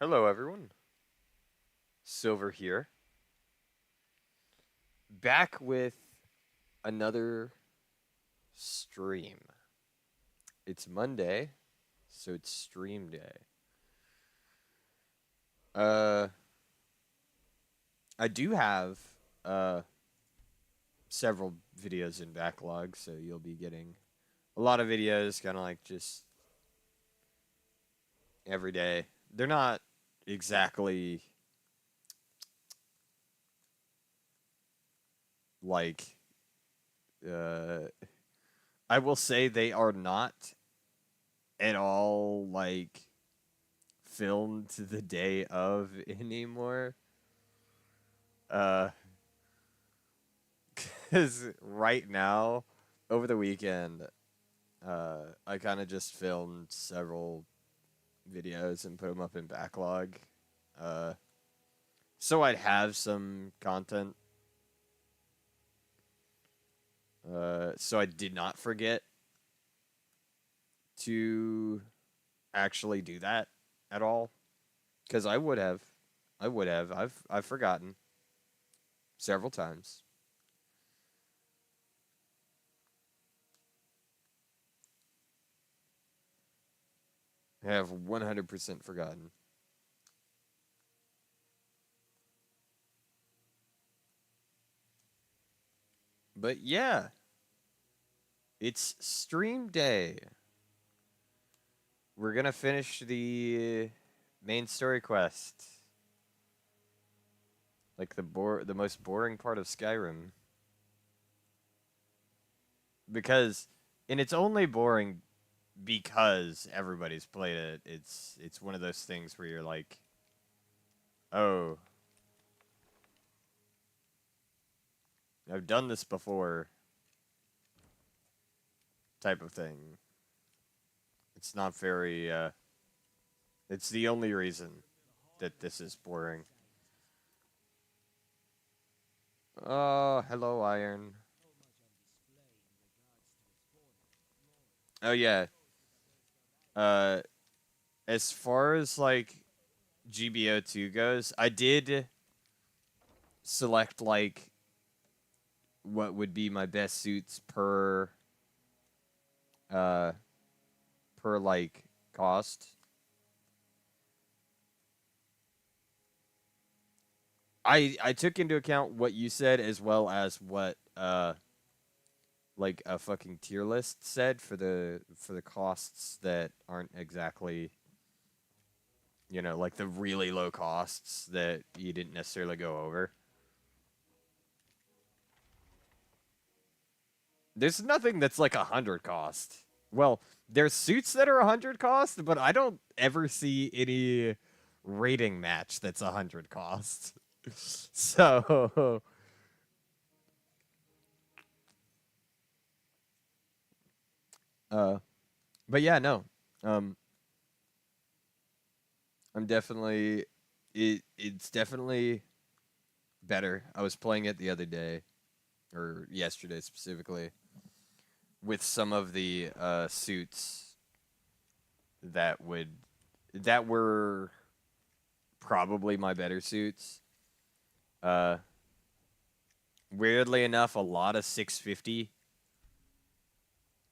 Hello, everyone. Silver here. Back with another stream. It's Monday, so it's stream day. Uh, I do have uh several videos in backlog, so you'll be getting a lot of videos, kind of like just every day. They're not exactly like uh I will say they are not at all like filmed the day of anymore. Uh, because right now, over the weekend, I kind of just filmed several videos and put them up in backlog. Uh, so I'd have some content. So I did not forget to actually do that at all. Because I would have. I would have. I've forgotten several times. I have 100% forgotten. But yeah, it's stream day. We're gonna finish the main story quest. Like the most boring part of Skyrim. Because and it's only boring because everybody's played it. It's one of those things where you're like, "Oh, I've done this before." Type of thing. It's not very it's the only reason that this is boring. Oh, hello Iron. Oh yeah. Uh as far as like GBO2 goes, I did select like what would be my best suits uh per like cost. I took into account what you said as well as what like a fucking tier list said for the costs that aren't exactly like the really low costs that you didn't necessarily go over. There's nothing that's like 100 cost. Well, there's suits that are 100 cost, but I don't ever see any rating match that's 100 cost. So, uh, but yeah, no. Um, I'm definitely it's definitely better. I was playing it the other day or yesterday specifically with some of the suits that would that were probably my better suits. Uh, weirdly enough, a lot of 650.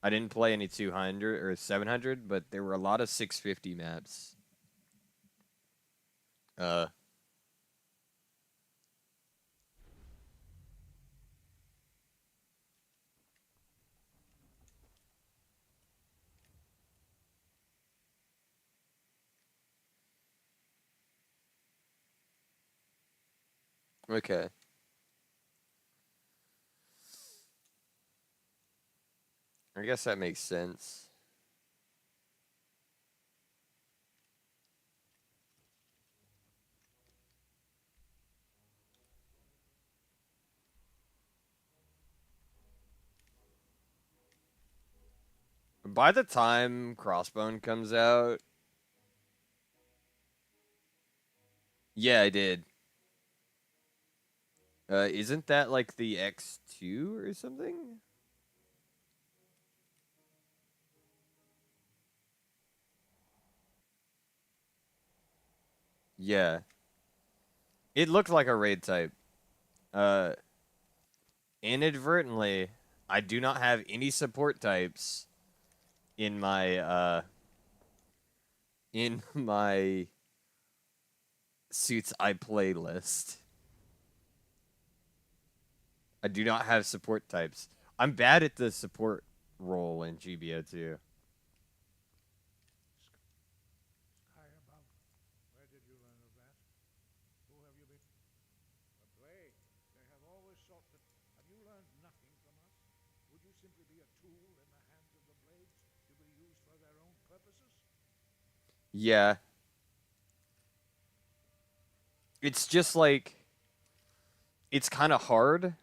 I didn't play any 200 or 700, but there were a lot of 650 maps. Uh, okay. I guess that makes sense. By the time Crossbone comes out, yeah, I did. Isn't that like the X2 or something? Yeah. It looked like a raid type. Uh, inadvertently, I do not have any support types in my suits I play list. I do not have support types. I'm bad at the support role in GBO2. Skyrim, where did you learn of that? Who have you been? The plague. They have always sought that. Have you learned nothing from us? Would you simply be a tool in the hands of the blades to be used for their own purposes? Yeah. It's just like it's kind of hard,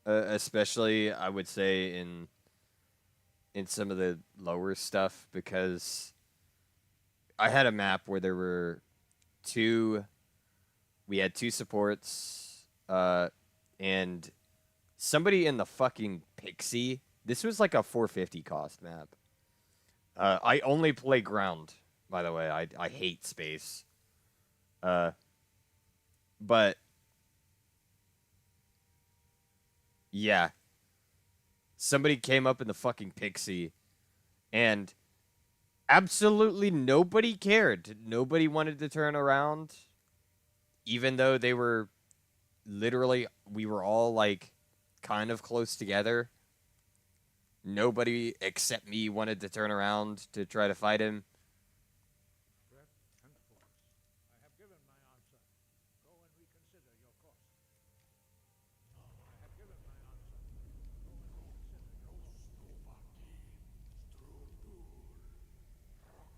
especially I would say in some of the lower stuff because I had a map where there were two we had two supports and somebody in the fucking pixie. This was like a 450 cost map. I only play ground, by the way. I hate space. Uh but yeah, somebody came up in the fucking pixie and absolutely nobody cared. Nobody wanted to turn around even though they were literally we were all like kind of close together. Nobody except me wanted to turn around to try to fight him. Breath and focus. I have given my answer. Go and reconsider your course. I have given my answer. Go and reconsider your course.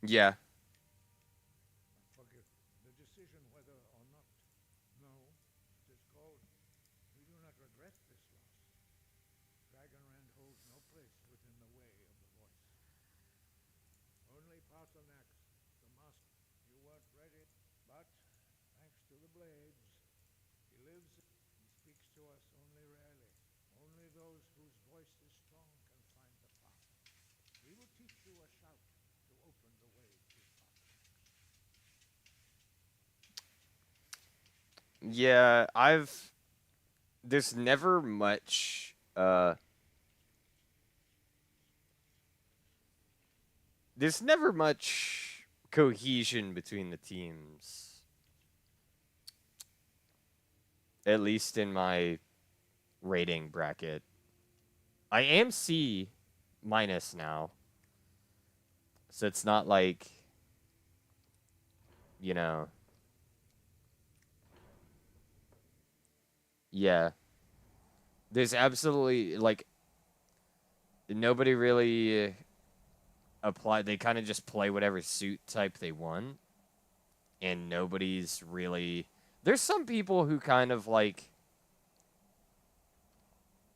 Yeah. Forgive the decision whether or not. No, it is called. We do not regret this loss. Dragonrand holds no place within the way of the voice. Only Pasternak, the master. You weren't ready, but thanks to the blades, he lives and speaks to us only rarely. Only those whose voice is strong can find the path. We will teach you a shout to open the way to Pasternak. Yeah, I've there's never much there's never much cohesion between the teams. At least in my rating bracket. I am C minus now. So it's not like, you know, yeah. There's absolutely like nobody really apply. They kind of just play whatever suit type they want, and nobody's really. There's some people who kind of like,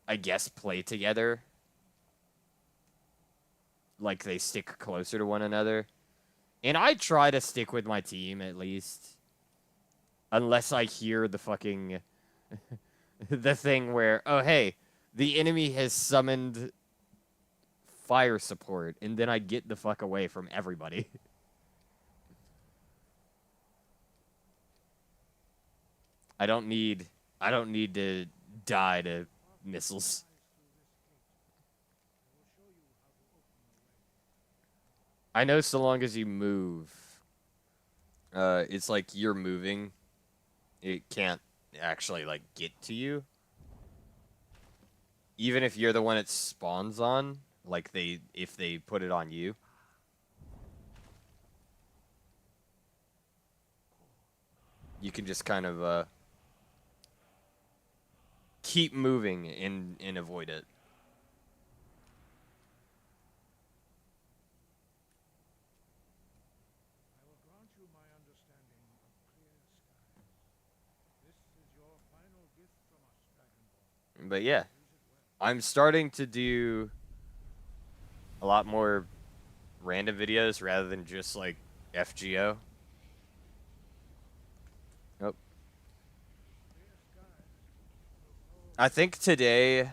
I guess, play together. Like they stick closer to one another, and I try to stick with my team at least, unless I hear the fucking the thing where oh hey, the enemy has summoned fire support, and then I get the fuck away from everybody. I don't need I don't need to die to missiles. I know so long as you move, it's like you're moving. It can't actually like get to you. Even if you're the one it spawns on, like if they put it on you. You can just kind of keep moving and avoid it. I will grant you my understanding of clear skies. This is your final gift from us, Dragonborn. But yeah, Use it well. I'm starting to do a lot more random videos rather than just like FGO. Oh, Clear skies will know I think today,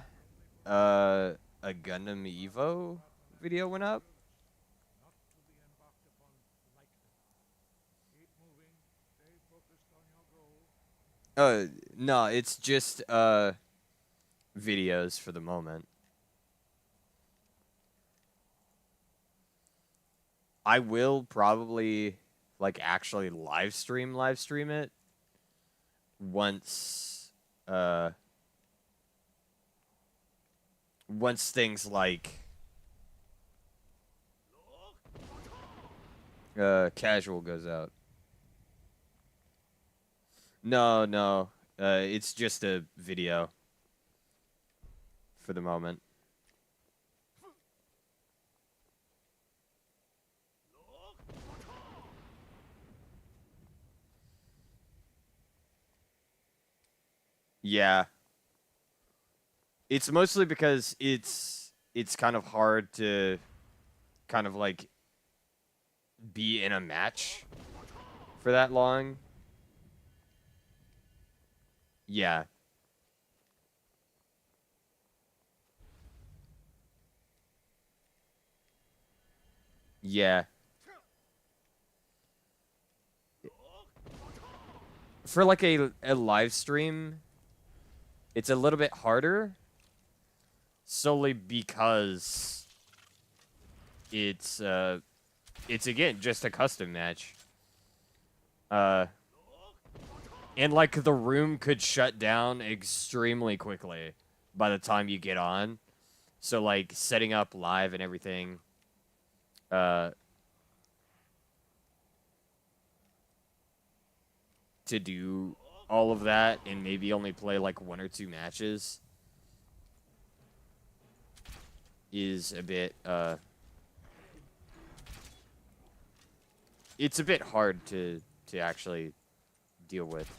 only for uh, a Gundam Evo video went up. not to be embarked upon lightly. Keep moving, stay focused on your goal. No, it's just videos for the moment. I will probably like actually live stream it once once things like casual goes out. No, no. It's just a video for the moment. Yeah. It's mostly because it's kind of hard to kind of like be in a match for that long. Yeah. Yeah. For like a live stream, it's a little bit harder solely because it's again just a custom match. And like the room could shut down extremely quickly by the time you get on. So like setting up live and everything to do all of that and maybe only play like 1 or 2 matches is a bit it's a bit hard to actually deal with.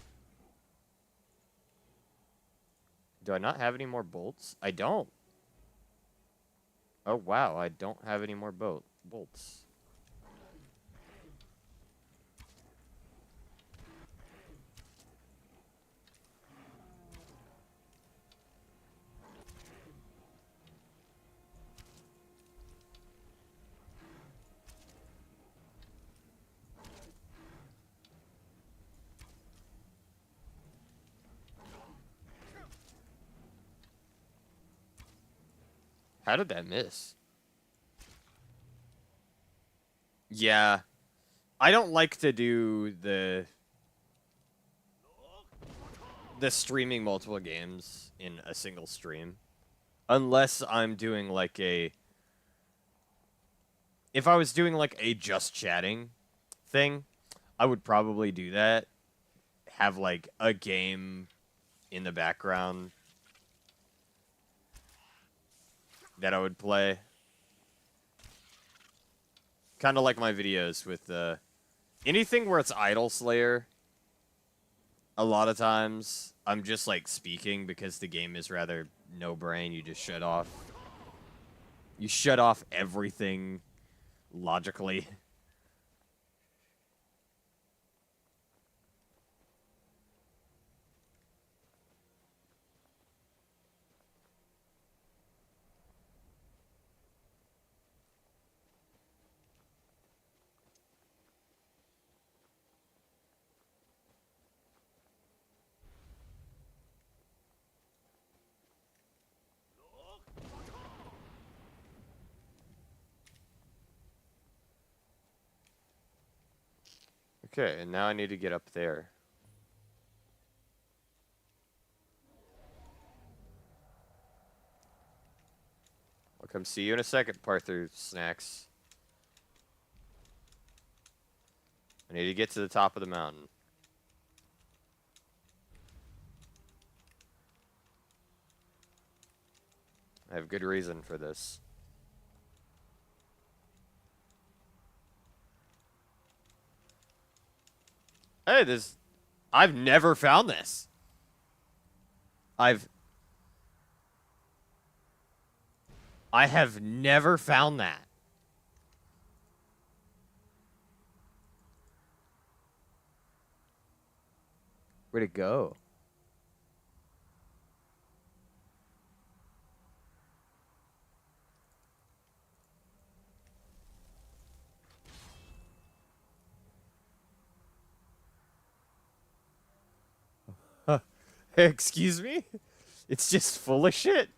Do I not have any more bolts? I don't. Oh wow, I don't have any more bolts. How did that miss? Yeah. I don't like to do the streaming multiple games in a single stream. Unless I'm doing like a... If I was doing like a just chatting thing, I would probably do that. Have like a game in the background that I would play. Kind of like my videos with anything where it's Idol Slayer. A lot of times I'm just like speaking because the game is rather no brain. You just shut off. You shut off everything logically. Okay, and now I need to get up there. I'll come see you in a second, Parther Snacks. I need to get to the top of the mountain. I have good reason for this. Hey, this... I've never found this. I have never found that. Where'd it go? Excuse me? It's just full of shit.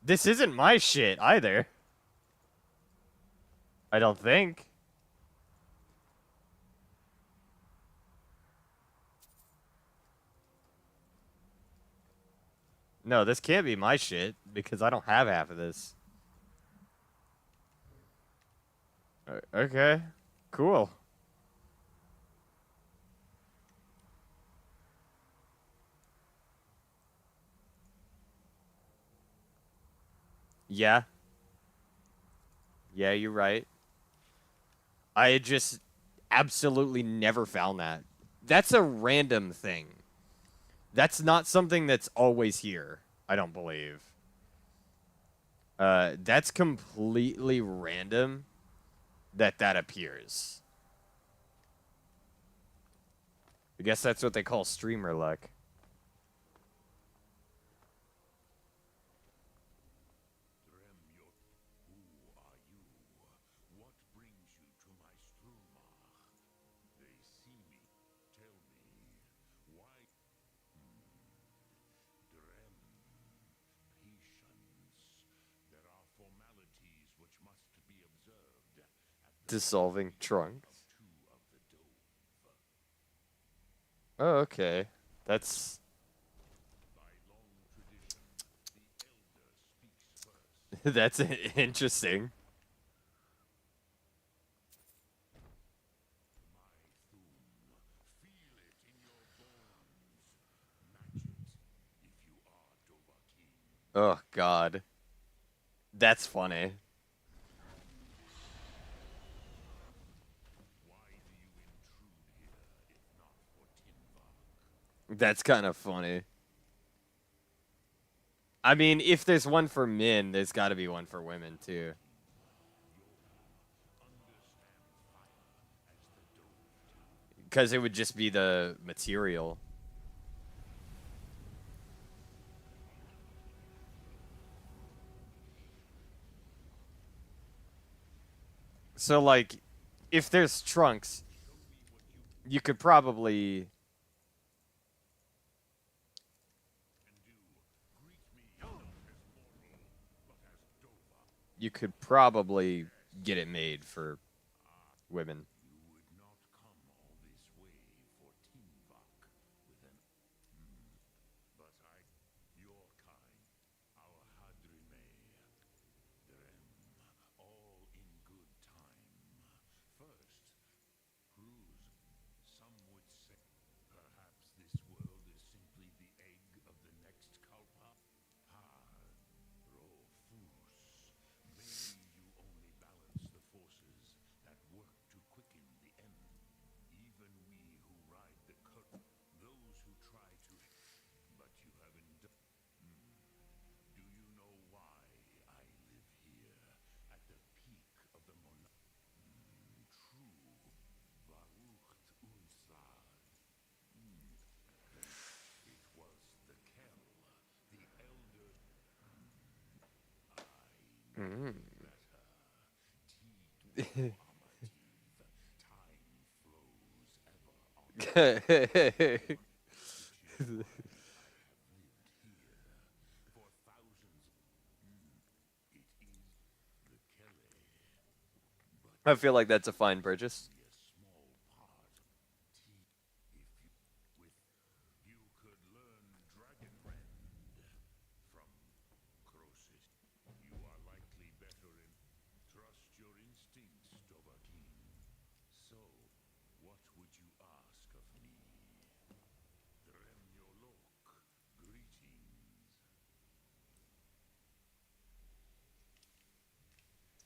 This isn't my shit either. I don't think. No, this can't be my shit because I don't have half of this. Okay. Cool. Yeah. Yeah, you're right. I had just absolutely never found that. That's a random thing. That's not something that's always here, I don't believe. That's completely random that appears. I guess that's what they call streamer luck. Dissolving trunks. Oh, okay. That's that's interesting. Oh God, that's funny. That's kind of funny. I mean, if there's one for men, there's got to be one for women too. Because it would just be the material. So, like, if there's trunks, you could probably get it made for women. Mm. I feel like that's a fine purchase.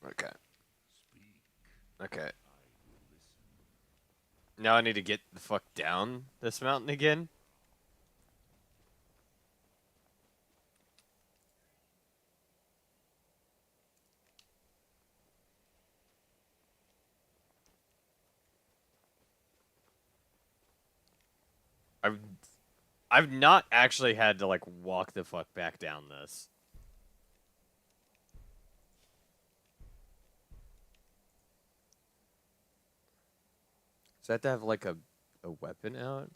Okay. Okay. Now I need to get the fuck down this mountain again. I've I've not actually had to like walk the fuck back down this. Does that have to have like a weapon out?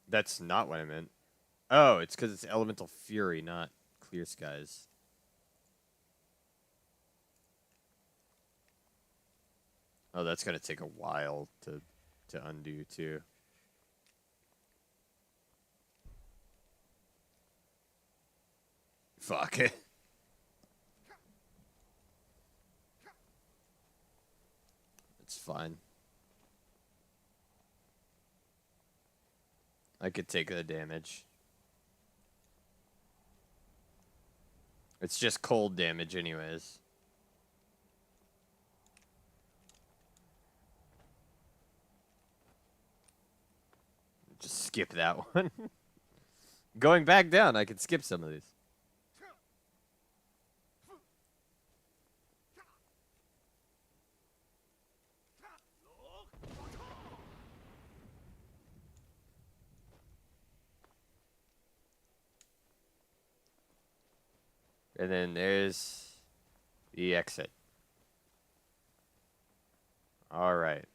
That's not what I meant. Oh, it's because it's elemental fury, not clear skies. Oh, that's gonna take a while to undo too. Fuck it. It's fine. I could take the damage. It's just cold damage anyways. Just skip that one. Going back down, I could skip some of these. And then there's the exit. All right.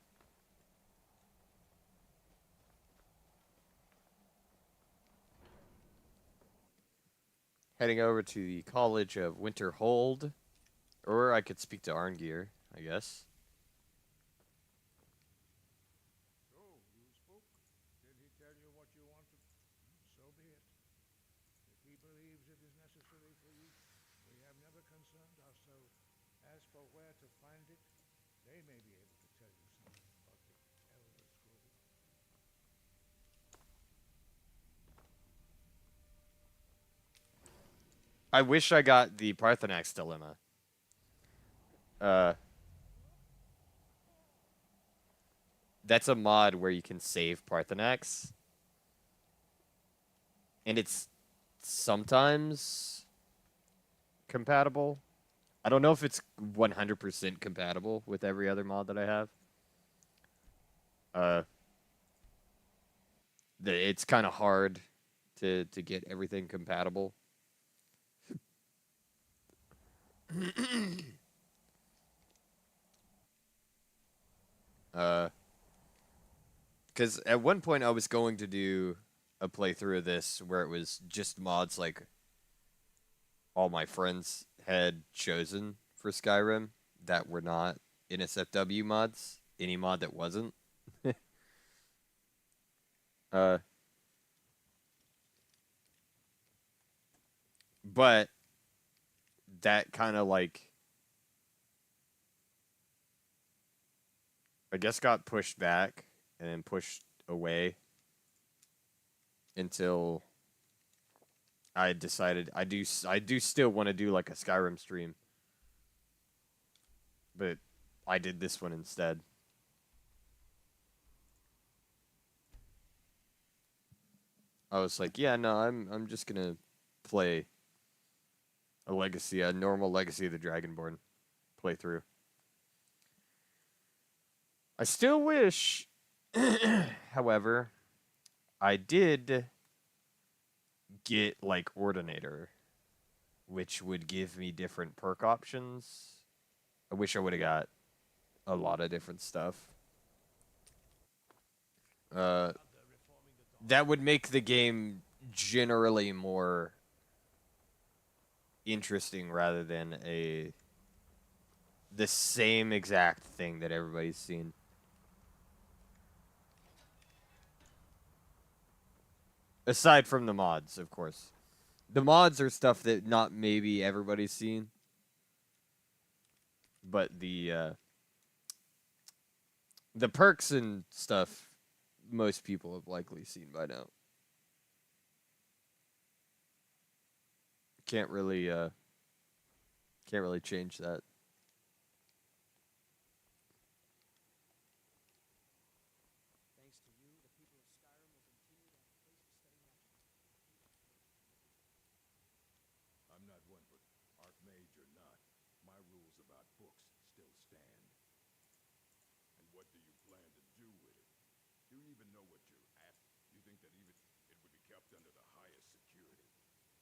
Heading over to the College of Winterhold. Or I could speak to Arngeir, I guess. So, you spoke. Did he tell you what you wanted? So be it. If he believes it is necessary for you, we have never concerned ourselves. As for where to find it, they may be able to tell you something about the Elder Scroll. I wish I got the Parthenax dilemma. That's a mod where you can save Parthenax. And it's sometimes compatible. I don't know if it's 100% compatible with every other mod that I have. It's kind of hard to get everything compatible. Because at one point I was going to do a playthrough of this where it was just mods like all my friends had chosen for Skyrim that were not NSFW mods. Any mod that wasn't. uh, but that kind of like I guess got pushed back and then pushed away until I decided I do still want to do like a Skyrim stream. But I did this one instead. I was like, yeah, no, I'm just gonna play a normal Legacy of the Dragonborn playthrough. I still wish, however, I did get like Ordinator, which would give me different perk options. I wish I would have got a lot of different stuff. That would make the game generally more interesting rather than the same exact thing that everybody's seen. Aside from the mods, of course. The mods are stuff that not maybe everybody's seen. But the perks and stuff most people have likely seen by now. Can't really change that. I'm not one for Archmage or not. My rules about books still stand. And what do you plan to do with it? Do you even know what you're at? You think that even it would be kept under the highest security?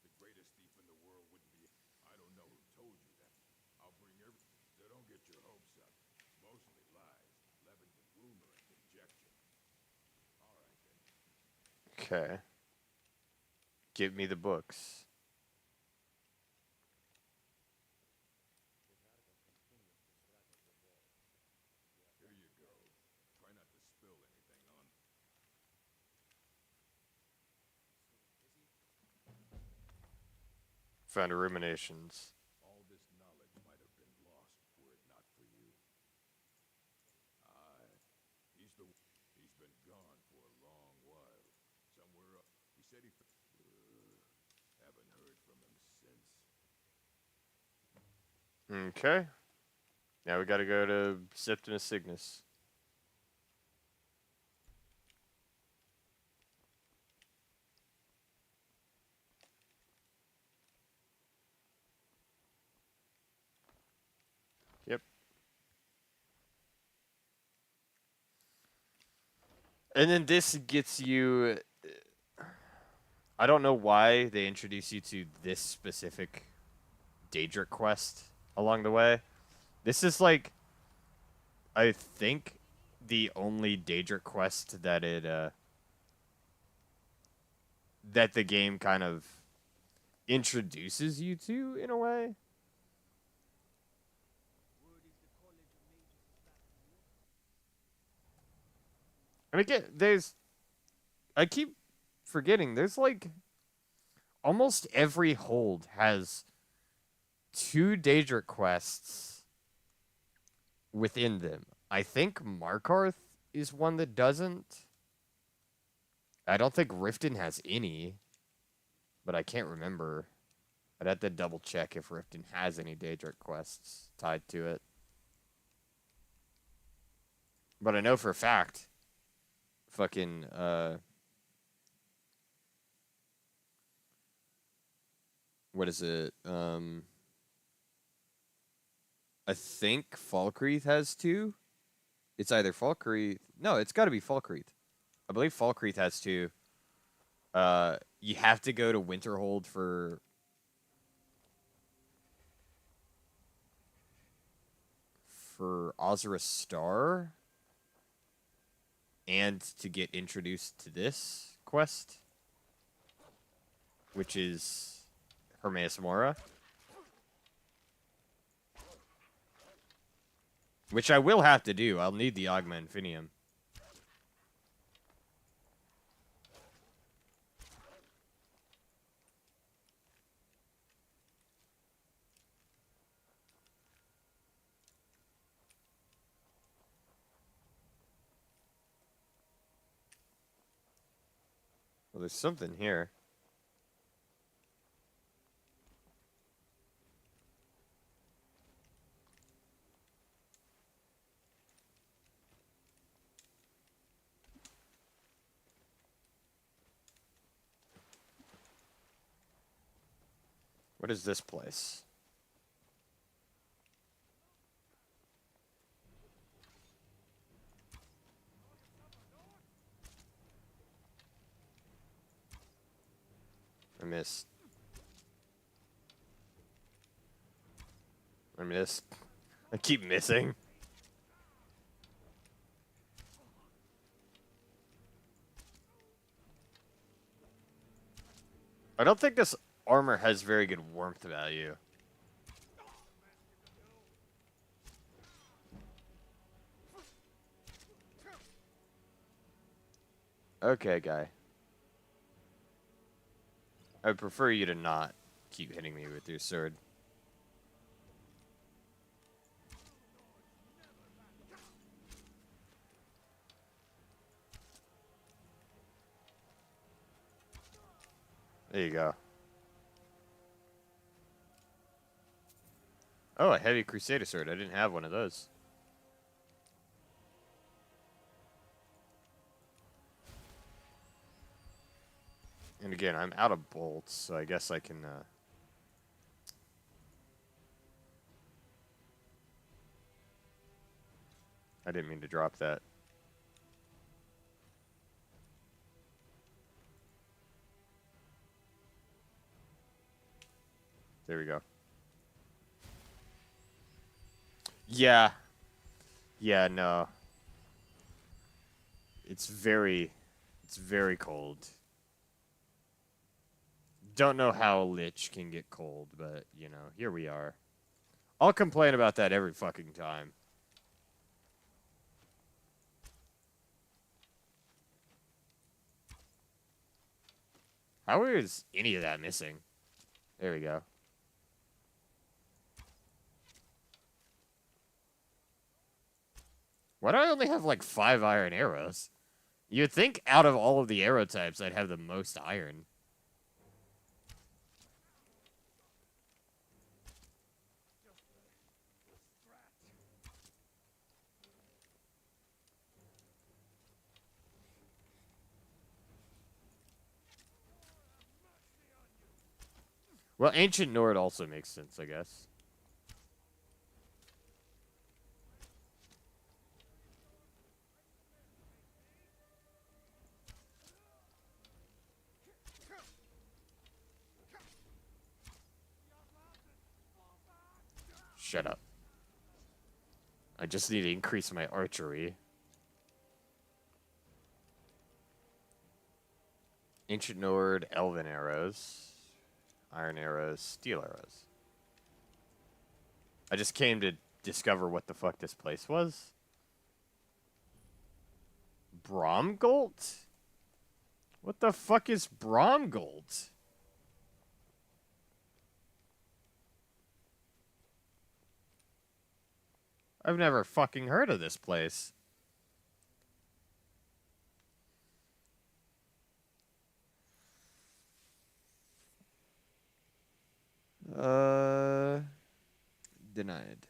The greatest thief in the world wouldn't be... I don't know who told you that. I'll bring every... So don't get your hopes up. Okay. Give me the books. Here you go. Try not to spill anything on. Found ruminations. All this knowledge might have been lost were it not for you. Aye. He's been gone for a long while. Somewhere up. He said he haven't heard from him since. Okay. Now we gotta go to Septimus Cygnus. Yep. And then this gets you. I don't know why they introduce you to this specific Daedric quest along the way. This is like, I think, the only Daedric quest that that the game kind of introduces you to in a way. And again, I keep forgetting, there's like, almost every hold has 2 Daedric quests within them. I think Markarth is one that doesn't. I don't think Riften has any, but I can't remember. I'd have to double check if Riften has any Daedric quests tied to it. But I know for a fact, fucking, what is it? I think Falkreath has 2. It's either Falkreath. No, it's got to be Falkreath. I believe Falkreath has 2. You have to go to Winterhold for Ozra Star and to get introduced to this quest, which is Hermaeus Mora. Which I will have to do. I'll need the Augma Infinium. Well, there's something here. What is this place? I missed. I missed. I keep missing. I don't think this armor has very good warmth value. Okay, guy. I would prefer you to not keep hitting me with your sword. There you go. Oh, a heavy Crusader sword. I didn't have one of those. And again, I'm out of bolts, so I guess I can, I didn't mean to drop that. There we go. Yeah. Yeah, no. It's very cold. don't know how Lich can get cold, but, you know, here we are. I'll complain about that every fucking time. How is any of that missing? There we go. Why do I only have like 5 iron arrows? You'd think out of all of the arrow types, I'd have the most iron. Well, Ancient Nord also makes sense, I guess. Shut up. I just need to increase my archery. Ancient Nord, Elven arrows, Iron arrows, Steel arrows. I just came to discover what the fuck this place was. Bromgold? What the fuck is Bromgold? I've never fucking heard of this place. Denied.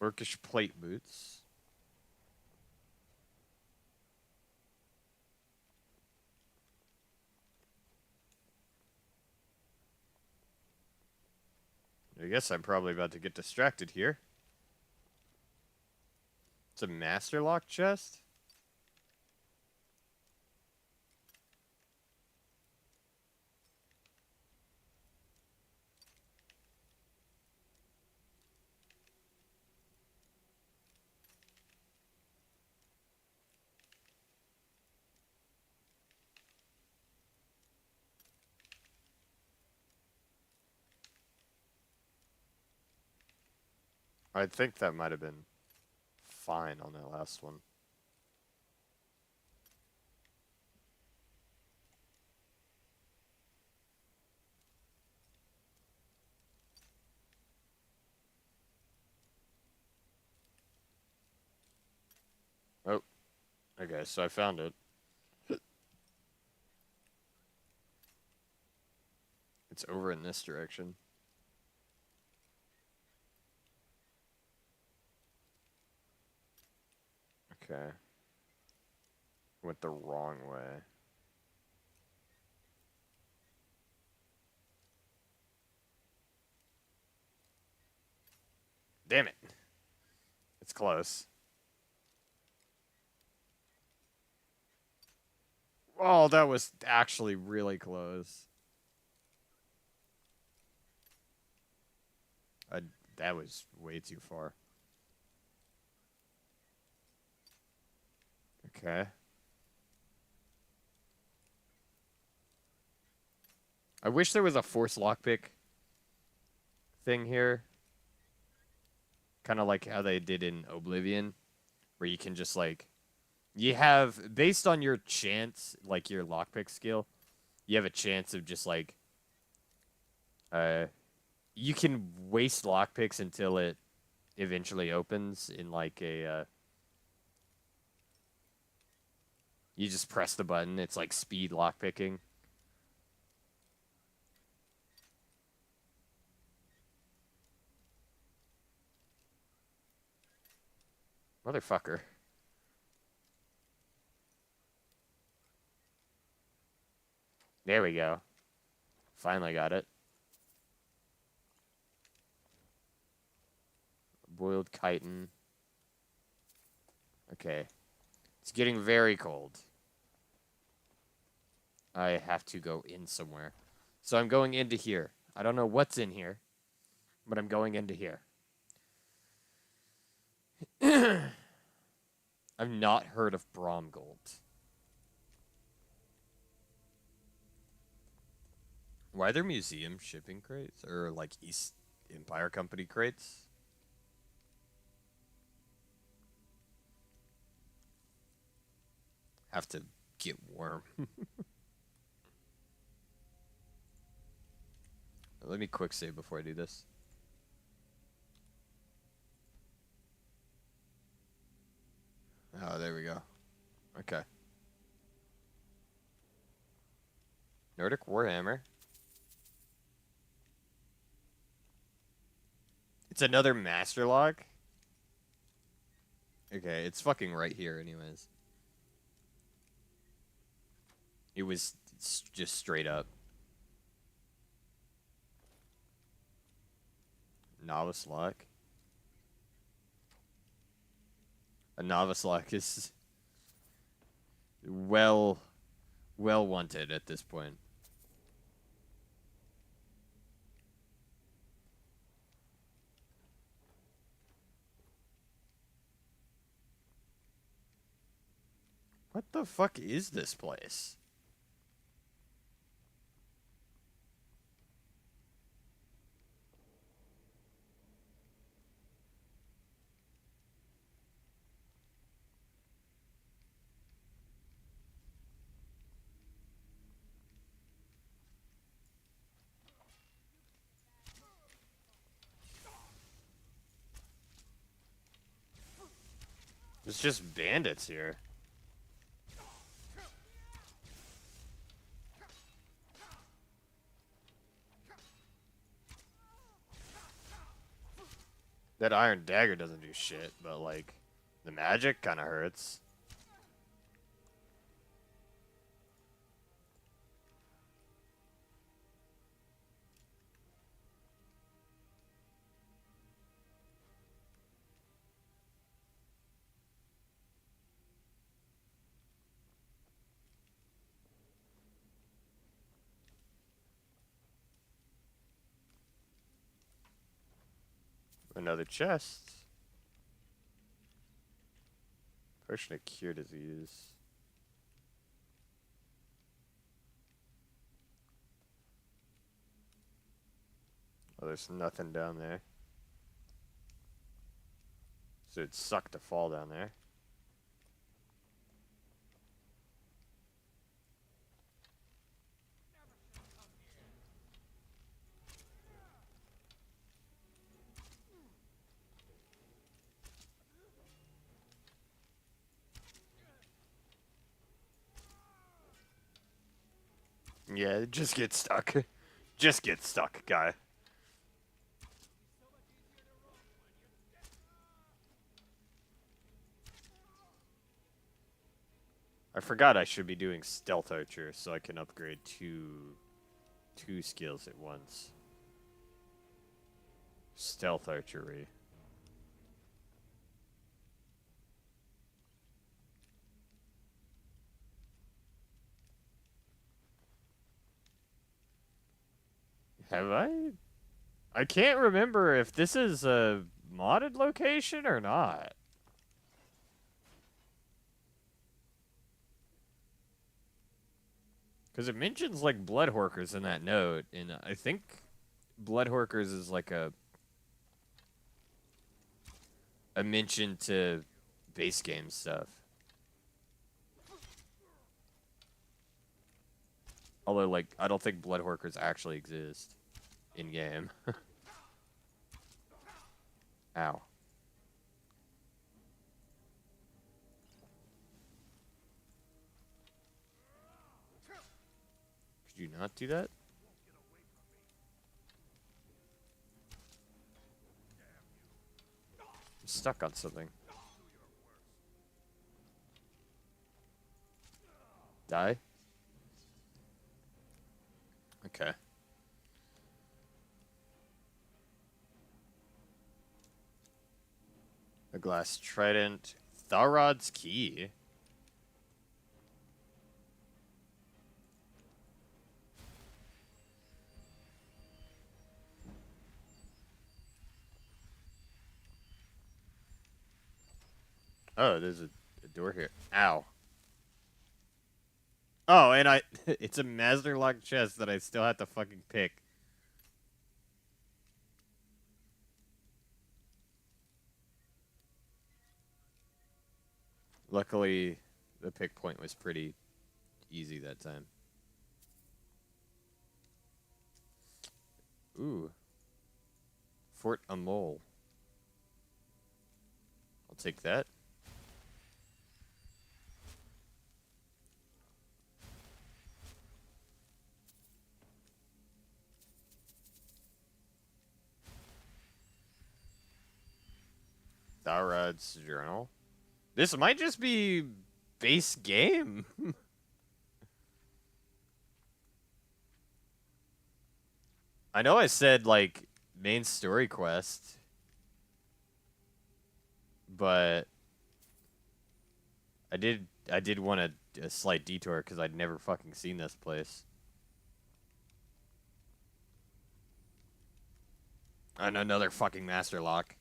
Orcish plate boots. I guess I'm probably about to get distracted here. It's a master lock chest? I think that might have been fine on that last one. Oh, okay, so I found it. It's over in this direction. Okay. Went the wrong way. Damn it. It's close. Oh, that was actually really close. That was way too far. Okay. I wish there was a force lockpick thing here. Kind of like how they did in Oblivion, where you can just like, you have, based on your chance, like your lockpick skill, you have a chance of just like, you can waste lockpicks until it eventually opens in like a, you just press the button. It's like speed lockpicking. Motherfucker. There we go. Finally got it. Boiled chitin. Okay. It's getting very cold. I have to go in somewhere. So I'm going into here. I don't know what's in here. But I'm going into here. I've not heard of Bromgold. Why are there museum shipping crates? Or like East Empire Company crates? Have to get warm. Let me quick save before I do this. Oh, there we go. Okay. Nordic Warhammer. It's another master log? Okay, it's fucking right here anyways. It was just straight up. Novice lock. A novice lock is well wanted at this point. What the fuck is this place? It's just bandits here. That iron dagger doesn't do shit, but like the magic kind of hurts. Another chest. Potion of cure disease. Oh, there's nothing down there. So it'd suck to fall down there. Yeah, just get stuck. Just get stuck, guy. I forgot I should be doing stealth archer so I can upgrade two skills at once. Stealth archery. Have I? I can't remember if this is a modded location or not. Because it mentions like blood horkers in that note, and I think blood horkers is like a mention to base game stuff. Although, like, I don't think blood horkers actually exist in game. Ow. Could you not do that? I'm stuck on something. Die? Okay. A glass trident. Tharod's key. Oh, there's a door here. Ow. Oh, and it's a master lock chest that I still have to fucking pick. Luckily, the pick point was pretty easy that time. Ooh. Fort Amol. I'll take that. Tharad's journal. This might just be base game. I know I said, like, main story quest, but I did want a slight detour because I'd never fucking seen this place. And another fucking master lock.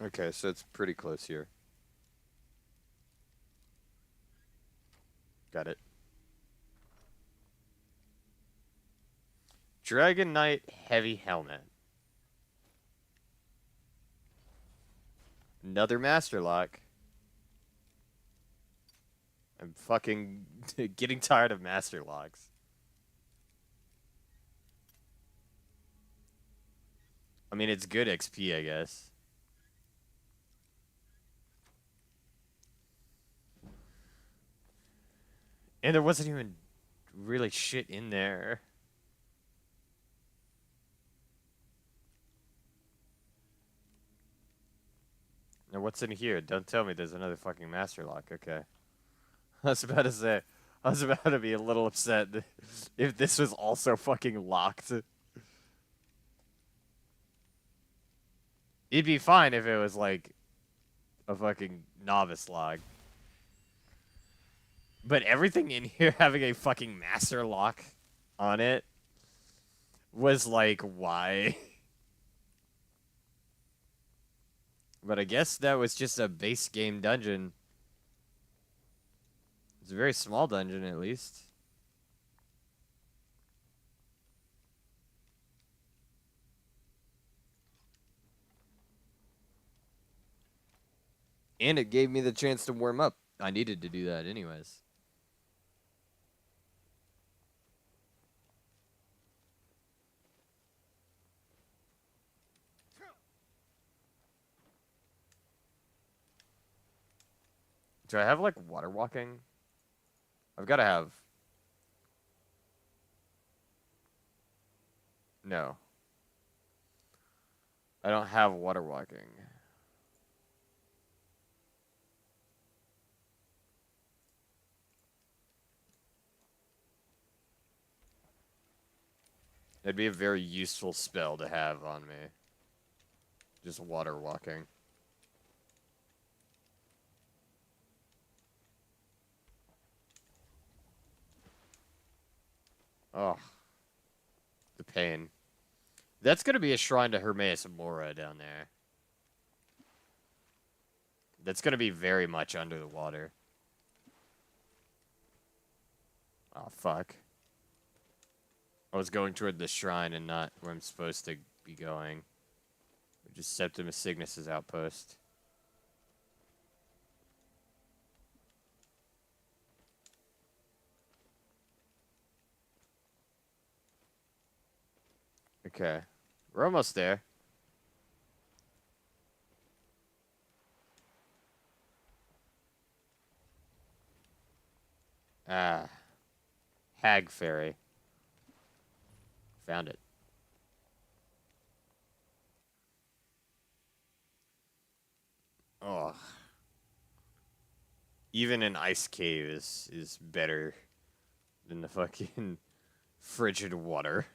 Okay, so it's pretty close here. Got it. Dragon Knight Heavy Helmet. Another master lock. I'm fucking getting tired of master locks. I mean, it's good XP, I guess. And there wasn't even really shit in there. Now, what's in here? Don't tell me there's another fucking master lock. Okay. I was about to say, I was about to be a little upset if this was also fucking locked. It'd be fine if it was like a fucking novice log. But everything in here having a fucking master lock on it was like, why? But I guess that was just a base game dungeon. It's a very small dungeon, at least. And it gave me the chance to warm up. I needed to do that anyways. Do I have, like, water walking? I've got to have... No. I don't have water walking. It'd be a very useful spell to have on me. Just water walking. Oh. The pain. That's going to be a shrine to Hermaeus Mora down there. That's going to be very much under the water. Oh, fuck. I was going toward the shrine and not where I'm supposed to be going. Which is Septimus Cygnus' outpost. Okay. We're almost there. Ah. Hag Fairy. Found it. Oh. even an ice cave is better than the fucking frigid water.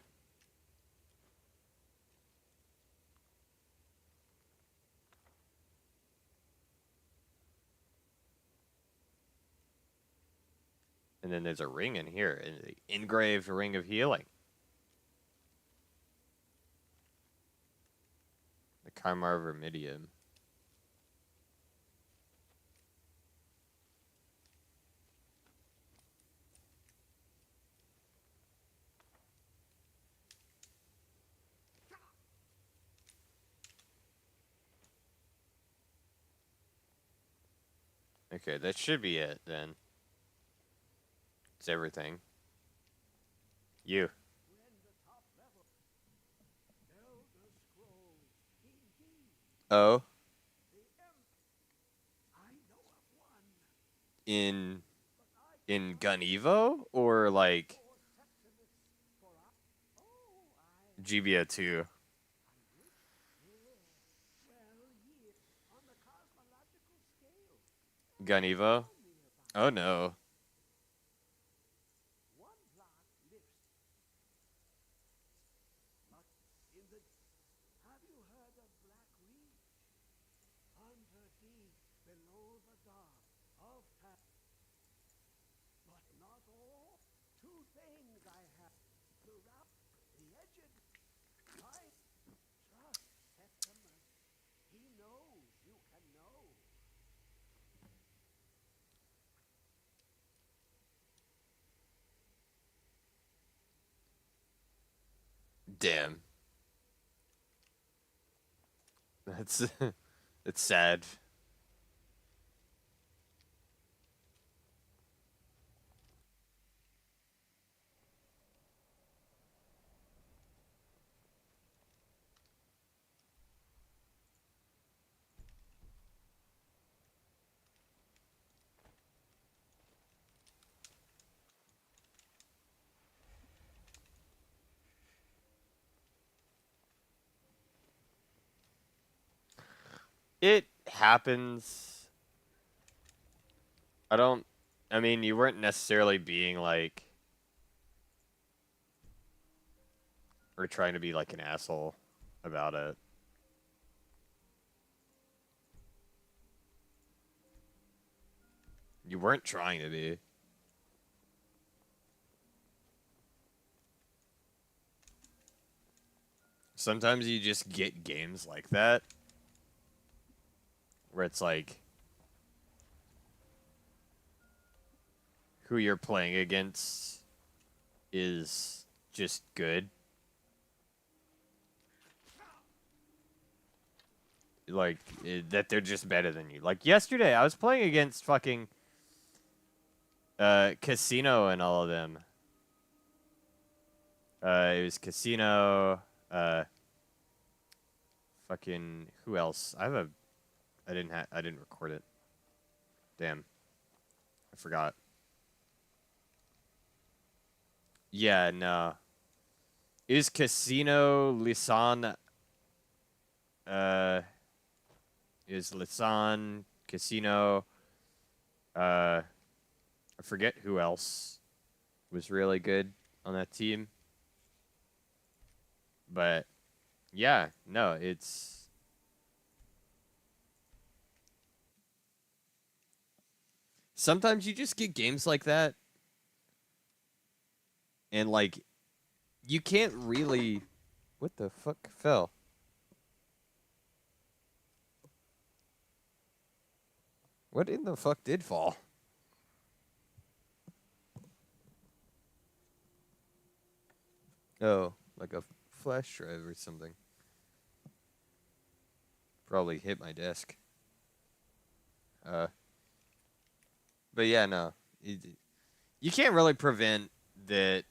And then there's a ring in here, an engraved ring of healing. The Chimar Vermidium. Okay, that should be it then. It's everything. You. Oh. In Gun Evo or like GBO 2? Gun Evo? Oh no. Damn. That's it's sad. It happens. I don't I mean, you weren't necessarily being like or trying to be like an asshole about it. You weren't trying to be. Sometimes you just get games like that where it's like who you're playing against is just good. Like that they're just better than you. Like yesterday I was playing against fucking Casino and all of them. It was Casino, fucking who else? I didn't record it. Damn. I forgot. Yeah, no. It was Casino, Lisan, uh it was Lisan, Casino, I forget who else was really good on that team. But yeah, no, it's sometimes you just get games like that and like you can't really what the fuck fell? What in the fuck did fall? Oh, like a flash drive or something. Probably hit my desk. Uh but yeah, no. You can't really prevent that.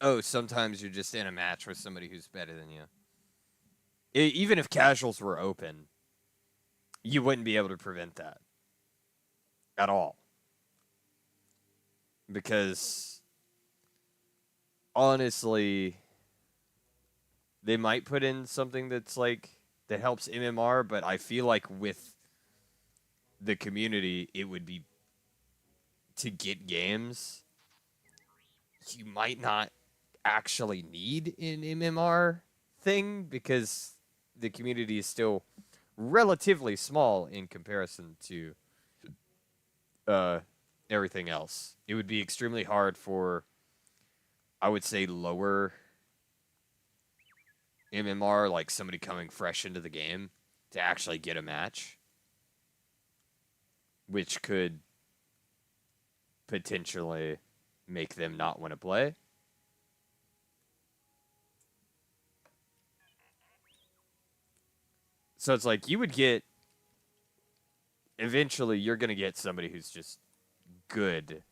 Oh, sometimes you're just in a match with somebody who's better than you. Even if casuals were open, you wouldn't be able to prevent that at all. Because honestly, they might put in something that's like that helps MMR, but I feel like with the community, it would be to get games. You might not actually need an MMR thing because the community is still relatively small in comparison to uh, everything else. It would be extremely hard for, I would say, lower MMR, like somebody coming fresh into the game, to actually get a match, which could potentially make them not want to play. So it's like you would get, eventually, you're going to get somebody who's just good,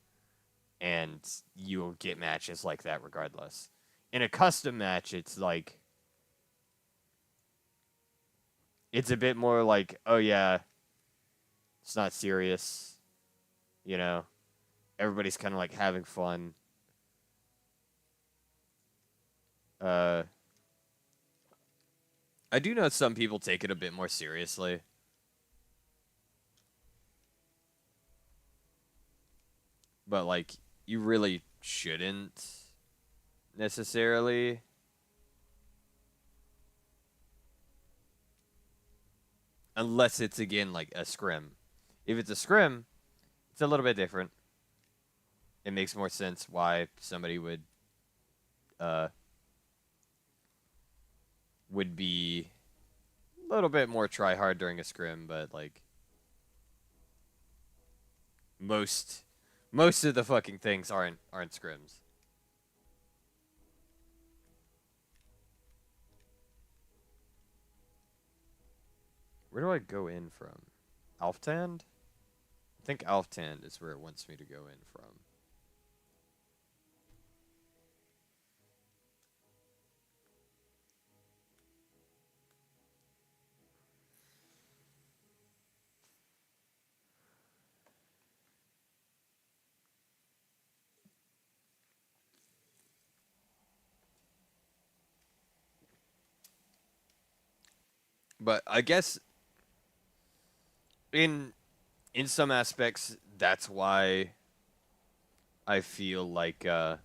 and you'll get matches like that regardless. In a custom match, it's like, it's a bit more like, oh yeah, it's not serious, you know? Everybody's kind of like having fun. Uh, I do know some people take it a bit more seriously. But like, you really shouldn't necessarily. Unless it's, again, like a scrim. If it's a scrim, it's a little bit different. It makes more sense why somebody uh would be a little bit more try hard during a scrim, but like most of the fucking things aren't scrims. Where do I go in from? Alftand? I think Alftand is where it wants me to go in from. But I guess in some aspects that's why I feel like at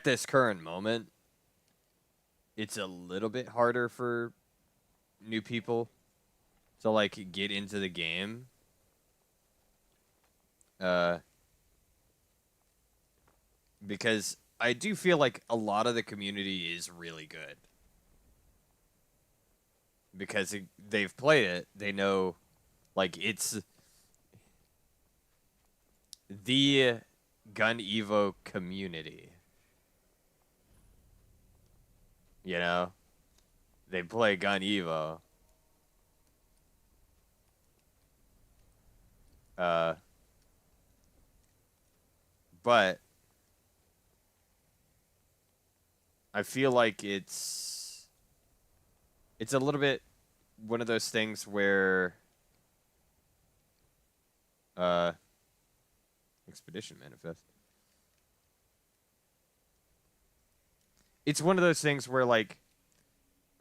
this current moment it's a little bit harder for new people to like get into the game. Uh because I do feel like a lot of the community is really good. Because they've played it, they know like it's the Gun Evo community. You know? They play Gun Evo. Uh but I feel like it's a little bit one of those things where uh Expedition Manifest. It's one of those things where like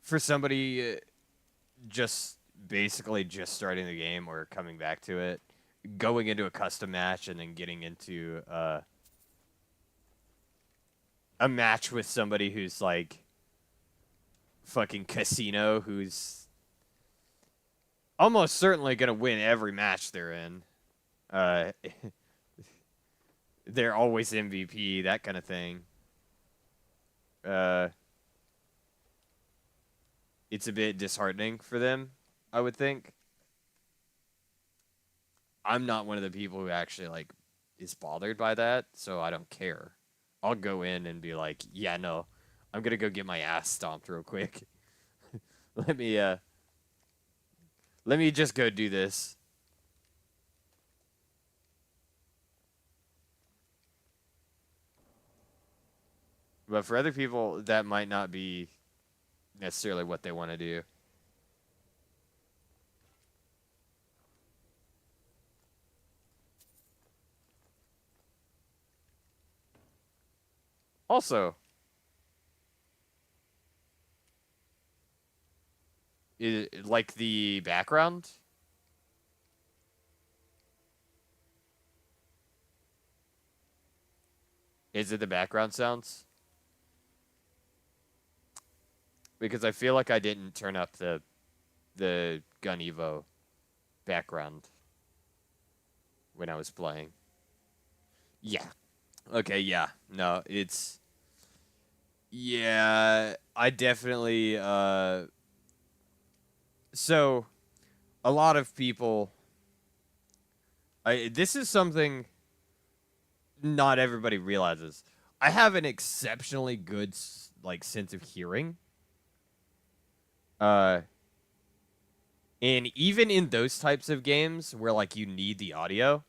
for somebody just basically just starting the game or coming back to it, going into a custom match and then getting into a match with somebody who's like fucking Casino, who's almost certainly gonna win every match they're in. Uh, they're always MVP, that kind of thing. Uh, it's a bit disheartening for them, I would think. I'm not one of the people who actually like is bothered by that, so I don't care. I'll go in and be like, yeah, no, I'm gonna go get my ass stomped real quick. let me uh let me just go do this. But for other people, that might not be necessarily what they want to do. Also, Like the background? Is it the background sounds? Because I feel like I didn't turn up the Gun Evo background when I was playing. Yeah. Okay, yeah. No, it's yeah, I definitely so a lot of people I this is something not everybody realizes. I have an exceptionally good like sense of hearing. Uh and even in those types of games where like you need the audio,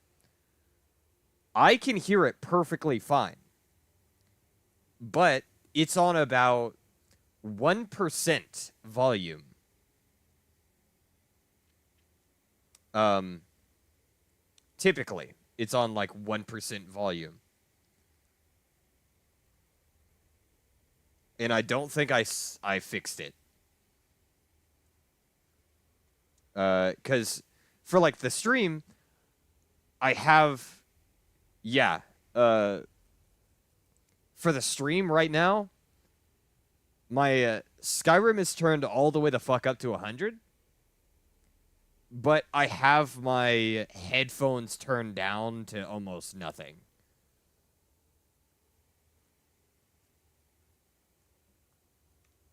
I can hear it perfectly fine. But it's on about 1% volume. Um Typically, it's on like 1% volume. And I don't think I fixed it. Cuz for like the stream, I have yeah, uh for the stream right now, my Skyrim is turned all the way the fuck up to 100, but I have my headphones turned down to almost nothing.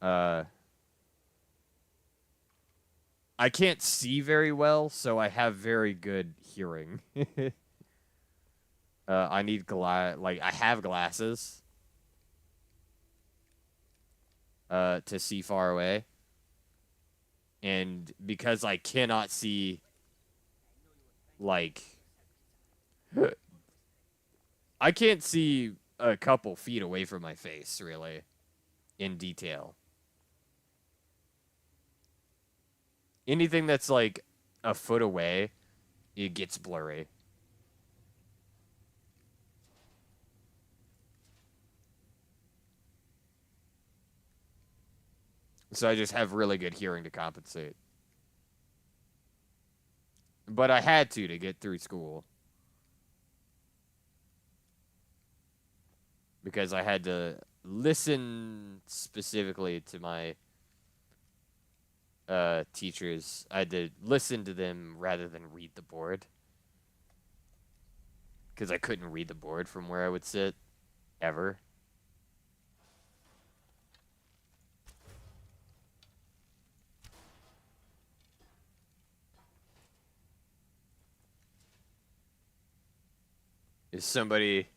Uh I can't see very well, so I have very good hearing. I need like I have glasses to see far away. And because I cannot see like I can't see a couple feet away from my face really in detail. Anything that's like a foot away, it gets blurry. So I just have really good hearing to compensate. But I had to get through school. Because I had to listen specifically to my teachers. I had to listen to them rather than read the board. Because I couldn't read the board from where I would sit. Ever. If somebody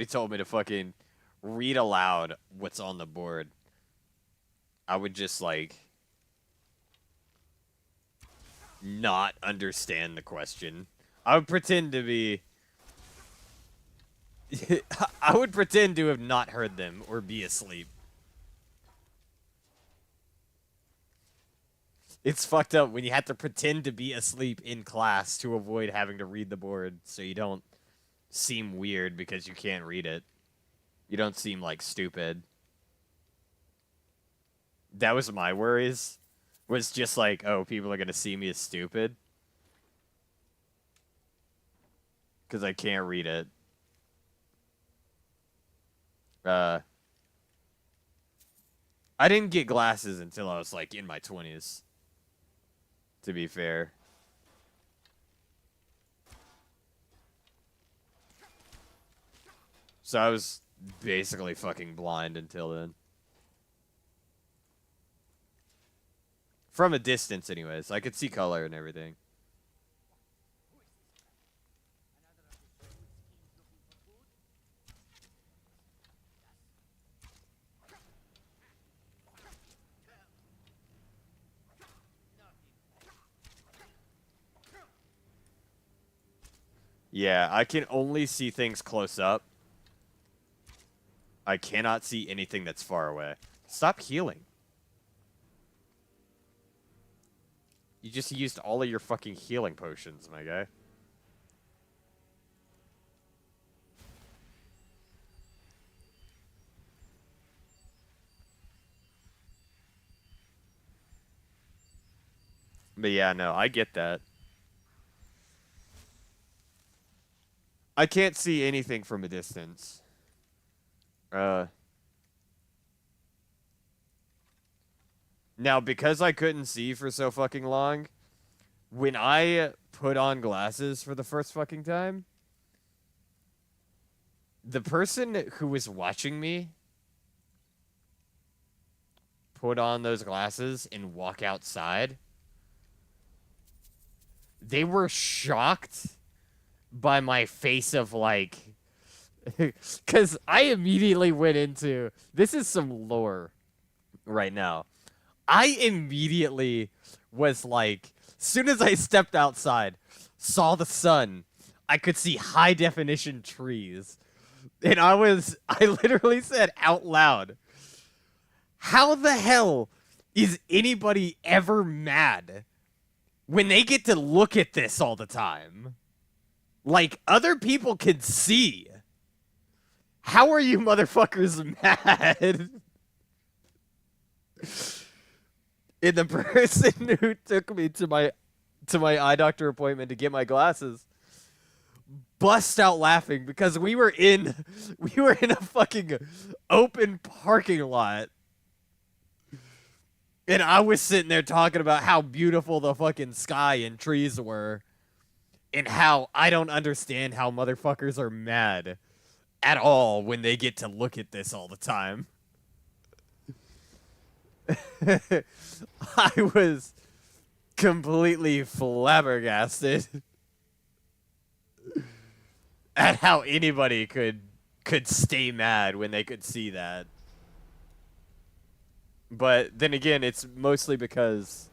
told me to fucking read aloud what's on the board, I would just like not understand the question. I would pretend to be I would pretend to have not heard them or be asleep. It's fucked up when you have to pretend to be asleep in class to avoid having to read the board so you don't seem weird because you can't read it. You don't seem like stupid. That was my worries. Was just like, oh, people are going to see me as stupid because I can't read it. I didn't get glasses until I was like in my 20s, to be fair. So I was basically fucking blind until then. From a distance, anyways. I could see color and everything. Yeah, I can only see things close up. I cannot see anything that's far away. Stop healing. You just used all of your fucking healing potions, my guy. But yeah, no, I get that. I can't see anything from a distance. Uh, Now, because I couldn't see for so fucking long, when I put on glasses for the first fucking time, the person who was watching me put on those glasses and walk outside, they were shocked by my face of like, because I immediately went into this is some lore right now. I immediately was like, soon as I stepped outside, saw the sun, I could see high definition trees. And I literally said out loud, how the hell is anybody ever mad when they get to look at this all the time? Like, other people can see. How are you motherfuckers mad? And the person who took me to my eye doctor appointment to get my glasses bust out laughing because we were in a fucking open parking lot. And I was sitting there talking about how beautiful the fucking sky and trees were and how I don't understand how motherfuckers are mad at all when they get to look at this all the time. I was completely flabbergasted at how anybody could stay mad when they could see that. But then again, it's mostly because,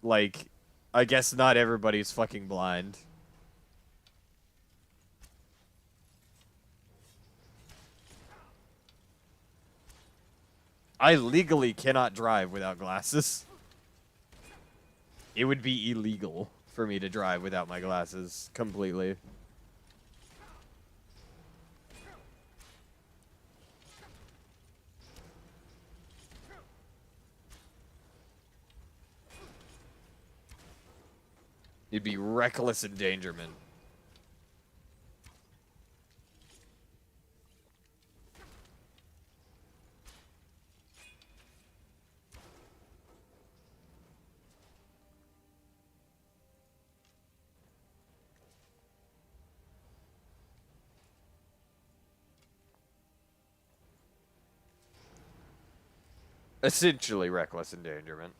like, I guess not everybody's fucking blind. I legally cannot drive without glasses. It would be illegal for me to drive without my glasses completely. It'd be reckless endangerment. Essentially reckless endangerment.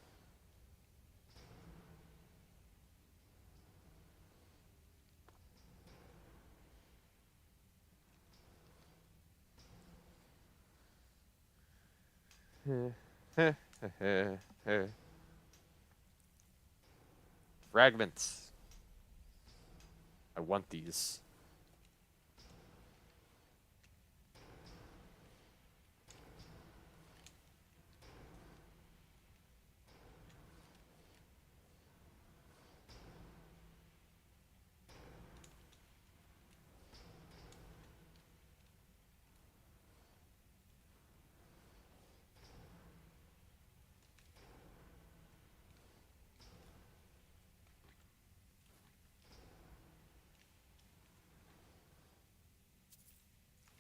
Fragments. I want these.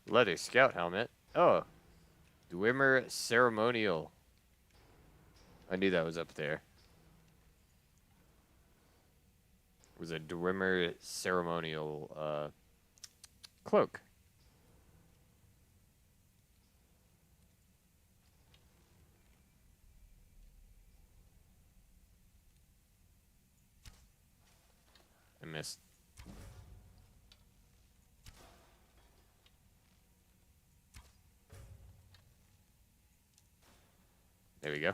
Leather scout helmet. Oh. Dwemer ceremonial. I knew that was up there. It was a Dwemer ceremonial cloak. I missed. There we go. I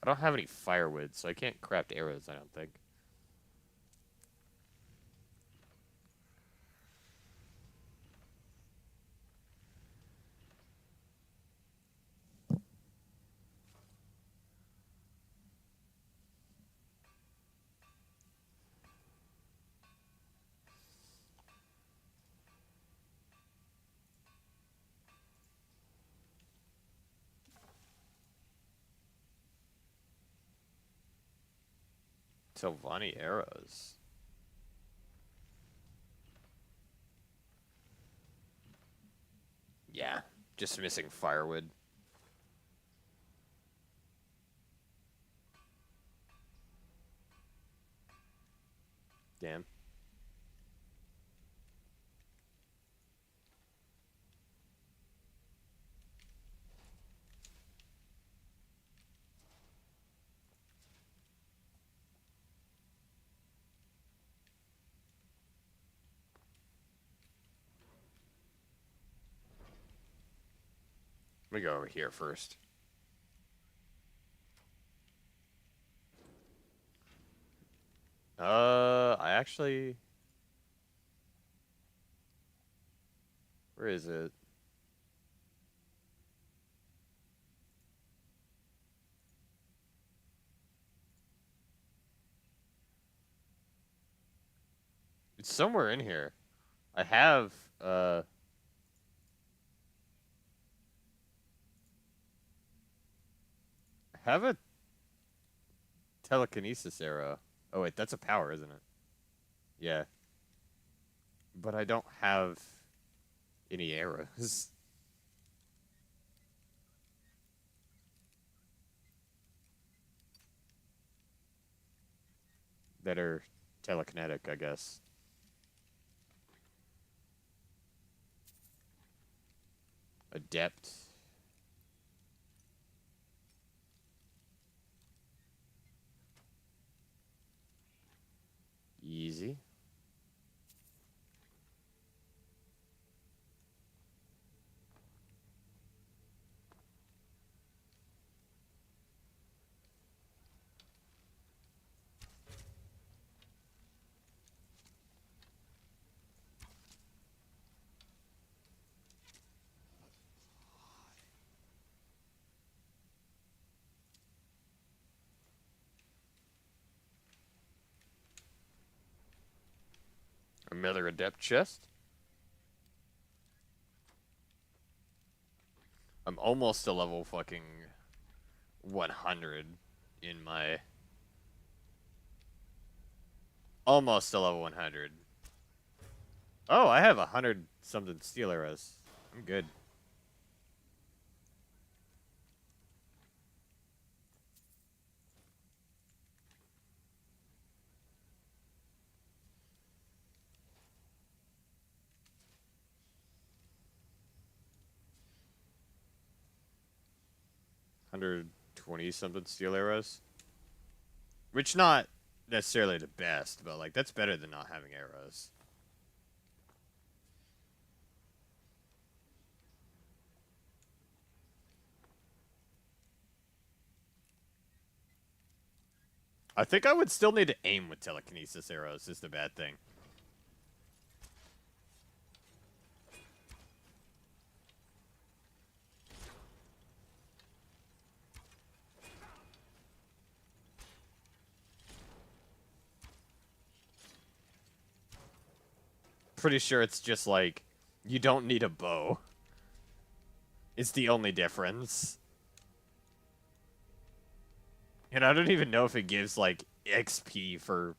don't have any firewood, so I can't craft arrows, I don't think. Tilvani arrows. Yeah, just missing firewood. Damn. Let me go over here first. I actually... Where is it? It's somewhere in here. I have, I have a telekinesis arrow. Oh, wait, that's a power, isn't it? Yeah. But I don't have any arrows that are telekinetic, I guess. Adept. Easy. Another adept chest. I'm almost a level fucking 100 in my... Almost a level 100. Oh, I have 100 something steel arrows. I'm good. $120 something steel arrows. Which not necessarily the best, but like that's better than not having arrows. I think I would still need to aim with telekinesis arrows is the bad thing. Pretty sure it's just like, you don't need a bow. It's the only difference. And I don't even know if it gives, like, XP for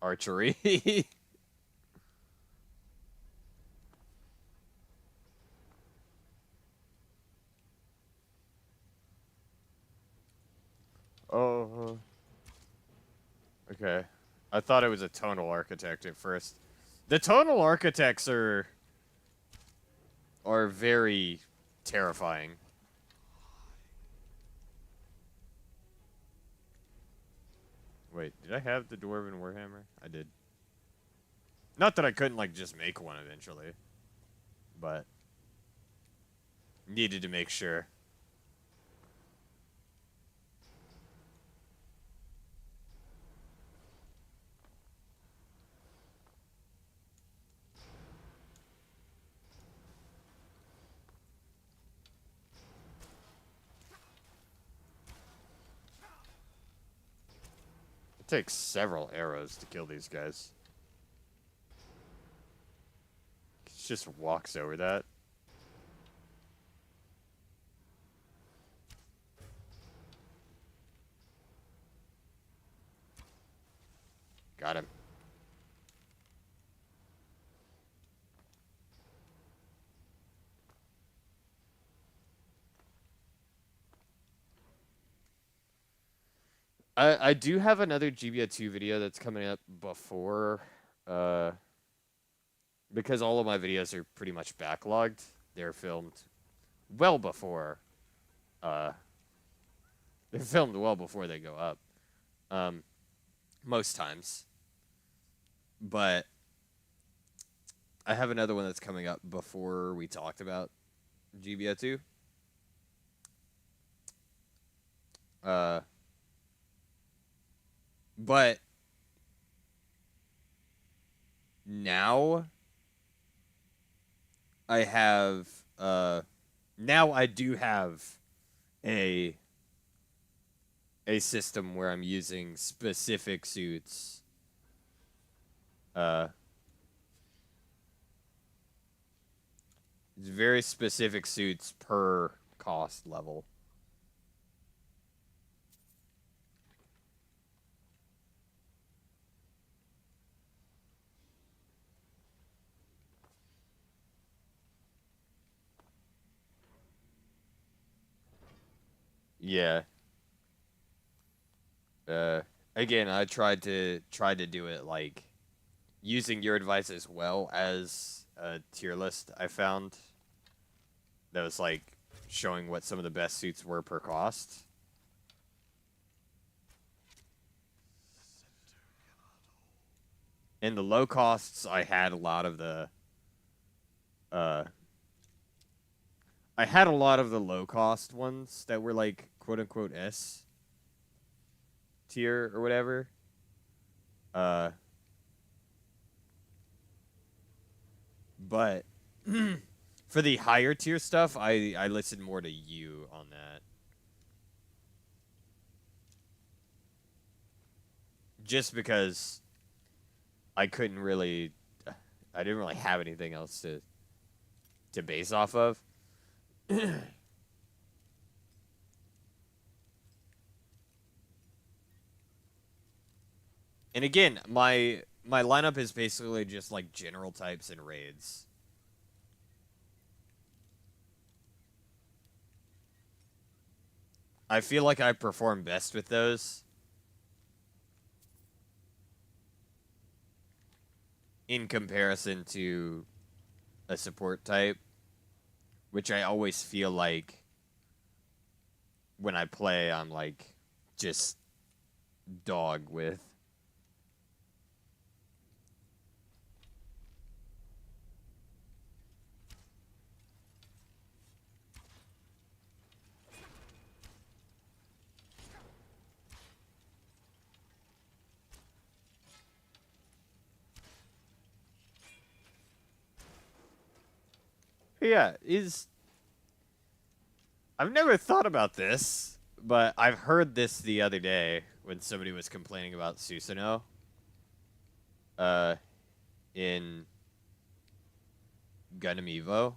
archery. Oh. Okay. I thought it was a tonal architect at first. The tonal architects are very terrifying. Wait, did I have the Dwarven Warhammer? I did. Not that I couldn't, like, just make one eventually. But needed to make sure. It takes several arrows to kill these guys. He just walks over that. Got him. I do have another GBA 2 video that's coming up before, uh, because all of my videos are pretty much backlogged. They're filmed well before, uh, they're filmed well before they go up, um, most times. But I have another one that's coming up before we talked about GBA 2. Uh, but now I have, now I do have a system where I'm using specific suits. It's very specific suits per cost level. Yeah. Again, I tried to do it like using your advice as well as a tier list I found that was like showing what some of the best suits were per cost. In the low costs, I had a lot of the uh I had a lot of the low cost ones that were like quote unquote S tier or whatever. Uh but for the higher tier stuff, I listened more to you on that. Just because I couldn't really I didn't really have anything else to base off of. And again, my lineup is basically just like general types and raids. I feel like I perform best with those in comparison to a support type, which I always feel like when I play, I'm like just dog with. Yeah, I've never thought about this, but I've heard this the other day when somebody was complaining about Susanoo. Uh, in Gundam Evo.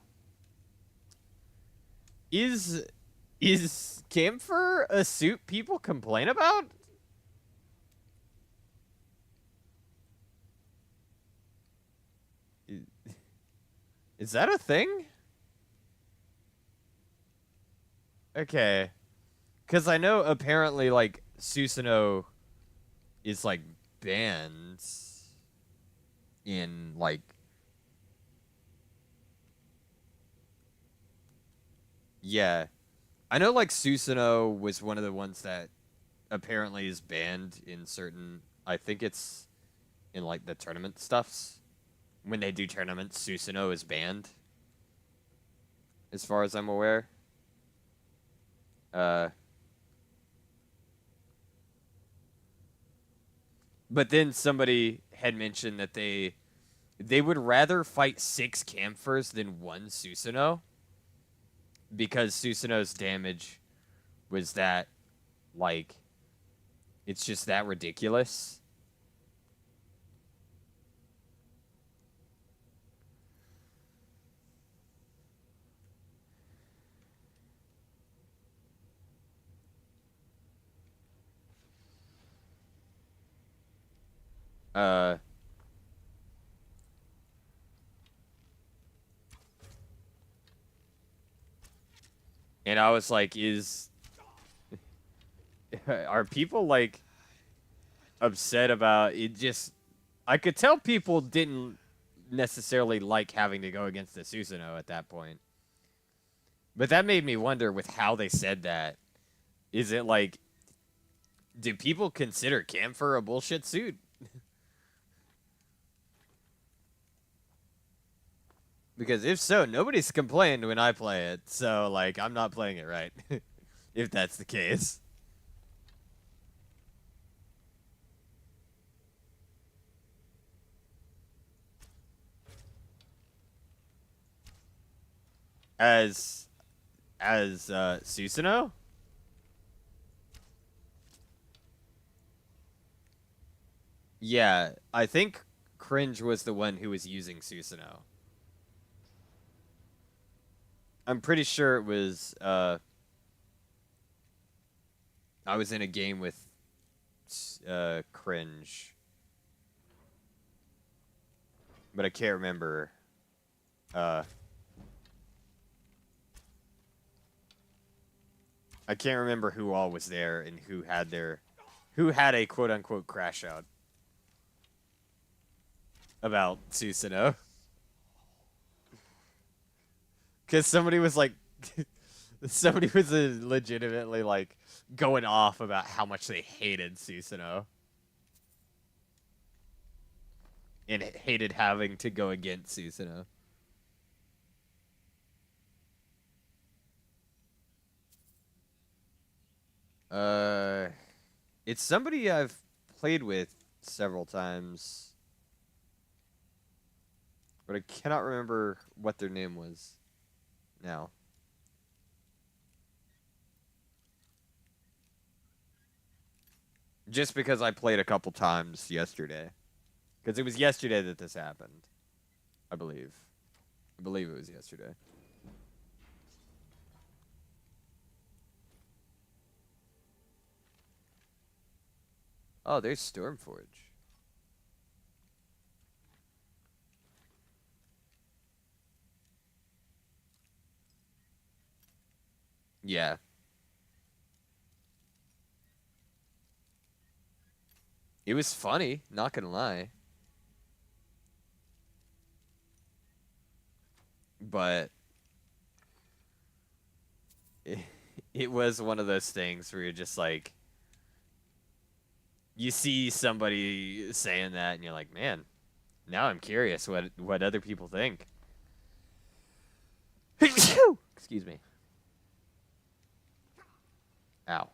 Is camphor a suit people complain about? Is that a thing? Okay. Because I know apparently, like, Susanoo is, like, banned in, like... Yeah. I know, like, Susanoo was one of the ones that apparently is banned in certain... I think it's in, like, the tournament stuffs. When they do tournaments, Susanoo is banned. As far as I'm aware. But then somebody had mentioned that they would rather fight 6 Camphors than 1 Susanoo because Susanoo's damage was that, like, it's just that ridiculous. Uh, and I was like, are people like upset about it? Just I could tell people didn't necessarily like having to go against the Susanoo at that point. But that made me wonder with how they said that. Is it like, do people consider Camphor a bullshit suit? Because if so, nobody's complained when I play it. So, like, I'm not playing it right. If that's the case. As Susanoo? Yeah, I think Cringe was the one who was using Susanoo. I'm pretty sure it was I was in a game with Cringe, but I can't remember uh I can't remember who all was there and who had a quote unquote crash out about Susanoo. Cuz somebody was like somebody was legitimately like going off about how much they hated Susanoo and hated having to go against Susanoo. Uh, it's somebody I've played with several times, but I cannot remember what their name was now. Just because I played a couple times yesterday. Because it was yesterday that this happened, I believe. I believe it was yesterday. Oh, there's Stormforge. Yeah. It was funny, not gonna lie. But it, it was one of those things where you're just like, you see somebody saying that and you're like, man, now I'm curious what other people think. Excuse me. Ow.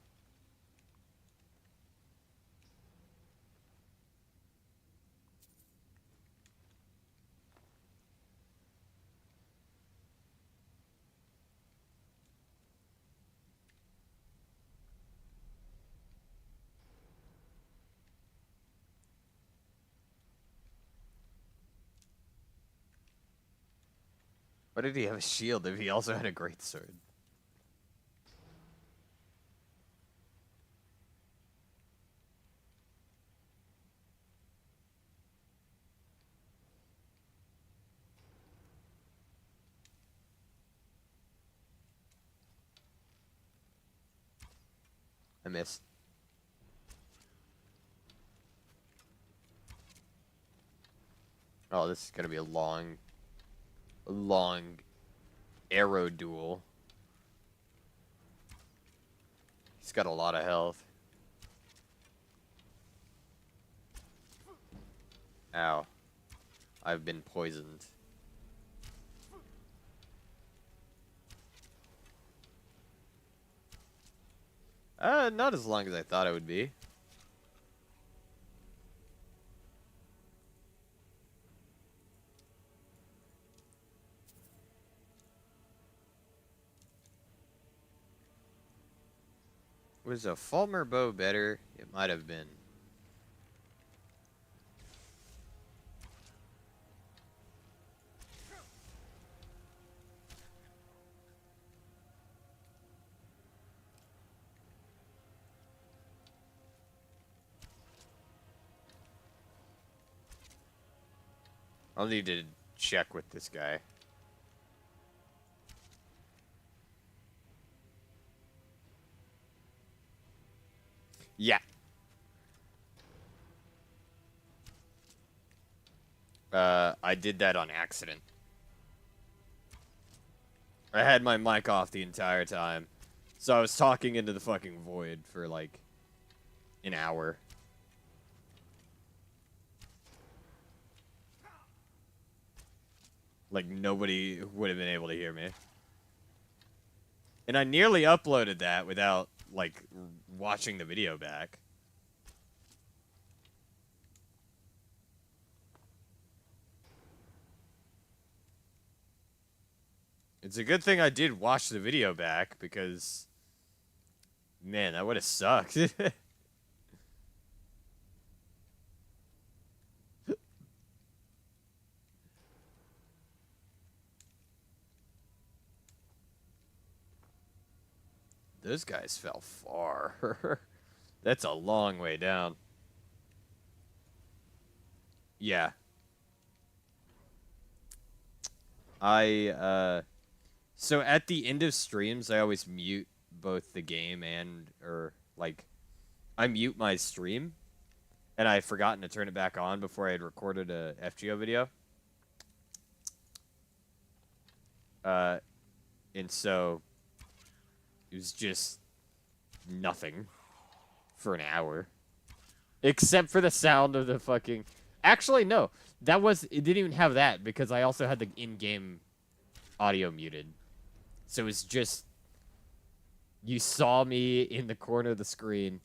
Why did he have a shield if he also had a great sword? I missed. Oh, this is gonna be a long arrow duel. He's got a lot of health. Ow. I've been poisoned. Not as long as I thought it would be. Was a Fulmer bow better? It might have been. I'll need to check with this guy. Yeah. I did that on accident. I had my mic off the entire time. So I was talking into the fucking void for, like, an hour. Like, nobody would have been able to hear me. And I nearly uploaded that without, like, watching the video back. It's a good thing I did watch the video back, because... Man, that would have sucked. Those guys fell far. That's a long way down. Yeah. So at the end of streams, I always mute both the game and, like, I mute my stream, and I had forgotten to turn it back on before I had recorded a FGO video. And so it was just nothing for an hour. Except for the sound of the fucking... Actually, no. It didn't even have that, because I also had the in-game audio muted. So it was just... You saw me in the corner of the screen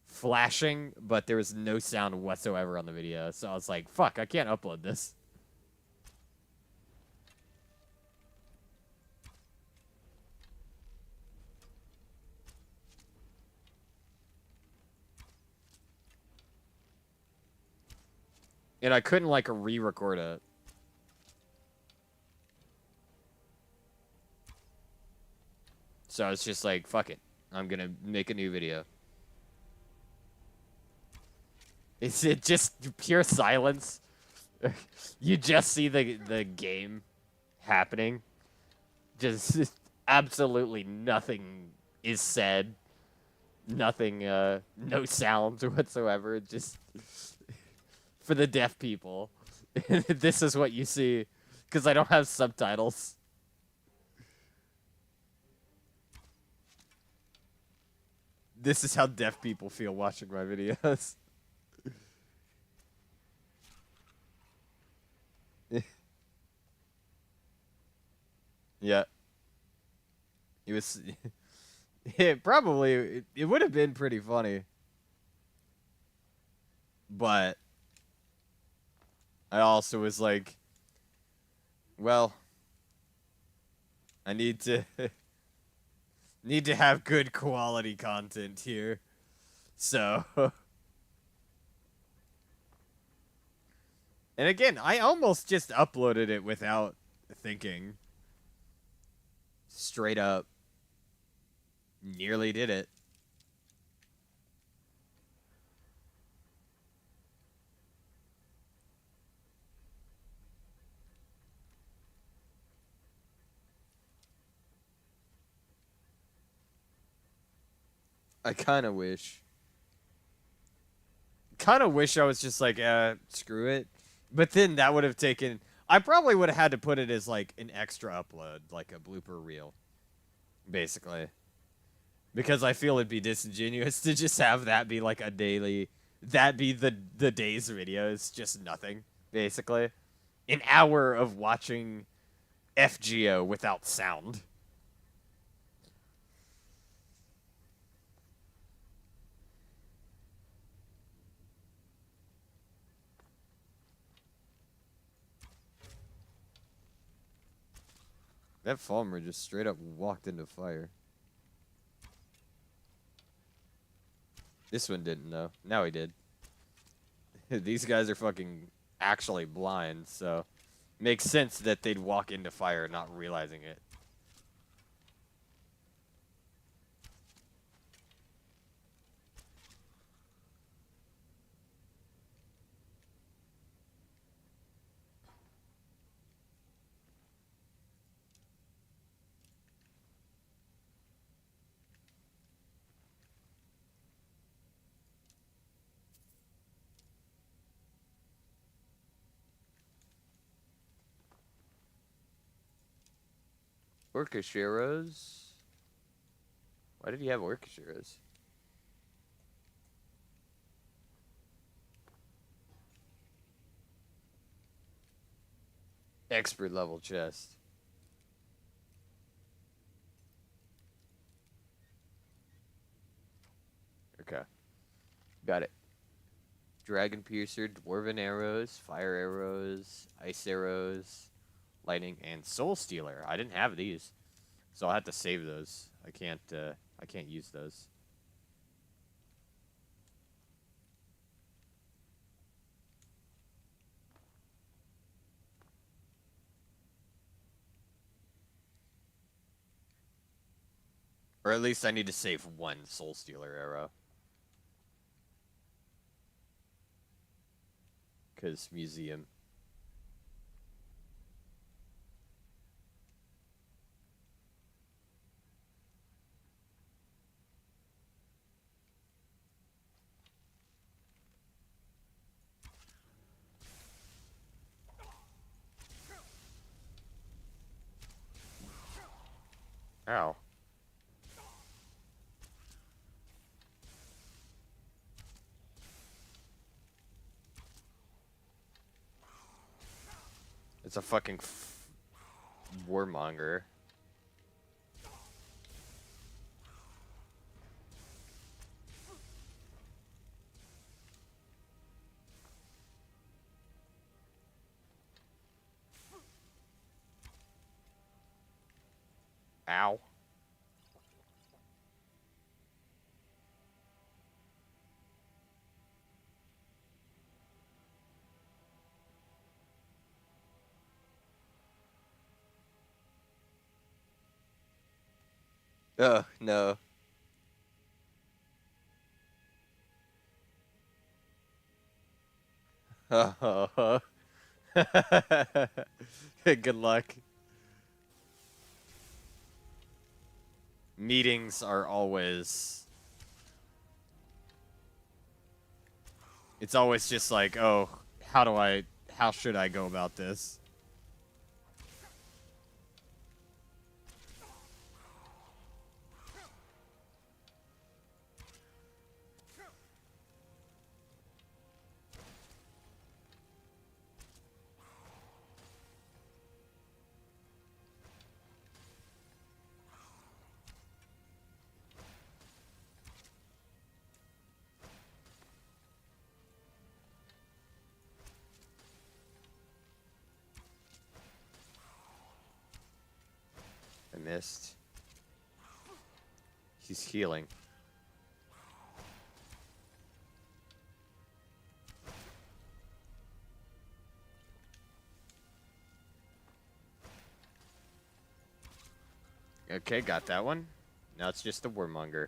flashing, but there was no sound whatsoever on the video. So I was like, fuck, I can't upload this. And I couldn't, like, re-record it. So I was just like, fuck it. I'm gonna make a new video. Is it just pure silence? You just see the game happening. Just absolutely nothing is said. Nothing, no sounds whatsoever. Just for the deaf people. This is what you see. Because I don't have subtitles. This is how deaf people feel watching my videos. Yeah. It was... It would have been pretty funny. But... I also was like... Well... I need to... need to have good quality content here. So... And again, I almost just uploaded it without thinking. Straight up. Nearly did it. I kind of wish. Kind of wish I was just like, screw it. But then that would have taken... I probably would have had to put it as, like, an extra upload. Like a blooper reel. Basically. Because I feel it'd be disingenuous to just have that be, like, a daily... That be the day's videos. Just nothing. Basically. An hour of watching FGO without sound. That farmer just straight up walked into fire. This one didn't know. Now he did. These guys are fucking actually blind, so... Makes sense that they'd walk into fire not realizing it. Orcish arrows. Why did he have orcish arrows? Expert level chest. Okay. Got it. Dragon Piercer, Dwarven arrows, fire arrows, ice arrows, lightning, and Soul Stealer. I didn't have these, so I'll have to save those. I can't use those. Or at least I need to save one Soul Stealer arrow. Because museum. Ow. It's a fucking warmonger. Ow. Oh, no. Oh. Good luck. Meetings are always... It's always just like, oh, how should I go about this? I missed. He's healing. Okay, got that one. Now it's just the warmonger.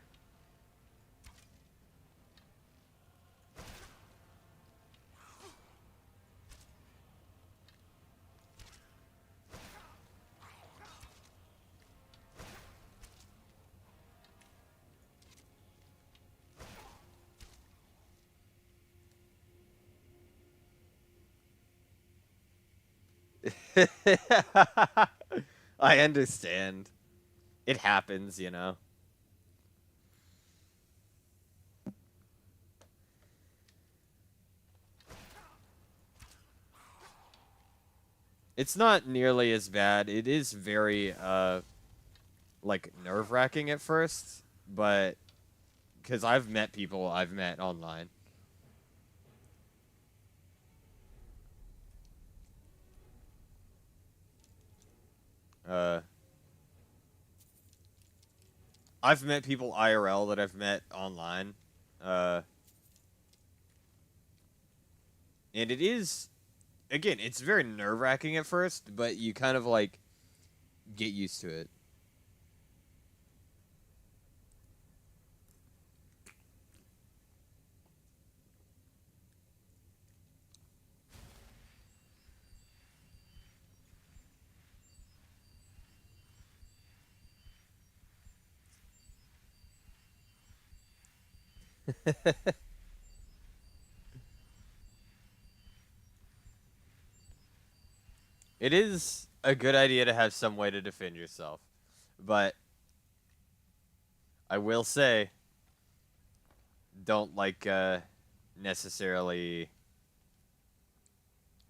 I understand. It happens, you know. It's not nearly as bad. It is very, like, nerve-wracking at first, but... Because I've met people I've met online. I've met people IRL that I've met online. And it is... Again, it's very nerve-wracking at first, but you kind of, like, get used to it. It is a good idea to have some way to defend yourself. But I will say, don't like necessarily.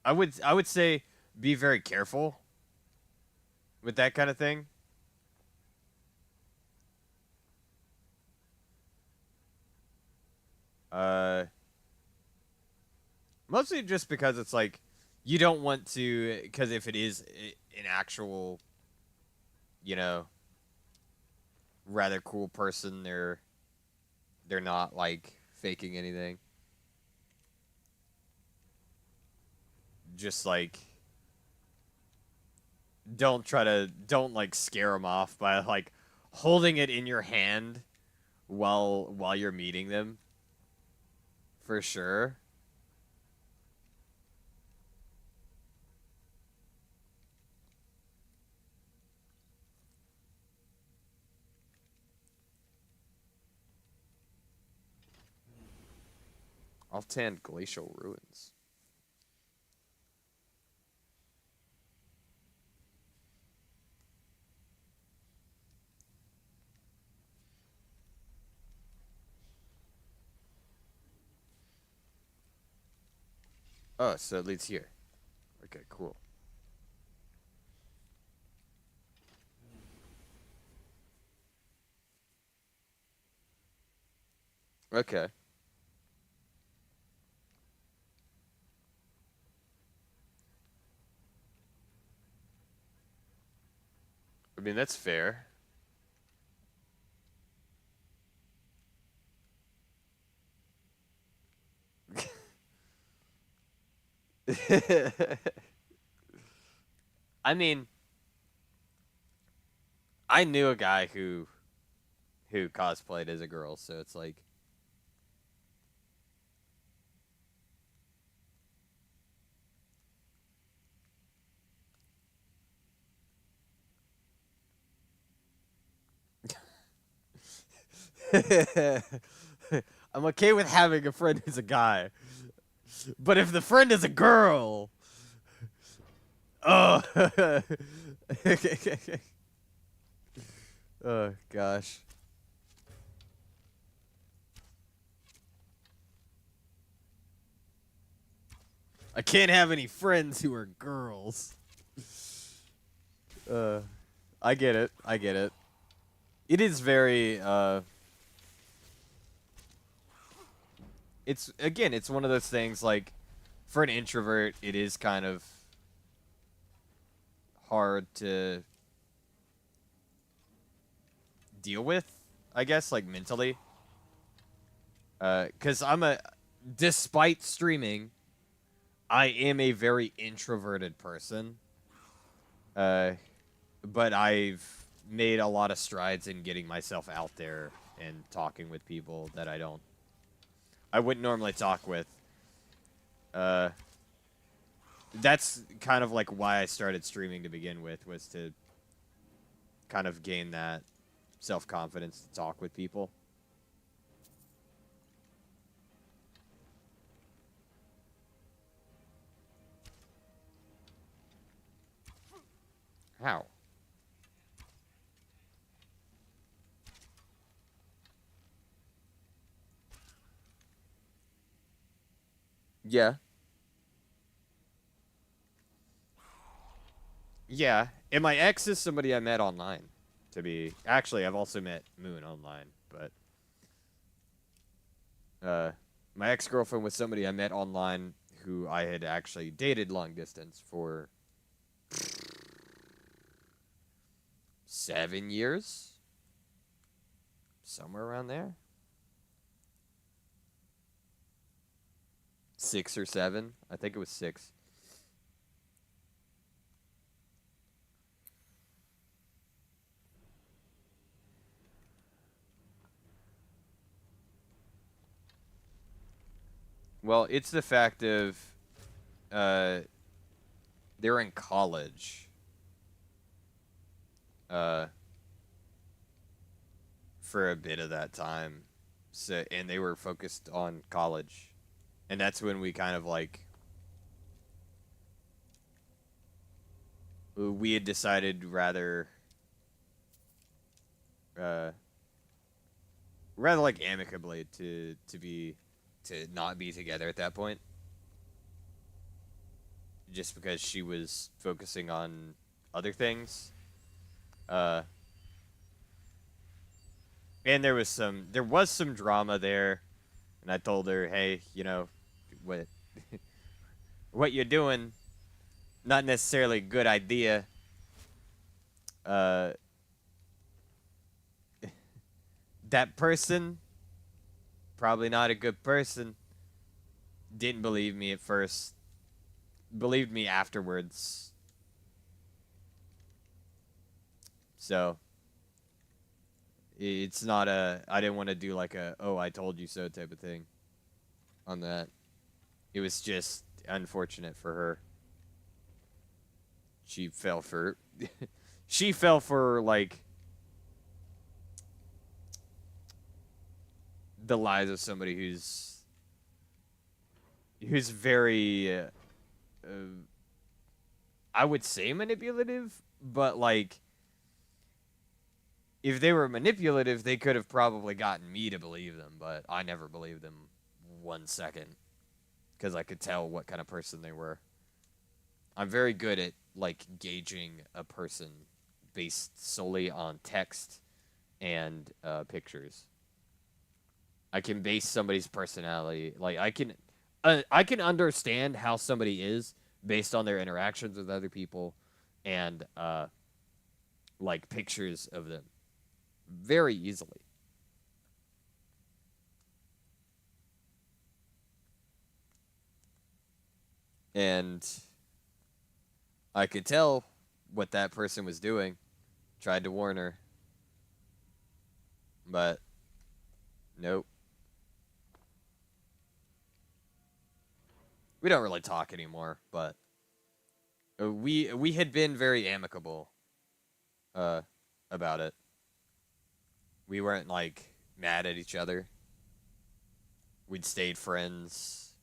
I would say be very careful with that kind of thing. Uh, Mostly just because it's like you don't want to, because if it is an actual, you know, rather cool person, they're not like faking anything. Just like don't like scare them off by like holding it in your hand while you're meeting them for sure. Off-tan glacial ruins. Oh, so it leads here. Okay, cool. Okay. I mean, that's fair. I mean, I knew a guy who cosplayed as a girl, so it's like I'm okay with having a friend who's a guy. But if the friend is a girl, oh, oh gosh, I can't have any friends who are girls. Uh, I get it. I get it. It is very. It's again. It's one of those things like, for an introvert, it is kind of hard to deal with. I guess like mentally. Because despite streaming, I am a very introverted person. Uh, but I've made a lot of strides in getting myself out there and talking with people that I wouldn't normally talk with. Uh, that's kind of like why I started streaming to begin with, was to kind of gain that self-confidence to talk with people. How? Yeah. Yeah. And my ex is somebody I met online. Actually, I've also met Moon online, but uh, my ex-girlfriend was somebody I met online who I had actually dated long distance for 7 years, somewhere around there, 6 or 7. I think it was 6. Well, it's the fact of uh, they're in college. Uh, for a bit of that time. So, and they were focused on college. And that's when we kind of like we had decided rather uh, rather like amicably to not be together at that point, just because she was focusing on other things. Uh, and there was some drama there, and I told her, hey, what what you're doing, not necessarily a good idea. Uh, that person, probably not a good person. Didn't believe me at first. Believed me afterwards. So it's not I didn't want to do like a oh I told you so type of thing on that. It was just unfortunate for her. She fell for she fell for like the lies of somebody who's very I would say manipulative, but like if they were manipulative, they could have probably gotten me to believe them, but I never believed them 1 second because I could tell what kind of person they were. I'm very good at like gauging a person based solely on text and pictures. I can base somebody's personality, like I can understand how somebody is based on their interactions with other people and like pictures of them very easily. And I could tell what that person was doing. Tried to warn her. But nope. We don't really talk anymore, but we had been very amicable about it. We weren't like mad at each other. We'd stayed friends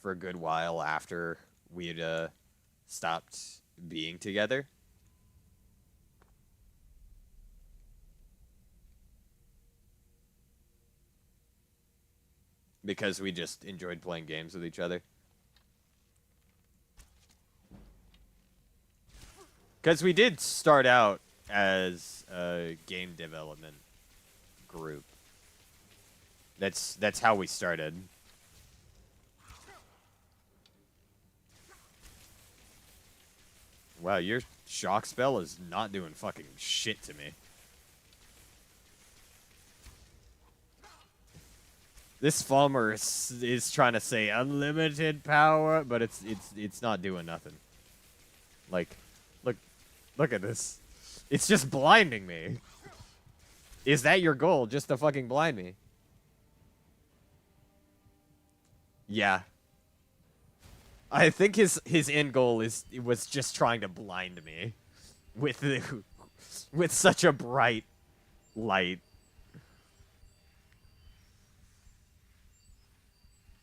for a good while after we'd stopped being together. Because we just enjoyed playing games with each other. Because we did start out as a game development group. That's how we started. Wow, your shock spell is not doing fucking shit to me. This Falmer is trying to say unlimited power, but it's not doing nothing. Like, look at this. It's just blinding me. Is that your goal? Just to fucking blind me? Yeah. I think his end goal was just trying to blind me with with such a bright light.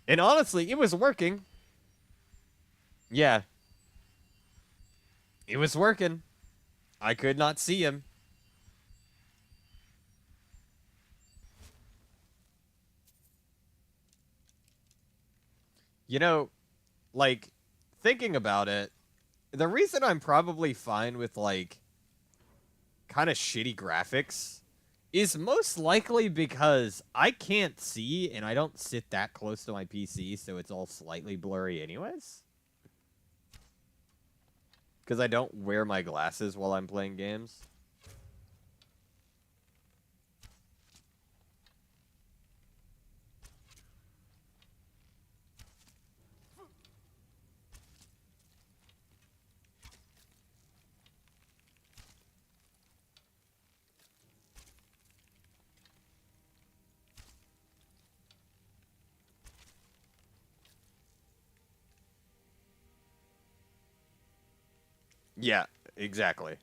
And honestly, it was working. Yeah. It was working. I could not see him. You know, like, thinking about it, the reason I'm probably fine with, like, kind of shitty graphics is most likely because I can't see and I don't sit that close to my PC, so it's all slightly blurry anyways. Because I don't wear my glasses while I'm playing games. Yeah, exactly.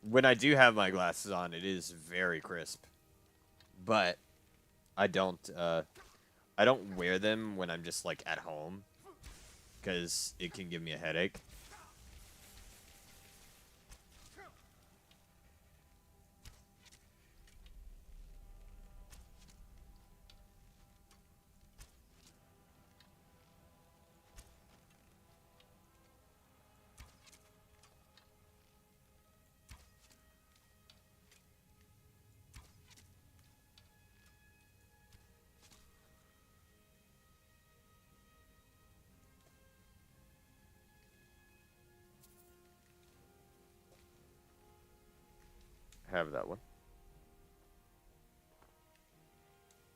When I do have my glasses on, it is very crisp. But I don't wear them when I'm just like at home because it can give me a headache. have that one.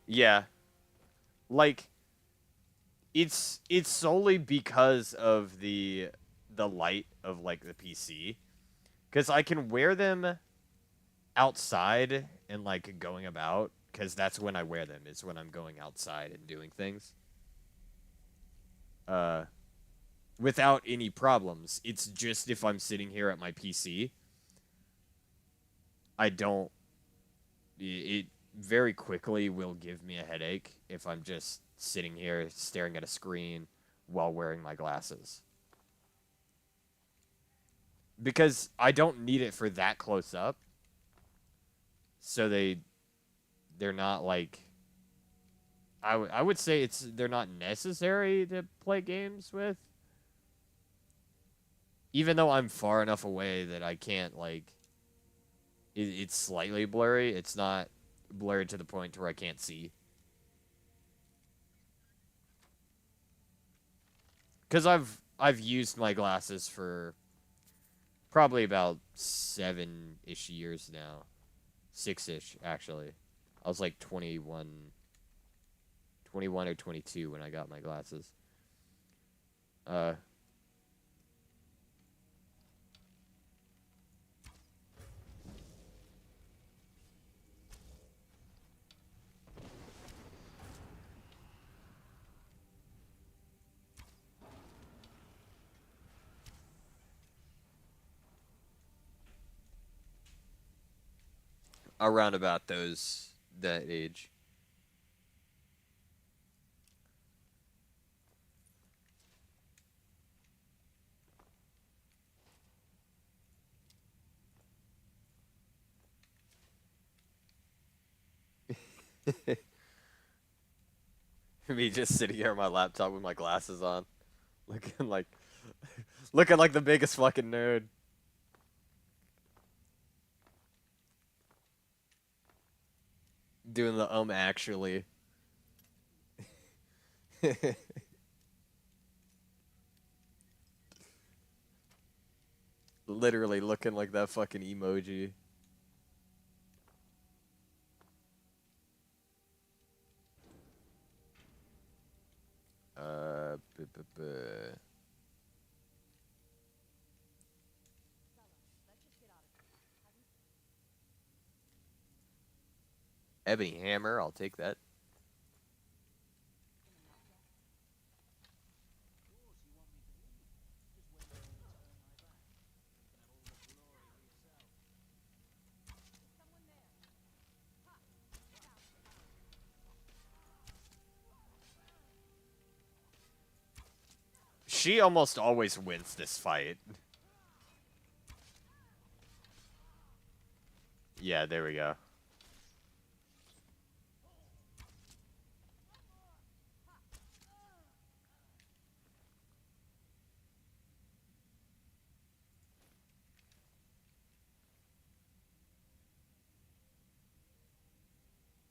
Yeah, like it's solely because of the light of like the PC, because I can wear them outside and like going about, because that's when I wear them, is when I'm going outside and doing things. Uh, Without any problems. It's just if I'm sitting here at my PC, I don't. It very quickly will give me a headache if I'm just sitting here staring at a screen while wearing my glasses. Because I don't need it for that close up. So they're not like I would say they're not necessary to play games with. Even though I'm far enough away that I can't like it's slightly blurry. It's not blurred to the point where I can't see. Cuz I've used my glasses for probably about 7-ish years now. 6-ish actually. I was like 21 or 22 when I got my glasses. Uh around about that age. Me just sitting here on my laptop with my glasses on, looking like looking like the biggest fucking nerd. Doing the actually. Literally looking like that fucking emoji. B -b -b. Ebony hammer, I'll take that. She almost always wins this fight. Yeah, there we go.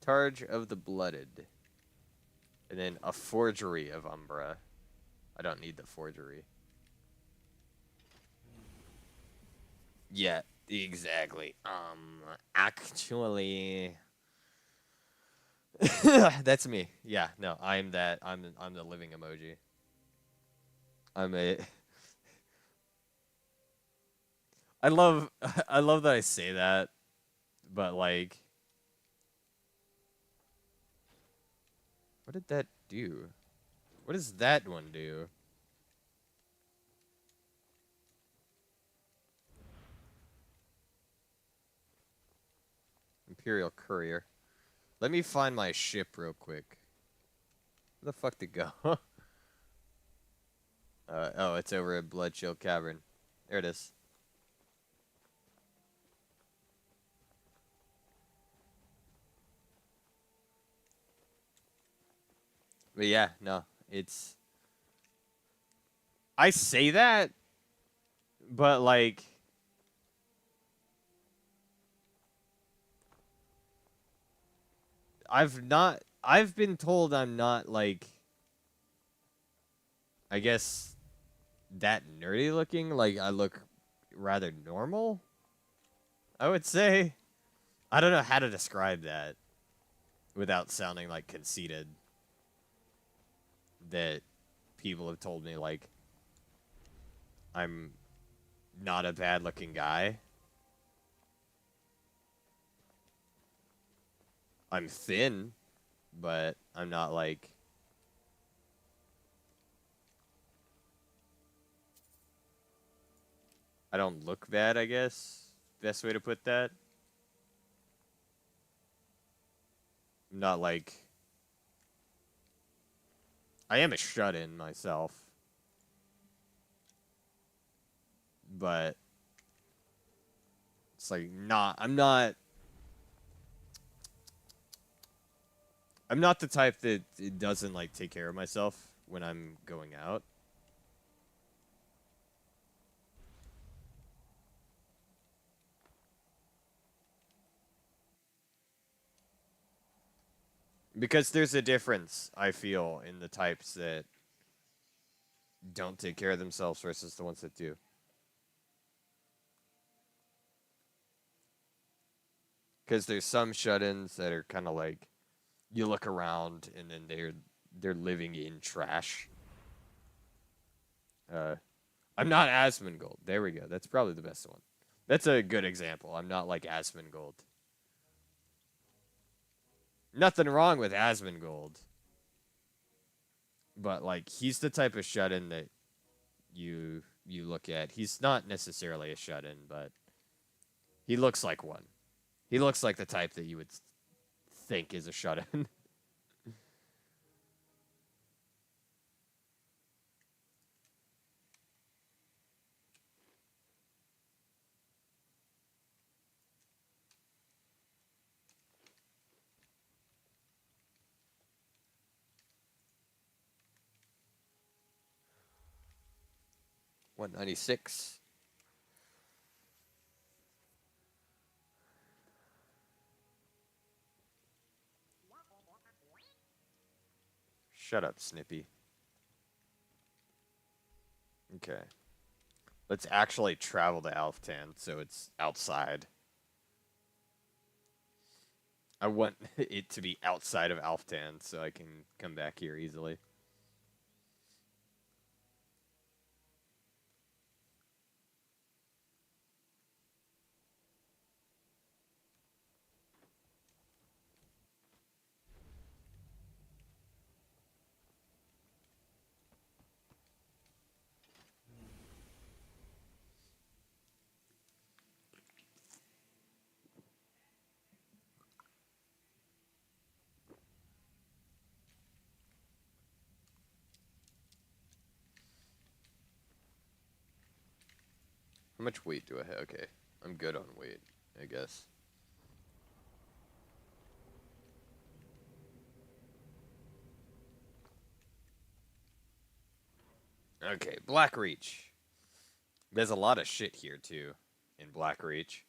Targe of the Blooded. And then a forgery of Umbra. I don't need the forgery. Yeah, exactly. Actually, that's me. Yeah, no, I'm that. I'm the living emoji. I'm a. I love I love that I say that, but like, what did that do? What does that one do? Imperial Courier. Let me find my ship real quick. Where the fuck to go? Oh, it's over at Bloodshield Cavern. There it is. But yeah, no, it's. I say that, but like. I've been told I'm not like. I guess that nerdy looking. Like, I look rather normal, I would say. I don't know how to describe that without sounding like conceited. That people have told me like I'm not a bad looking guy. I'm thin, but I'm not like I don't look bad, I guess. Best way to put that. I'm not like I am a shut-in myself. But it's like not I'm not the type that it doesn't like take care of myself when I'm going out. Because there's a difference, I feel, in the types that don't take care of themselves versus the ones that do. Because there's some shut-ins that are kind of like you look around and then they're living in trash. Uh, I'm not Asmongold. There we go. That's probably the best one. That's a good example. I'm not like Asmongold. Nothing wrong with Asmongold. But like he's the type of shut-in that you look at. He's not necessarily a shut-in, but he looks like one. He looks like the type that you would think is a shut-in. $196. Shut up, Snippy. Okay. Let's actually travel to Alftan so it's outside. I want it to be outside of Alftan so I can come back here easily. How much weight do I have? Okay. I'm good on weight, I guess. Okay, Black Reach. There's a lot of shit here, too, in Black Reach.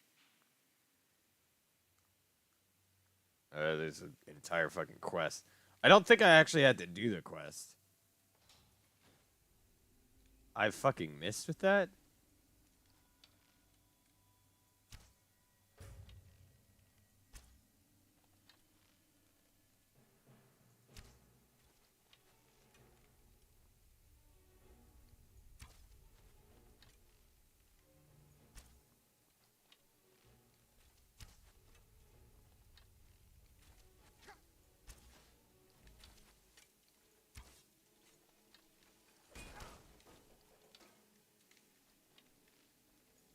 There's an entire fucking quest. I don't think I actually had to do the quest. I fucking missed with that?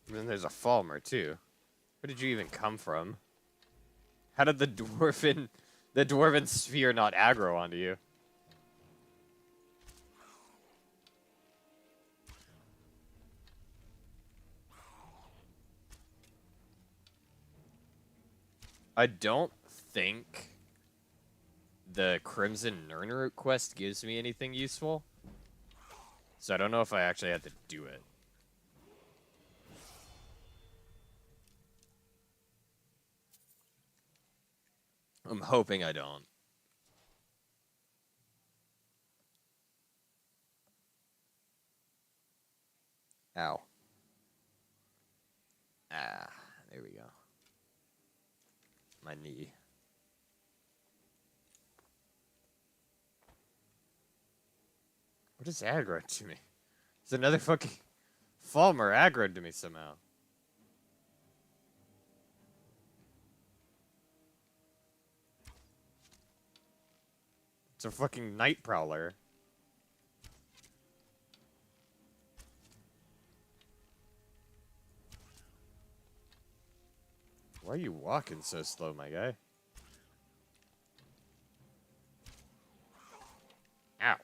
And then there's a Falmer, too. Where did you even come from? How did the dwarven sphere not aggro onto you? I don't think the Crimson Nirnroot quest gives me anything useful. So I don't know if I actually have to do it. I'm hoping I don't. Ow. Ah, there we go. my knee. What is aggro to me? It's another fucking Falmer aggroed to me somehow. It's a fucking night prowler. Why are you walking so slow, my guy? Ow.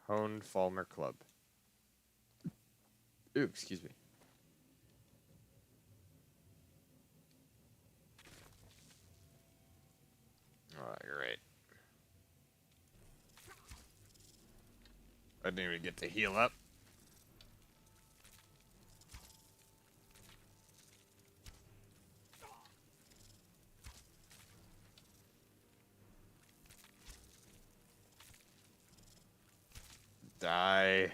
Honed Falmer Club. Ooh, excuse me. Oh, you're right. I didn't even get to heal up. Die.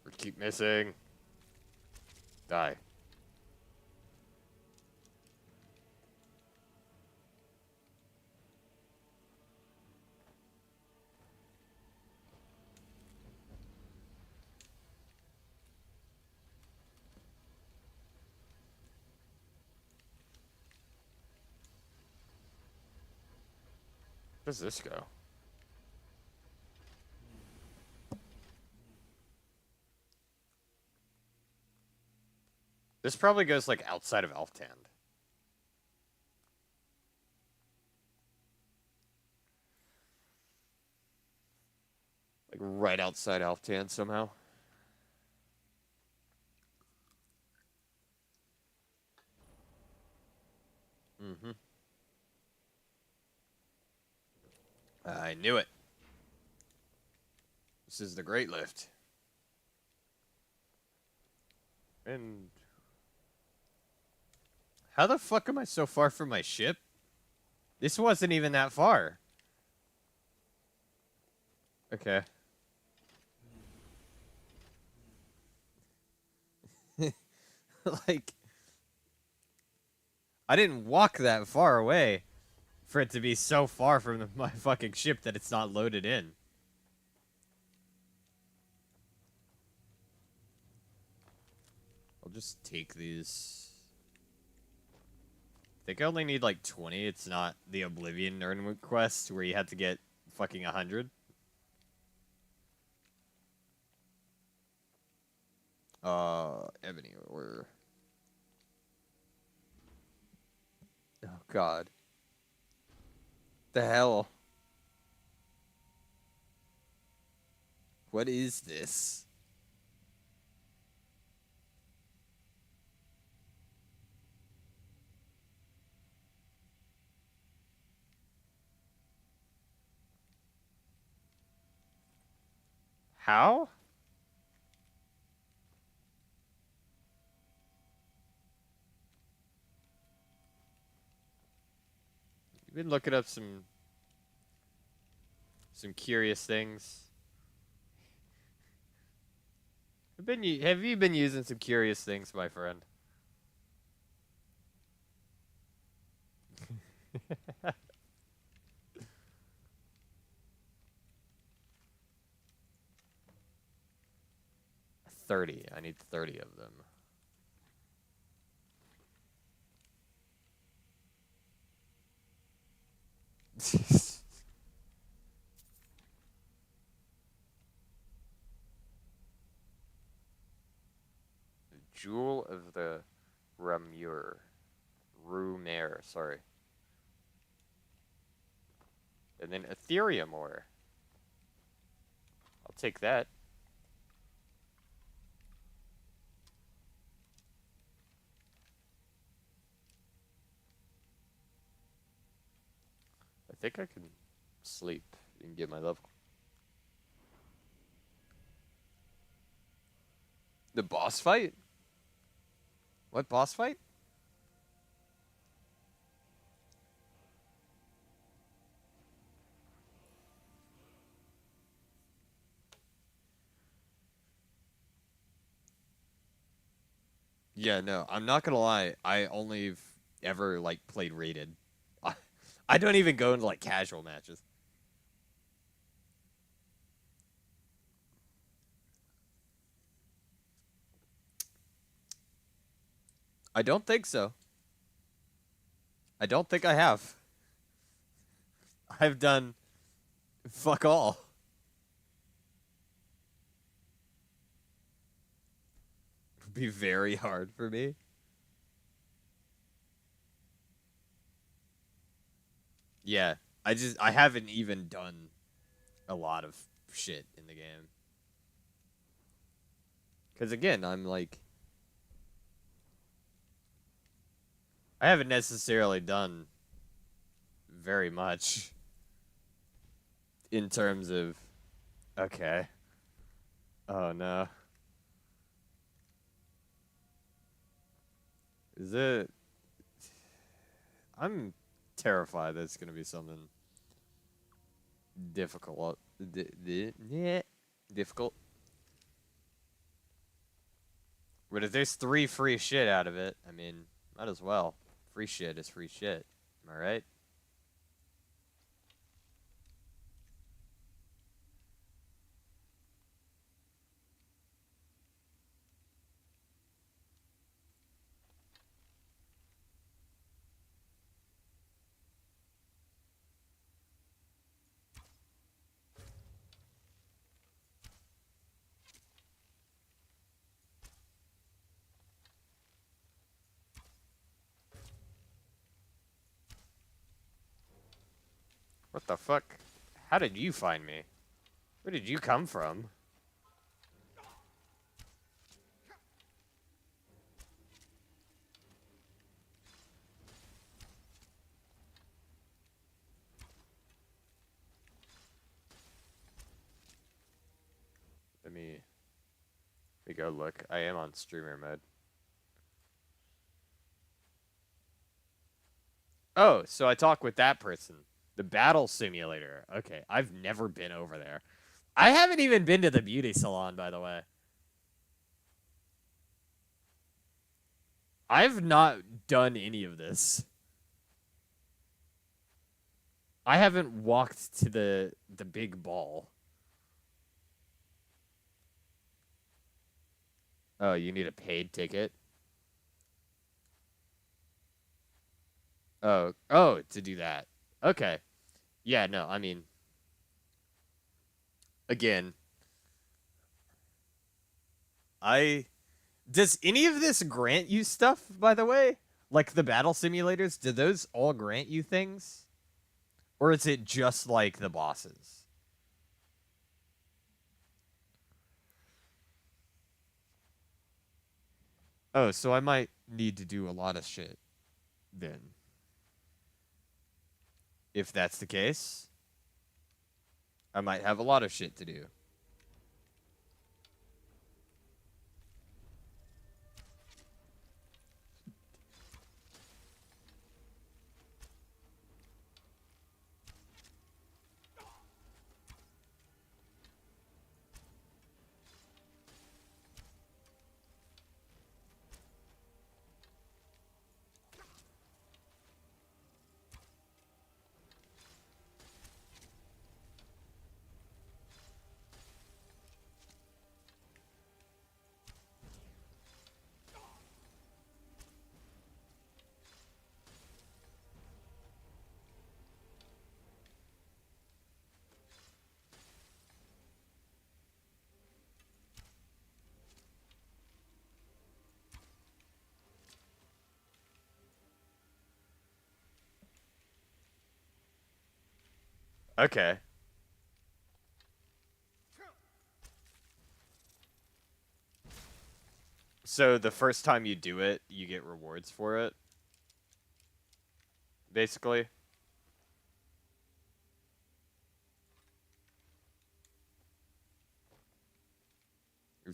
We keep missing. Die. Where does this go? This probably goes like outside of Elftand. Like right outside Elftand somehow. Mm-hmm. I knew it. This is the Great Lift. And how the fuck am I so far from my ship? This wasn't even that far. Okay. Like, I didn't walk that far away for it to be so far from my fucking ship that it's not loaded in. I'll just take these. I think I only need like 20. It's not the Oblivion Nirnwood quest where you had to get fucking 100. Ebony, or... Oh, God. The hell? What is this? How? You've been looking up some curious things. Have you been using some curious things, my friend? 30. I need 30 of them. The Jewel of the Ramure. Rumere, sorry. And then Ethereum ore. I'll take that. think I can sleep and get my level. The boss fight? What boss fight? Yeah, no, I'm not gonna lie. I only ever like played rated. I don't even go into like casual matches. I don't think so. I don't think I have. I've done fuck all. It'd be very hard for me. Yeah, I haven't even done a lot of shit in the game. Cuz again, I'm like I haven't necessarily done very much in terms of okay. Oh no. Is it I'm terrified that it's going to be something difficult. Yeah, difficult. But if there's 3 free shit out of it, I mean, might as well. Free shit is free shit. Am I right? What the fuck? How did you find me? Where did you come from? Let me go look. I am on streamer mode. Oh, so I talk with that person. The battle simulator. Okay, I've never been over there. I haven't even been to the beauty salon, by the way. I've not done any of this. I haven't walked to the big ball. Oh, you need a paid ticket? Oh, to do that. Okay. Yeah, no, I mean, again, I does any of this grant you stuff, by the way? Like the battle simulators, do those all grant you things? Or is it just like the bosses? Oh, so I might need to do a lot of shit then. If that's the case, I might have a lot of shit to do. Okay. So the first time you do it, you get rewards for it, basically.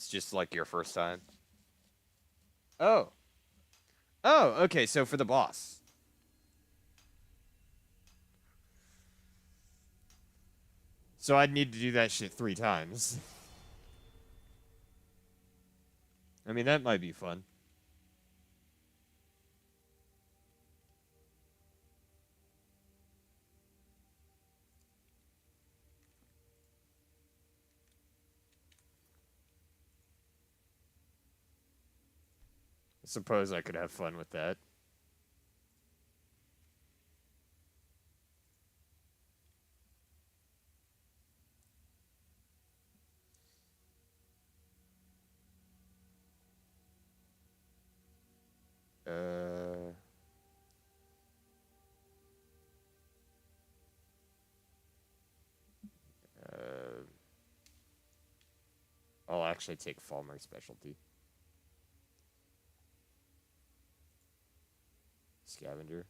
It's just like your first time. Oh. Oh, okay, so for the boss. So I'd need to do that shit 3 times. I mean, that might be fun. I suppose I could have fun with that. Uh... Uh... I'll actually take Falmer specialty. Scavenger.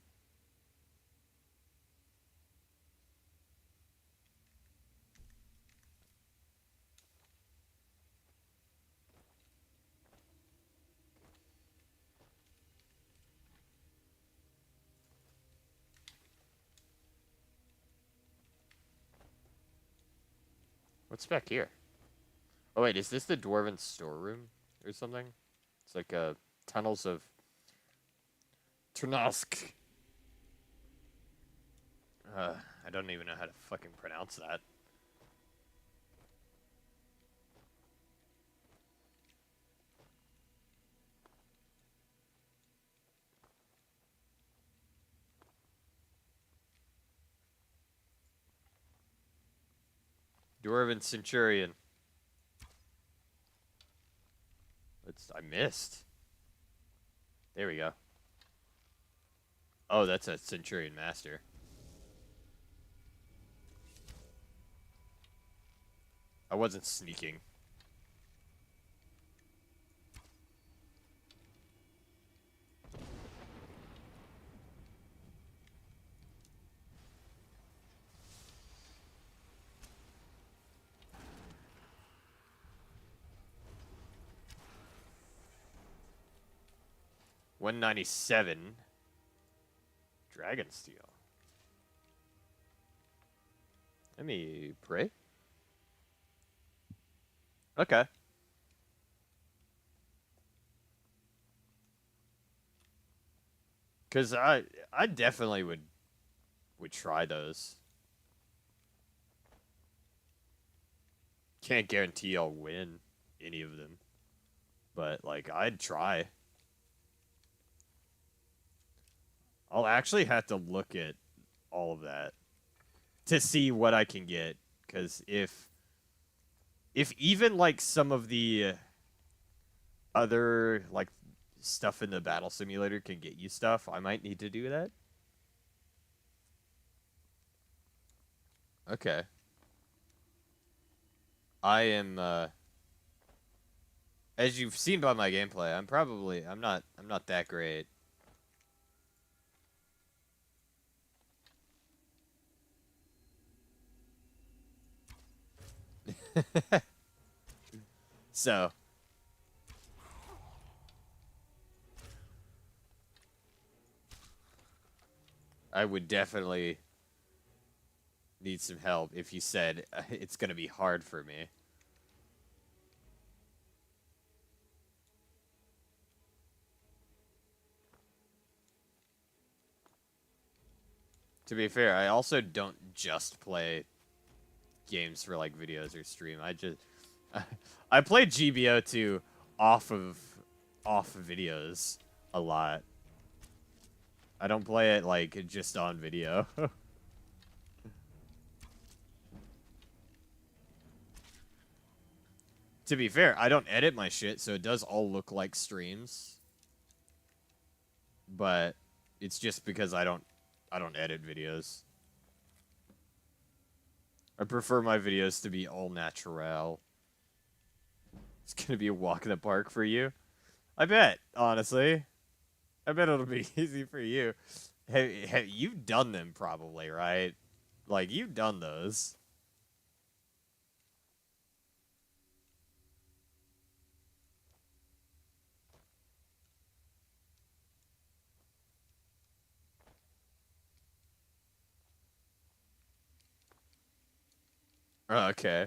What's back here? Oh wait, is this the Dwarven storeroom or something? It's like tunnels of Trnask. I don't even know how to fucking pronounce that. Dwarven Centurion. I missed. There we go. Oh, that's a Centurion Master. I wasn't sneaking. $197. Dragonsteel. Let me pray. Okay. Cause I definitely would try those. Can't guarantee I'll win any of them. But like I'd try. I'll actually have to look at all of that to see what I can get. Cause if even like some of the other like stuff in the battle simulator can get you stuff, I might need to do that. Okay. I am as you've seen by my gameplay, I'm not that great. So I would definitely need some help if you said it's going to be hard for me. To be fair, I also don't just play games for like videos or stream. I play GBO2 off of videos a lot. I don't play it like just on video. To be fair, I don't edit my shit, so it does all look like streams. But it's just because I don't edit videos. I prefer my videos to be all natural. It's gonna be a walk in the park for you. I bet, honestly. I bet it'll be easy for you. Have you've done them probably, right? Like, you've done those. Okay.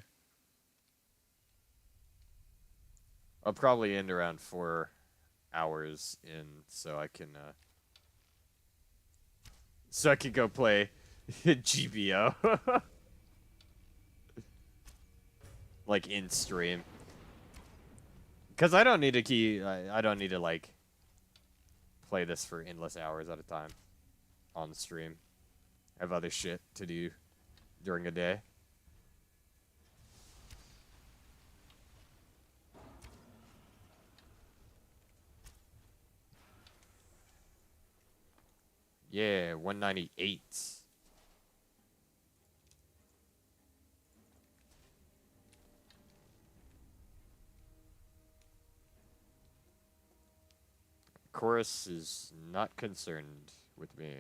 I'll probably end around 4 hours in, so I can go play GBO, like in stream. Cause I don't need to I don't need to like play this for endless hours at a time on the stream. I have other shit to do during a day. Yeah, 198. Chorus is not concerned with me.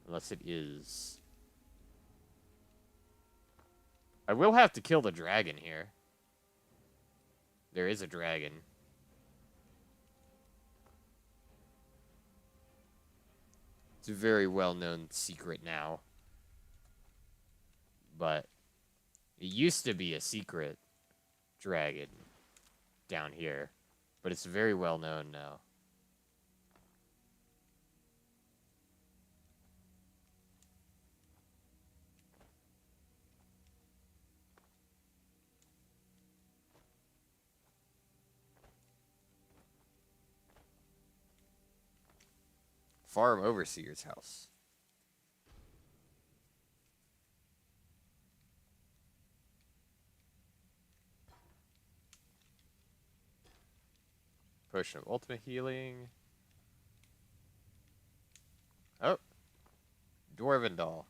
Unless it is. I will have to kill the dragon here. There is a dragon. It's a very well-known secret now. But it used to be a secret dragon down here. But it's very well-known now. Farm Overseer's house. Potion of ultimate healing. Oh. Dwarven doll.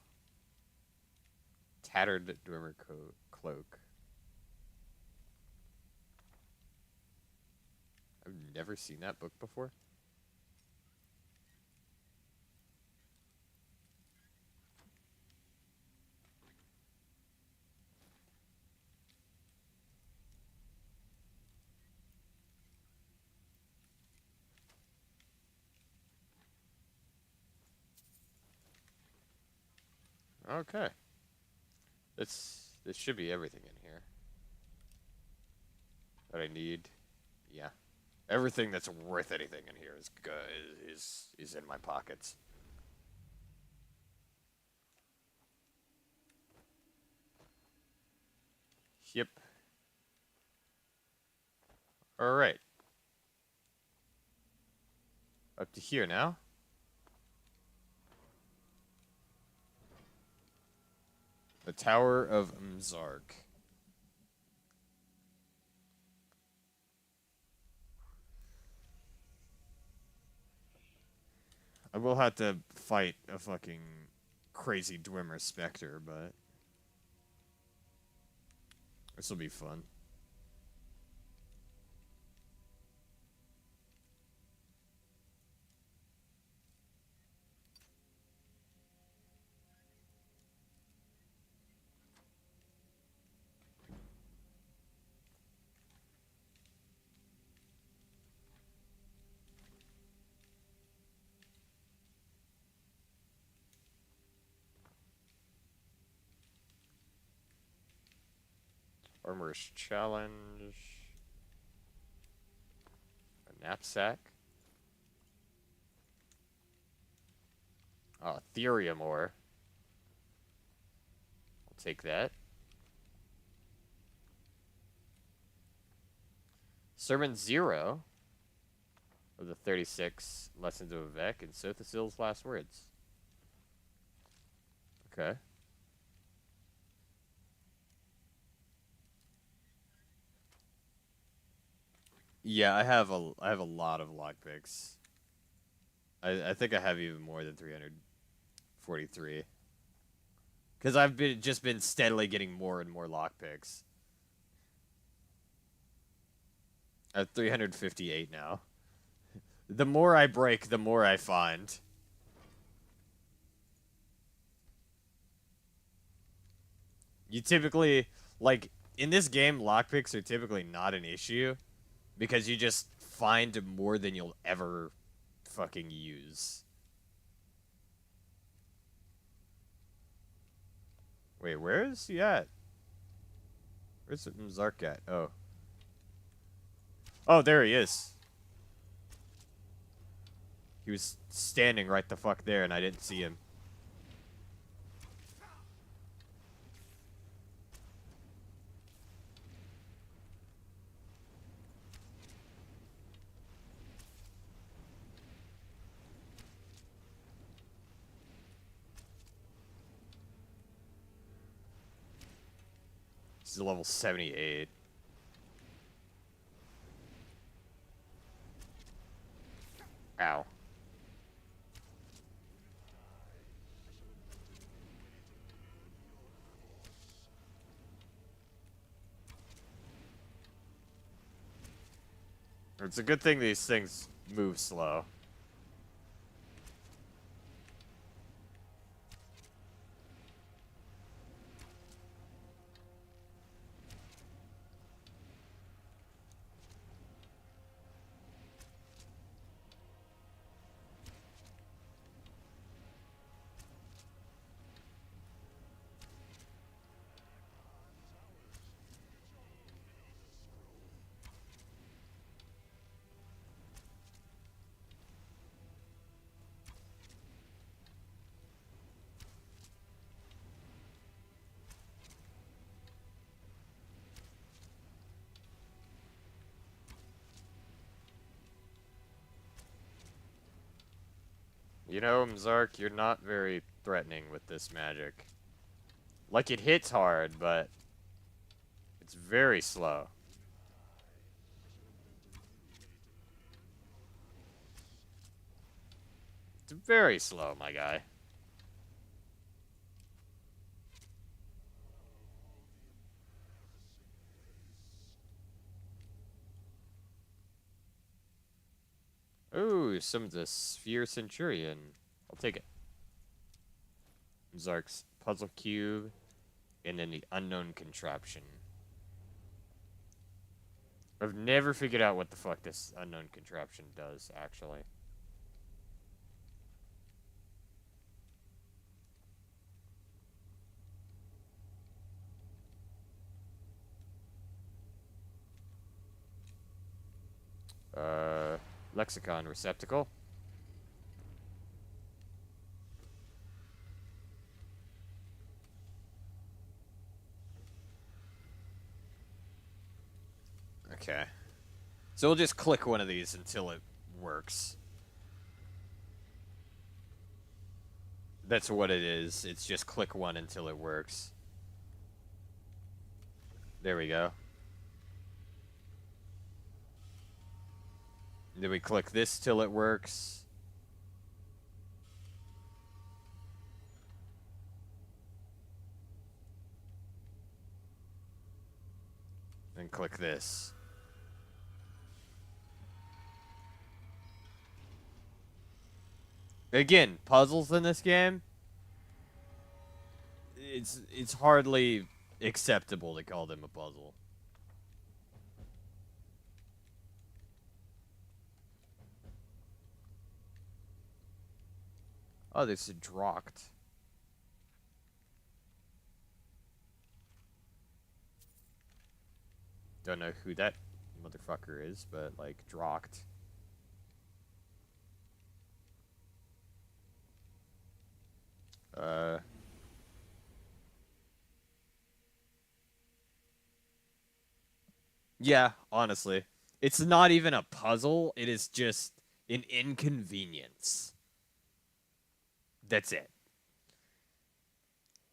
Tattered Dwemer cloak. I've never seen that book before. Okay. This should be everything in here that I need. Yeah. Everything that's worth anything in here is in my pockets. Yep. All right. Up to here now. The Tower of Mzark. I will have to fight a fucking crazy Dwemer Spectre, but this will be fun. Armor's Challenge. A knapsack. Oh, Therium ore. I'll take that. Sermon 0 of the 36 Lessons of Vec and Sothasil's Last Words. Okay. Yeah, I have a lot of lockpicks. I think I have even more than 343. Because I've just been steadily getting more and more lockpicks. I have 358 now. The more I break, the more I find. You typically, like, in this game, lockpicks are typically not an issue. Because you just find more than you'll ever fucking use. Wait, where is he at? Where's Zark at? Oh. Oh, there he is. He was standing right the fuck there, and I didn't see him. He's level 78. Ow. It's a good thing these things move slow. You know, Mzark, you're not very threatening with this magic. Like, it hits hard, but it's very slow. It's very slow, my guy. Ooh, some of the Sphere Centurion. I'll take it. Zark's Puzzle Cube, and then the Unknown Contraption. I've never figured out what the fuck this Unknown Contraption does, actually. Lexicon Receptacle. Okay. So we'll just click one of these until it works. That's what it is. It's just click one until it works. There we go. Then we click this till it works. Then click this. Again, puzzles in this game. It's hardly acceptable to call them a puzzle. Oh, this is Drocked. Don't know who that motherfucker is, but, like, Drocked. Yeah, honestly. It's not even a puzzle, it is just an inconvenience. That's it.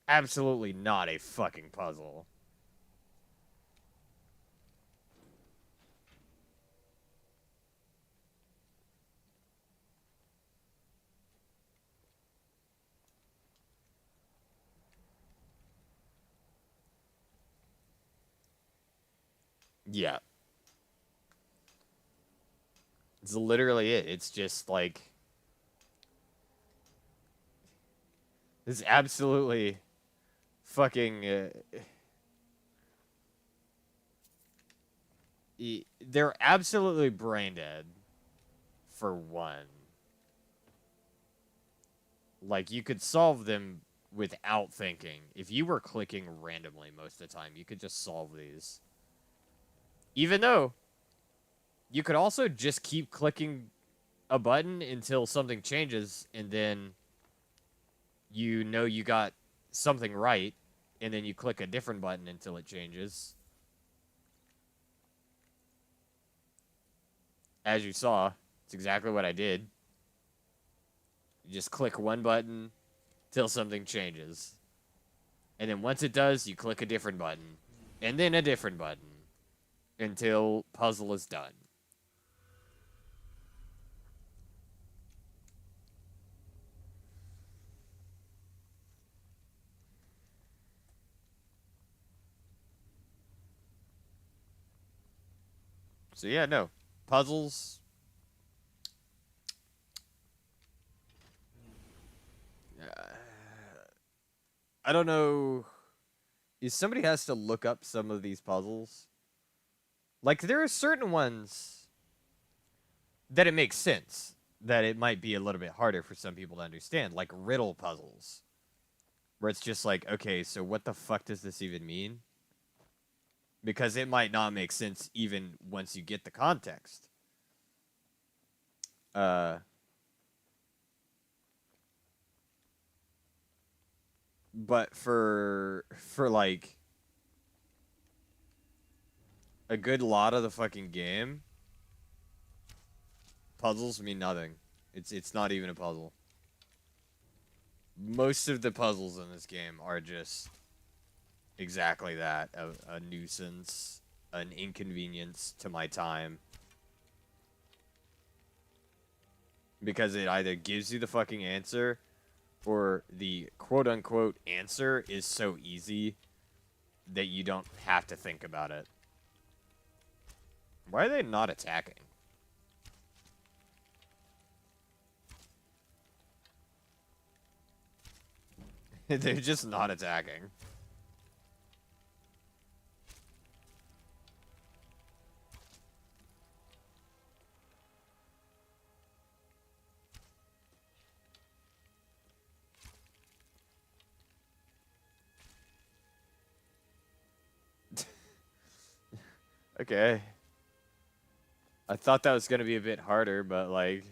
Absolutely not a fucking puzzle. Yeah. It's literally it. It's just like... It's absolutely fucking... they're absolutely brain dead, for one. Like, you could solve them without thinking. If you were clicking randomly most of the time, you could just solve these. Even though you could also just keep clicking a button until something changes, and then you know you got something right, and then you click a different button until it changes. As you saw, it's exactly what I did. You just click one button till something changes. And then once it does, you click a different button. And then a different button. Until puzzle is done. So yeah, no. Puzzles. I don't know. Is somebody has to look up some of these puzzles? Like, there are certain ones that it makes sense that it might be a little bit harder for some people to understand, like riddle puzzles, where it's just like, okay, so what the fuck does this even mean? Because it might not make sense even once you get the context. Uh, but for like a good lot of the fucking game, puzzles mean nothing. It's not even a puzzle. Most of the puzzles in this game are just exactly that, a nuisance, an inconvenience to my time. Because it either gives you the fucking answer, or the quote-unquote answer is so easy that you don't have to think about it. Why are they not attacking? They're just not attacking. Okay. I thought that was going to be a bit harder, but, like,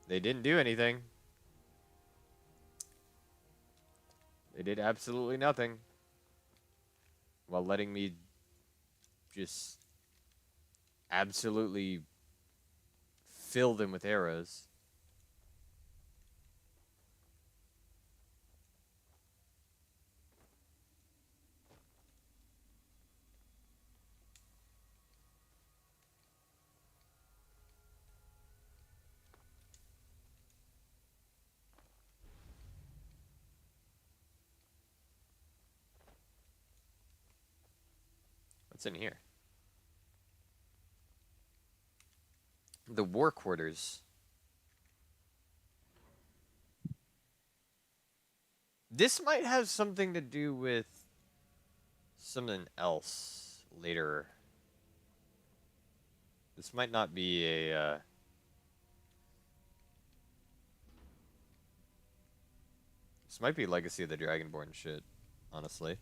they didn't do anything. They did absolutely nothing. While letting me just absolutely fill them with arrows. What's in here? The war quarters. This might have something to do with something else later. This might not be a, this might be Legacy of the Dragonborn shit, honestly.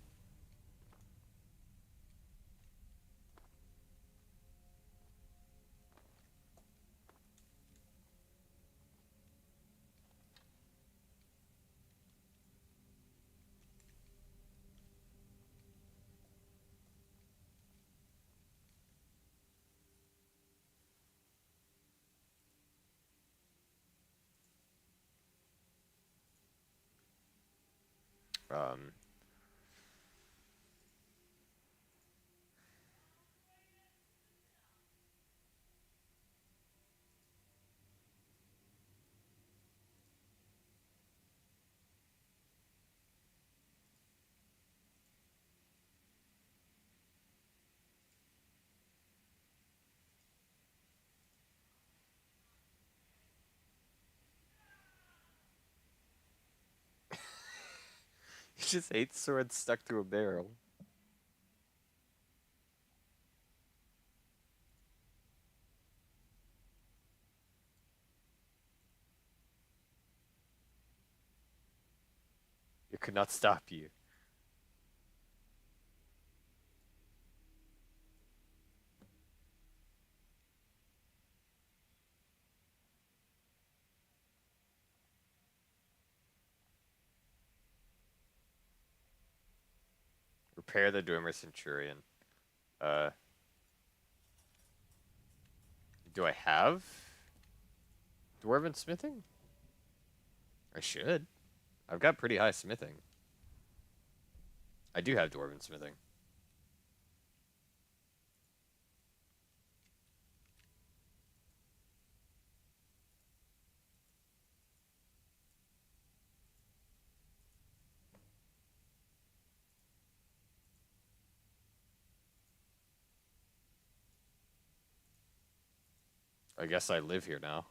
Um, he just hates swords stuck to a barrel. could not stop you. Repair the Dwemer Centurion. Uh, do I have Dwarven Smithing? I should. I've got pretty high smithing. I do have Dwarven Smithing. I guess I live here now.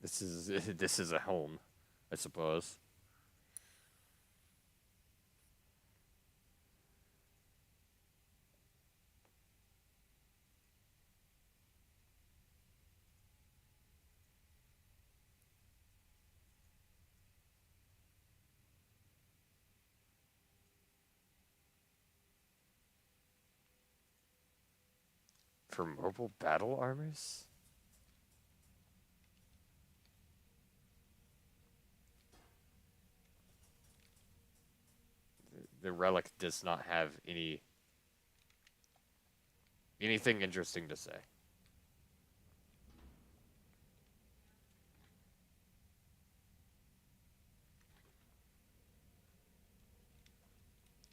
This is a home, I suppose. For mobile battle armors? The relic does not have anything interesting to say.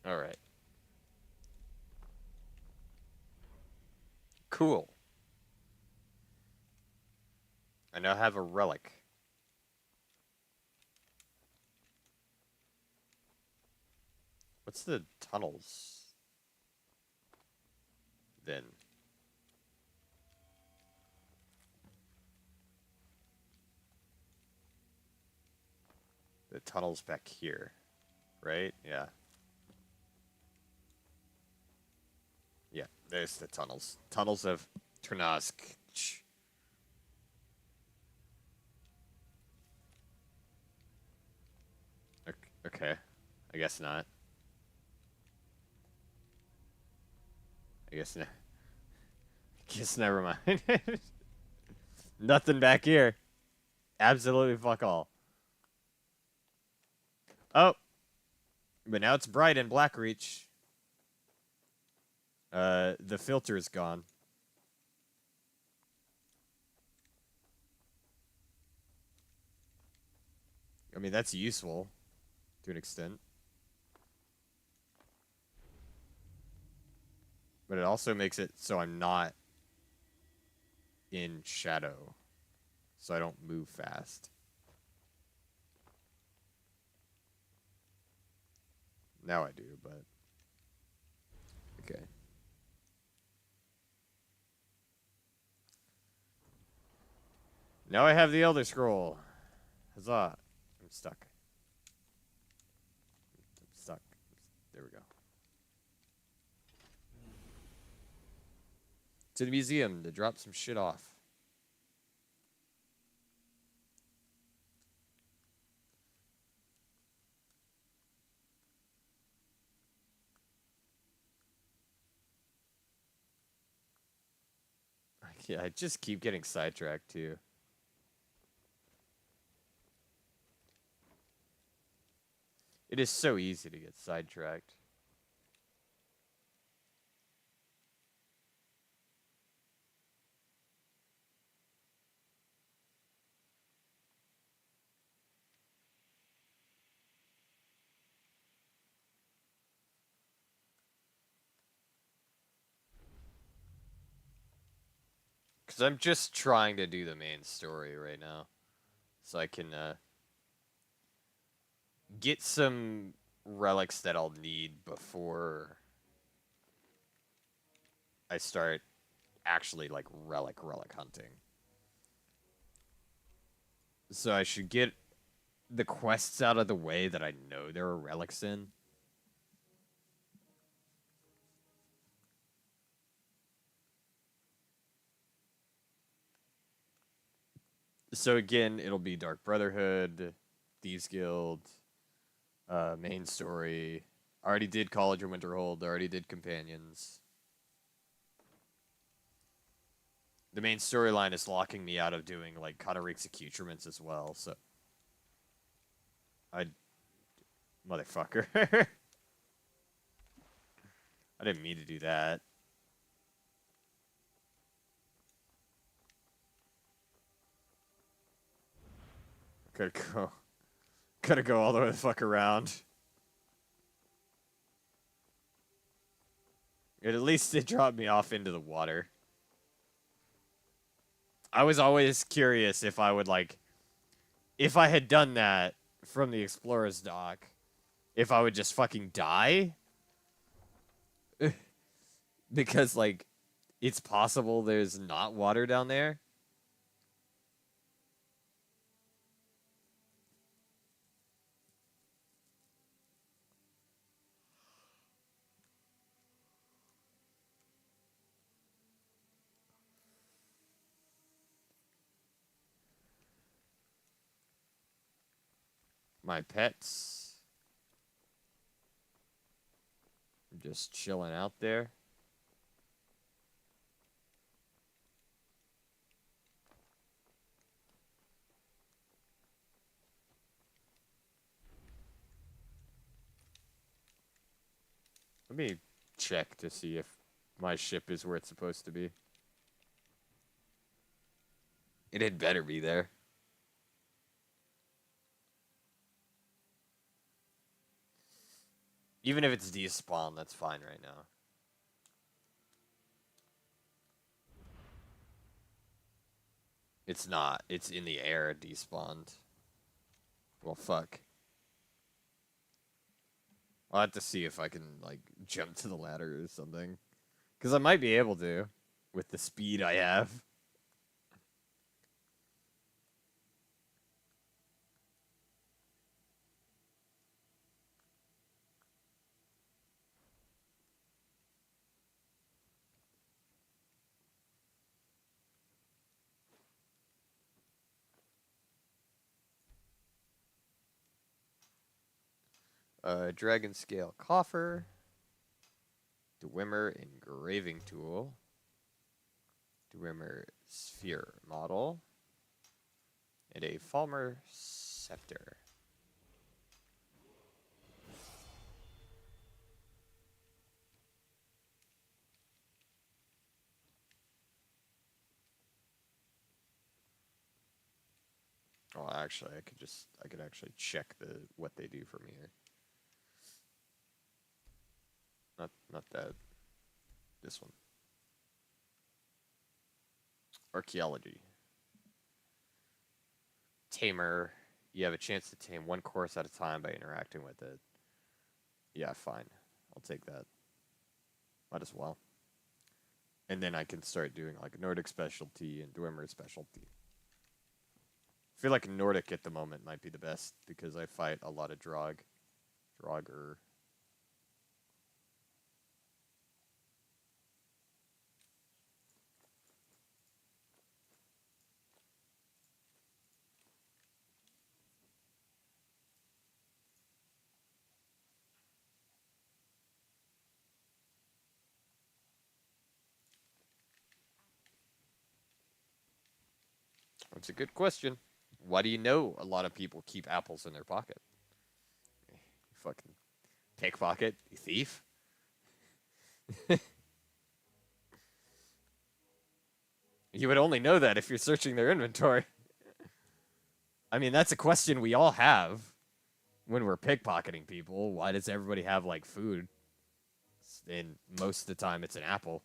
All right. Cool. I now have a relic. What's the tunnels? Then. The tunnel's back here, right? Yeah. Yeah, there's the tunnels. Tunnels of Ternazk. Okay. I guess not. I guess not. Guess never mind. Nothing back here. Absolutely fuck all. Oh. But now it's bright in Blackreach. The filter is gone. I mean, that's useful to an extent. But it also makes it so I'm not in shadow. So I don't move fast. Now I do, but... Okay. Now I have the Elder Scroll. Huzzah. I'm stuck. I'm stuck. There we go. To the museum to drop some shit off. Yeah, I just keep getting sidetracked too. It is so easy to get sidetracked. Because I'm just trying to do the main story right now. So I can get some relics that I'll need before I start actually like relic hunting. So I should get the quests out of the way that I know there are relics in. So again, it'll be Dark Brotherhood, Thieves Guild, main story. I already did College of Winterhold. I already did Companions. The main storyline is locking me out of doing like Katarik's accoutrements as well. So, I, motherfucker, I didn't mean to do that. Gotta go. Gotta go all the way the fuck around. At least it dropped me off into the water. I was always curious if I would like, if I had done that from the Explorer's dock, if I would just fucking die. Because, like, it's possible there's not water down there. My pets. Just chilling out there. Let me check to see if my ship is where it's supposed to be. It had better be there. Even if it's despawn, that's fine right now. It's not. It's in the air, despawned. Well, fuck. I'll have to see if I can, like, jump to the ladder or something. Because I might be able to, with the speed I have. Dragon scale coffer. Dwemer engraving tool. Dwemer sphere model. And a Falmer scepter. Oh, actually, I could actually check what they do from here. Not that. This one. Archaeology. Tamer. You have a chance to tame one course at a time by interacting with it. Yeah, fine. I'll take that. Might as well. And then I can start doing like Nordic specialty and Dwemer specialty. I feel like Nordic at the moment might be the best because I fight a lot of Draugr. That's a good question. Why do you know a lot of people keep apples in their pocket? You fucking pickpocket, you thief. You would only know that if you're searching their inventory. I mean, that's a question we all have when we're pickpocketing people. Why does everybody have, like, food? And most of the time, it's an apple.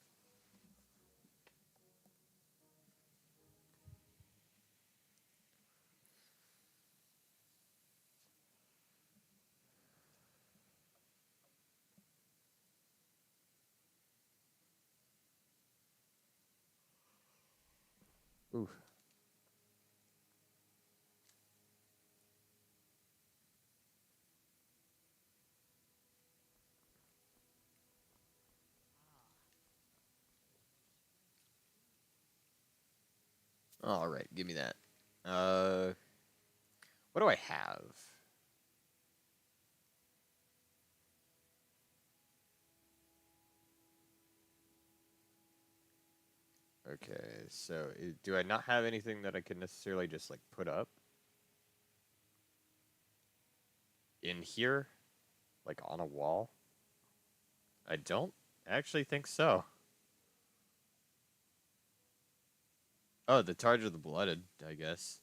Ooh. All right, give me that. Uh, what do I have? Okay, so do I not have anything that I can necessarily just like put up in here, like on a wall? I don't actually think so. Oh, the Targe of the Blooded, I guess.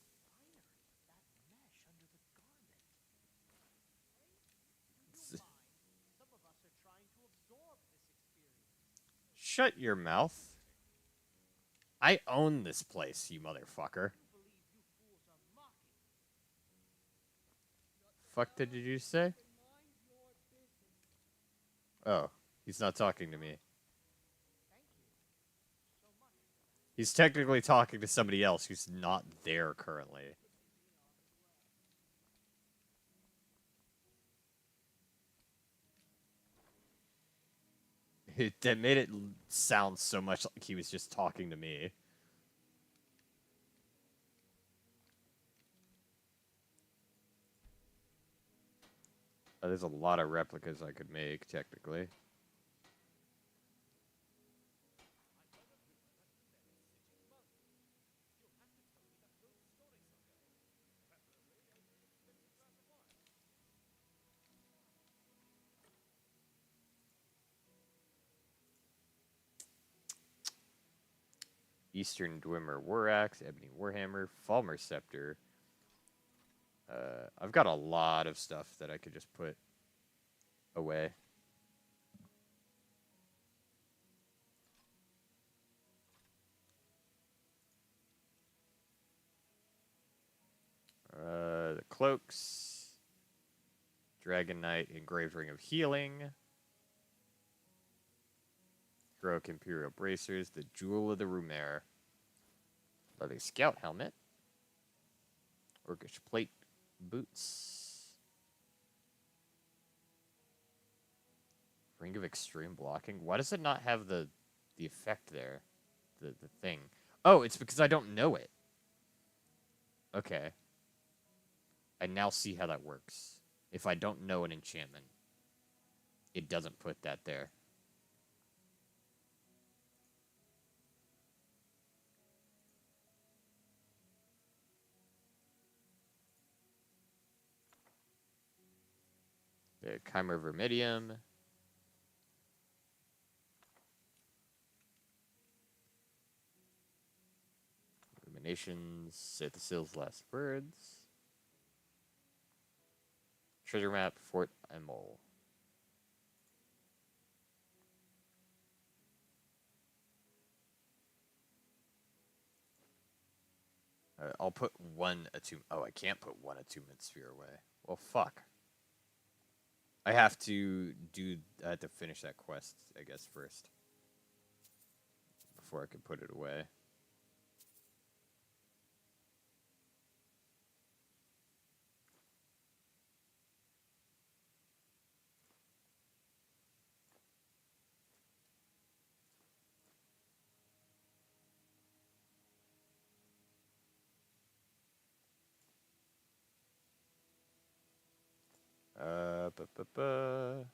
Shut your mouth. I own this place, you motherfucker. Fuck did you just say? Oh, he's not talking to me. He's technically talking to somebody else who's not there currently. That made it sound so much like he was just talking to me. There's a lot of replicas I could make, technically. Eastern Dwemer Warax, Ebony Warhammer, Falmer Scepter. I've got a lot of stuff that I could just put away. The cloaks, Dragon Knight, Engraved Ring of Healing, Heroic Imperial Bracers, the Jewel of the Rumere, Leather Scout Helmet, Orcish Plate Boots, Ring of Extreme Blocking. Why does it not have the effect there? The thing. Oh, it's because I don't know it. Okay. I now see how that works. If I don't know an enchantment, it doesn't put that there. The Chimer Vermidium. Illuminations. Sethasil's Last Words. Treasure Map, Fort Emol. I'll put one attunement. Oh, I can't put one attunement sphere away. Well, fuck. I have to finish that quest, I guess, first. Before I can put it away. Ba, ba, ba.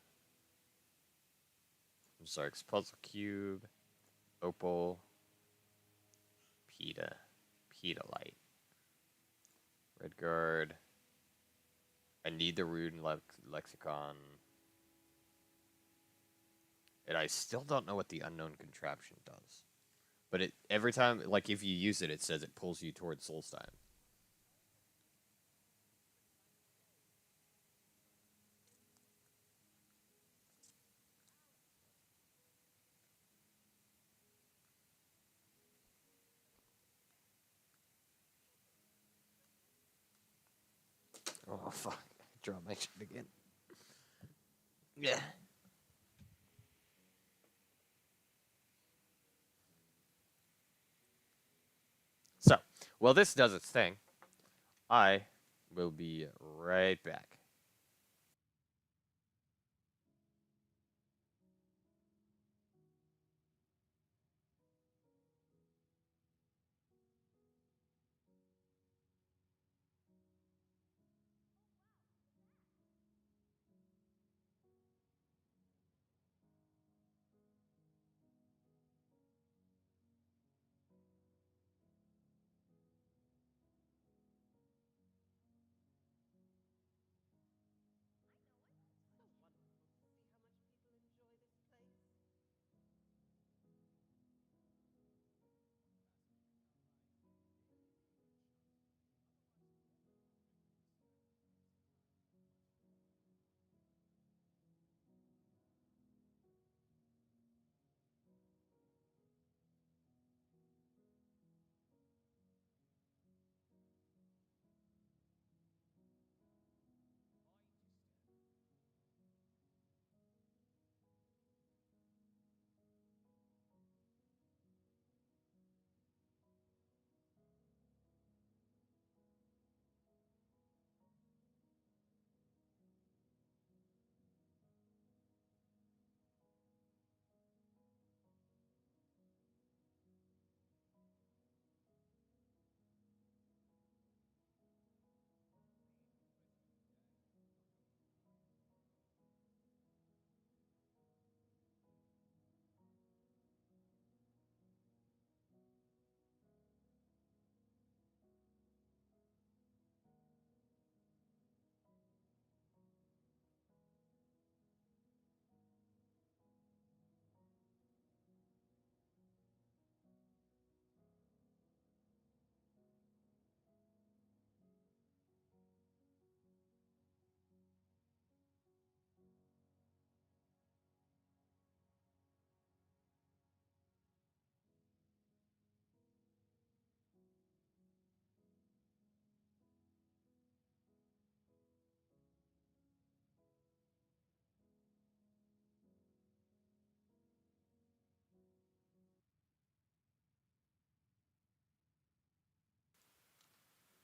Zark's Puzzle Cube. Opal. Peta. Light. Red Guard. I need the Rune Lexicon. And I still don't know what the Unknown Contraption does. But it every time, like, if you use it, it says it pulls you towards Solstheim. Oh, fuck. Draw my shit again. Yeah. So, while this does its thing, I will be right back.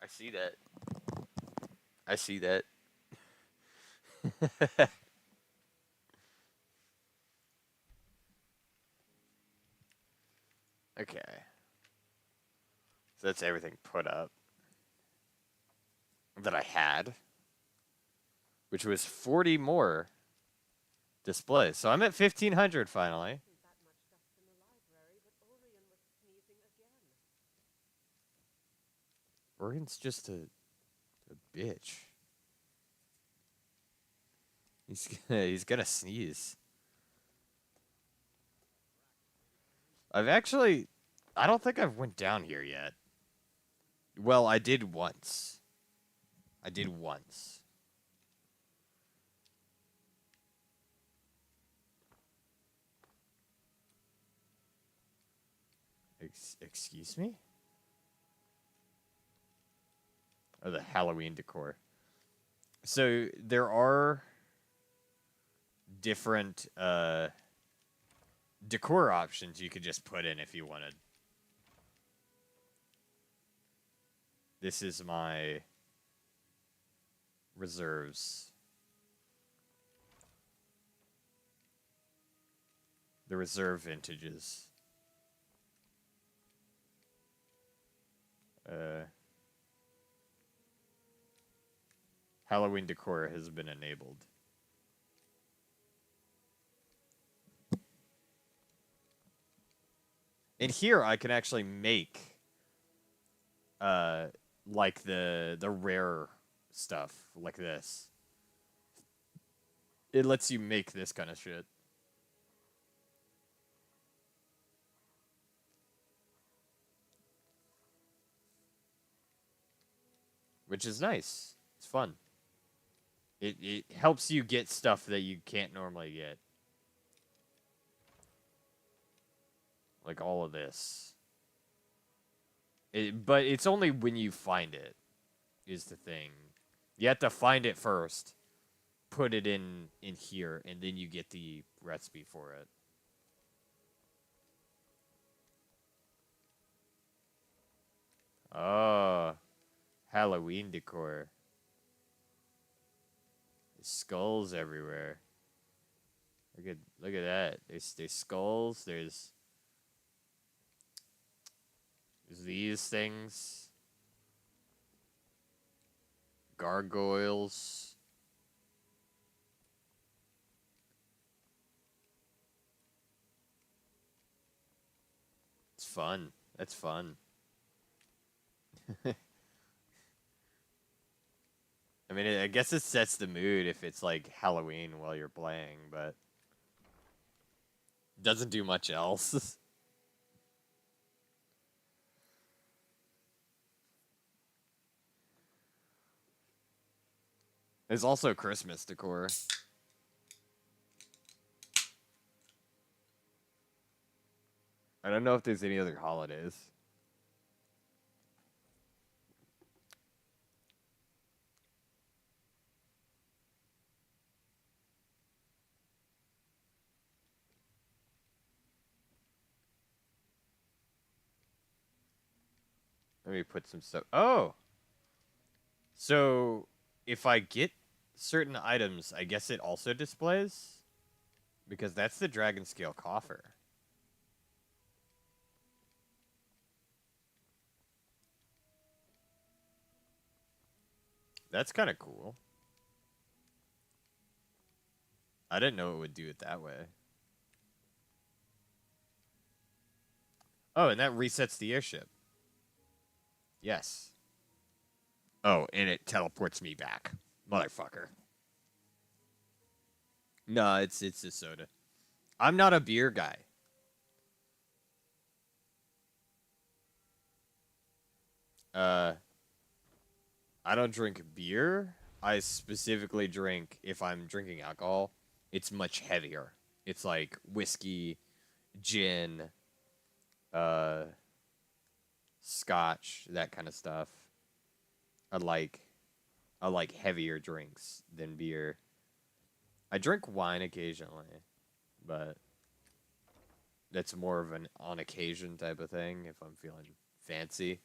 I see that. I see that. Okay. So that's everything put up that I had, which was 40 more displays. So I'm at 1,500 finally. Oregon's just a bitch. He's gonna sneeze. I don't think I've went down here yet. Well, I did once. I did once. Excuse me? Oh, the Halloween decor. So there are different decor options you could just put in if you wanted. This is my reserves. The reserve vintages. Halloween decor has been enabled. And here I can actually make like the rare stuff like this. It lets you make this kind of shit. Which is nice. It's fun. It helps you get stuff that you can't normally get. Like all of this. But it's only when you find it, is the thing. You have to find it first, put it in here, and then you get the recipe for it. Oh, Halloween decor. There's skulls everywhere. Look at that. There's skulls. There's these things. Gargoyles. It's fun. That's fun. I mean, I guess it sets the mood if it's like Halloween while you're playing, but doesn't do much else. There's also Christmas decor. I don't know if there's any other holidays. Let me put some stuff. Oh! So, if I get certain items, I guess it also displays? Because that's the dragon scale coffer. That's kind of cool. I didn't know it would do it that way. Oh, and that resets the airship. Yes. Oh, and it teleports me back. Motherfucker. No, it's a soda. I'm not a beer guy. I don't drink beer. I specifically drink, if I'm drinking alcohol, it's much heavier. It's like whiskey, gin, scotch, that kind of stuff. I like heavier drinks than beer. I drink wine occasionally, but that's more of an on occasion type of thing if I'm feeling fancy.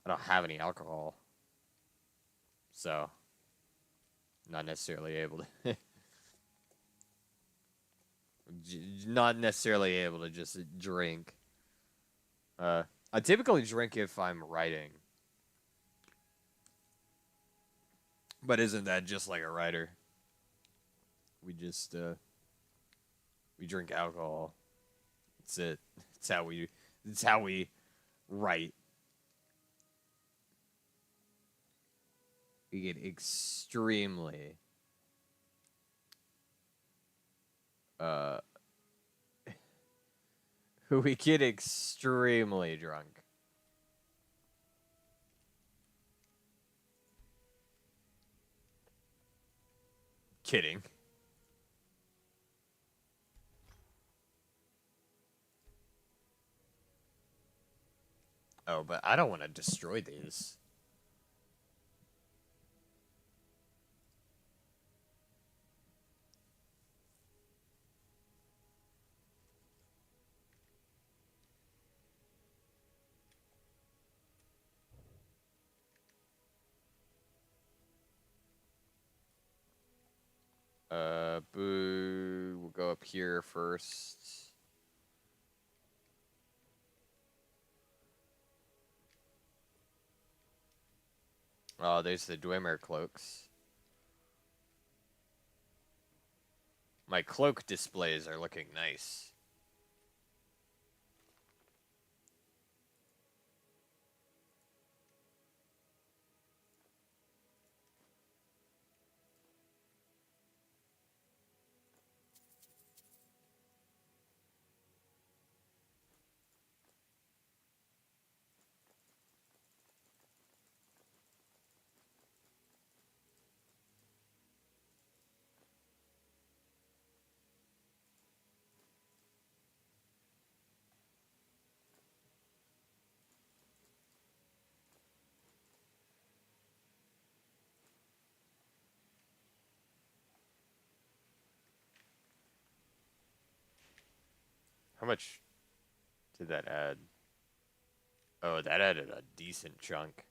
I don't have any alcohol, so not necessarily able to. Not necessarily able to just drink. I typically drink if I'm writing, but isn't that just like a writer? We just we drink alcohol. That's it. It's how we. It's how we write. We get extremely uh we get extremely drunk. Kidding. Oh, but I don't want to destroy these. Boo. We'll go up here first. Oh, there's the Dwemer cloaks. My cloak displays are looking nice. How much did that add? Oh, that added a decent chunk.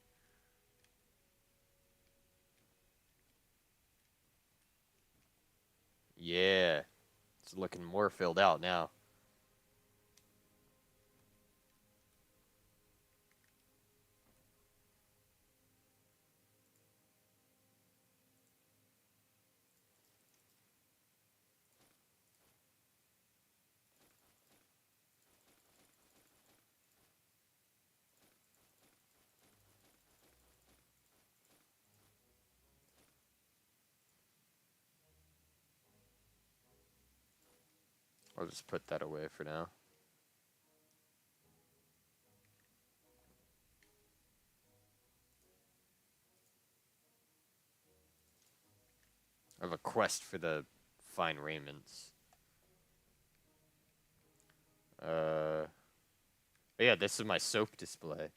Yeah. It's looking more filled out now. I'll just put that away for now. I have a quest for the fine raiments. But yeah, this is my soap display.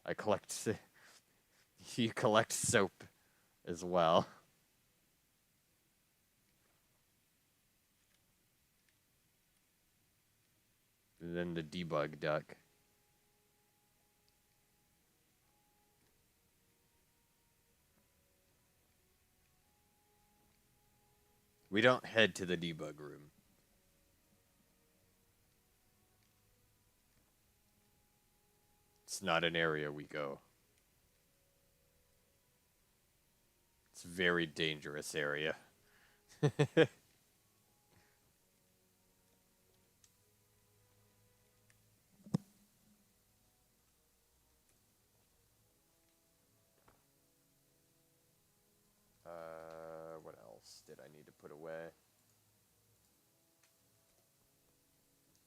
I collect. You collect soap as well. And then the debug duck. We don't head to the debug room. It's not an area we go. It's a very dangerous area. What else did I need to put away?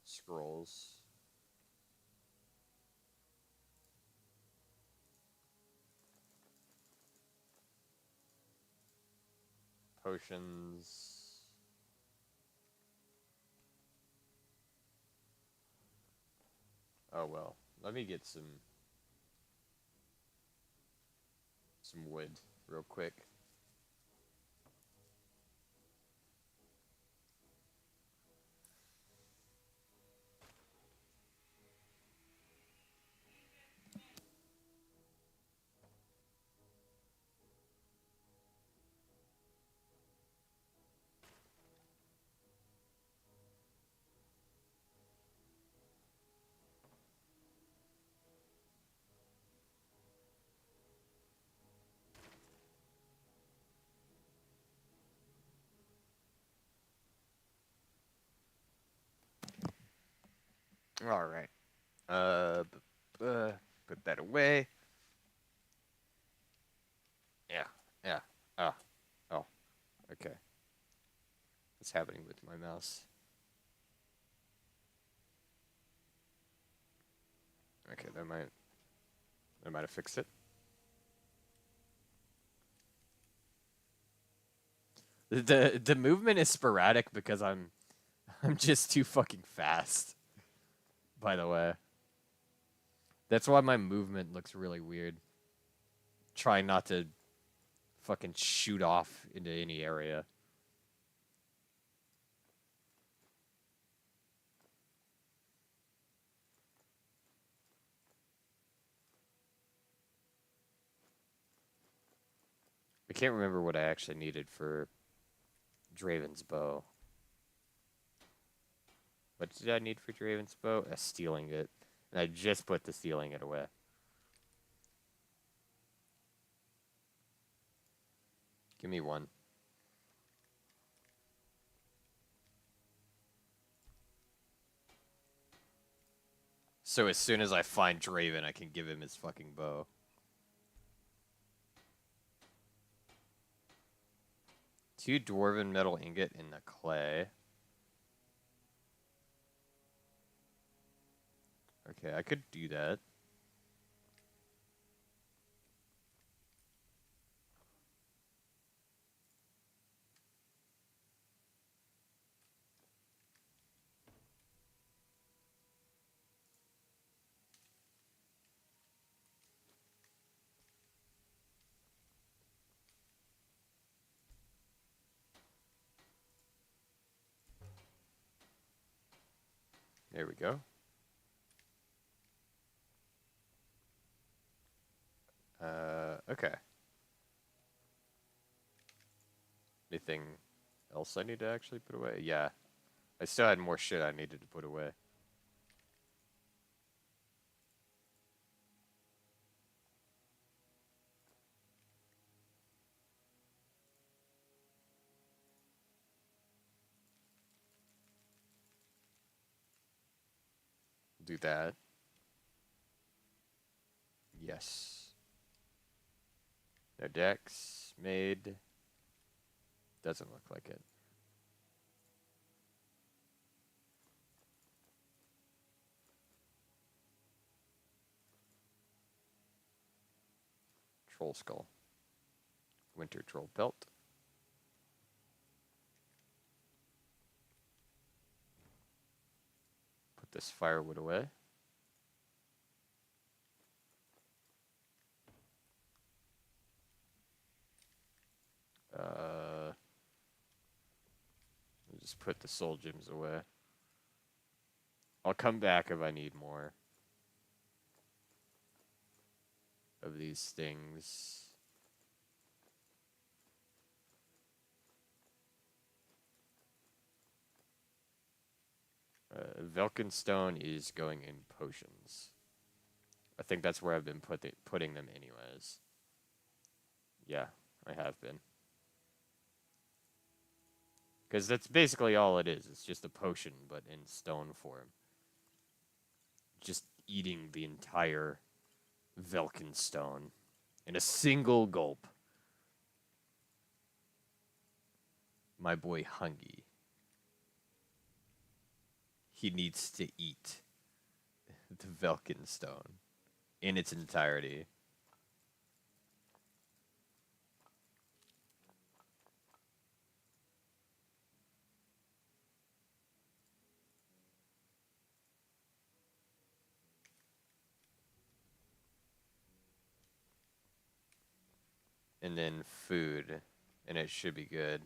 Scrolls. Potions. Oh well. Let me get some wood real quick. All right. Put that away. Yeah. Yeah. Oh. Oh. Okay. What's happening with my mouse? Okay, that might have fixed it. The movement is sporadic because I'm just too fucking fast. By the way, that's why my movement looks really weird. Trying not to fucking shoot off into any area. I can't remember what I actually needed for Draven's bow. What did I need for Draven's bow? Stealing it. And I just put the stealing it away. Give me one. So as soon as I find Draven, I can give him his fucking bow. Two dwarven metal ingot in the clay. Okay, I could do that. There we go. Okay. Anything else I need to actually put away? Yeah. I still had more shit I needed to put away. Do that. Yes. No decks made. Doesn't look like it. Troll skull. Winter troll pelt. Put this firewood away. Just put the soul gems away. I'll come back if I need more of these things. Velkenstone is going in potions. I think that's where I've been putting them anyways. Yeah, I have been. Because that's basically all it is. It's just a potion, but in stone form. Just eating the entire Velkenstone in a single gulp. My boy Hungy. He needs to eat the Velkenstone in its entirety. And then food, and it should be good.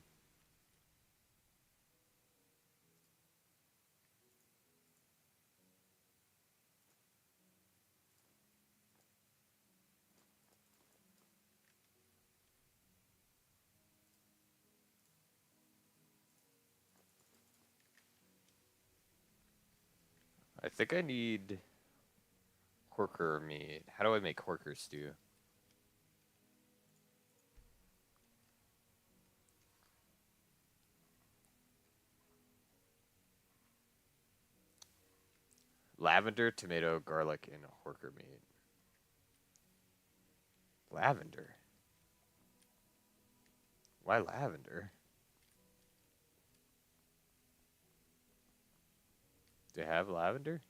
I think I need Horker meat. How do I make Horker stew? Lavender, tomato, garlic, and horker meat. Lavender? Why lavender? Do they have lavender?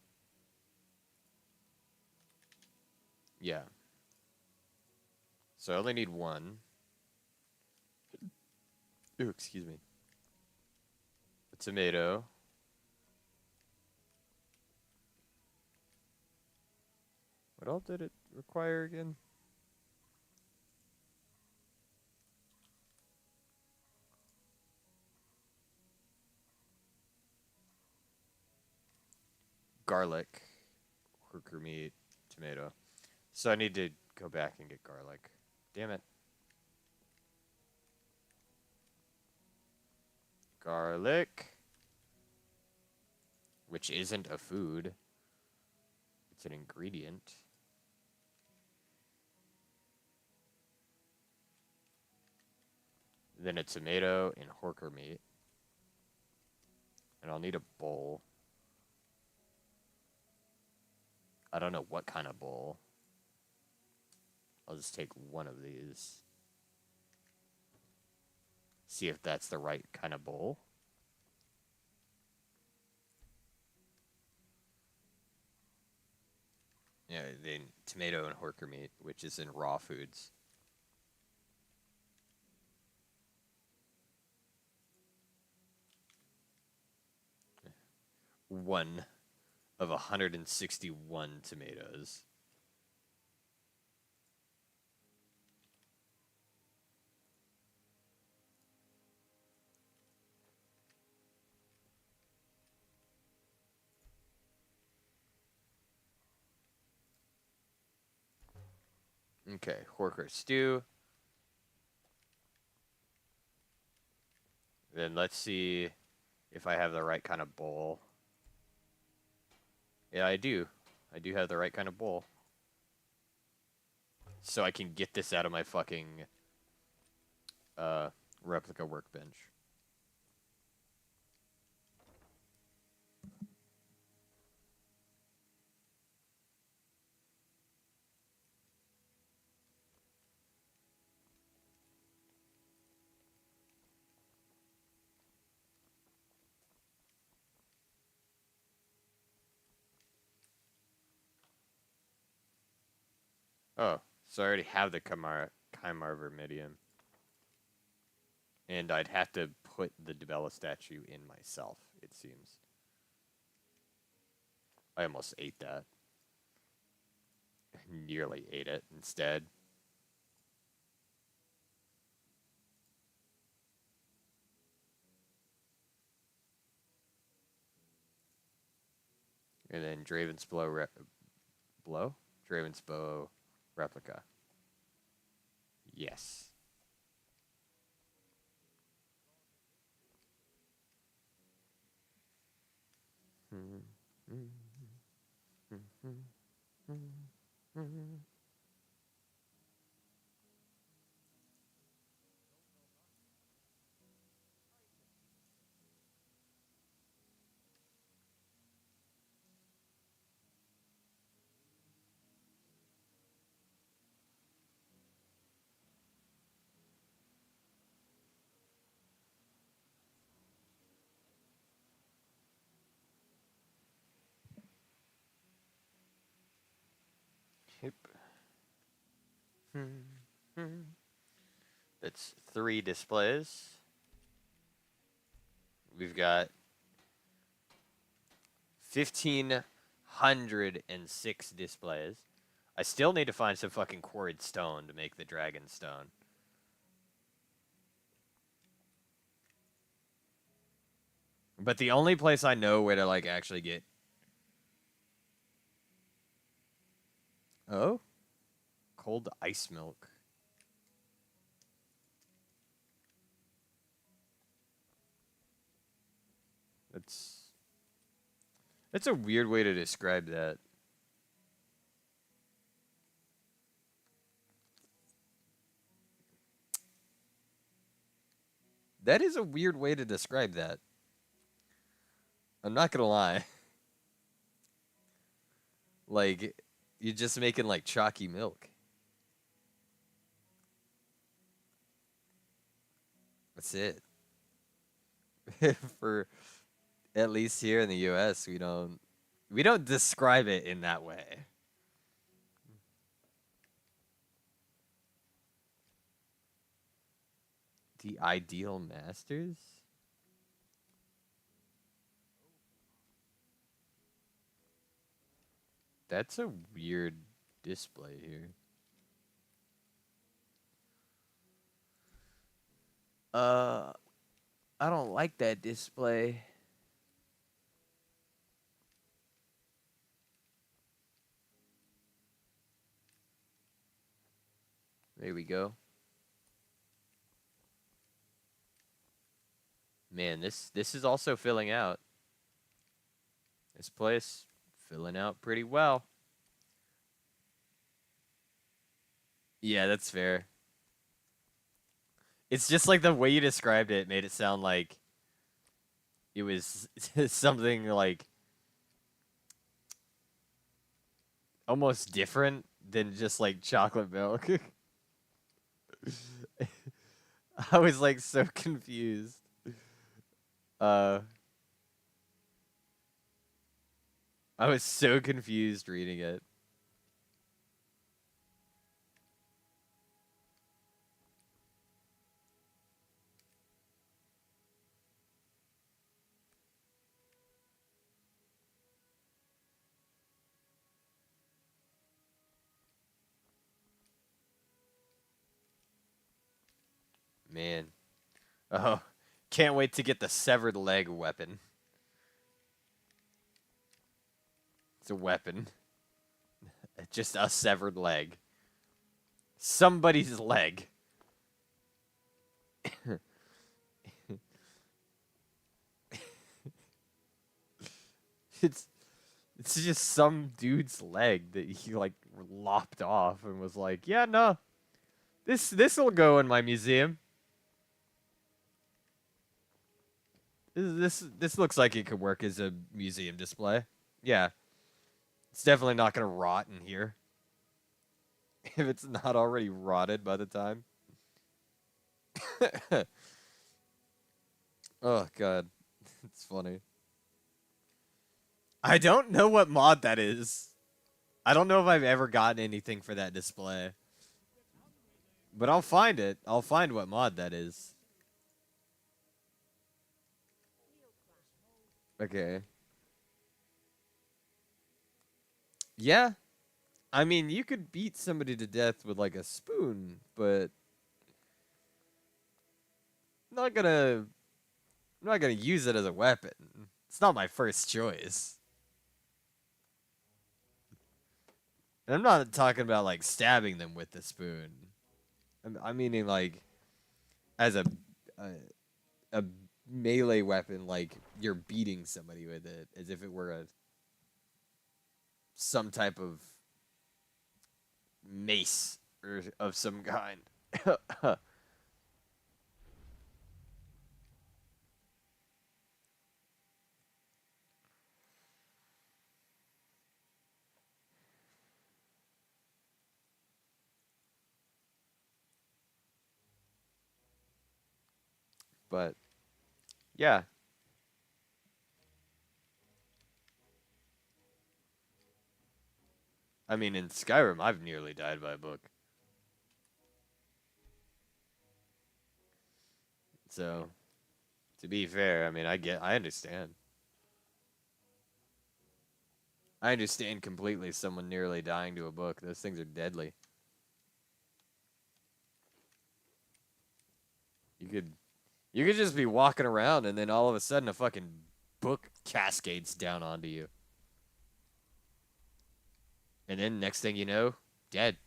Yeah. So I only need one. Ooh, excuse me. A tomato. What else did it require again? Garlic, worker meat, tomato. So I need to go back and get garlic. Damn it. Garlic, which isn't a food. It's an ingredient. Then a tomato and horker meat. And I'll need a bowl. I don't know what kind of bowl. I'll just take one of these. See if that's the right kind of bowl. Yeah, then tomato and horker meat, which is in raw foods. One of 161 tomatoes. Okay, horker stew. Then let's see if I have the right kind of bowl. Yeah, I do. I do have the right kind of bowl. So I can get this out of my fucking replica workbench. Oh, so I already have the Chimar Vermidium. And I'd have to put the Dibella statue in myself, it seems. I almost ate that. Nearly ate it instead. And then Draven's Blow? Draven's Bow replica. Yes. Yep. That's 3 displays. We've got 1,506 displays. I still need to find some fucking quarried stone to make the dragon stone. But the only place I know where to, like, actually get... Oh? Cold ice milk. That's a weird way to describe that. That is a weird way to describe that. I'm not gonna lie. Like, you're just making like chalky milk. That's it. For at least here in the US, we don't describe it in that way. The ideal masters? That's a weird display here. Uh, I don't like that display. There we go. Man, this is also filling out. This place filling out pretty well. Yeah, that's fair. It's just like the way you described it made it sound like it was something like almost different than just like chocolate milk. I was like so confused. Uh I was so confused reading it. Man. Oh, can't wait to get the severed leg weapon. It's a weapon. Just a severed leg. Somebody's leg. It's it's just some dude's leg that he like lopped off and was like, "Yeah, no. This'll go in my museum. This looks like it could work as a museum display. Yeah. It's definitely not going to rot in here if it's not already rotted by the time." Oh god. It's funny. I don't know what mod that is. I don't know if I've ever gotten anything for that display. But I'll find it. I'll find what mod that is. Okay. Yeah. I mean, you could beat somebody to death with like a spoon, but not gonna I'm not gonna use it as a weapon. It's not my first choice. And I'm not talking about like stabbing them with the spoon. I'm meaning like as a a melee weapon, like you're beating somebody with it, as if it were some type of mace or of some kind. But yeah, I mean in Skyrim, I've nearly died by a book. So to be fair, I mean I understand. I understand completely someone nearly dying to a book. Those things are deadly. You could you could just be walking around and then all of a sudden a fucking book cascades down onto you. And then next thing you know, dead.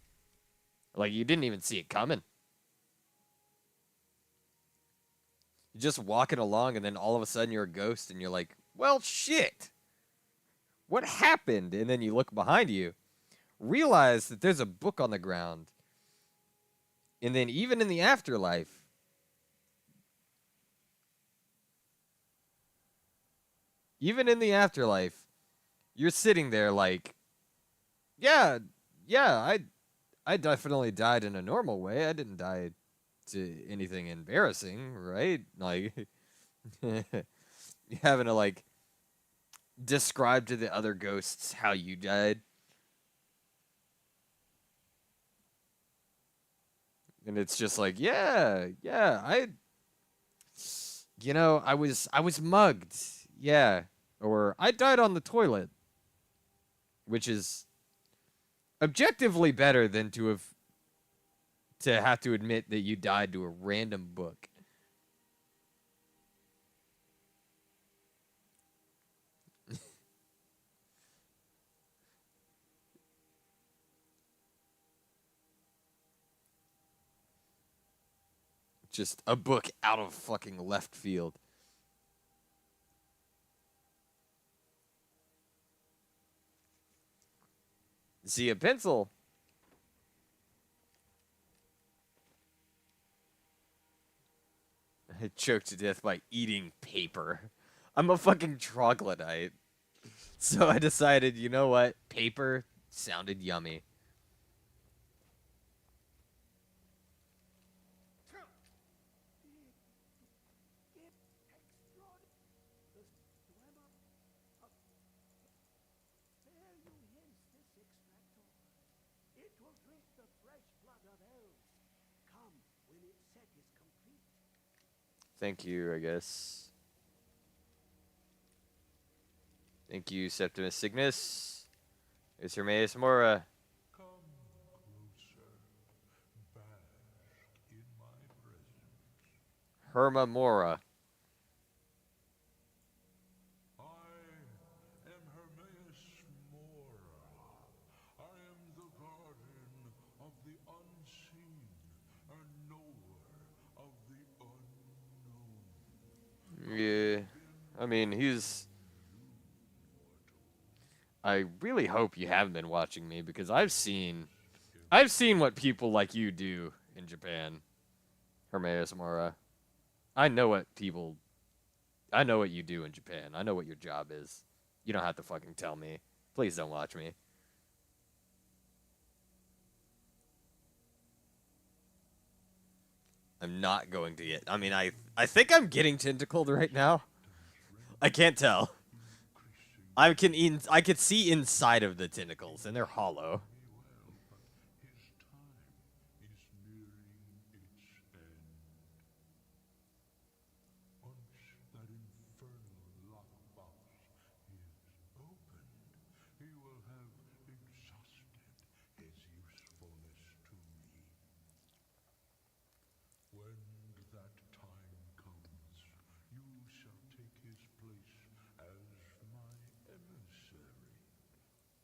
Like you didn't even see it coming. You're just walking along and then all of a sudden you're a ghost and you're like, "Well, shit. What happened?" And then you look behind you, realize that there's a book on the ground. And then even in the afterlife, even in the afterlife, you're sitting there like, Yeah, yeah, I definitely died in a normal way. I didn't die to anything embarrassing, right? Like you having to like describe to the other ghosts how you died. And it's just like, yeah, yeah, I was mugged. Yeah. Or I died on the toilet, which is objectively better than to have to admit that you died to a random book. Just a book out of fucking left field. See a pencil. I choked to death by eating paper. I'm a fucking troglodyte. So I decided, you know what? Paper sounded yummy. There you hence this extractor. It will drink the fresh blood of elves. Come when its set is complete. Thank you, I guess. Thank you, Septimus Cygnus. It's Hermaeus Mora. Come closer. Bask in my presence. Herma Mora. I am Hermaeus Mora. I am the guardian of the unseen and knower of the unknown. Yeah. I mean, I really hope you have been watching me because I've seen what people like you do in Japan. Hermaeus Mora. I know what people I know what you do in Japan. I know what your job is. You don't have to fucking tell me. Please don't watch me. I'm not going to get. I mean, I think I'm getting tentacled right now. I can't tell. I can see inside of the tentacles and they're hollow. His time is nearing its end. Once that infernal lockbox is opened, he will have exhausted his usefulness to me. When that time comes, you shall take his place as my emissary.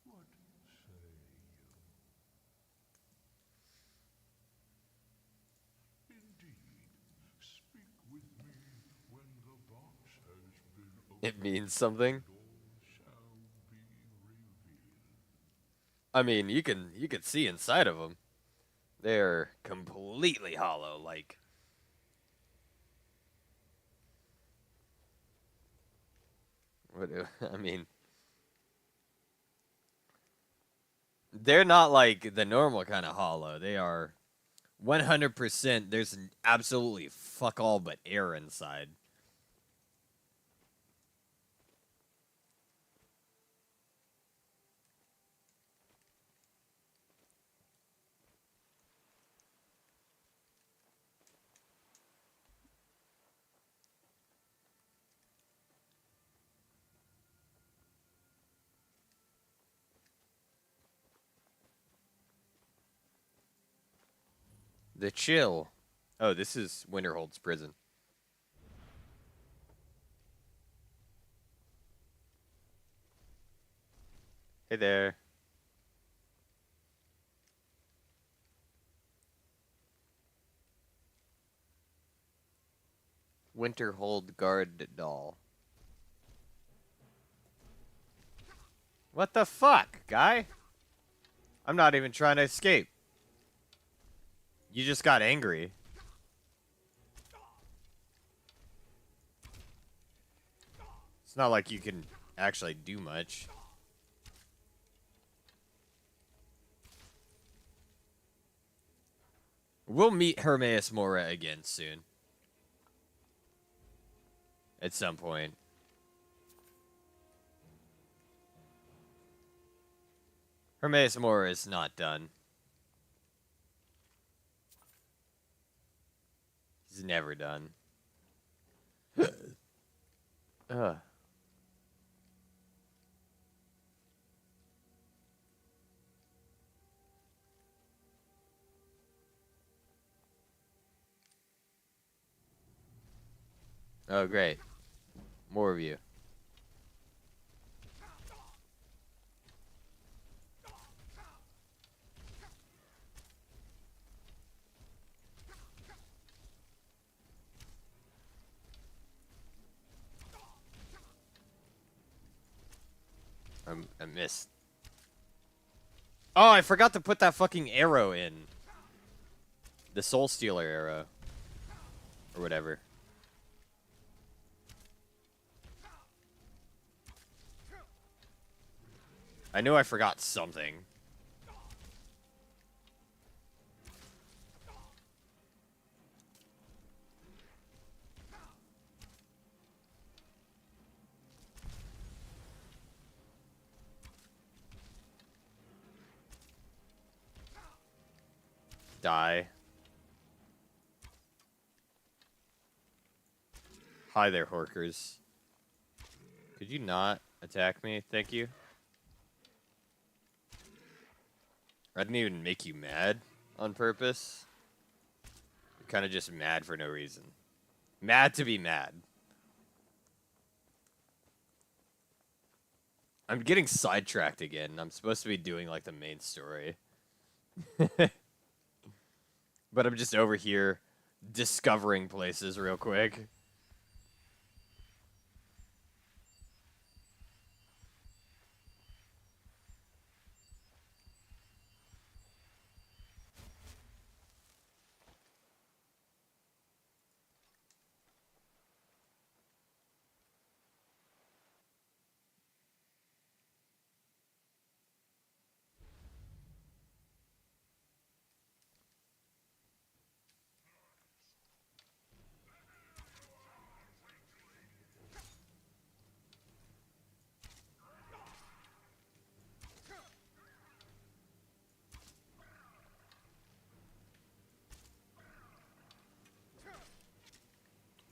What say you? Indeed, speak with me when the box has been It opened. means something. All shall be revealed. I mean, you can see inside of them. They're completely hollow. Like what? I mean, they're not like the normal kind of hollow. They are 100%. There's absolutely fuck all but air inside. The chill. Oh, this is Winterhold's prison. Hey there. Winterhold guard doll. What the fuck, guy? I'm not even trying to escape. You just got angry. It's not like you can actually do much. We'll meet Hermaeus Mora again soon. At some point. Hermaeus Mora is not done. He's never done. Ugh. Oh, great. More of you. I missed. Oh, I forgot to put that fucking arrow in. The Soul Stealer arrow. Or whatever. I knew I forgot something. Die. Hi there, Horkers. Could you not attack me? Thank you. I didn't even make you mad on purpose. You're kind of just mad for no reason. Mad to be mad. I'm getting sidetracked again. I'm supposed to be doing, like, the main story. But I'm just over here discovering places real quick.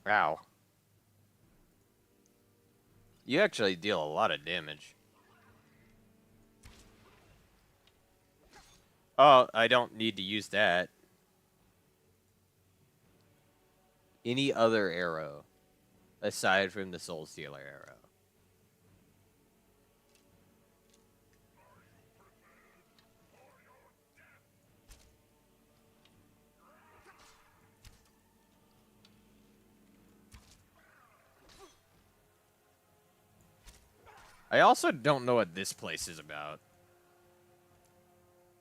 Ow. You actually deal a lot of damage. Oh, I don't need to use that. Any other arrow aside from the Soul Stealer arrow. I also don't know what this place is about.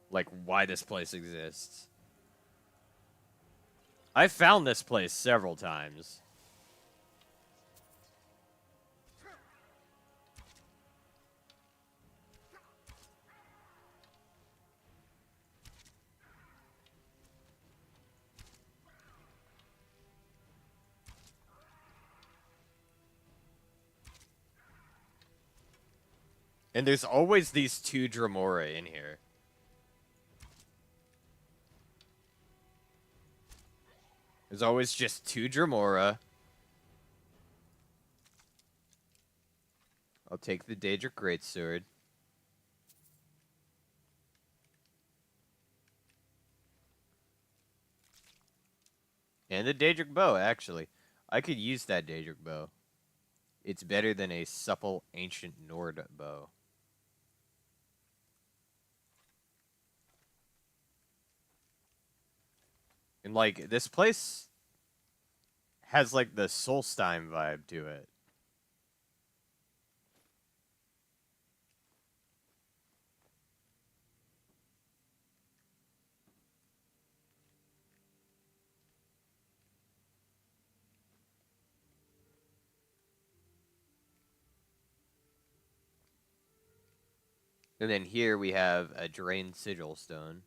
Like, why this place exists. I found this place several times. And there's always these two Dremora in here. There's always just two Dremora. I'll take the Daedric Greatsword. And the Daedric Bow, actually. I could use that Daedric Bow. It's better than a supple ancient Nord bow. And, like, this place has, like, the Solstheim vibe to it. And then here we have a Drained Sigil Stone,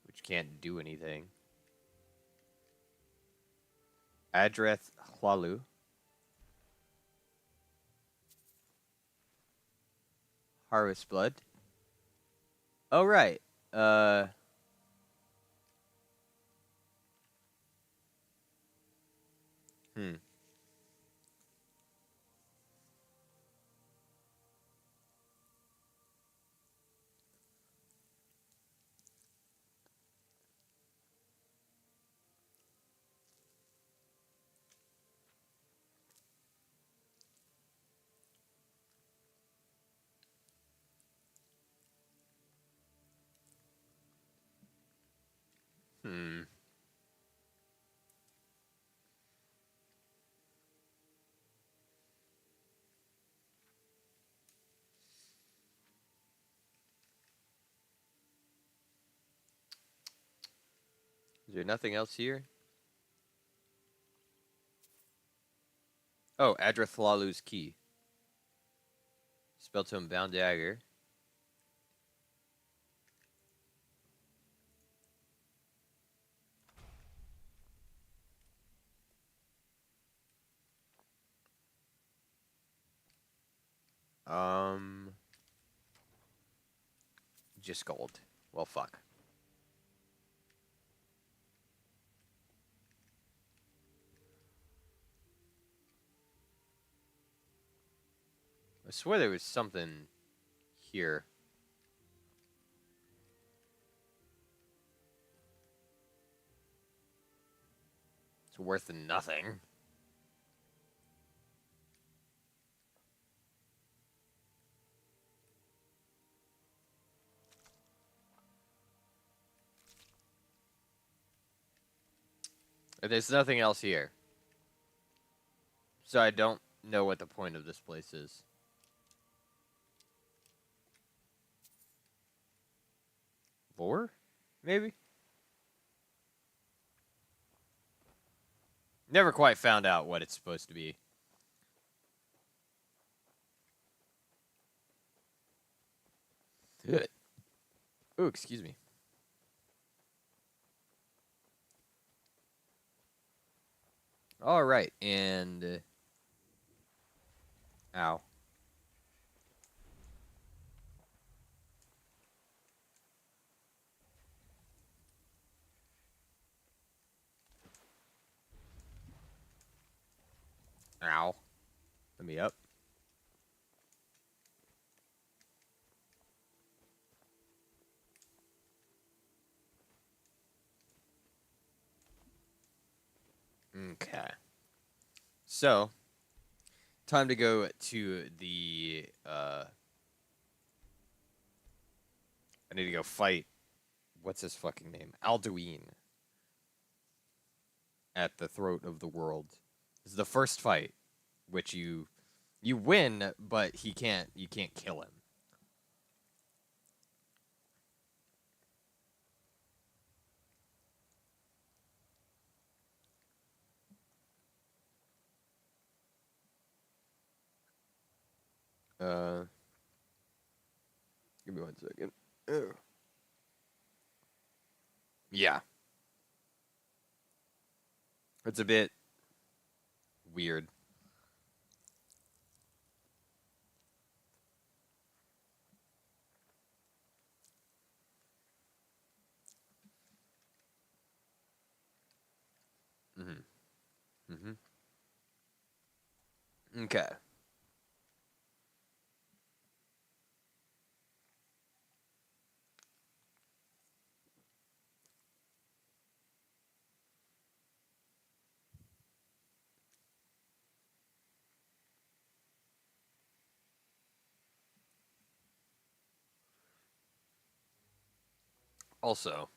which can't do anything. Adreth Hualu. Harvest Blood. Oh, right. Uh... Hmm. Hmm. Is there nothing else here? Oh, Adreth Hualu's key. Spell tome bound dagger. Um, just gold. Well, fuck. I swear there was something here. It's worth nothing. There's nothing else here. So I don't know what the point of this place is. Lore? Maybe? Never quite found out what it's supposed to be. Ooh, excuse me. All right, and ow. Ow. Let me up. Okay. So, time to go to the I need to go fight what's his fucking name? Alduin at the throat of the world. This is the first fight, which you win, but you can't kill him. Uh, give me 1 second. Ugh. Yeah, it's a bit weird. Mhm. Mhm. Okay. Also,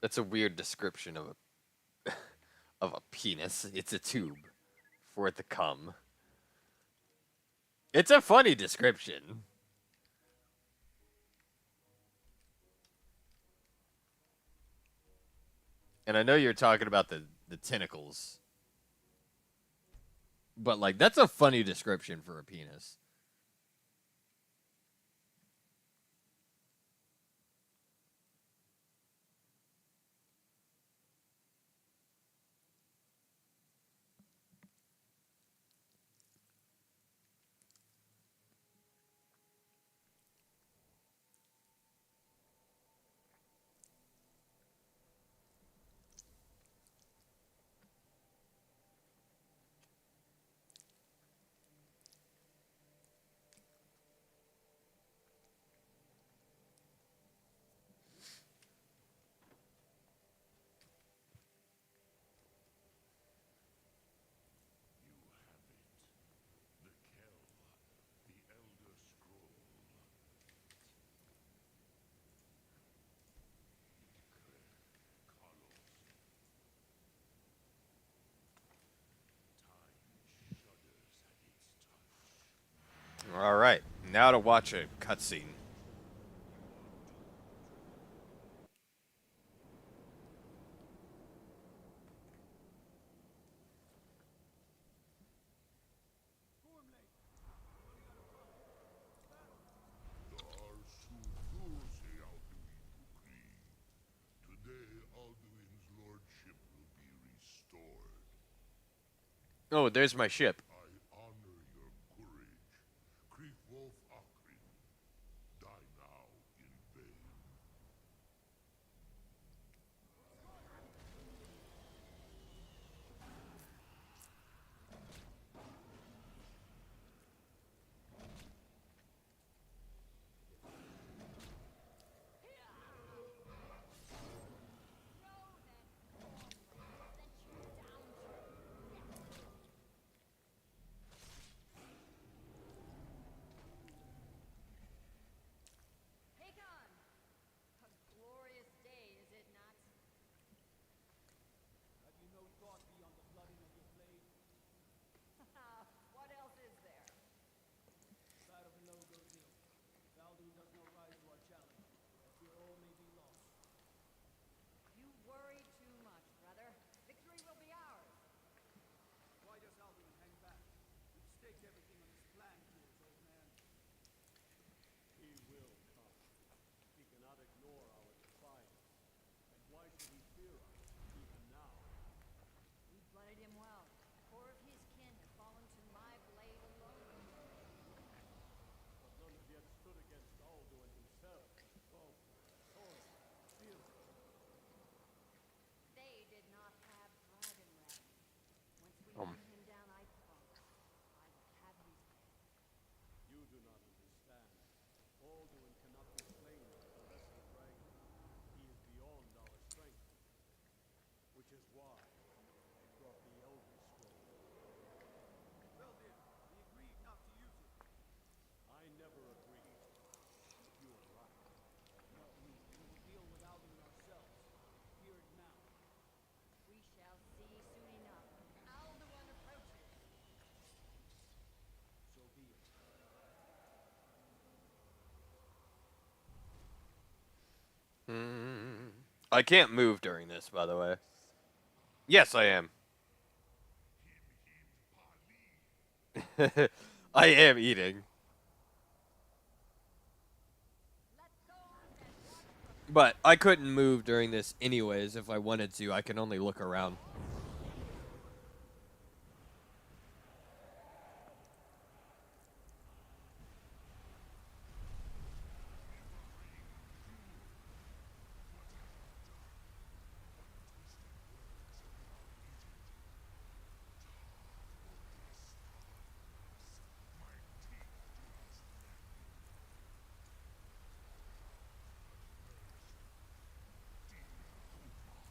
that's a weird description of a of a penis. It's a tube for it to come. It's a funny description. And I know you're talking about the tentacles, but like that's a funny description for a penis. All right, now to watch a cutscene. Today, Alduin's lordship will be restored. Oh, there's my ship. I honor your courage. Krieg Wolf Akrin, die now in vain. Hagon! A glorious day, is it not? Have you no thought beyond the flooding of your blade? What else is there? Battle below goes ill. Baldur does not rise to our challenge. I fear all may be lost. You worry too much, brother. Victory will be ours. Why does Alduin hang back? We've staked everything on this plan of yours, old man. He will come. He cannot ignore our defiance. And why should he fear us, even now? We blooded him well. Four of his kin have fallen to my blade alone. But none have yet stood against Alduin himself. Baldur, Thorin, Sindri. They did not have dragon wrath. Once we Um. hunt him down, I promise I will have his head. You do not understand. Alduin cannot be slain by the lesser dragon. He is beyond our strength. Which is why I brought the Elder Scroll. Well then, we agreed not to use it. I never agreed. You are right. But we will deal with Alduin ourselves. Fear it now. We shall see soon enough. Alduin approaches. So be it. I can't move during this, by the way. Yes, I am. I am eating. Let those that watch from But I couldn't move during this anyways if I wanted to. I can only look around.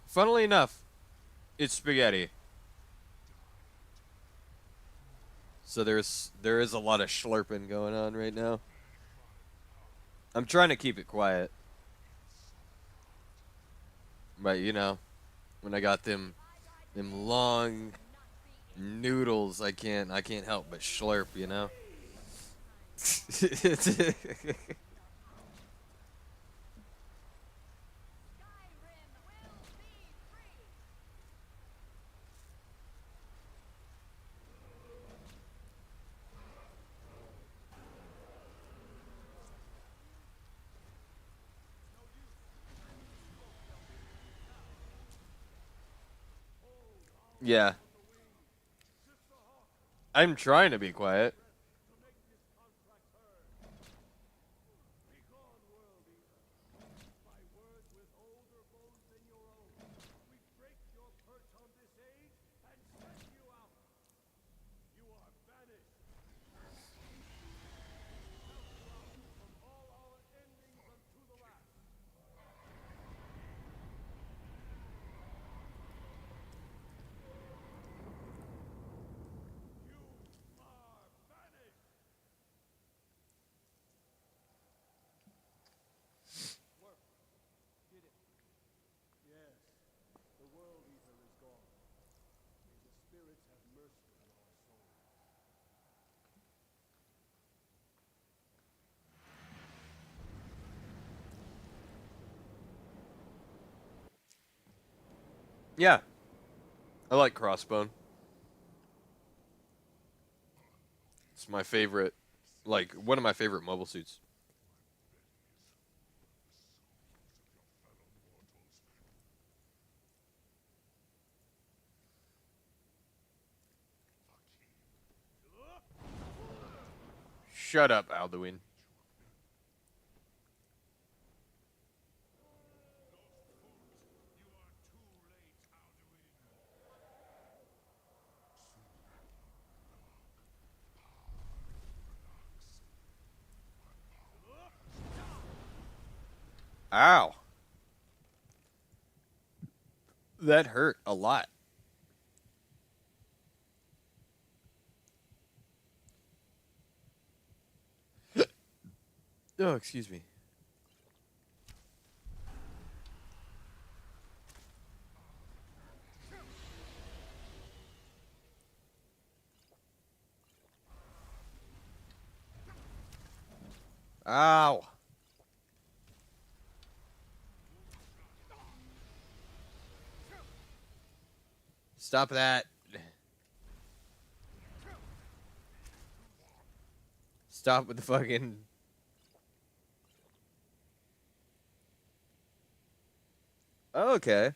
Funnily enough, it's spaghetti. So there is a lot of slurping going on right now. I'm trying to keep it quiet. But you know, when I got them long noodles, I can't help but slurp, you know. Skyrim will be free. Yeah. I'm trying to be quiet. To make this contract heard. Begone, world eater. By words with older bones than your own, we break your perch on this age and send you out. You are banished. From all our endings unto the last. You are Yeah, I like Crossbone. It's my favorite, like one of my favorite mobile suits. Shut up, Alduin. Ow. That hurt a lot. Oh, excuse me. Ow. Stop that. Stop with the fucking... Oh, okay.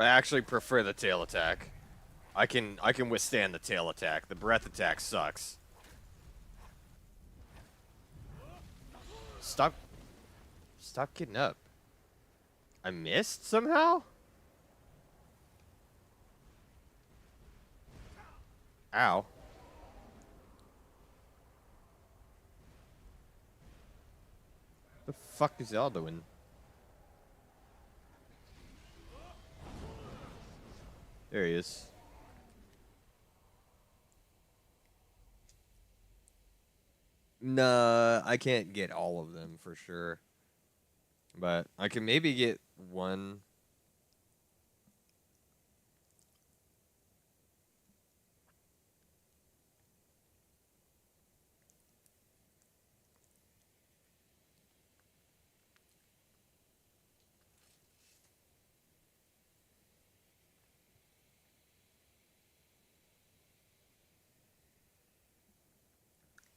I actually prefer the tail attack. I can withstand the tail attack. The breath attack sucks. Stop getting up. I missed somehow? Ow. The fuck is y'all doing? There he is. Nah, I can't get all of them for sure. But I can maybe get one.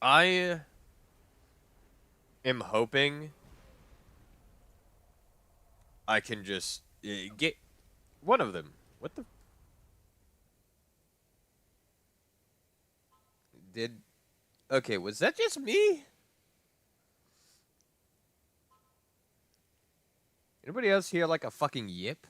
I am hoping I can just get one of them. What the? Did... Okay, was that just me? Anybody else hear like a fucking yip?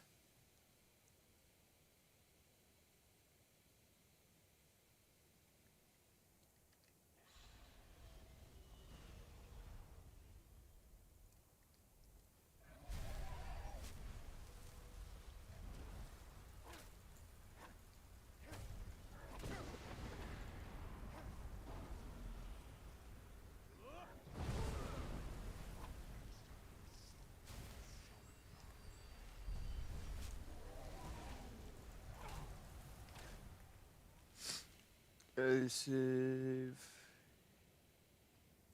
Save.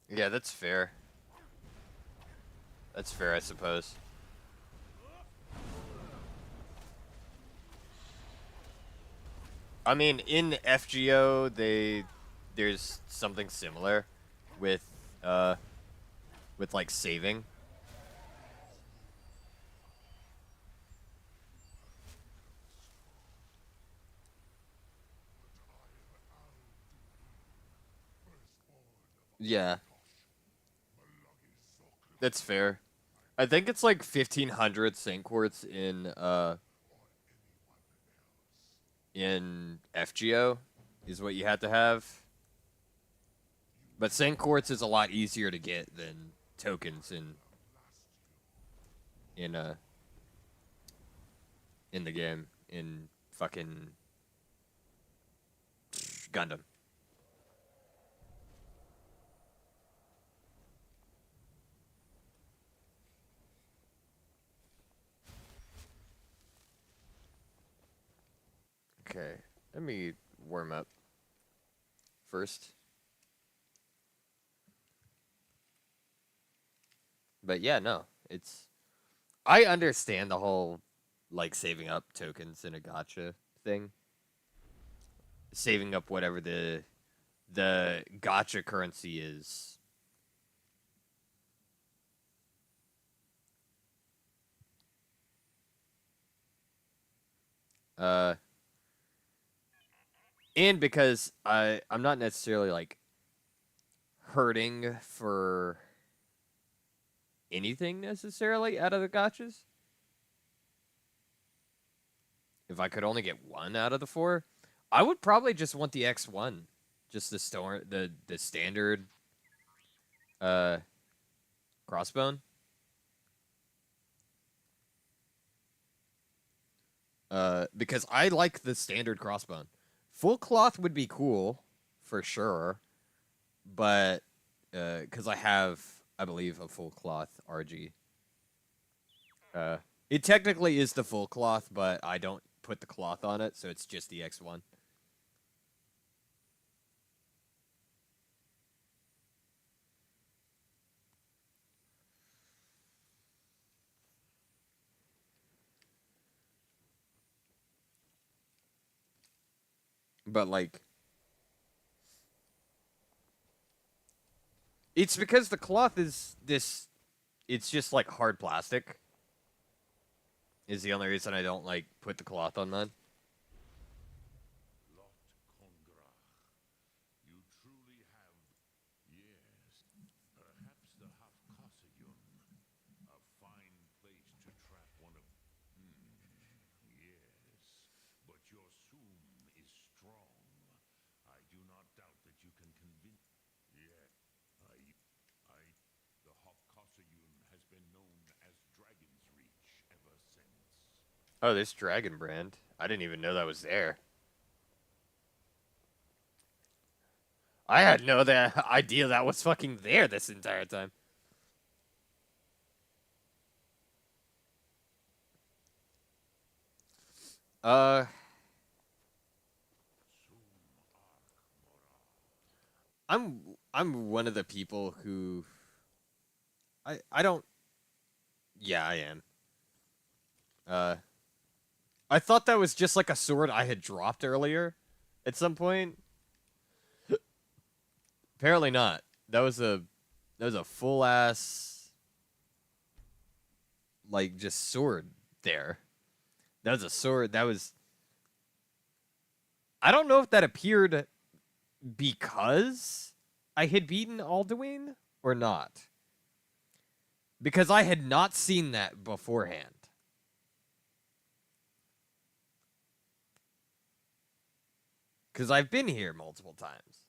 Yeah, that's fair. That's fair, I suppose. I mean, in FGO, there's something similar with like saving. Yeah, that's fair. I think it's like 1500 Saint Quartz in FGO is what you had to have. But Saint Quartz is a lot easier to get than tokens in in the game in fucking Gundam. Okay, let me warm up first. But yeah, no, it's. I understand the whole, like, saving up tokens in a gotcha thing. Saving up whatever the gotcha currency is. Uh, and because I'm not necessarily like hurting for anything necessarily out of the gotchas. If I could only get one out of the four, I would probably just want the X1, just the standard uh crossbone. Because I like the standard crossbone. Full cloth would be cool for sure, but because I have, I believe, a full cloth RG. It technically is the full cloth, but I don't put the cloth on it, so it's just the X1. But like, it's because the cloth is this. It's just like hard plastic. Is the only reason I don't like put the cloth on mine. Lot Congrach. You truly have. Yes. Perhaps the Hafkasayun. A fine place to trap one of. Yes. But your Sum is strong. I do not doubt that you can convince. Yeah. I. The Hafkasayun has been known as Dragon's Reach ever since. Oh, this dragon brand. I didn't even know that was there. I had no idea that was fucking there this entire time. Uh, I'm one of the people who I don't. Yeah, I am. Uh, I thought that was just like a sword I had dropped earlier at some point. Apparently not. That was a full ass like just sword there. That was a sword. That was. I don't know if that appeared because I had beaten Alduin or not. Because I had not seen that beforehand. Because I've been here multiple times.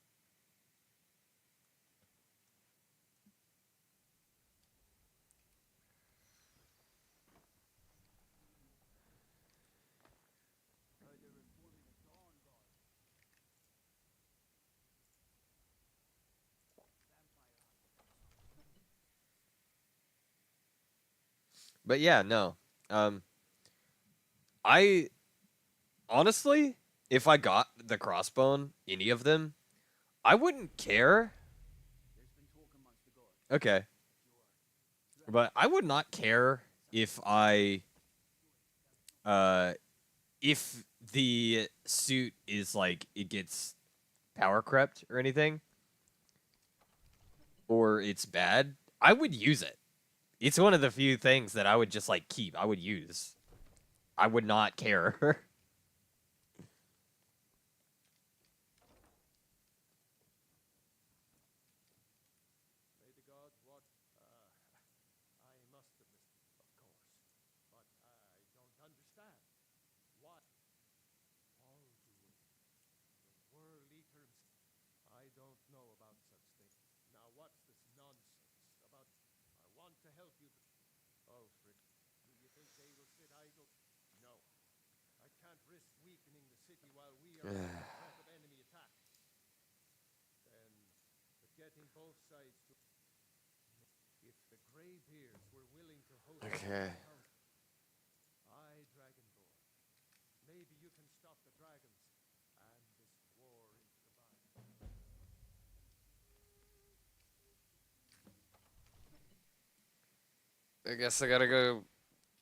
But yeah, no. I honestly, if I got the crossbone, any of them, I wouldn't care. Okay. But I would not care uh if the suit is like it gets power crept or anything or it's bad. I would use it. It's one of the few things that I would just like keep. I would use. I would not care. May the gods what? I must have missed, of course. But I don't understand. What? All doing. The worldly terms. I don't know about such things. Now what's this nonsense about? I want to help you. Oh, frick. Do you think they will sit idle? No. city while we are under the threat of enemy attack. Then, but getting both sides to... If the Greybeards were willing to host Okay. an encounter, I, Dragonborn, maybe you can stop the dragons and this war into the bargain. I guess I gotta go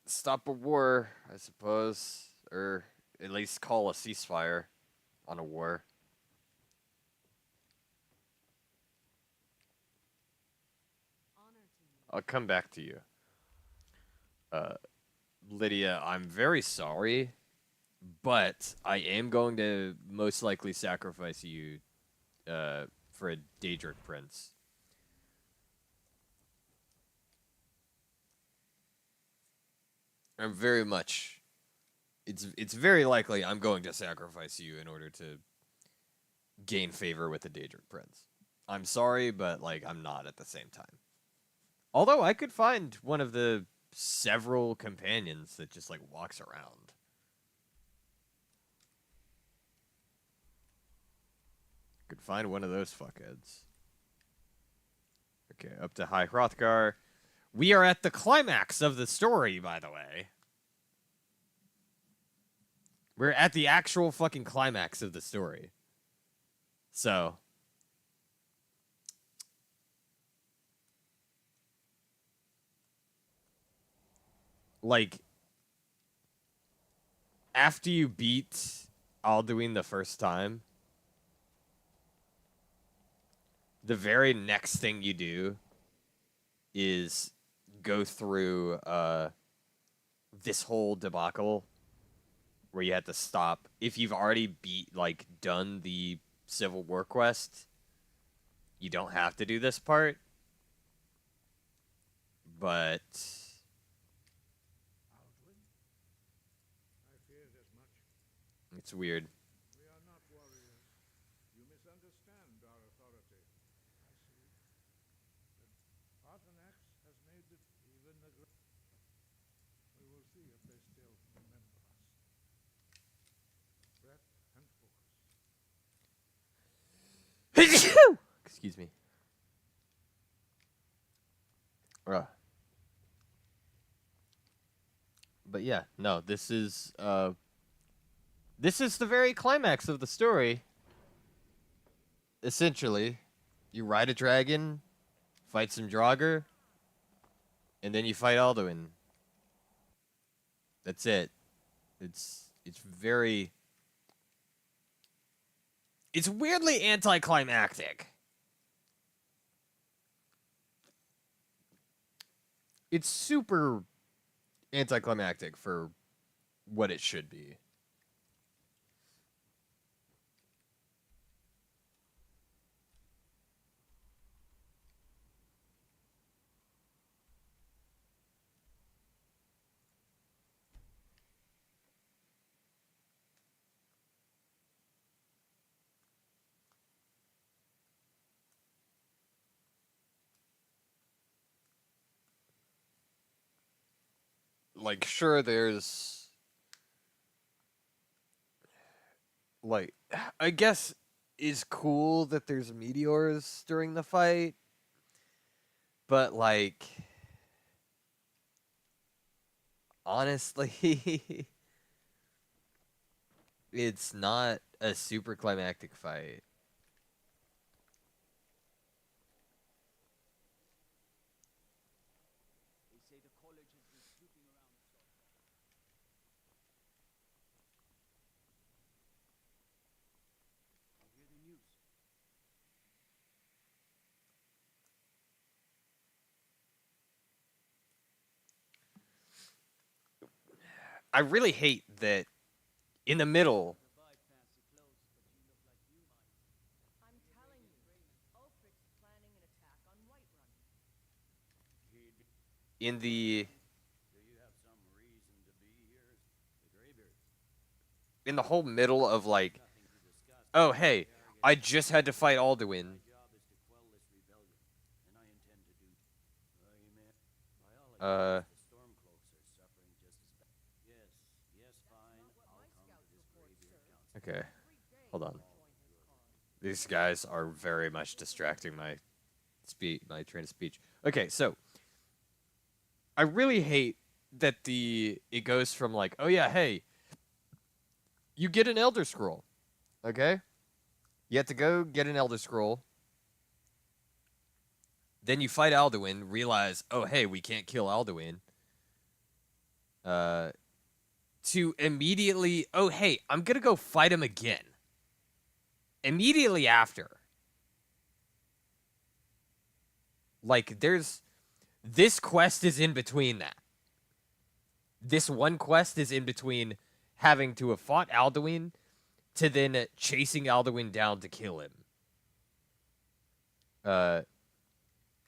stop a war, I suppose. Or at least call a ceasefire on a war. Honor to me. I'll come back to you. Lydia, I'm very sorry, but I am going to most likely sacrifice you for a Daedric Prince. I'm very much... It's very likely I'm going to sacrifice you in order to gain favor with the Daedric Prince. I'm sorry, but, like, I'm not at the same time. Although I could find one of the several companions that just, like, walks around. Could find one of those fuckheads. Okay, up to High Hrothgar. We are at the climax of the story, by the way. We're at the actual fucking climax of the story. So... like, after you beat Alduin the first time, the very next thing you do is go through this whole debacle where you have to stop. If you've already done the Civil War quest, you don't have to do this part. But... Alduin? I feared as much. it's weird. We are not warriors. You misunderstand our authority. I see. The Argonax has made it even the great. We will see if they still remember us. Breath and focus. Excuse me. But yeah, no, this is the very climax of the story. Essentially, you ride a dragon, fight some Draugr, and then you fight Alduin. That's it. It's very... it's weirdly anticlimactic. It's super anticlimactic for what it should be. Like, sure, there's... like, I guess it's cool that there's meteors during the fight, but, like, honestly, it's not a super climactic fight. They say the college has been snooping around the salt. I hear the news. I really hate that in the middle... The bypass are closed, but you look like you might. I'm telling you, Ulfric's planning an attack on Whiterun. in the... Do you have some reason to be here? The Greybeards. in the whole middle of, like, Nothing to discuss. oh, hey, I just had to fight Alduin. My job is to quell this rebellion, and I intend to do. By all Uh... accounts, the Stormcloaks are suffering just as bad. Yes, fine. Not what I'll my come to scouts this report, Greybeard sir. council. Okay. Hold on. These guys are very much distracting my train of speech. Okay, so I really hate that it goes from like, oh yeah, hey, you get an Elder Scroll, okay? You have to go get an Elder Scroll. Then you fight Alduin, realize, oh hey, we can't kill Alduin. To immediately, oh hey, I'm gonna go fight him again. Immediately after. Like, this quest is in between that. This one quest is in between having to have fought Alduin to then chasing Alduin down to kill him.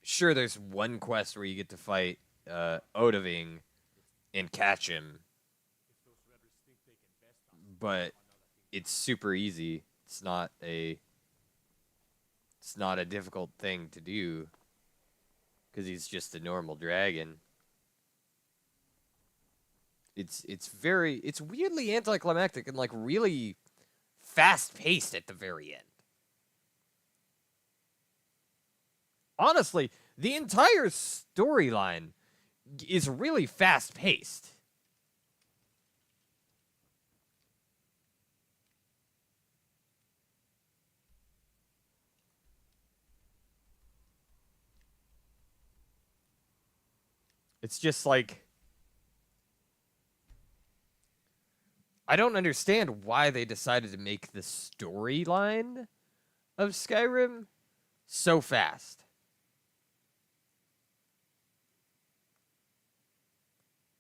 Sure, there's one quest where you get to fight Odahviing and catch him, but it's super easy. It's not a difficult thing to do because he's just a normal dragon. It's weirdly anticlimactic and like really fast paced at the very end. Honestly, the entire storyline is really fast paced. It's just like, I don't understand why they decided to make the storyline of Skyrim so fast.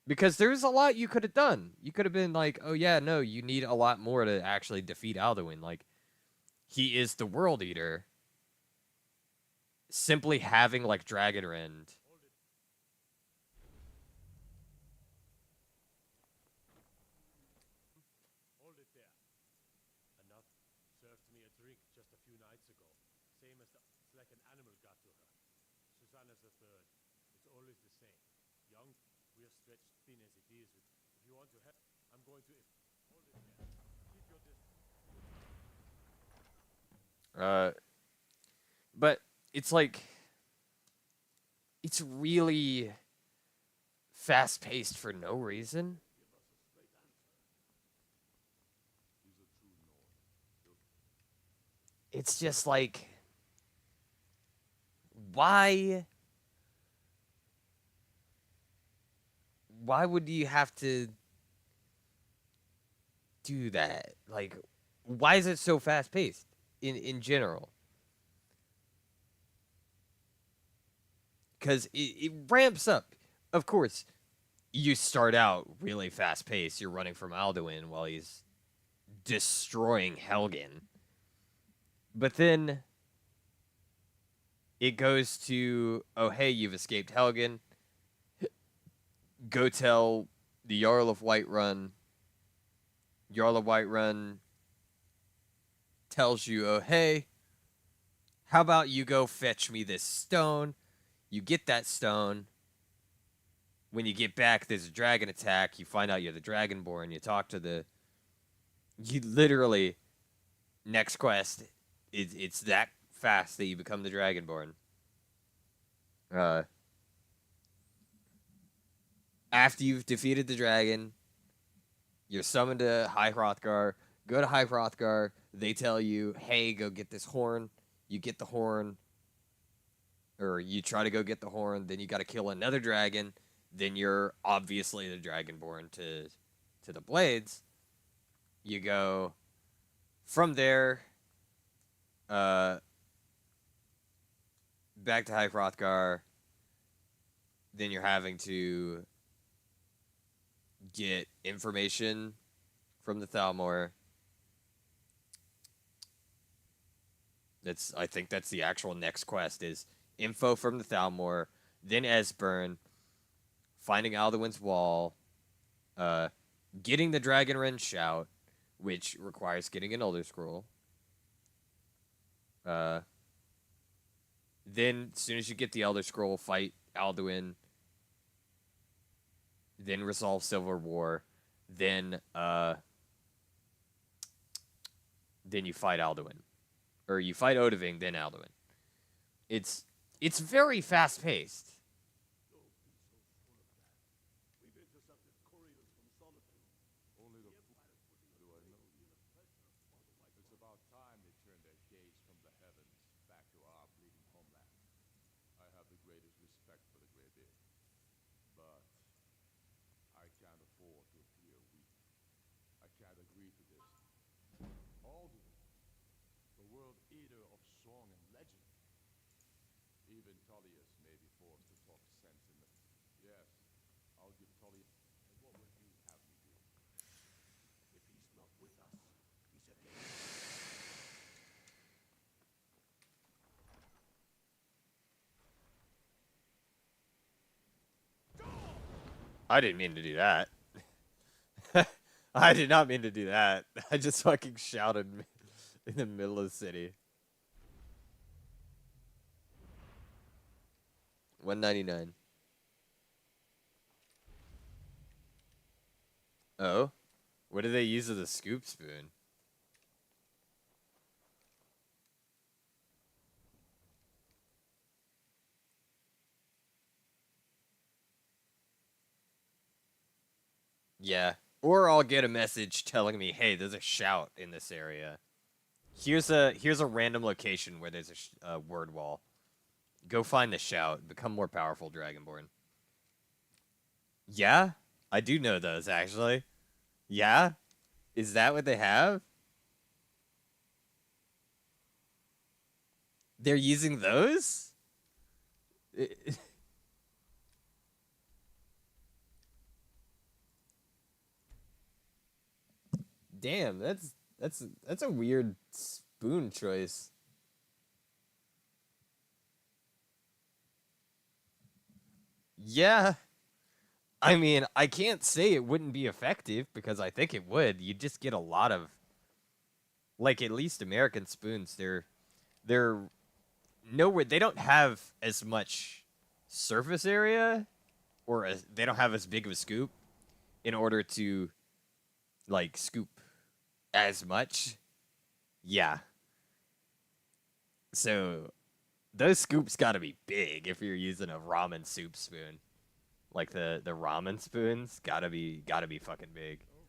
Because there's a lot you could have done. You could have been like, oh yeah, no, you need a lot more to actually defeat Alduin. Like, he is the World Eater. Simply having, like, Dragonrend. Hold it there. Enough served me a drink just a few nights ago. Same as it's like an animal got to her. Susanna's a third. It's always the same. Young, we're stretched thin as it is. If you want to help, I'm going to... Hold it there. Keep your distance. But it's like, it's really fast paced for no reason. It's just like, why would you have to do that? Like, why is it so fast paced in general? Because it ramps up. Of course, you start out really fast paced. You're running from Alduin while he's destroying Helgen. But then it goes to, oh, hey, you've escaped Helgen. Go tell the Jarl of Whiterun. Jarl of Whiterun tells you, oh, hey, how about you go fetch me this stone? You get that stone. When you get back, there's a dragon attack. You find out you're the Dragonborn. You talk to you literally, next quest, it's that fast that you become the Dragonborn. After you've defeated the dragon, you're summoned to High Hrothgar. Go to High Hrothgar. They tell you, hey, go get this horn. You get the horn. Or you try to go get the horn. Then you got to kill another dragon. Then you're obviously the Dragonborn to the Blades. You go from there back to High Hrothgar. Then you're having to get information from the Thalmor. I think that's the actual next quest, is info from the Thalmor, then Esbern, finding Alduin's Wall, getting the Dragonrend Shout, which requires getting an Elder Scroll. Then, as soon as you get the Elder Scroll, fight Alduin. Then resolve Civil War. Then, then you fight Alduin, or you fight Odahviing, then Alduin. It's very fast paced. Don't be so full of that. We've intercepted couriers from Solitude. Only the fool do I know you. It's about time they turned their gaze from the heavens back to our bleeding homeland. I have the greatest respect for the Greybeard, but I can't afford to appear weak. I can't agree to this. Alduin, the world eater of song and legend. Even Tullius may be forced to talk sense in the... Yes, I'll give Tullius... And what would you have me do? If he's not with us, he's against us. I didn't mean to do that. I did not mean to do that. I just fucking shouted in the middle of the city. 199. Oh? What do they use as a scoop spoon? Yeah. Or I'll get a message telling me, hey, there's a shout in this area. Here's a random location where there's a word wall. Go find the shout. Become more powerful, Dragonborn. Yeah? I do know those, actually. Yeah? Is that what they have? They're using those? Damn, that's a weird spoon choice. Yeah. I mean, I can't say it wouldn't be effective because I think it would. You just get a lot of like at least American spoons, they're nowhere they don't have as much surface area they don't have as big of a scoop in order to like scoop as much. Yeah. So those scoops got to be big if you're using a ramen soup spoon. Like the ramen spoons got to be fucking big. So,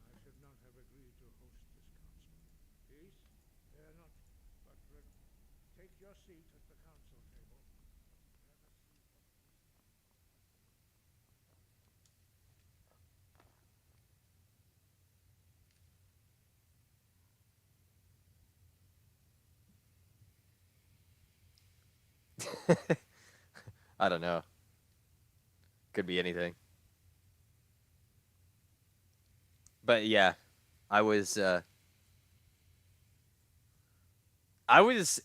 I should not have agreed to host this council. Peace? Fear not, but take your seat at the council table. Let us see what... I don't know. Could be anything. But yeah, I was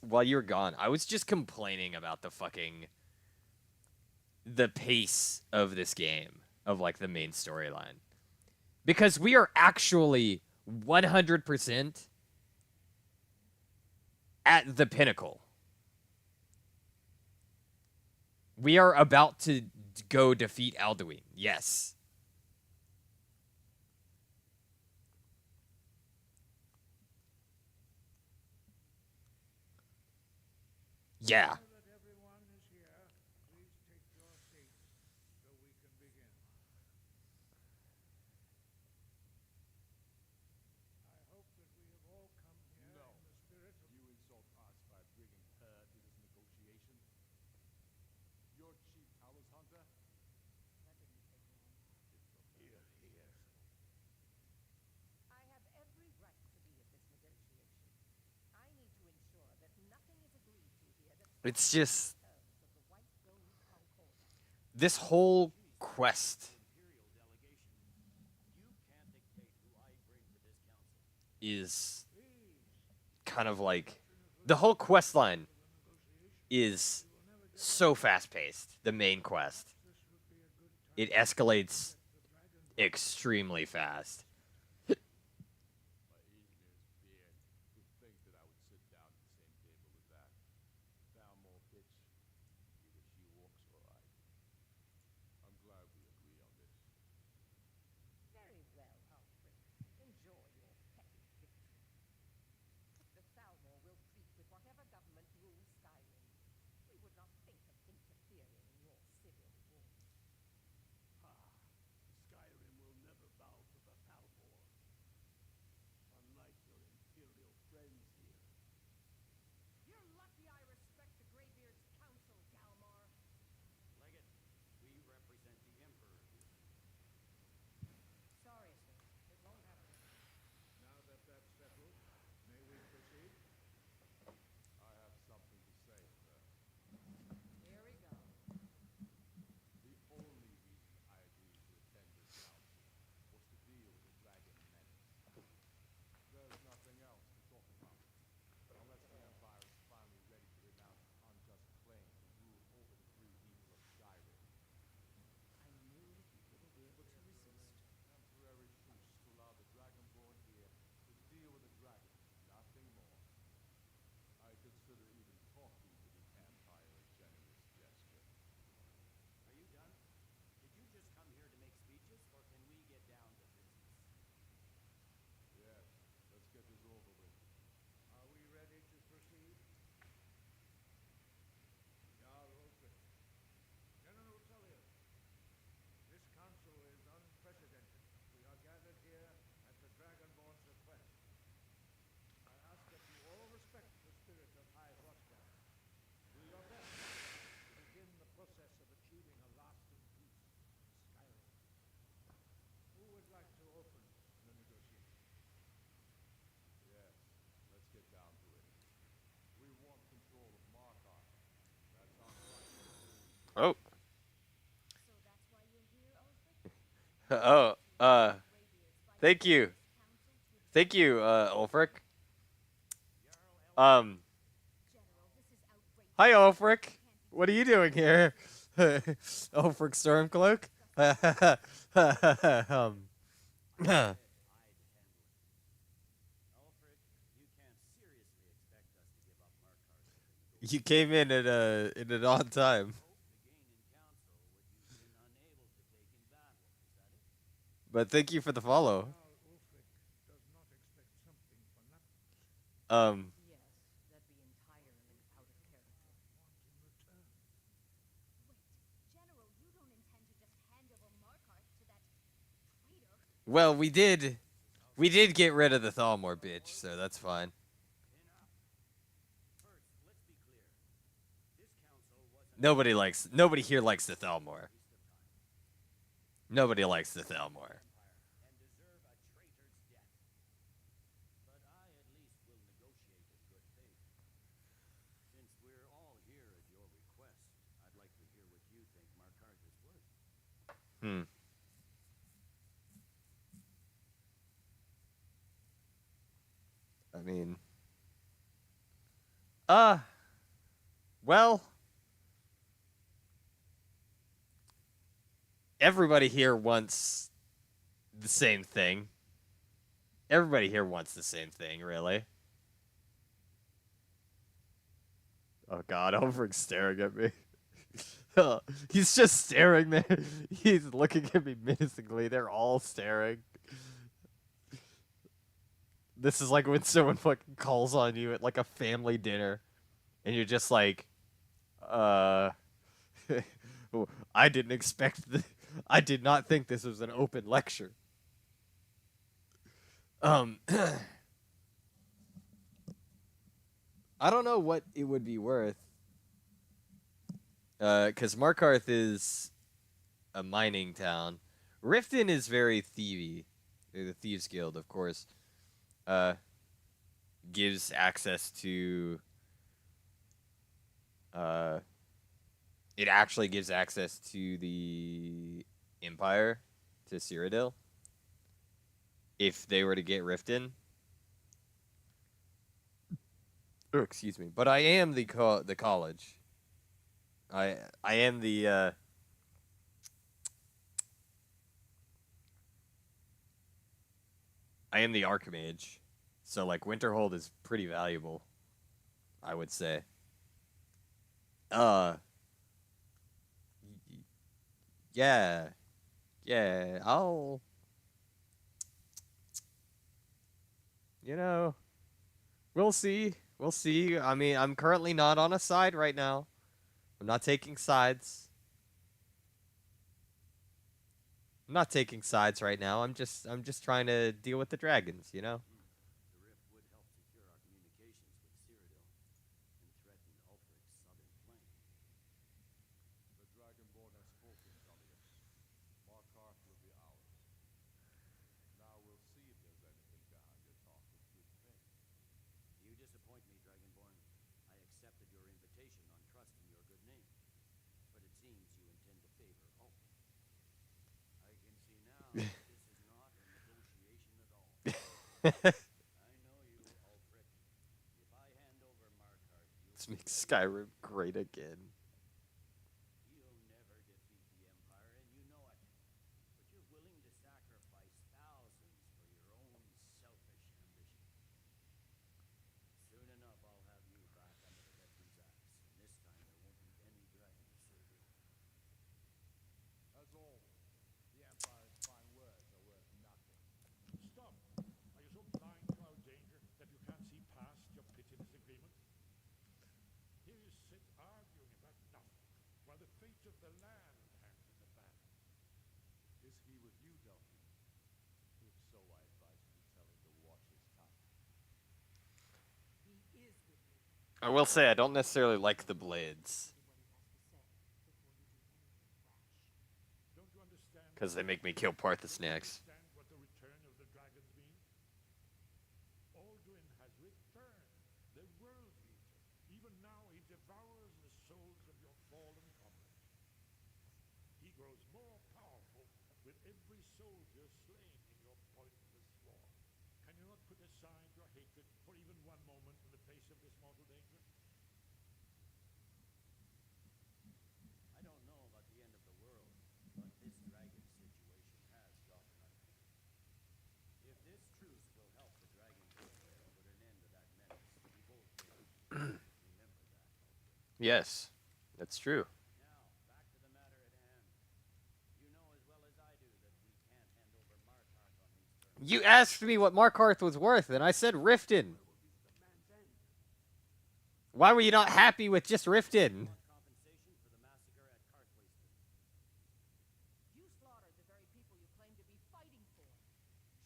while you were gone, I was just complaining about the pace of this game, of like the main storyline. Because we are actually 100% at the pinnacle. We are about to go defeat Alduin. Yes. Yeah. Now that everyone is here, please take your seats so we can begin. I hope that we have all come here No. in the spirit of... You insult us by bringing her to this negotiation? Your chief Talos hunter? That didn't take long. Here, here. I have every right to be at this negotiation. I need to ensure that nothing is agreed to here that It's just terms of the White Gold Concordat. this whole quest Imperial delegation. You can't dictate who I bring to this council. is kind of like the whole quest line is so fast paced. The main quest, it escalates extremely fast. My Aegnir's beard. To think that I would sit down at the same table with that. Down more bitch. Either she walks or I. I'm glad we agree on this. Very well, Alfred. Enjoy your petty victory. Oh. So that's why you're here, Ulfric? Oh. Greybeard's fighting Thank you. against council to Thank you, Ulfric. General, this is outrageous. Hi, Ulfric. Can't be What are you doing here? Ulfric Stormcloak. I'd handle it. Ulfric, you can't seriously expect us to give up Markarth. You came in at an odd time, Hope to gain in council what you've been unable to take in battle. Is that it? but thank you for the follow. Now Ulfric does not expect something for nothing. Yes, that'd be entirely out of character. Want in return. Wait, General, you don't intend to just hand over Markarth to that traitor? Well, we did get rid of the Thalmor bitch, so that's fine. Enough. First, let's be clear. This council wasn't Nobody here likes the Thalmor. a waste of time. Nobody likes the Thalmor. And deserve a traitor's death. But I at least will negotiate in good faith. Since we're all here at your request, I'd like to hear what you think Markarth is worth. Hmm. I mean, well, everybody here wants the same thing. Everybody here wants the same thing, really. Oh God, Ulfric's staring at me. He's just staring there. He's looking at me menacingly. They're all staring. This is like when someone fucking calls on you at like a family dinner, and you're just like, I didn't expect I did not think this was an open lecture. I don't know what it would be worth. Because Markarth is a mining town. Riften is very thievy. The Thieves Guild, of course, gives access to. It actually gives access to the Empire, to Cyrodiil. If they were to get Riften. Oh, excuse me. But I am the college. I am the I am the Archmage. So like Winterhold is pretty valuable, I would say. Yeah. Yeah, I'll we'll see. We'll see. I mean, I'm currently not on a side right now. I'm not taking sides. I'm not taking sides right now. I'm just trying to deal with the dragons, you know? The rift would help secure our communications with Cyrodiil and threaten Ulfric's southern flank. The Dragonborn has spoken, Tullius. Markarth will be ours. Now we'll see if there's anything behind your talk of good faith. You disappoint me, Dragonborn. I accepted your invitation on trust in your good name. But it seems you intend to favor Ulfric. I can see now that this is not a negotiation at all. I know you, Ulfric. If I hand over Markarth, Let's make Skyrim great again. you'll never defeat the Empire, and you know it. But you're willing to sacrifice thousands for your own selfish ambition. Soon enough, I'll have you back under the veteran's axe, and this time there won't be any dragon to save you. As always, the Empire's fine words are worth nothing. Stop! Are you so blind to our danger that you can't see past your pitiless agreement? Here you sit arguing about nothing, while the fate of the land hangs in the balance. Is he with you, Delphi? If so, I advise you to tell him to watch his tongue. He is with me. I will say I don't necessarily like the blades Don't you understand? because they make me kill Parthas next. Understand what the return of the dragons means? Alduin has returned, the world eater. Even now he devours the souls of your fallen comrades. soldiers slain in your pointless war. Can you not put aside your hatred for even one moment in the face of this mortal danger? I don't know about the end of the world, but this dragon situation has gotten ugly. If this truce will help the dragon put an end to that menace, we both remember that. Yes, that's true. Now, back to the matter at hand. You know as well as I do that we can't hand over Markarth on these terms. You asked me what Markarth was worth, and I said Riften. Why were you not happy with just Riften? Compensation for the massacre at Carthwayston. You slaughtered the very people you claim to be fighting for.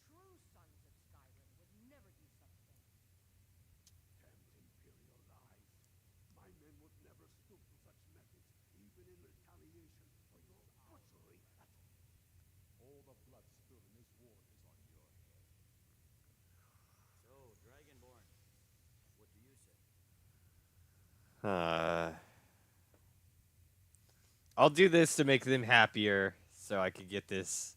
True sons of Skyrim would never do such things. Damn Imperial lies. My men would never stoop to such methods, even in retaliation for your butchery. All the blood spilled in this war is on your head. So, Dragonborn, what do you say? I'll do this to make them happier, so I can get this.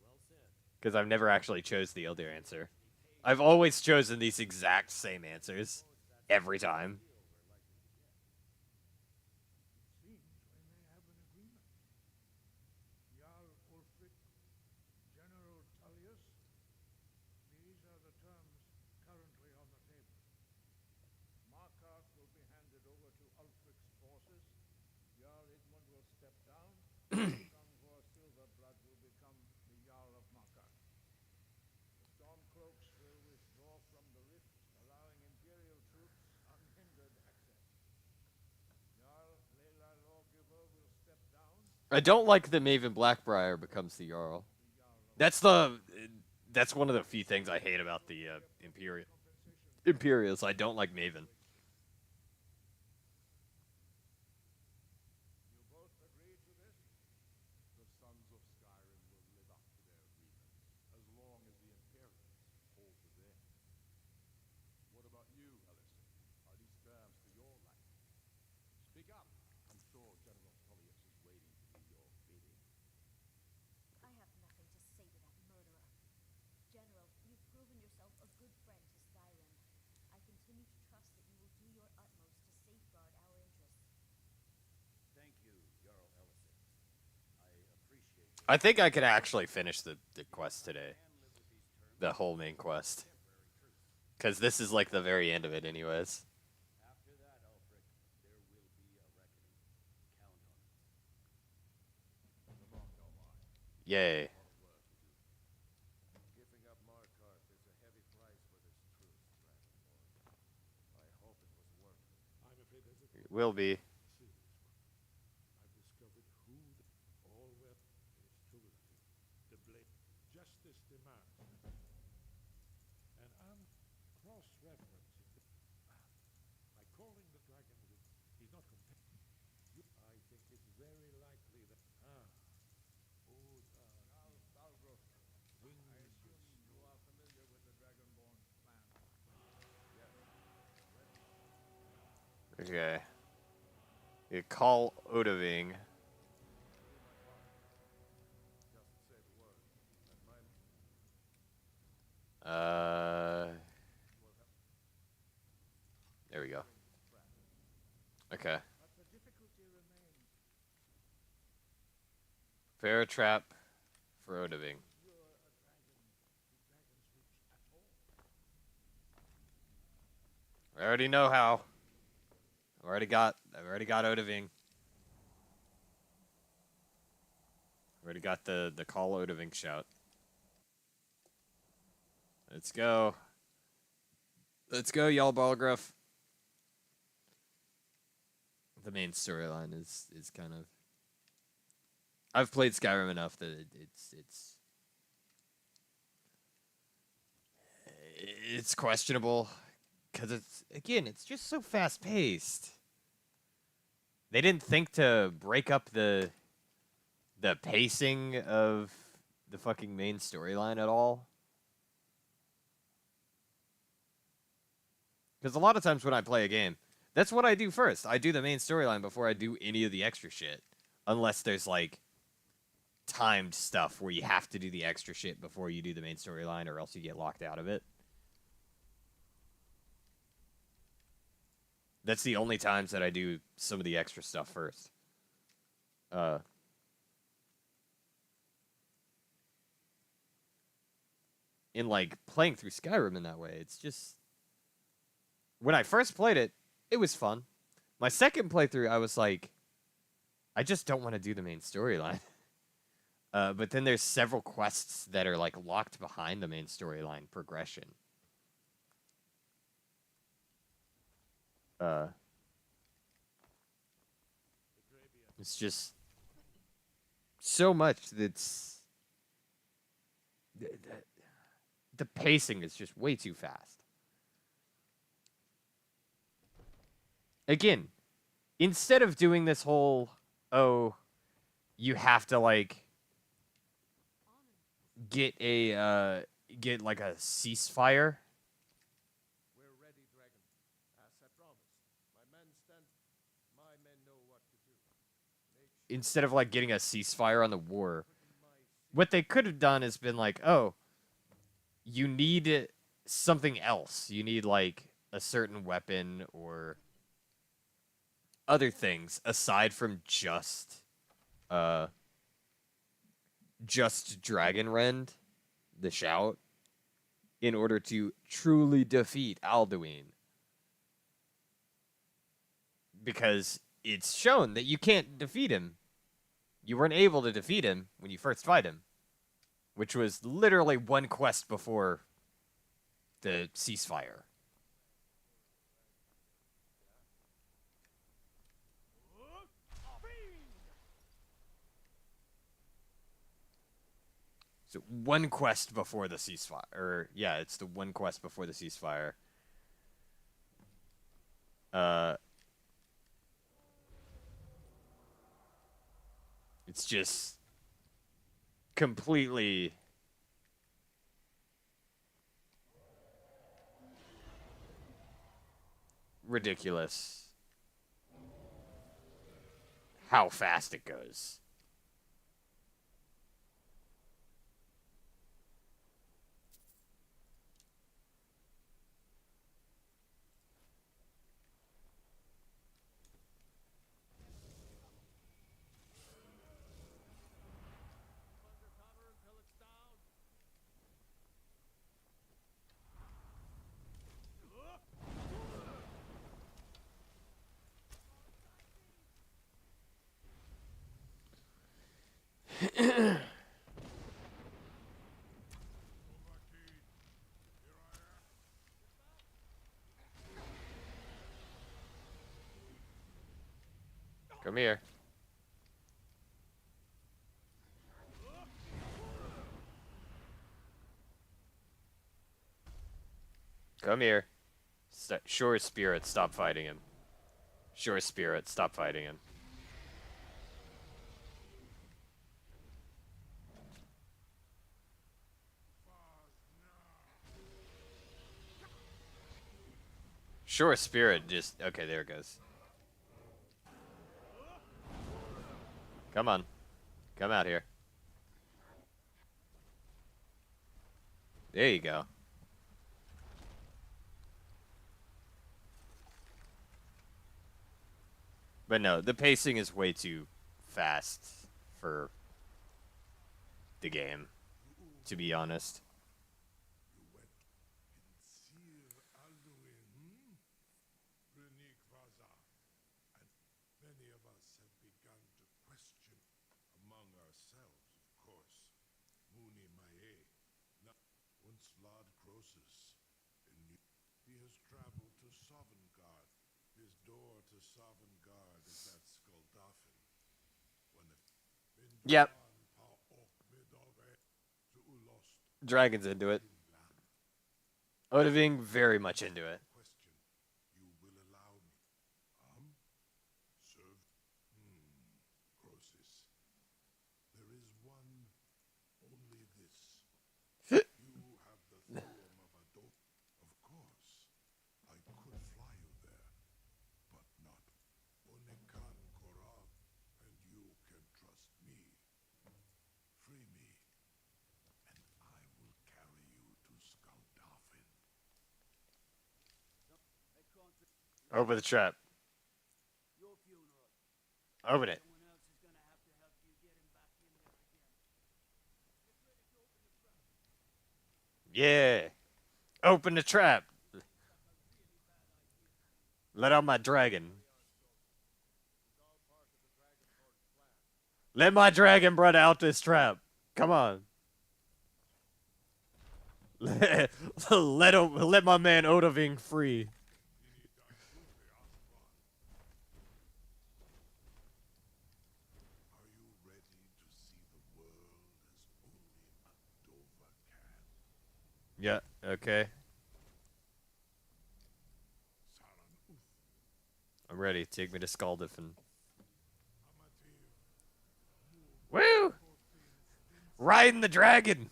Well said. Because I've never actually chose the Elder answer. I've always chosen these exact same answers. Every time. Seems we may have an agreement. Jarl Ulfric, General Tullius, these are the terms currently on the table. Markarth will be handed over to Ulfric's forces. Jarl Igmund will step down. Gunvor Silverblood will become the Jarl of Markarth. The Stormcloaks will withdraw from the rift, allowing Imperial troops unhindered access. Jarl Leila Lawgiver will step down. I don't like that Maven Blackbriar becomes the Jarl. That's one of the few things I hate about the Imperials. I don't like Maven. You both agree to this? The sons of Skyrim will live up to their agreement, as long as the Imperials hold to theirs. What about you, Ellison? Are these terms to your liking? Speak up. I'm sure General Tullius is waiting to do your bidding. I have nothing to say to that murderer. General, you've proven yourself a good friend to Skyrim. I continue to trust that you will do your utmost to safeguard our interests. Thank you, Jarl Ellison. I appreciate your I think I could actually finish the quest today. can live with these terms. The whole main quest. Temporary truce. Because this is like the very end of it anyways. After that, Ulfric, there will be a reckoning. Count on it. The mark our line. Yay. A lot of work to do. Giving up Markarth is a heavy price for this truce, Dragonborn. I hope it was worth it. I'm afraid there's a It will be. serious one. I've discovered who all well is too late. The blade justice demands. And I'm cross-referencing by calling the dragon with he's not competitive. I think it's very likely that Balgruuf, I assume you are familiar with the Dragonborn plan. Okay. You call Odoving. Just say the word, and my There we go. Okay. But the difficulty remains. Fair trap for Odoving. You're a dragon. Do dragons reach at all? I already know how. I've already got Odoving. Already got the call Odoving shout. Let's go. Let's go, y'all Balgruuf. The main storyline is kind of. I've played Skyrim enough that it's questionable because it's just so fast paced. They didn't think to break up the pacing of the fucking main storyline at all. Because a lot of times when I play a game, that's what I do first. I do the main storyline before I do any of the extra shit. Unless there's like timed stuff where you have to do the extra shit before you do the main storyline, or else you get locked out of it. That's the only times that I do some of the extra stuff first. In like playing through Skyrim in that way, it's just when I first played it, it was fun. My second playthrough, I was like, I just don't want to do the main storyline. But then there's several quests that are like locked behind the main storyline progression. It's just so much that's the pacing is just way too fast. Again, instead of doing this whole, oh, you have to like get like a ceasefire. We're ready, Dragon. As I promised. My men know what to do. Instead of like getting a ceasefire on the war, what they could have done is been like, oh, you need something else. You need like a certain weapon or other things aside from just Dragonrend, the shout, in order to truly defeat Alduin. Because it's shown that you can't defeat him. You weren't able to defeat him when you first fight him, which was literally one quest before the ceasefire. So one quest before the ceasefire, or yeah, it's the one quest before the ceasefire. It's just completely ridiculous how fast it goes. Undercover until it's down. Come here. Come here. Sure Spirit, stop fighting him. Sure Spirit, stop fighting him. Sure Spirit just... Okay, there it goes. Come on. Come out here. There you go. But no, the pacing is way too fast for the game, to be honest. Many of us have begun to question, among ourselves, of course, Muni Mae, once Lord Croesus, he has traveled to Sovngarde. His door to Sovngarde is at Skuldafn. Yep. Dragon's into it. Odahviing very much into it. Question, you will allow me. Serve. Croesus. There is one, only this. You have the form of a dope. Of course, I could fly you there, but not Onekan Korab, and you can trust me. Open the trap. Your funeral. Open it. Someone else is gonna have to help you get him back in there again. Yeah. Open the trap. Let out my dragon. Let my dragon brother out this trap. Come on. Let my man Odoving free. Are you ready to see the world as only a Dova can? Yeah, okay. I'm ready. Take me to Skaldifen. Woo! Riding the dragon!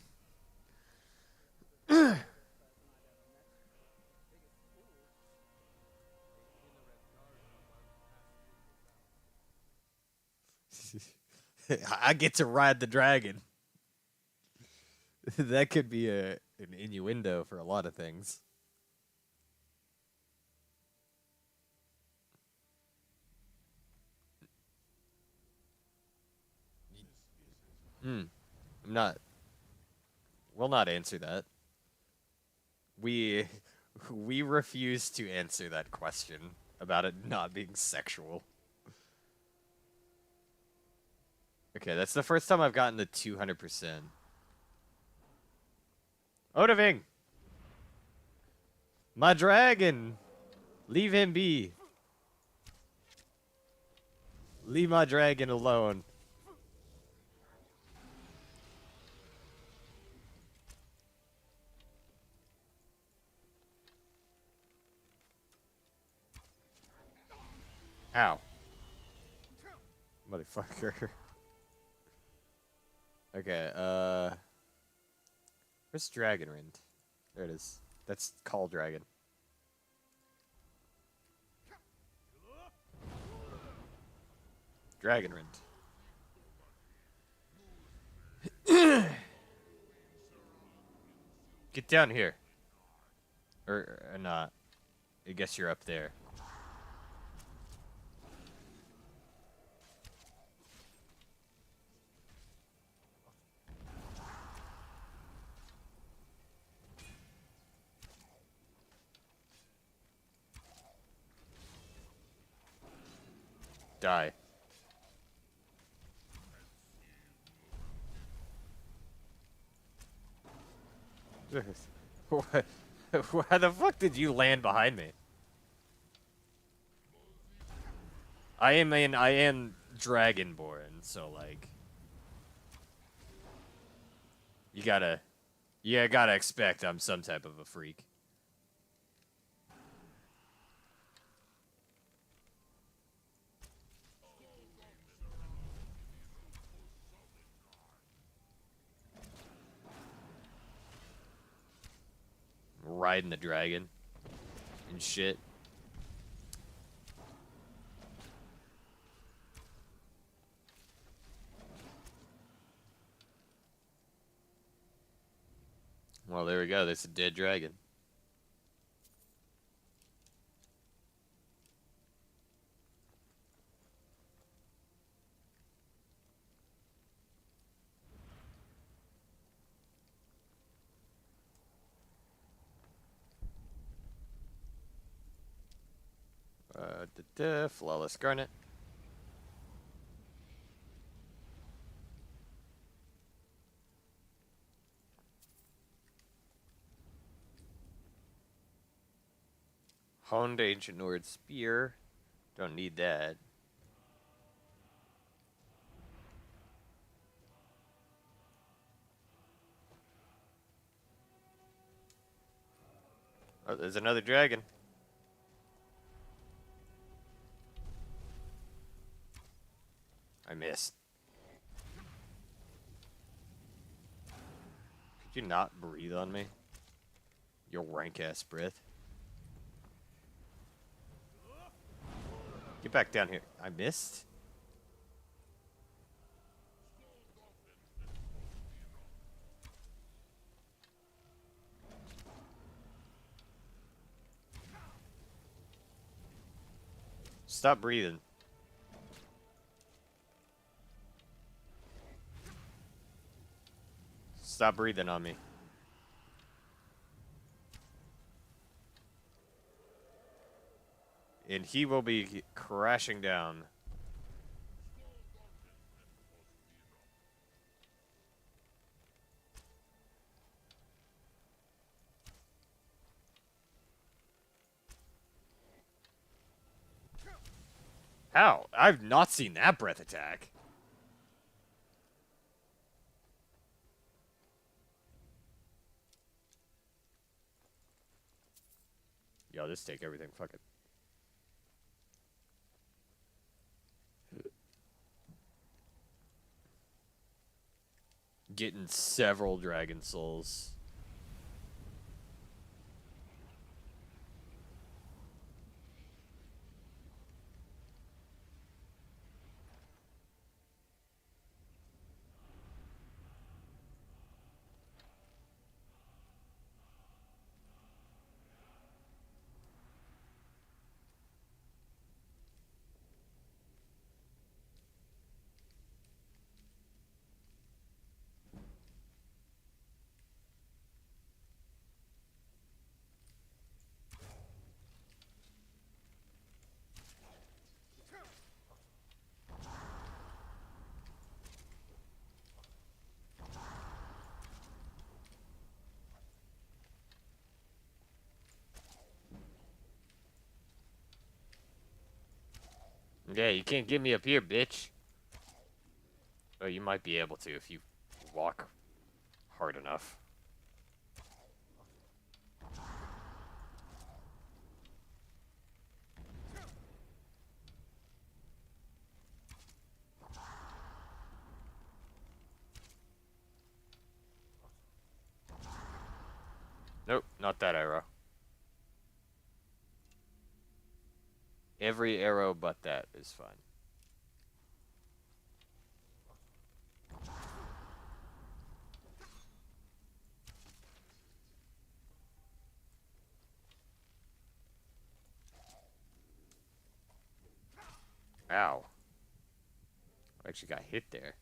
I get to ride the dragon. That could be an innuendo for a lot of things. I'm not. We'll not answer that. We refuse to answer that question about it not being sexual. Okay, that's the first time I've gotten to 200%. Odoving! My dragon! Leave him be. Leave my dragon alone. Ow. Motherfucker. Okay, where's Dragonrind? There it is. That's Call Dragon. Dragonrind. Get down here. Or not. I guess you're up there. Die. What? Why the fuck did you land behind me? I am Dragonborn, so like you gotta expect I'm some type of a freak. Riding the dragon and shit. Well, there we go. There's a dead dragon. Flawless Garnet. Honed Ancient Nord Spear. Don't need that. Oh, there's another dragon. I missed. Could you not breathe on me? Your rank ass breath. Get back down here. I missed? Stop breathing. Stop breathing on me. And he will be crashing down. How? I've not seen that breath attack. Yo, just take everything. Fuck it. Getting several dragon souls. Yeah, you can't get me up here, bitch. Oh, you might be able to if you walk hard enough. Nope, not that arrow. Every arrow but that is fine. Ow. I actually got hit there.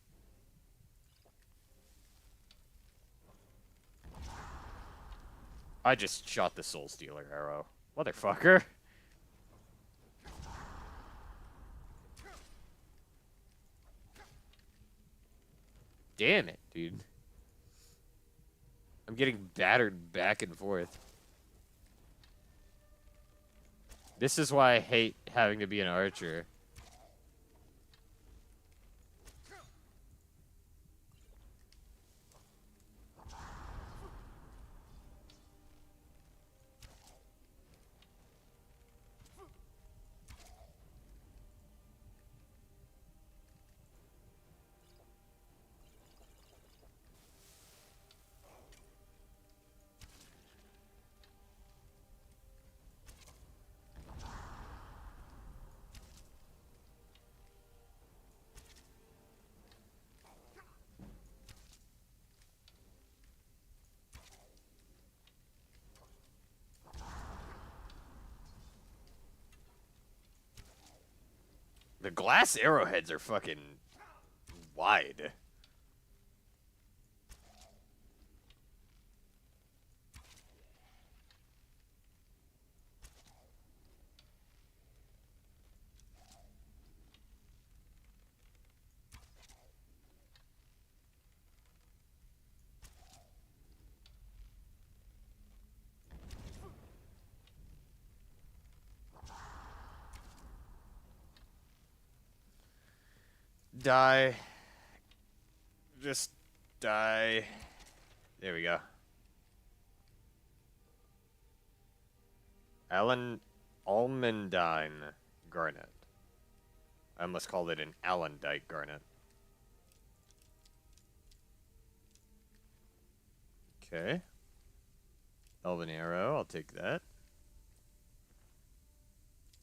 I just shot the Soul Stealer arrow. Motherfucker. Damn it, dude. I'm getting battered back and forth. This is why I hate having to be an archer. The glass arrowheads are fucking wide. Die. Just die. There we go. Almandine Garnet. I almost called it an Allandite Garnet. Okay. Elven Arrow, I'll take that.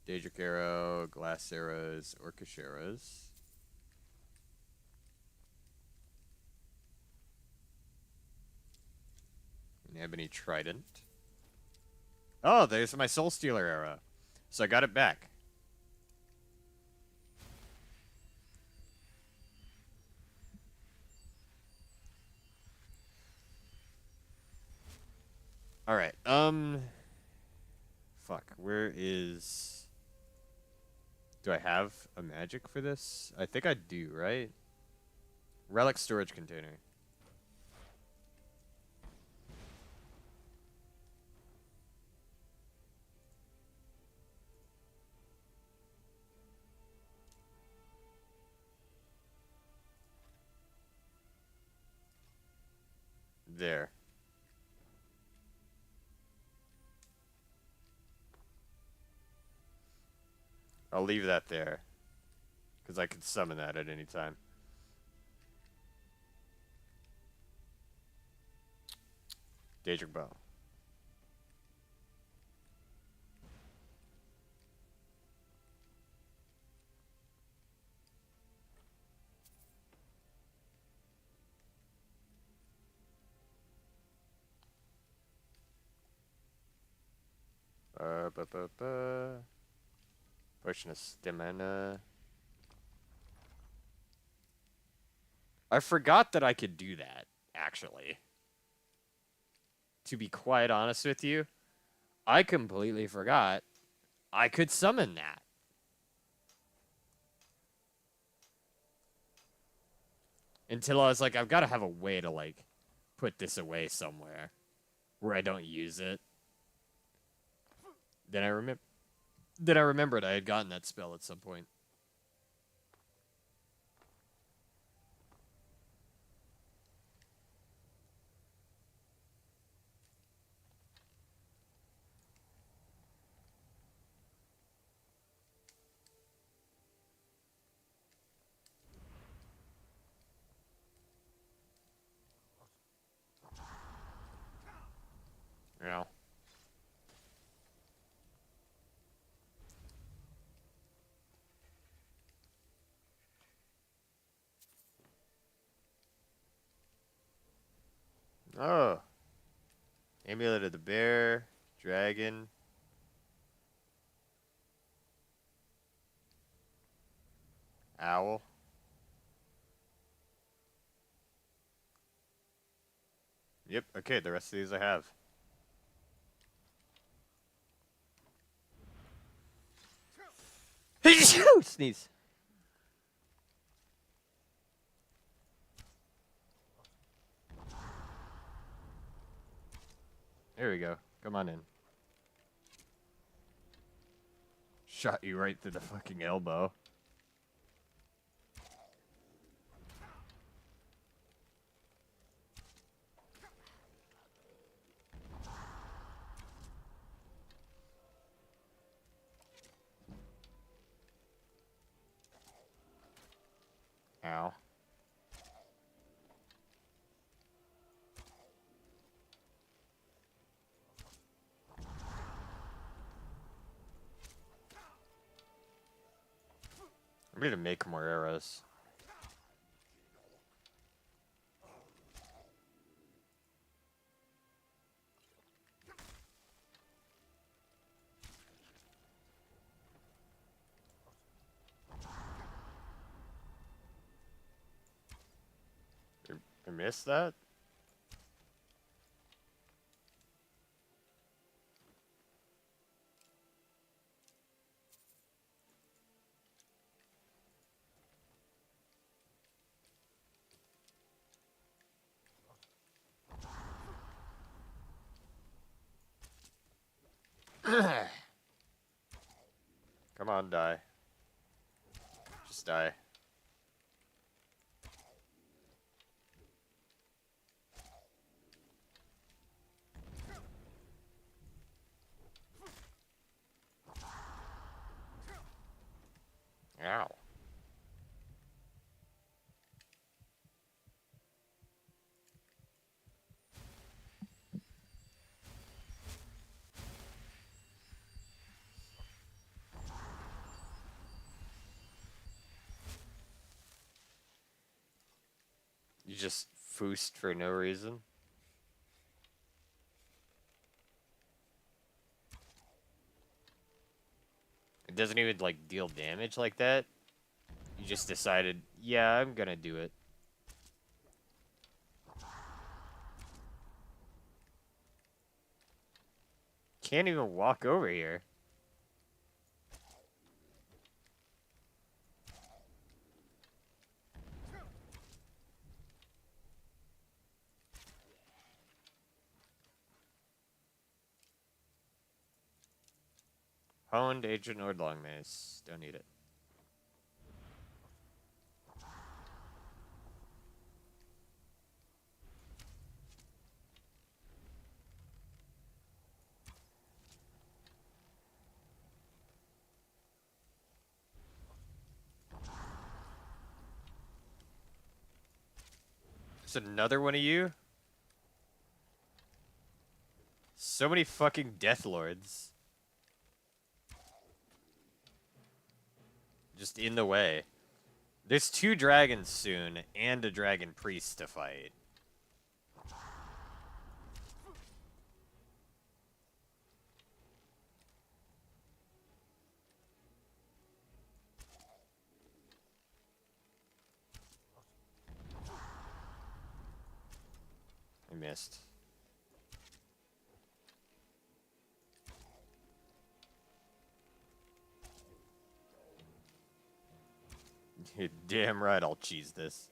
Daedric Arrow, Glass Arrows, Orcish Arrows. An Ebony Trident. Oh, there's my Soul Stealer arrow. So I got it back. All right. Fuck. Where is? Do I have a magic for this? I think I do, right? Relic storage container. There. I'll leave that there. Because I could summon that at any time. Daedric Bow. Ba, ba, ba. Potion of stamina. I forgot that I could do that, actually. To be quite honest with you, I completely forgot I could summon that. Until I was like, I've got to have a way to, like, put this away somewhere where I don't use it. Then I remembered I had gotten that spell at some point. Yeah. Oh. Amulet of the Bear. Dragon. Owl. Yep, okay, the rest of these I have. Sneeze. There we go. Come on in. Shot you right through the fucking elbow. Ow. I'm gonna make more arrows. I missed that? Come on, die. Just die. Ow. You just foosed for no reason? It doesn't even, like, deal damage like that? You just decided, yeah, I'm gonna do it. can't even walk over here. Honed Ancient Nord Long Mace. Don't need it. There's another one of you? So many fucking Death Lords. Just in the way. There's 2 dragons soon, and a dragon priest to fight. I missed. You're damn right I'll cheese this.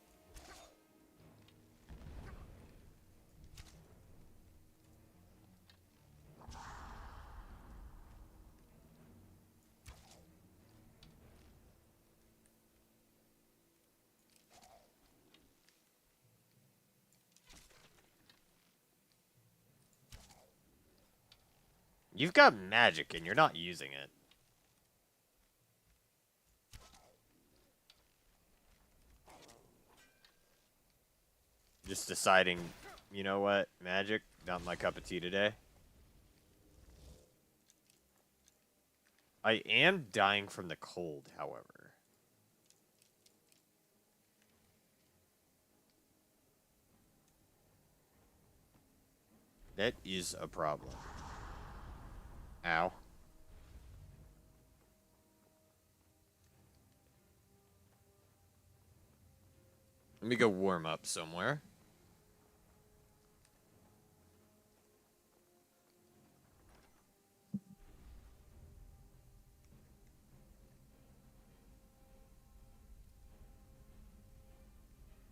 You've got magic and you're not using it. Just deciding, you know what, magic, not my cup of tea today. I am dying from the cold, however. That is a problem. Ow. Let me go warm up somewhere.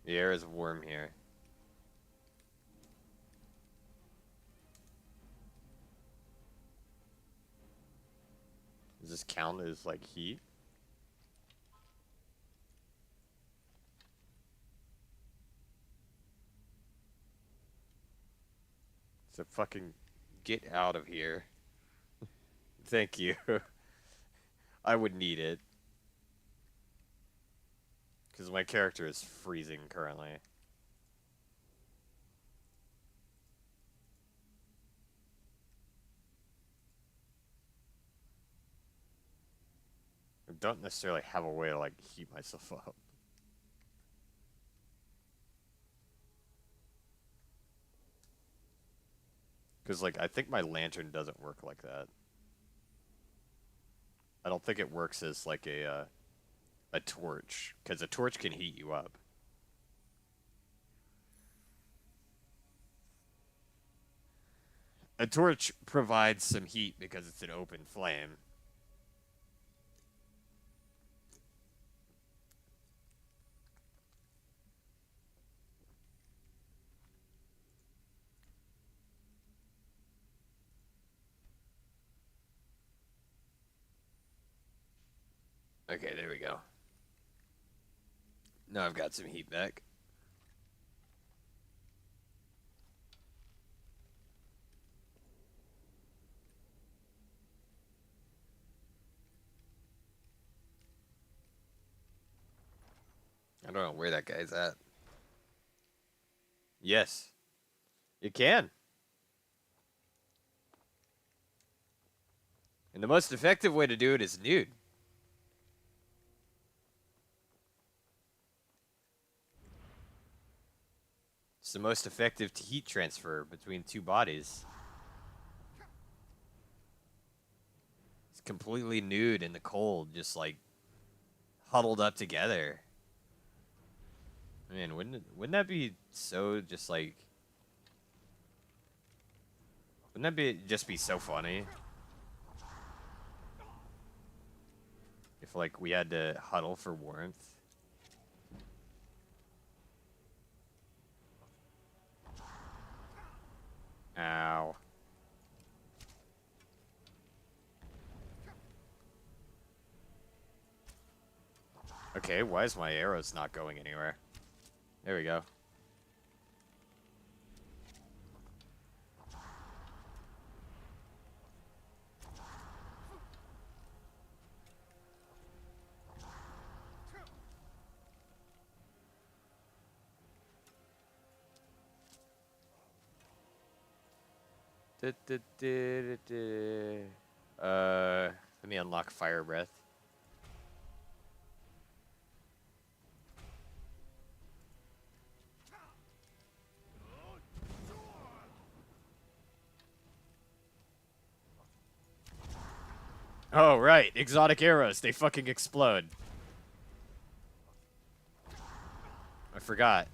The air is warm here. Does this count as, like, heat? So fucking get out of here. Thank you. I would need it. Because my character is freezing currently. I don't necessarily have a way to, like, heat myself up. Because, like, I think my lantern doesn't work like that. I don't think it works as, like, a torch. Because a torch can heat you up. A torch provides some heat because it's an open flame. Okay, there we go. Now I've got some heat back. I don't know where that guy's at. Yes. You can. And the most effective way to do it is nude. It's the most effective heat transfer between 2 bodies. It's completely nude in the cold, just like huddled up together. Man, wouldn't that be so just like Wouldn't that be just be so funny? If like we had to huddle for warmth. Ow. Okay, why is my arrows not going anywhere? There we go. Let me unlock fire breath. Oh, right. Exotic arrows. They fucking explode. I forgot.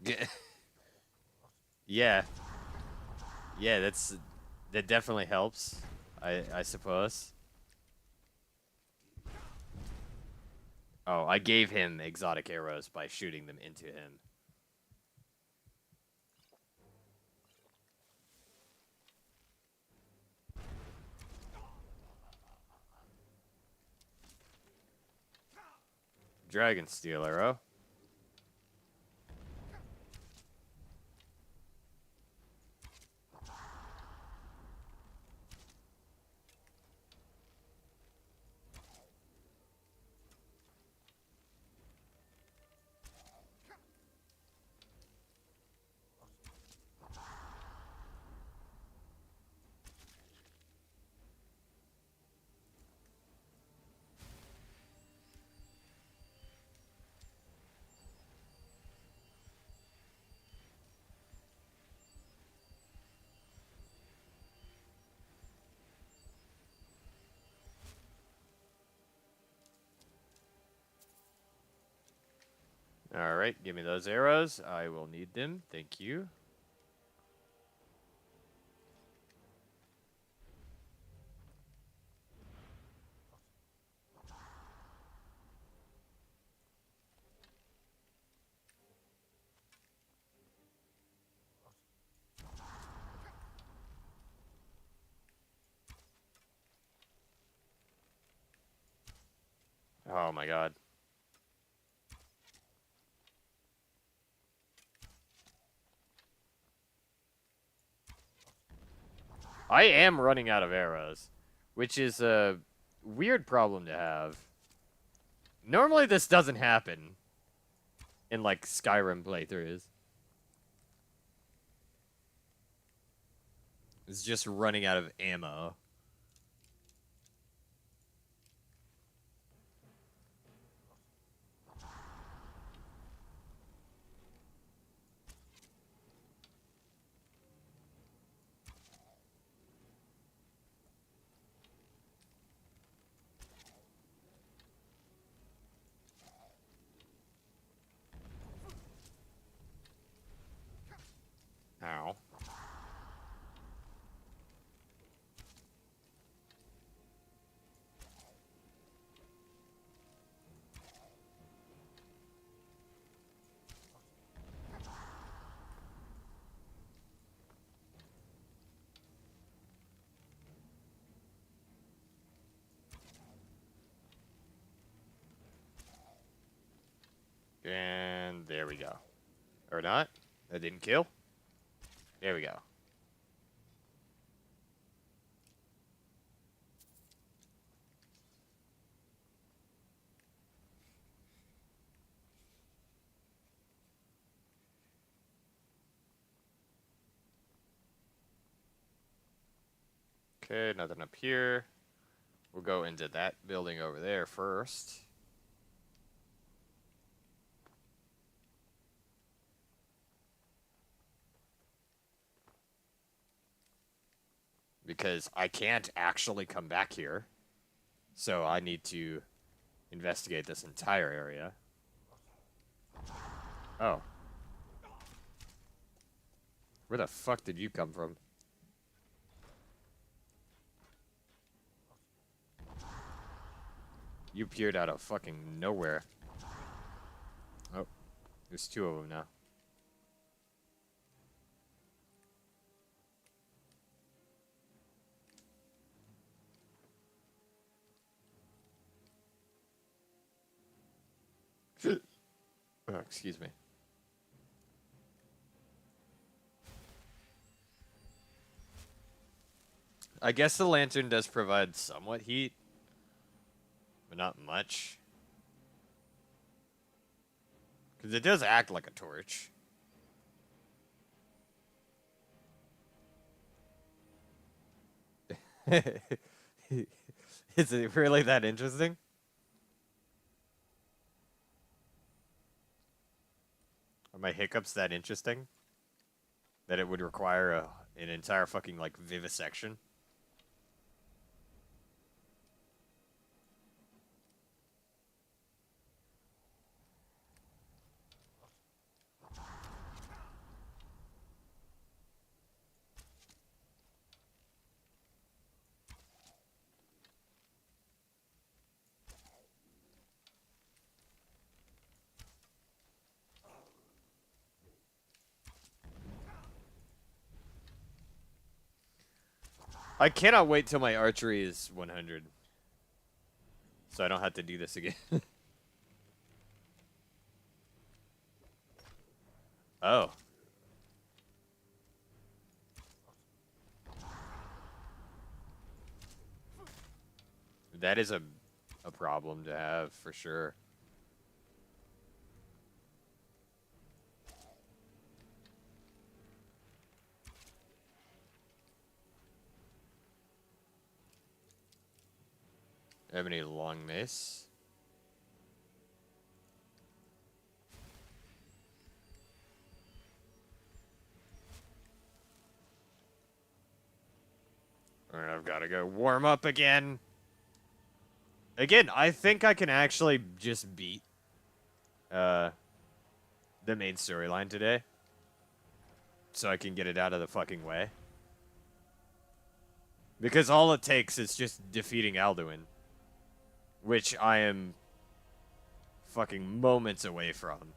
Yeah. Yeah. Yeah, that definitely helps. I suppose. Oh, I gave him exotic arrows by shooting them into him. Dragon steel arrow. All right, give me those arrows. I will need them. Thank you. Oh my god. I am running out of arrows, which is a weird problem to have. Normally this doesn't happen in like Skyrim playthroughs. It's just running out of ammo. Ow. And there we go. Or not. That didn't kill. There we go. Okay, nothing up here. We'll go into that building over there first. because I can't actually come back here. So I need to investigate this entire area. Oh. Where the fuck did you come from? You appeared out of fucking nowhere. Oh, there's two of them now. Oh, excuse me. I guess the lantern does provide somewhat heat, but not much. Because it does act like a torch. Is it really that interesting? Are my hiccups that interesting? That it would require an entire fucking, like, vivisection? I cannot wait till my archery is 100. So I don't have to do this again. Oh. That is a problem to have, for sure. Have any long mace? Alright, I've got to go warm up again. Again, I think I can actually just beat the main storyline today. So I can get it out of the fucking way. Because all it takes is just defeating Alduin. Which I am fucking moments away from.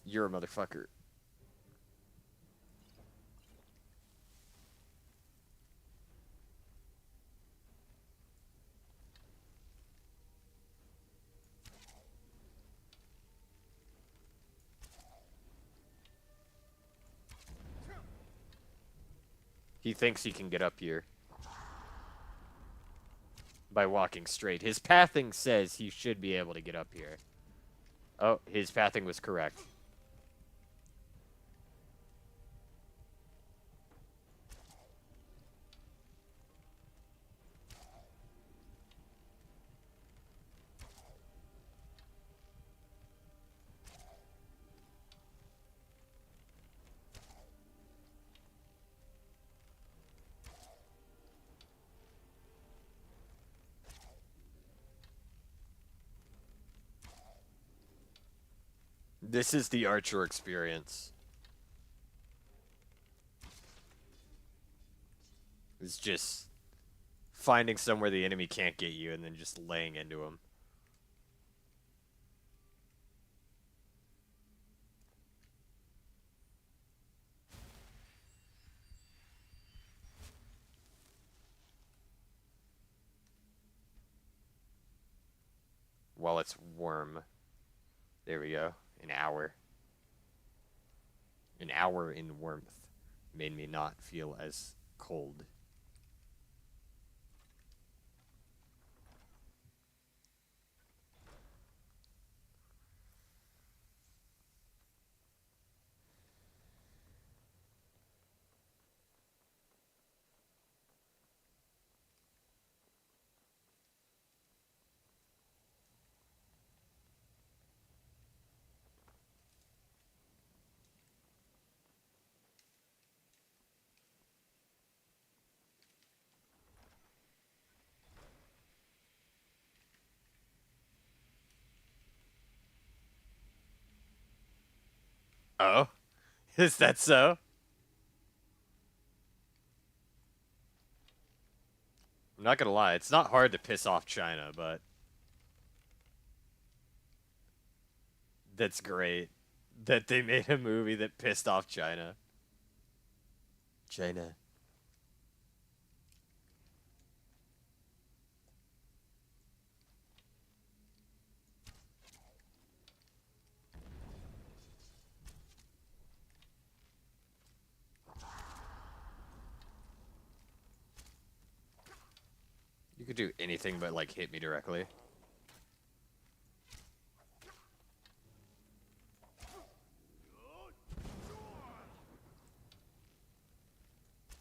You're a motherfucker. He thinks he can get up here by walking straight. His pathing says he should be able to get up here. Oh, his pathing was correct. This is the Archer experience. It's just finding somewhere the enemy can't get you and then just laying into him. While it's warm. There we go. an hour. An hour in warmth made me not feel as cold. Oh? Is that so? I'm not gonna lie, it's not hard to piss off China, but that's great that they made a movie that pissed off China. China. You could do anything but, like, hit me directly.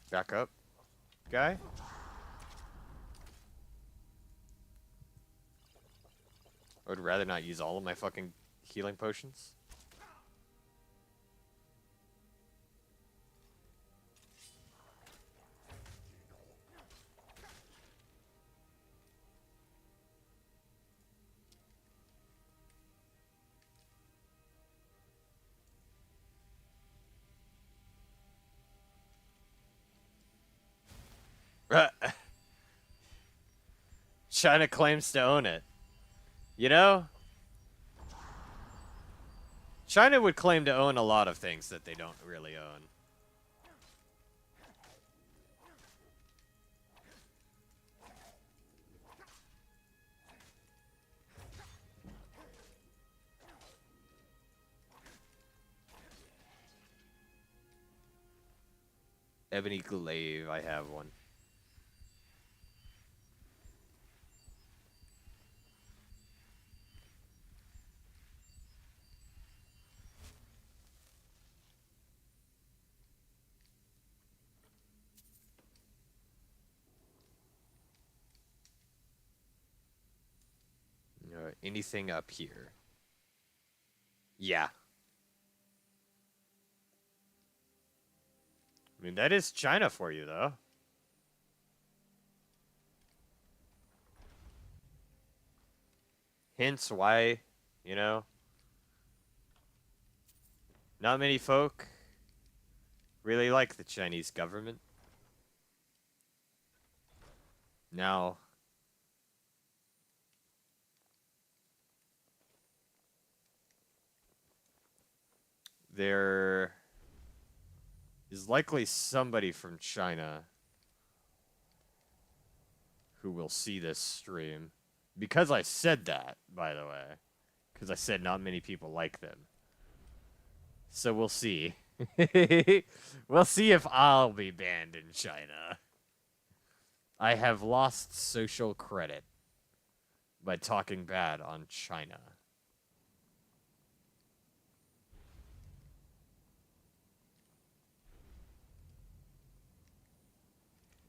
Back up, guy. I would rather not use all of my fucking healing potions. China claims to own it. You know? China would claim to own a lot of things that they don't really own. Ebony glaive, I have one. Anything up here? Yeah. I mean, that is China for you, though. Hence why, you know, not many folk really like the Chinese government. Now, there is likely somebody from China who will see this stream. Because I said that, by the way. Because I said not many people like them. So we'll see. We'll see if I'll be banned in China. I have lost social credit by talking bad on China.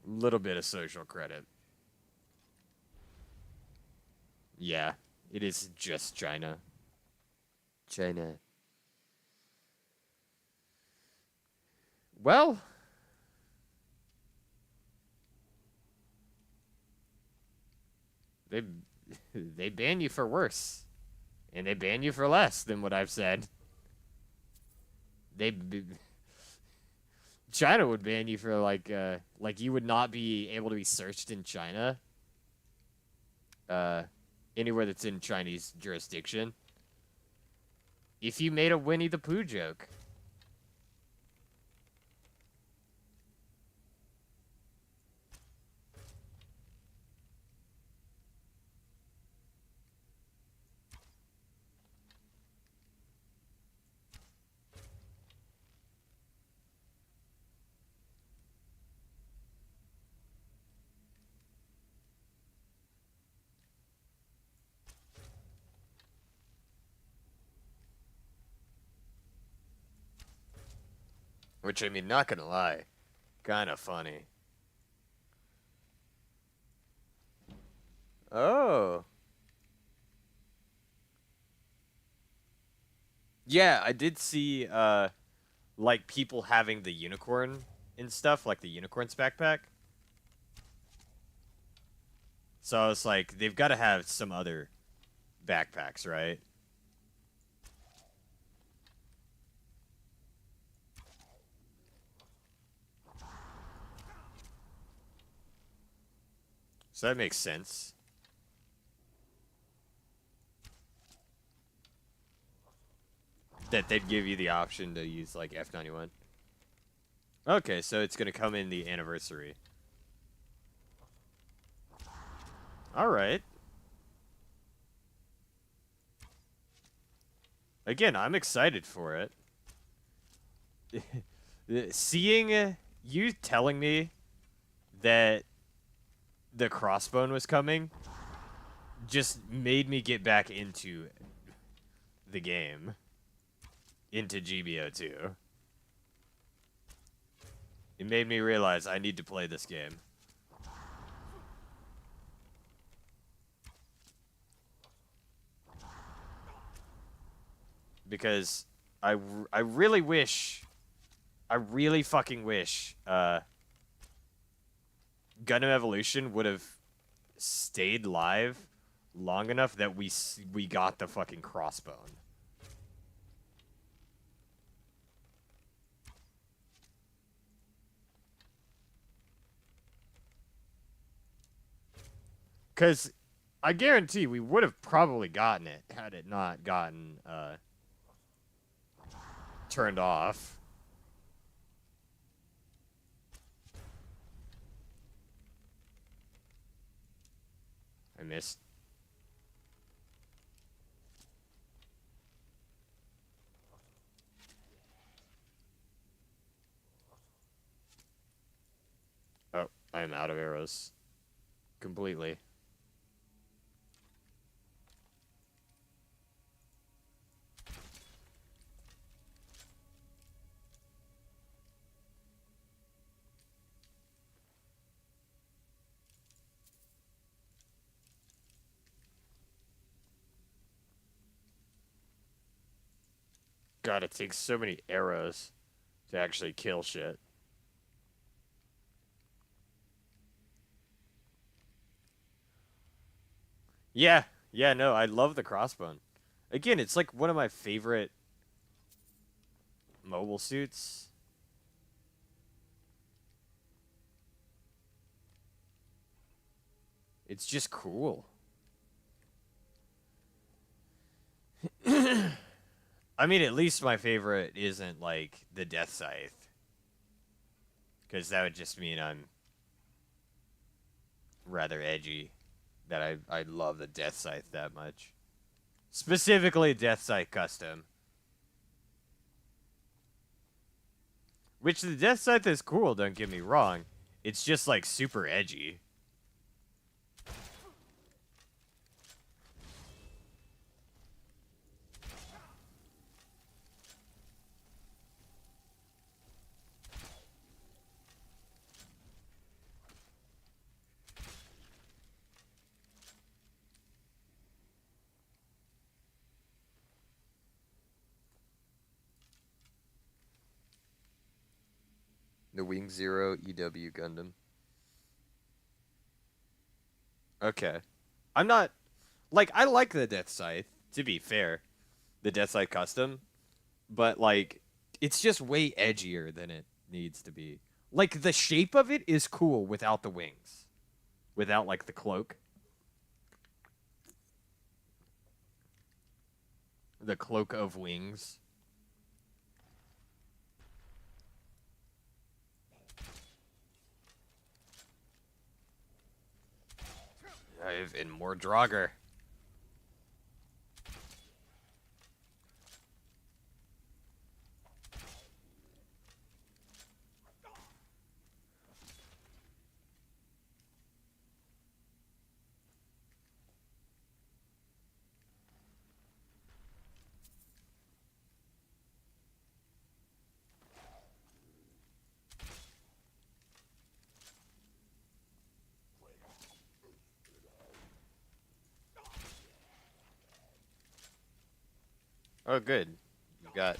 Little bit of social credit. Yeah, it is just China. China. Well, they ban you for worse, and they ban you for less than what I've said. China would ban you for like you would not be able to be searched in China. Anywhere that's in Chinese jurisdiction. If you made a Winnie the Pooh joke. Which, I mean, not gonna lie, kind of funny. Oh. Yeah, I did see, like, people having the unicorn and stuff, like the unicorn's backpack. So I was like, they've got to have some other backpacks, right? So that makes sense. That they'd give you the option to use, like, F91. Okay, so it's going to come in the anniversary. Alright. Again, I'm excited for it. Seeing you telling me that the crossbone was coming just made me get back into the game. Into GBO2. It made me realize I need to play this game. Because I really wish, I really fucking wish, Gundam Evolution would have stayed live long enough that we got the fucking crossbone. Because I guarantee we would have probably gotten it had it not gotten turned off. I missed. Oh, I am out of arrows. Completely. God, it takes so many arrows to actually kill shit. Yeah, yeah, no, I love the crossbone. Again, it's like one of my favorite mobile suits. It's just cool. I mean, at least my favorite isn't, like, the Death Scythe. Because that would just mean I'm rather edgy. That I love the Death Scythe that much. Specifically, Death Scythe Custom. Which the Death Scythe is cool, don't get me wrong. It's just, like, super edgy. The Wing Zero EW Gundam. Okay. I'm not... Like, I like the Death Scythe, to be fair. The Death Scythe Custom. But, like, it's just way edgier than it needs to be. Like, the shape of it is cool without the wings. Without, like, the cloak. The cloak of wings. I have in more Draugr. Oh, good. You got.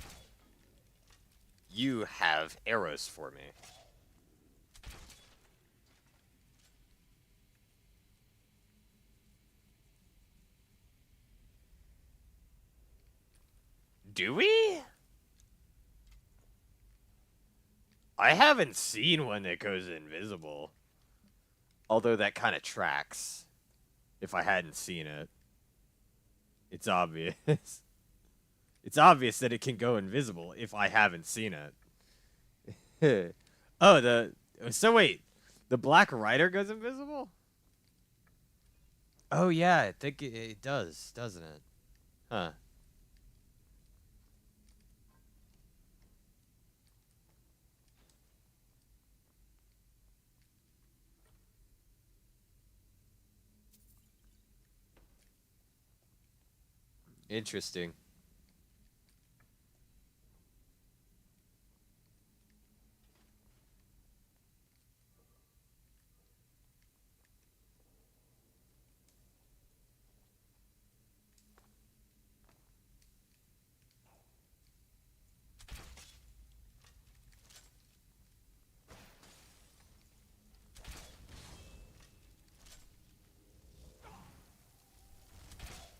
You have arrows for me. Do we? I haven't seen one that goes invisible. Although that kind of tracks. If I hadn't seen it. It's obvious. It's obvious that it can go invisible if I haven't seen it. Oh, so wait. The Black Rider goes invisible? Oh, yeah. I think it does, doesn't it? Huh. Interesting.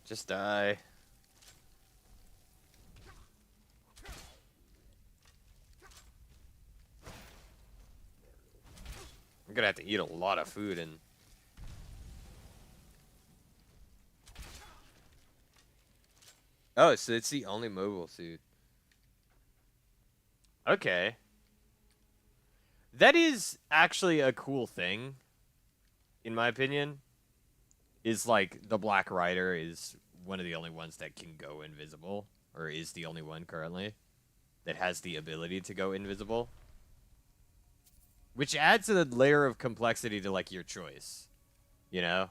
Just die. I'm gonna have to eat a lot of food and... Oh, so it's the only mobile suit. Okay. That is actually a cool thing, in my opinion. Is like the Black Rider is one of the only ones that can go invisible, or is the only one currently that has the ability to go invisible. Which adds a layer of complexity to like your choice, you know?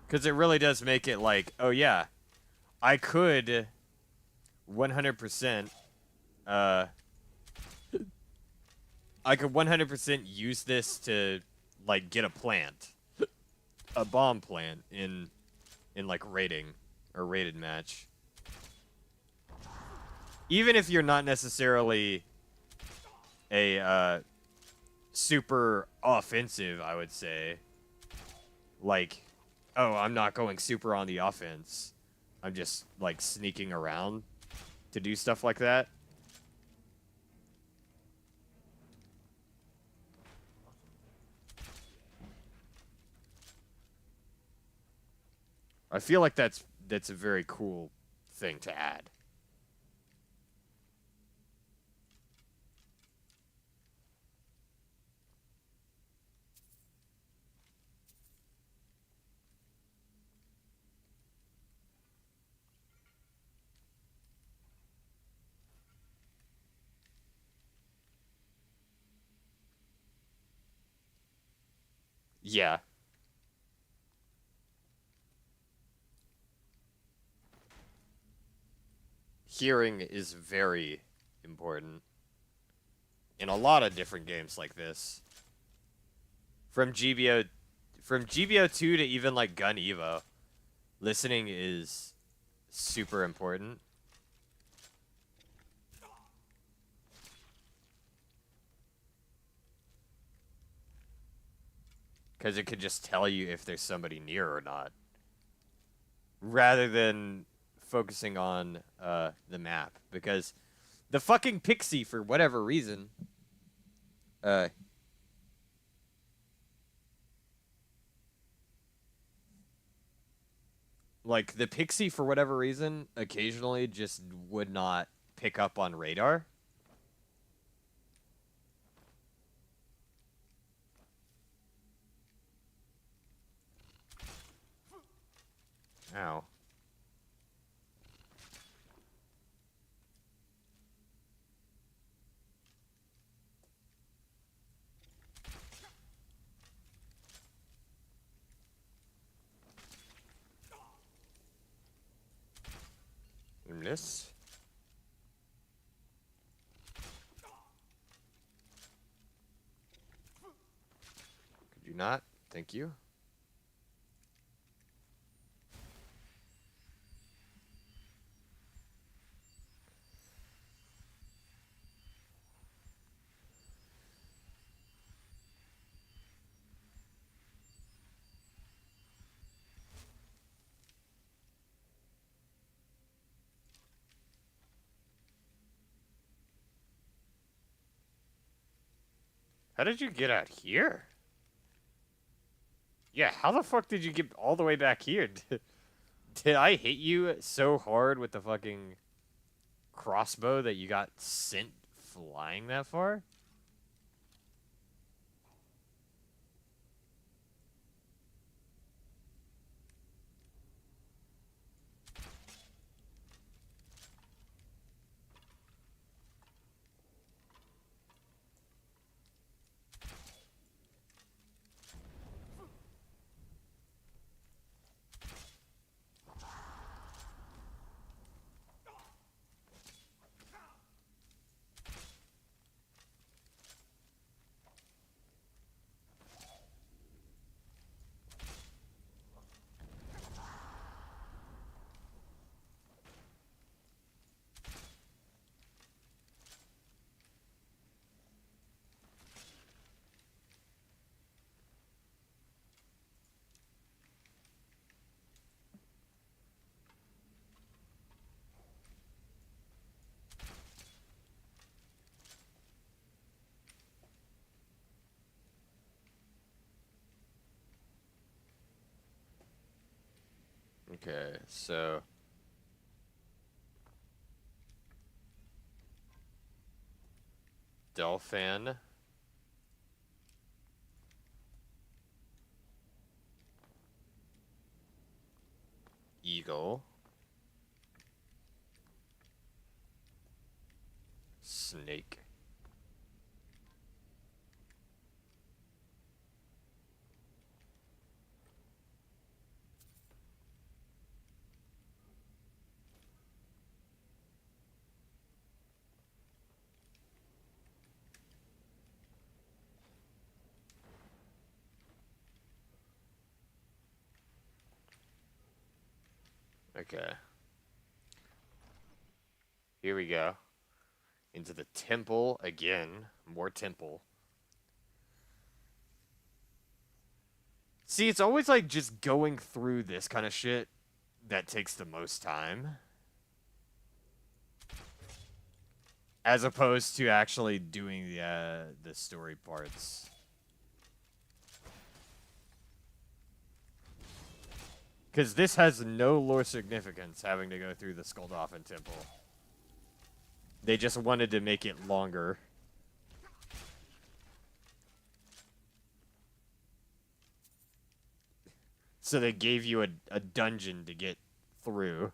Because it really does make it like, oh yeah, I could 100%, I could 100% use this to, like, get a plant. A bomb plant in like, raiding. Or raided match. Even if you're not necessarily a, super offensive, I would say. Like, oh, I'm not going super on the offense. I'm just, like, sneaking around to do stuff like that. I feel like that's a very cool thing to add. Yeah. Hearing is very important in a lot of different games like this. From GBO 2 to even like Gun Evo, listening is super important. Because it could just tell you if there's somebody near or not. Rather than focusing on the map. Because the fucking pixie, for whatever reason, like, the pixie, for whatever reason, occasionally just would not pick up on radar. Ow. Miss. Could not. Thank you. How did you get out here? Yeah, how the fuck did you get all the way back here? Did I hit you so hard with the fucking crossbow that you got sent flying that far? Okay, so Delphin, Eagle, Snake. Okay. Here we go. Into the temple again. More temple. See, it's always like just going through this kind of shit that takes the most time. As opposed to actually doing the story parts. Because this has no lore significance having to go through the Skuldolphin Temple. They just wanted to make it longer. So they gave you a dungeon to get through.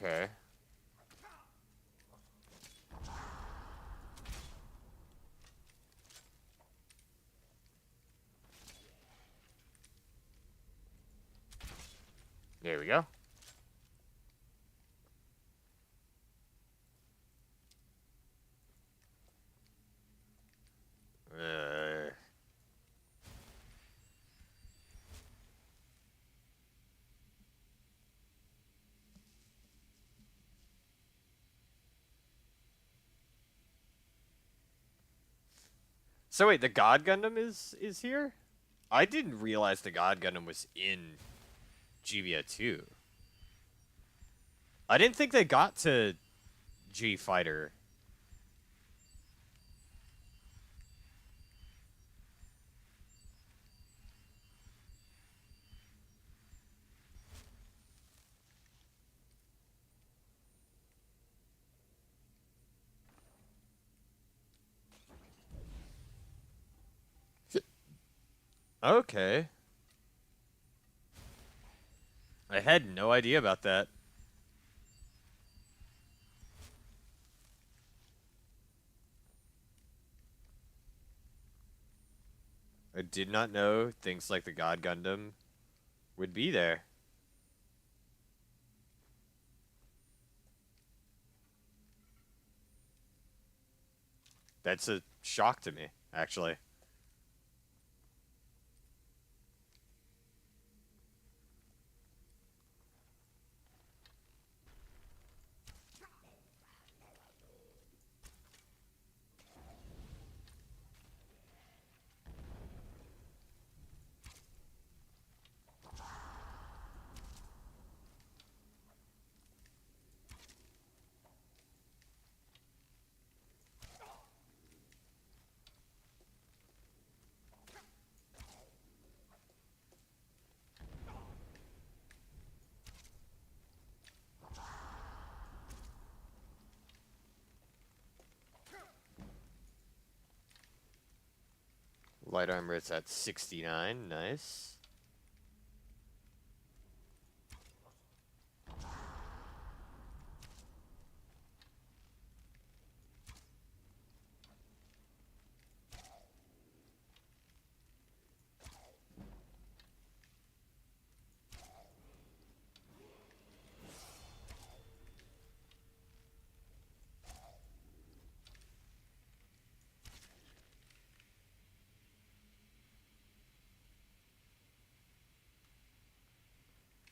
Okay. There we go. So wait, the God Gundam is here? I didn't realize the God Gundam was in GBA 2. I didn't think they got to G Fighter. Okay. I had no idea about that. I did not know things like the God Gundam would be there. That's a shock to me, actually. Light armor is at 69. Nice.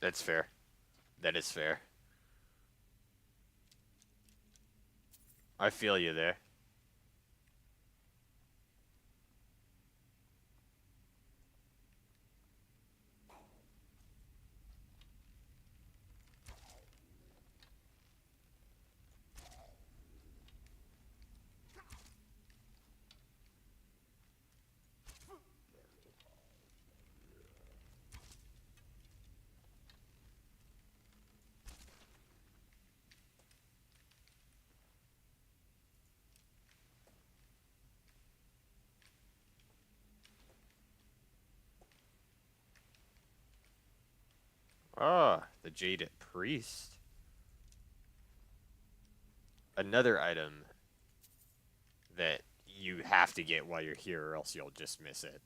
That's fair. That is fair. I feel you there. Ah, the Jaded Priest. Another item that you have to get while you're here or else you'll just miss it.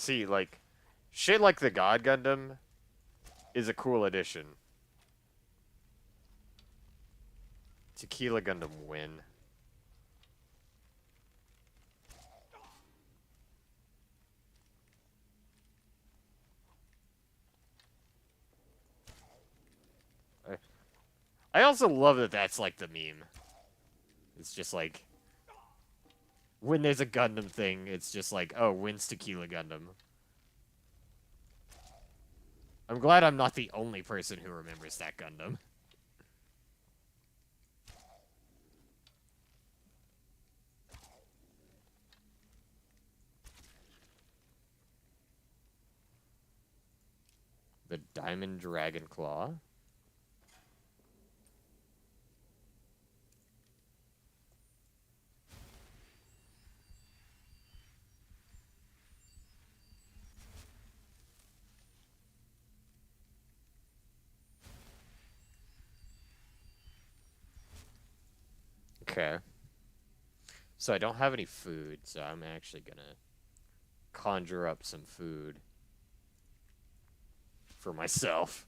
See, like, shit like the God Gundam is a cool addition. Tequila Gundam win. I also love that that's like the meme. It's just like when there's a Gundam thing, it's just like, oh, wins Tequila Gundam. I'm glad I'm not the only person who remembers that Gundam. The Diamond Dragon Claw. Okay. So I don't have any food, so I'm actually gonna conjure up some food for myself.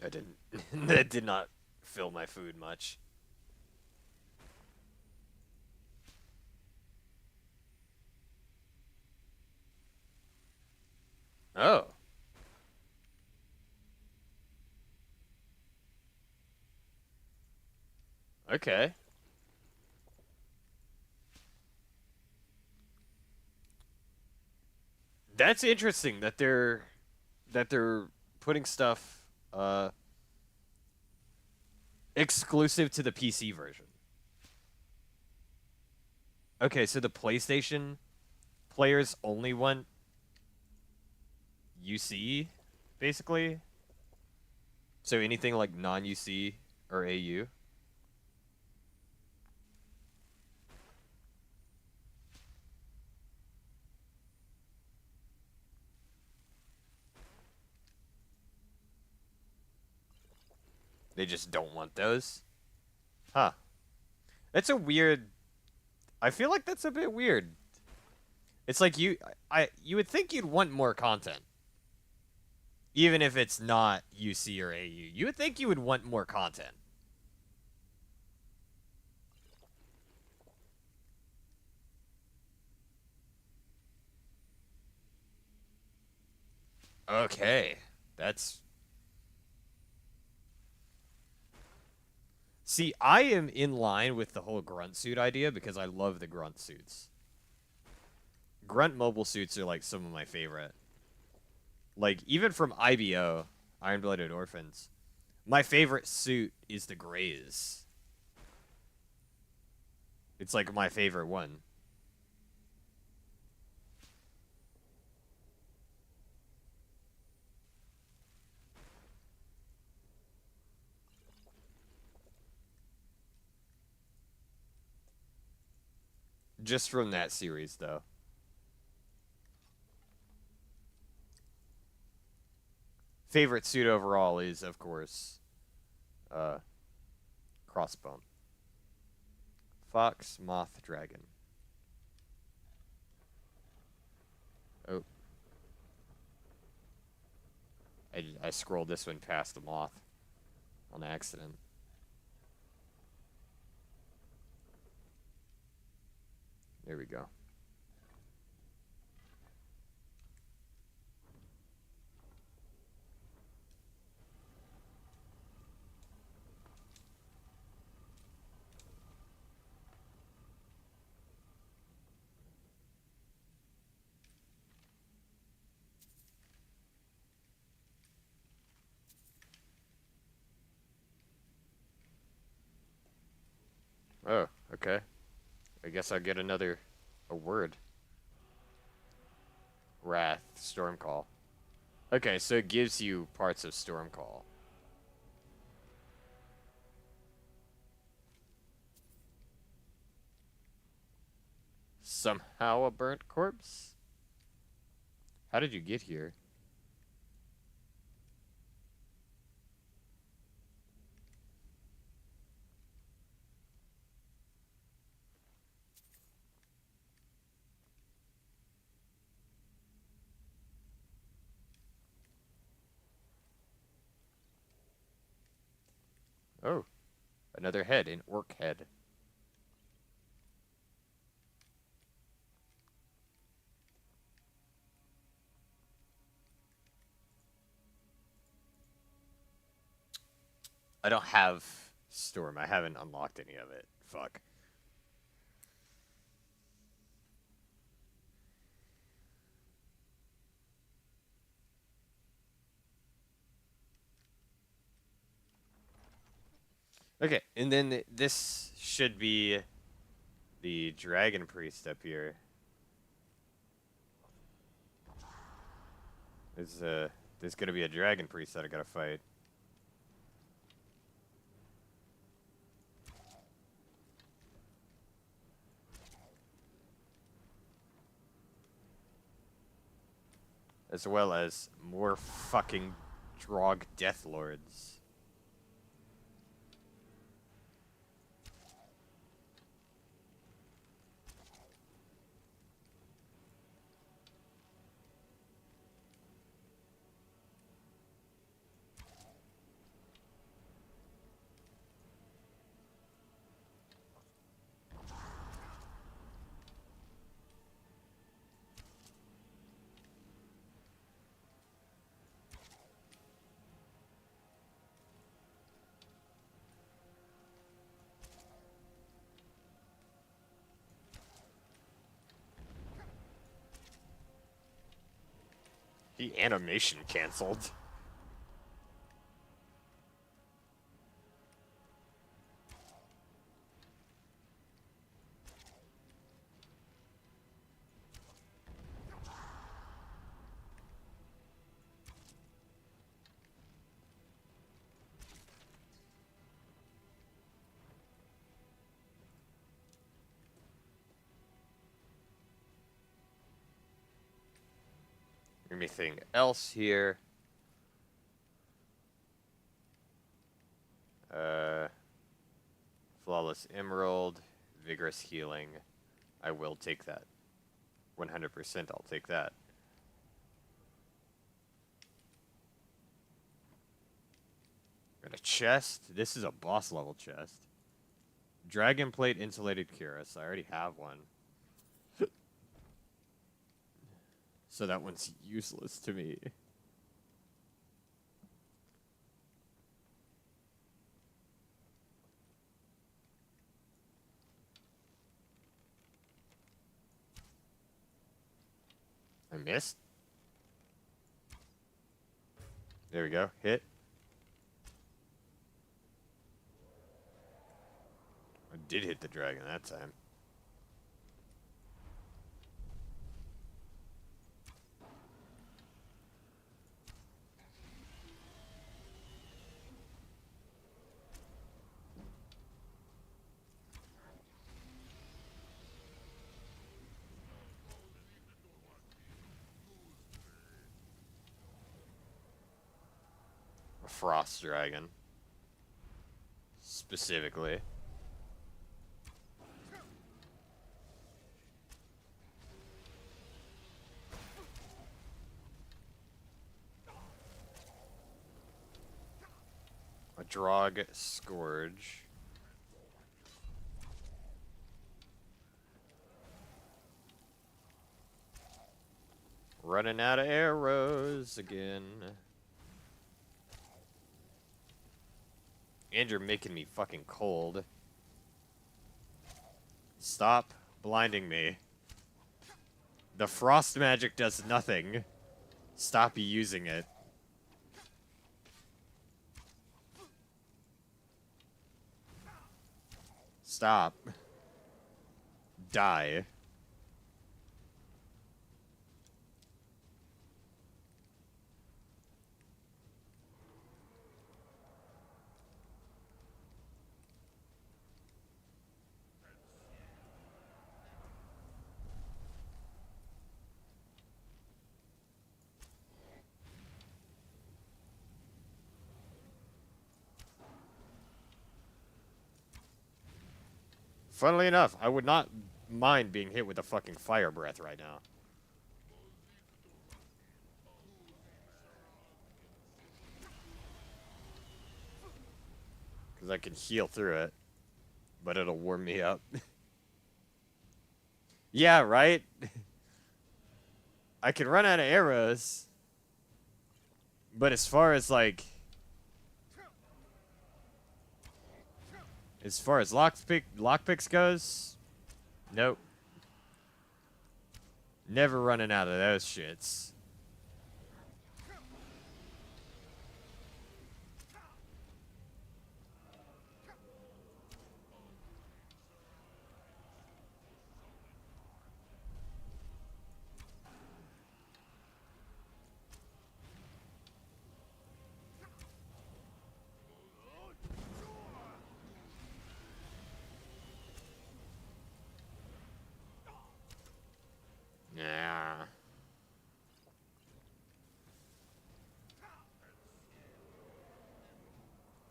I didn't. That did not fill my food much. Oh. Okay. That's interesting that they're putting stuff exclusive to the PC version. Okay, so the PlayStation players only want UC, basically. So anything like non-UC or AU. They just don't want those. Huh. That's a weird. I feel like that's a bit weird. It's like you would think you'd want more content. Even if it's not UC or AU. You would think you would want more content. Okay. That's See, I am in line with the whole grunt suit idea because I love the grunt suits. Grunt mobile suits are like some of my favorite. Like even from IBO, Iron Blooded Orphans, my favorite suit is the Grays. It's like my favorite one. Just from that series, though. Favorite suit overall is, of course, uh, Crossbone. Fox, Moth, Dragon. Oh. I scrolled this one past the Moth on accident. There we go. Oh, okay. I guess I'll get a word. Wrath, Stormcall. Okay, so it gives you parts of Stormcall. Somehow a burnt corpse? How did you get here? Oh, another head, an orc head. I don't have Storm. I haven't unlocked any of it. Fuck. Okay, and then this should be the dragon priest up here. There's gonna be a dragon priest that I gotta fight. As well as more fucking Drog Death Lords. The animation canceled. Anything else here? Flawless Emerald, Vigorous Healing. I will take that. 100% I'll take that. Got a chest. This is a boss level chest. Dragon Plate Insulated Cuirass. I already have one. So that one's useless to me. I missed. There we go. Hit. I did hit the dragon that time. A frost dragon. Specifically. A Drog Scourge. Running out of arrows again. And you're making me fucking cold. Stop blinding me. The frost magic does nothing. Stop using it. Stop. Die. Funnily enough, I would not mind being hit with a fucking fire breath right now. Because I can heal through it. But it'll warm me up. Yeah, right? I can run out of arrows. But as far as, like... As far as lockpicks goes, nope. Never running out of those shits.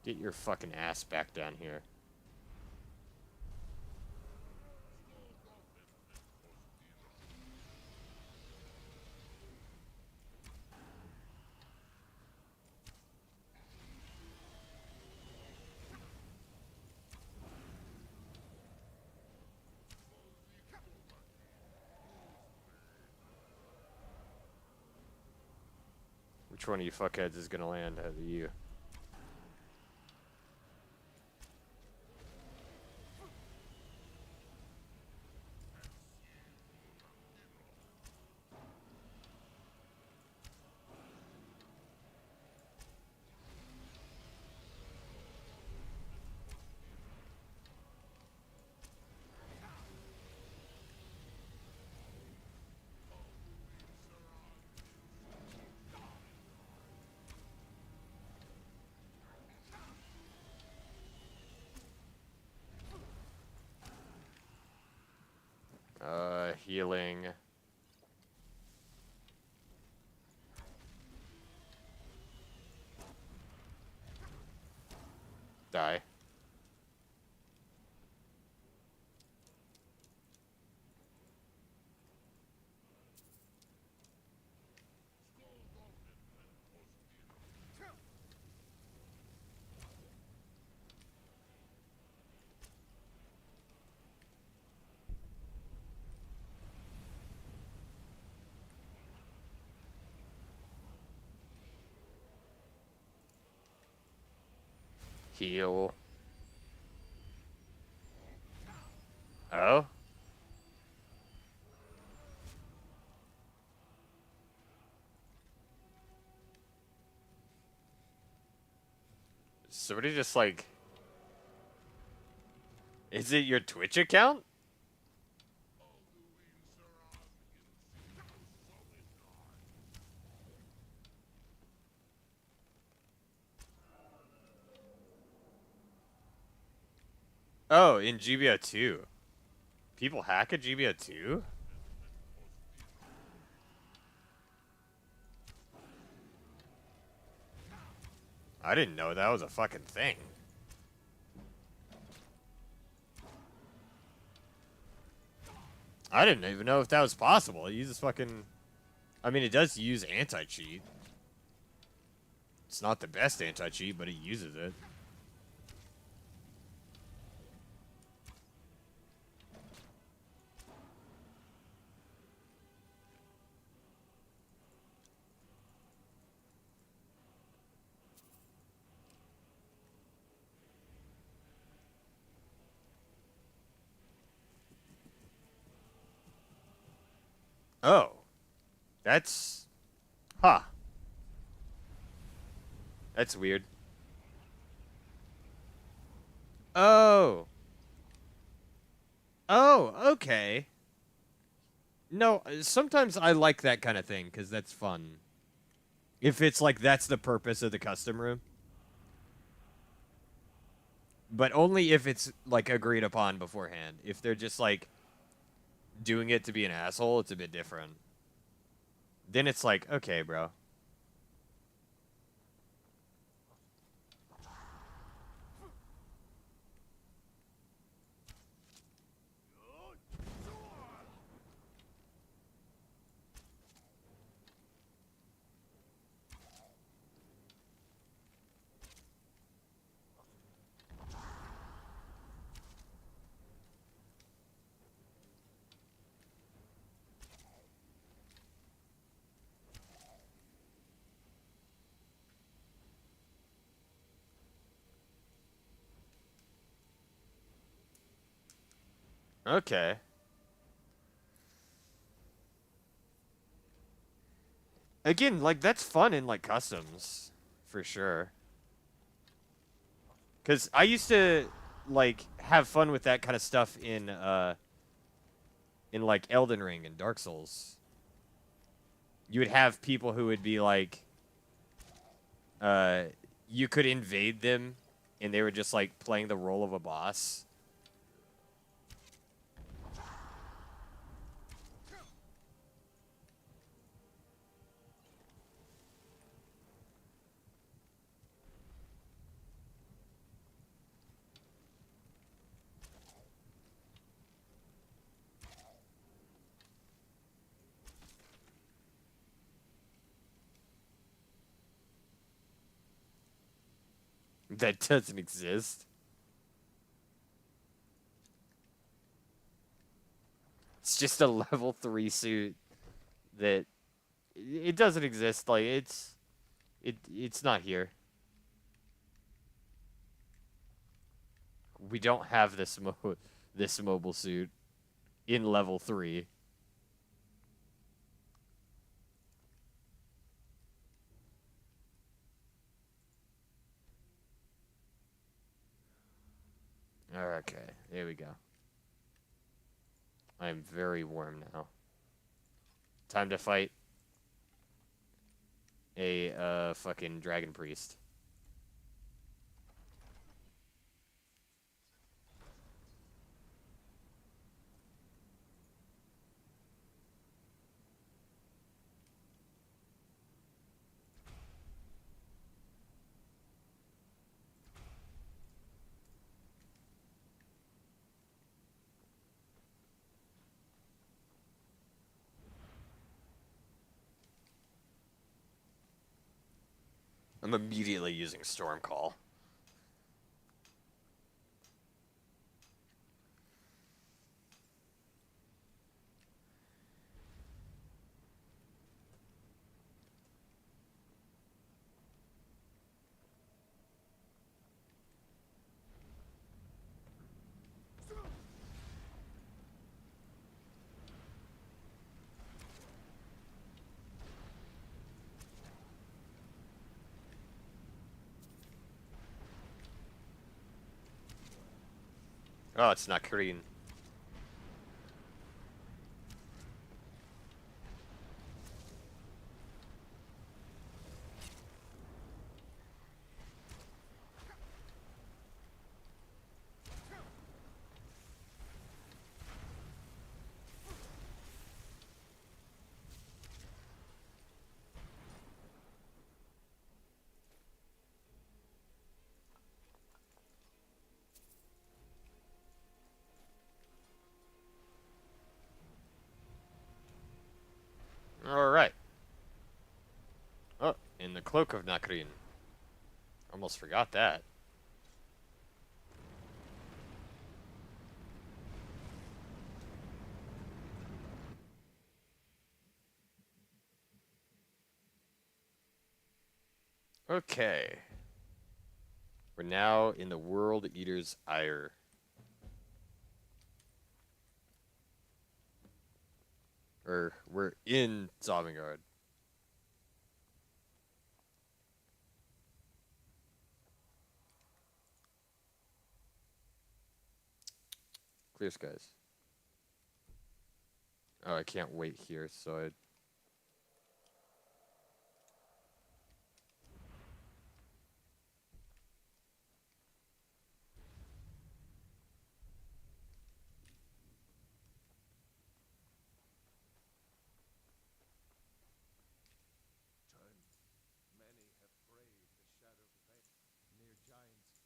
Get your fucking ass back down here. Which one of you fuckheads is gonna land out of you? Healing. Die. Heal. Oh? Somebody just like... Is it your Twitch account? Oh, in GBO 2. People hack at GBO 2? I didn't know that was a fucking thing. I didn't even know if that was possible. It uses fucking... I mean, it does use anti-cheat. It's not the best anti-cheat, but it uses it. Oh. That's... Huh. That's weird. Oh. Oh, okay. No, sometimes I like that kind of thing, because that's fun. If it's like, that's the purpose of the custom room. But only if it's, like, agreed upon beforehand. If they're just, like, doing it to be an asshole, it's a bit different. Then it's like, okay, bro. Okay. Again, like, that's fun in, like, customs. For sure. Because I used to, like, have fun with that kind of stuff in, like, Elden Ring and Dark Souls. You would have people who would be, like, you could invade them, and they were just, like, playing the role of a boss. That doesn't exist. It's just a level 3 suit that it doesn't exist. Like it's not here. We don't have this mobile suit in level 3. Okay, there we go. I am very warm now. Time to fight a fucking dragon priest. I'm immediately using Storm Call. Oh, it's not Korean. Alright. Oh, in the Cloak of Nakrin. Almost forgot that. Okay. We're now in the World Eater's Ire. Or, we're in Zombingard. Clear skies. Oh, I can't wait here, so I... Many have braved the shadowed veil near giants,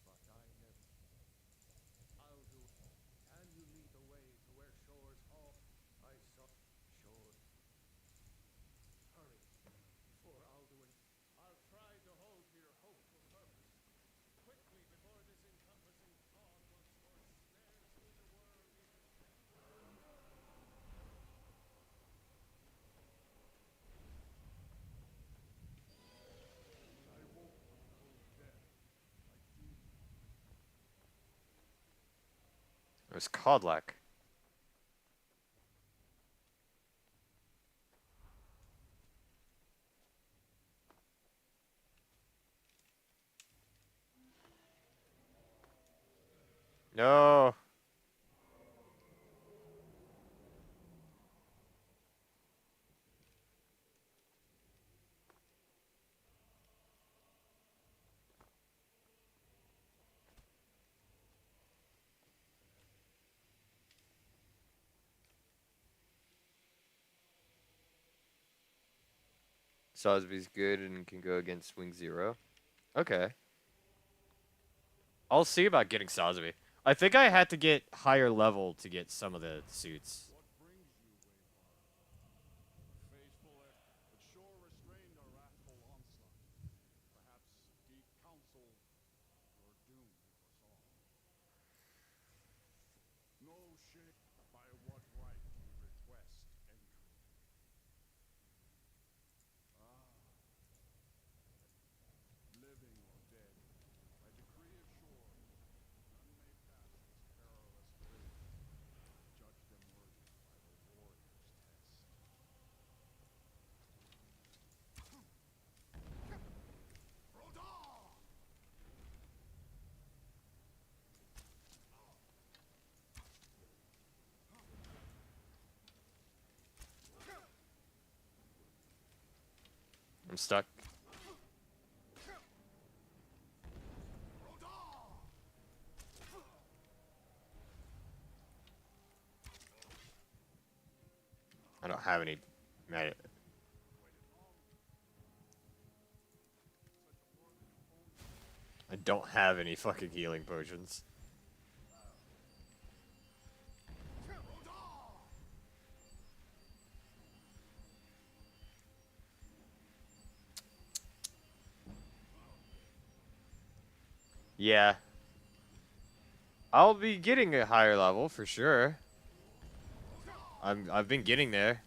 but I never. I'll do it. Can you lead the way to where shores off? I saw shore. Hurry, for Alduin. I'll try to hold to your hopeful purpose. Quickly, before this encompassing fog once more snares me the world eater's I woke from cold death. I do. It was Codlac. No! Sosby's good and can go against Wing Zero. Okay. I'll see about getting Sosby. I think I had to get higher level to get some of the suits. What brings you, Waymar? Faithful, but sure restrained our wrathful onslaught. Perhaps I'm stuck. I don't have any. I don't have any fucking healing potions. Yeah. I'll be getting a higher level for sure. I've been getting there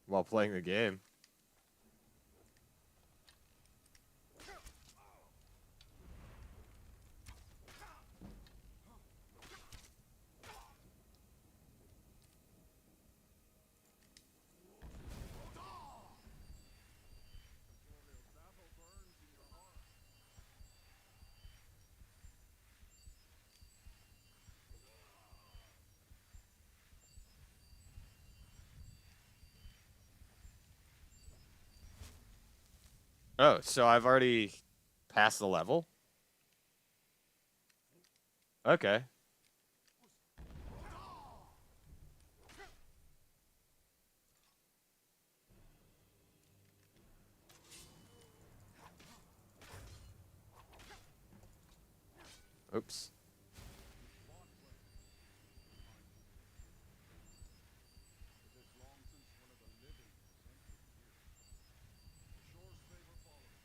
while playing the game. Oh, so I've already passed the level? Okay. Oops. It is long since one of the living has entered here. The shore's favor follows.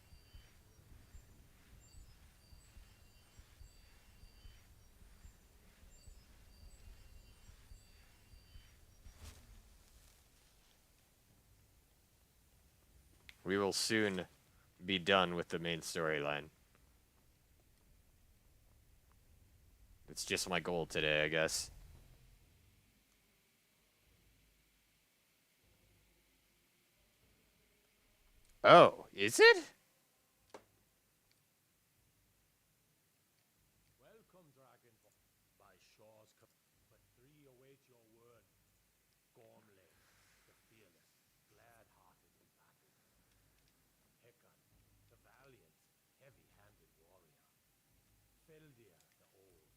We will soon be done with the main storyline. It's just my goal today, I guess. Oh, is it? Welcome, Dragonborn. By Shaw's but three await your word. Gormley, the fearless, glad-hearted in battle. Hecon, the valiant, heavy-handed warrior. Feldir, the old.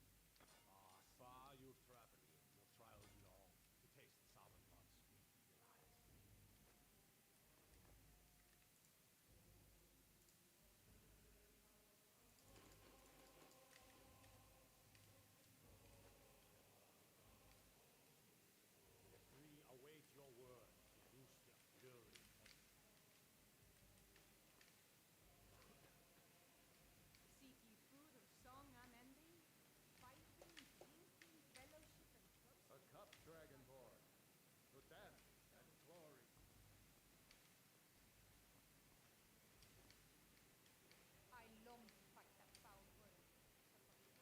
Ah, far you've traveled, your trials long, to taste Summongod's sweet delight. The three await your word to loose their fury upon you. Seek ye food or song unending? Fighting, drinking, fellowship, and A toasting? cup, Dragonborn, to death and glory. I long to fight that foul worm, but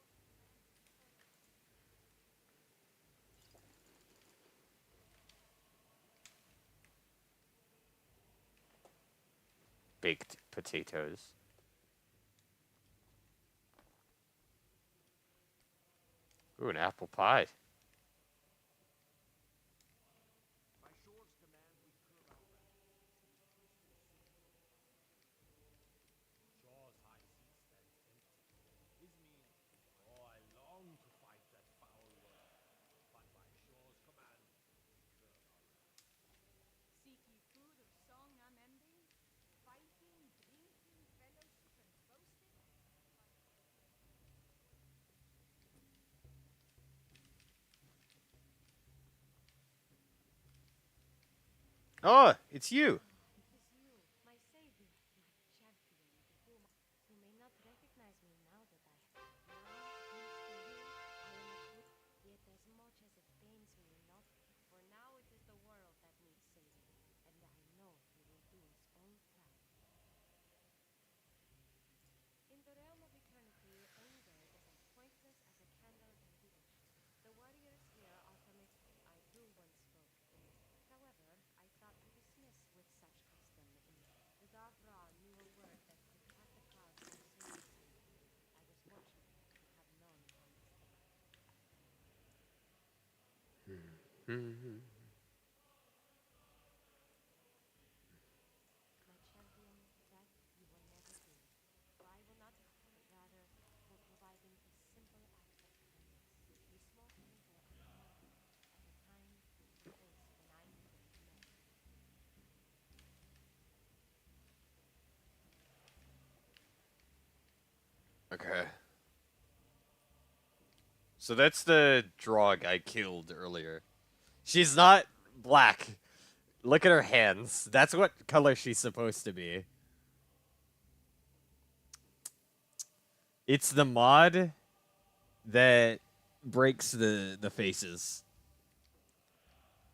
my short command is short. Baked potatoes. Ooh, an apple pie. By Shore's command, we curb our wrath. Shaw's high seat stands empty. His meaning, oh, I long to fight that foul worm. But by Shaw's command, we curb our wrath. Seek ye food or song unending? Fighting, drinking, fellowship, and boasting? Oh, it's you. It is you, my savior, my champion, to whom you may not recognize me now that I have. Now, thanks to you, I am a good, yet as much as it pains me enough, for now it is the world that needs saving, and I know you will do us all proud. In the realm of eternity, anger is as pointless as a candle in the ocean. The warriors here automate I do once spoke in. However, I thought to dismiss with such custom in. The dark Ra knew a word that could cut the clouds from saving someone. I was fortunate to have known upon this day. Okay. So that's the Drog I killed earlier. She's not black. Look at her hands. That's what color she's supposed to be. It's the mod that breaks the faces.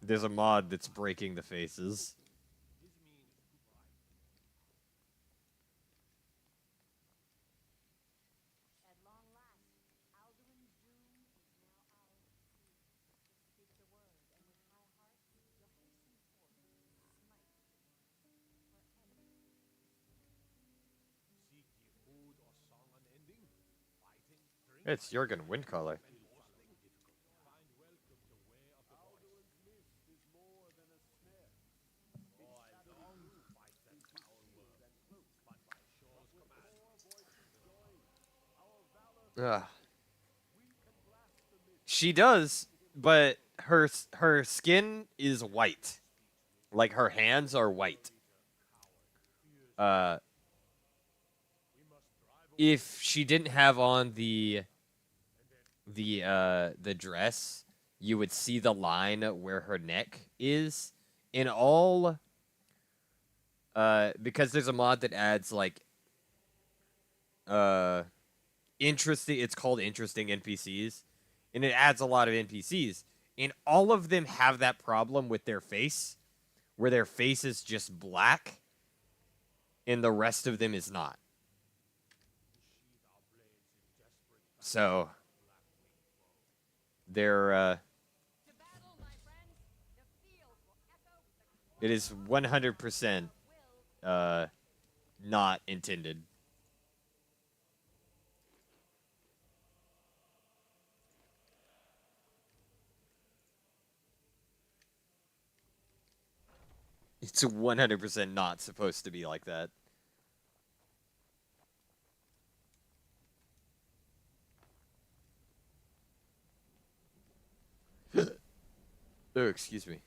There's a mod that's breaking the faces. At long last, Alduin's doom is now ours. Speak the word, and with high heart, you'll hasten forth to smite for enemy. Seek ye food or song unending? Fighting, drink, It's Jurgen Windcaller. and loosing? Find welcome to way of the Alduin's mist is more than a snare. Oh, I long to fight that foul world, but by Shaw's command. More voices join. Our valor, Ugh. we can blast the mist. She does, but her skin is white. Like her hands are white. If she didn't have on the dress, you would see the line where her neck is. In all, because there's a mod that adds like interesting. It's called interesting NPCs, and it adds a lot of NPCs, and all of them have that problem with their face, where their face is just black, and the rest of them is not. So they're To battle, my friends. The field will echo with the it is 100% will. not intended. It's 100% not supposed to be like that. Oh, excuse me.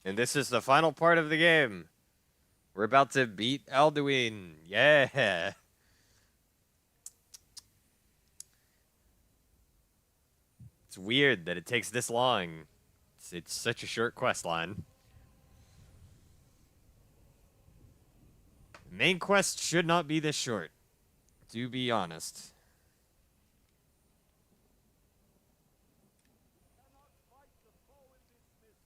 And this is the final part of the game. We're about to beat Alduin. Yeah. It's weird that it takes this long. It's such a short quest line. Main quest should not be this short, to be honest. Cannot fight the foe in this mist.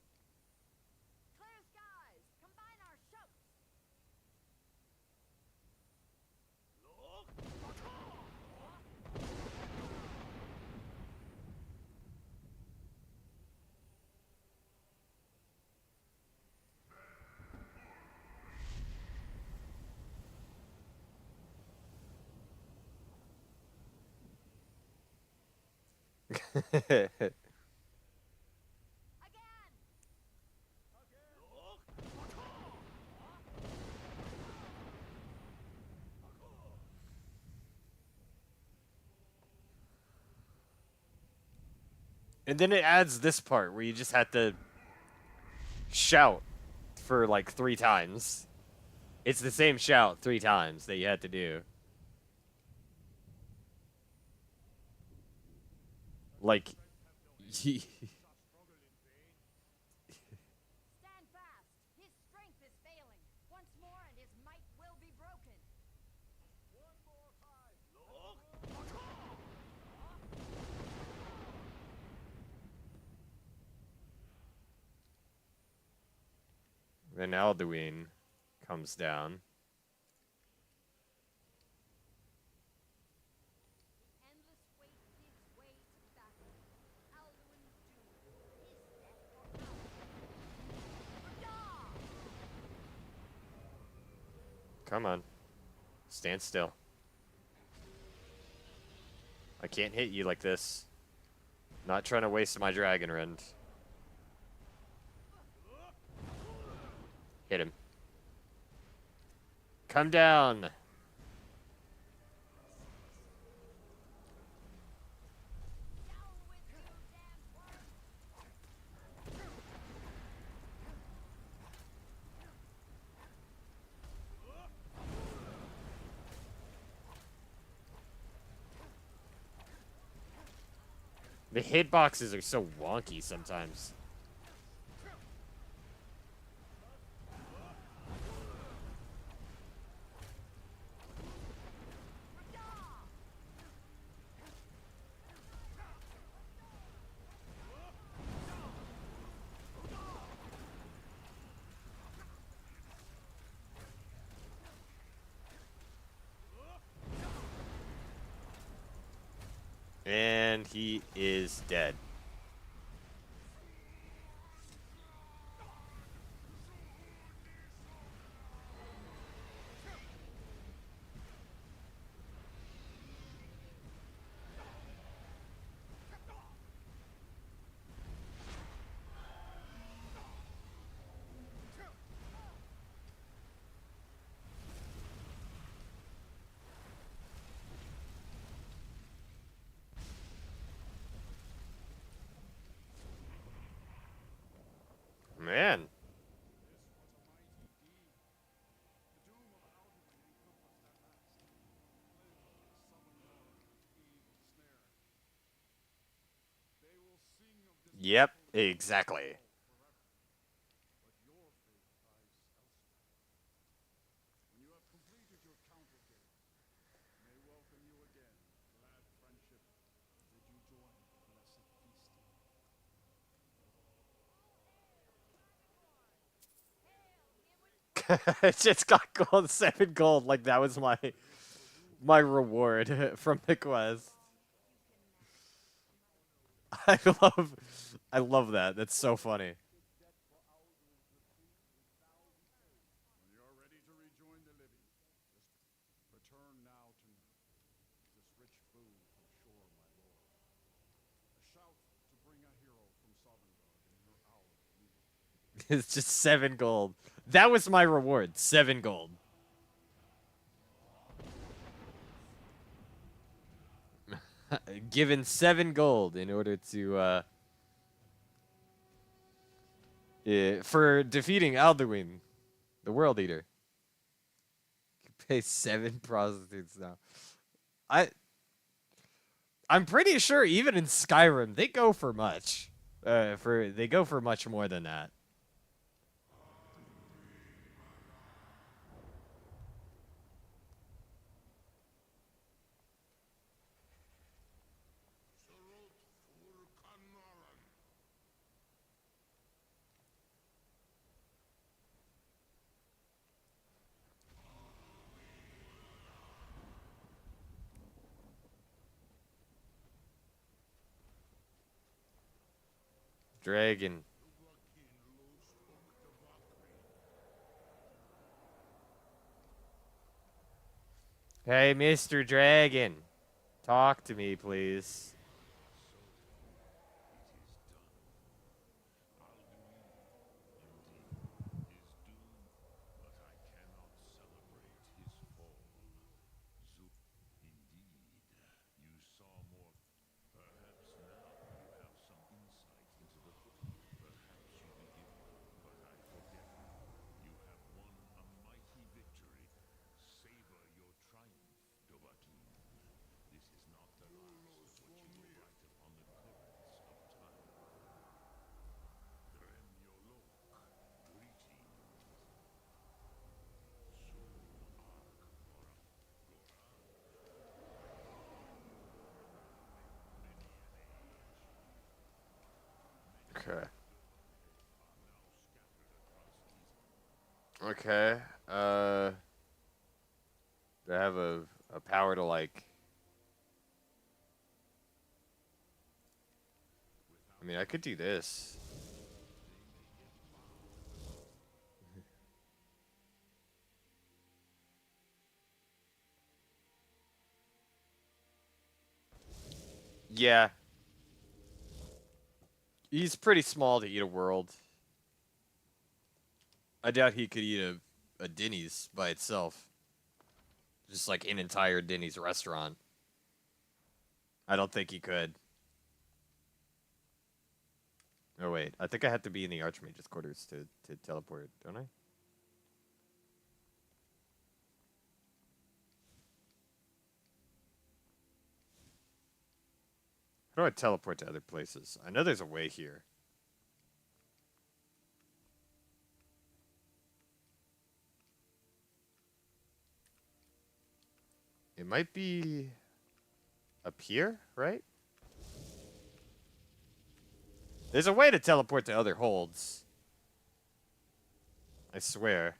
Clear skies. Combine our shouts. Again. And then it adds this part where you just have to shout for like 3 times. It's the same shout 3 times that you had to do. Like, Stand fast. His strength is failing. Once more, and his might will be broken. One more time. then Alduin comes down. Endless weight gives way to battle. Alduin's doom. His death or ours. Yah! Come on. Stand still. I can't hit you like this. Not trying to waste my dragon rend. Hit him. Come down. Down with you, damned worm! The hitboxes are so wonky sometimes. And he is dead. Man. Yep, exactly. When you have completed your counter game, may welcome you again. Glad friendship. Did you join the blessed feasting? I just got gold, 7 gold. Like that was my reward from the quest. I love I love that. That's so funny. When you are ready to rejoin the living, return now to me. This rich food from shore, my lord. A shout to bring a hero from Sovngarde in your hour of need. It's just 7 gold. That was my reward. 7 gold. Given 7 gold in order to for defeating Alduin, the World Eater. You pay 7 prostitutes now. I I'm pretty sure even in Skyrim they go for much. They go for much more than that. Dragon. Hey, Mr. Dragon. Talk to me, please. Okay. Okay. Do I have a power to like? I mean, I could do this. Yeah. He's pretty small to eat a world. I doubt he could eat a Denny's by itself. Just like an entire Denny's restaurant. I don't think he could. Oh wait, I think I have to be in the Archmage's quarters to teleport, don't I? How do I teleport to other places? I know there's a way here. It might be up here, right? There's a way to teleport to other holds. I swear.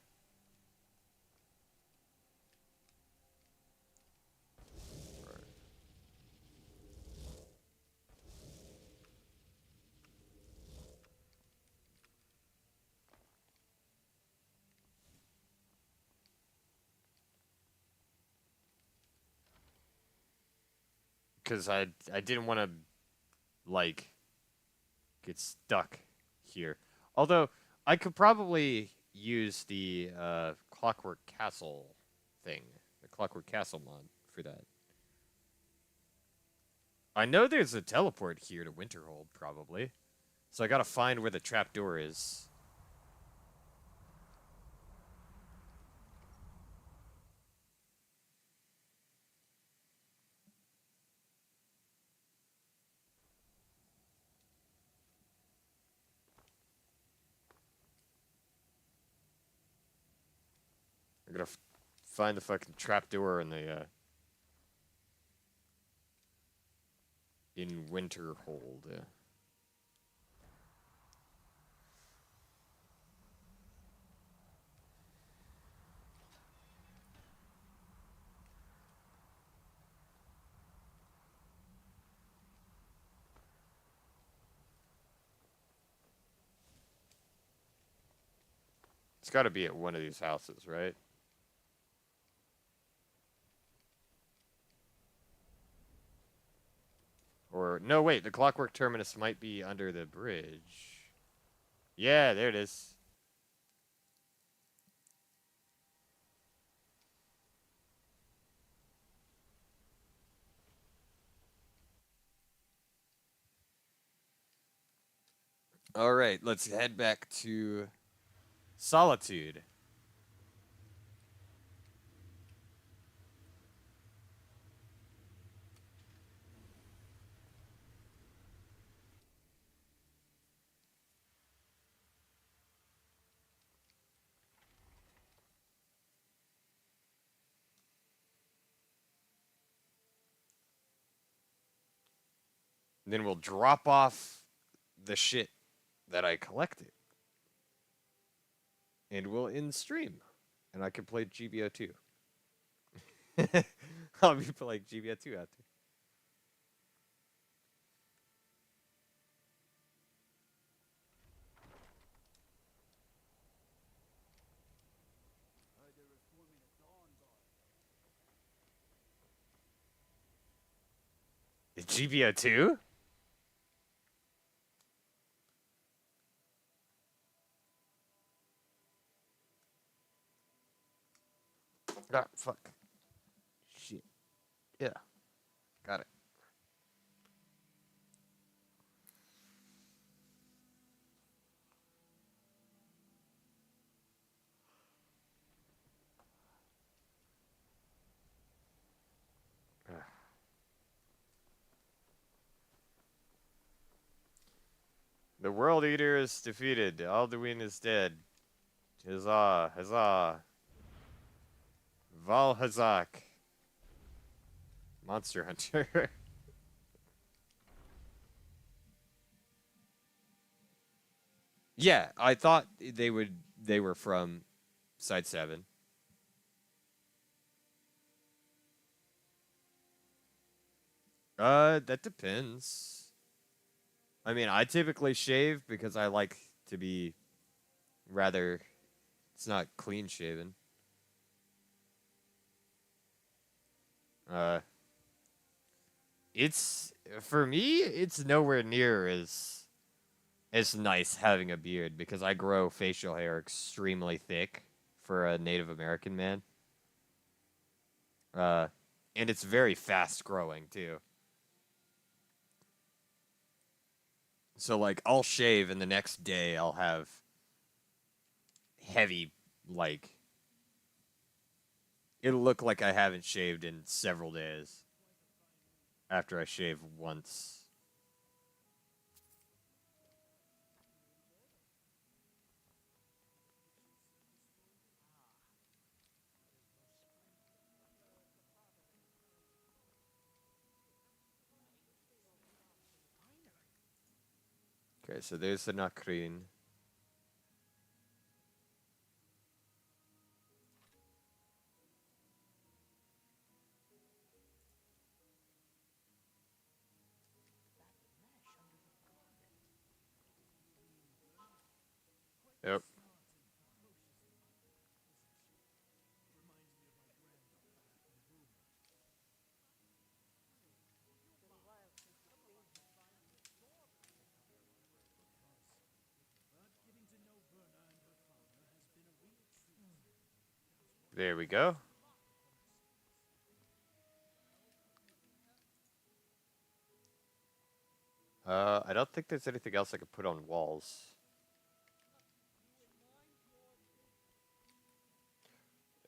Because I didn't want to, like, get stuck here. Although, I could probably use the Clockwork Castle thing. The Clockwork Castle mod for that. I know there's a teleport here to Winterhold, probably. So I gotta find where the trapdoor is. I gotta find the fucking trapdoor in the, in Winterhold. Yeah. It's gotta be at one of these houses, right? Or, no, wait, the Clockwork Terminus might be under the bridge. Yeah, there it is. All right, let's head back to Solitude. Then we'll drop off the shit that I collected. And we'll end stream. And I can play GBO2. I'll be playing GBO2 out there. Heard they're reforming the Dawn Guard. Is GBO2? Ah, fuck. Shit. Yeah. Got it. The World Eater is defeated. Alduin is dead. Huzzah, huzzah. Valhazak. Monster Hunter. Yeah, I thought they were from Side 7. That depends. I mean, I typically shave because I like to be rather, it's not clean shaven. Uh, it's, for me, it's nowhere near as nice having a beard because I grow facial hair extremely thick for a Native American man. And it's very fast growing too. So like I'll shave and the next day I'll have heavy, like, it'll look like I haven't shaved in several days after I shave once. Okay, so there's the Nakrin. Yep. There we go. I don't think there's anything else I could put on walls.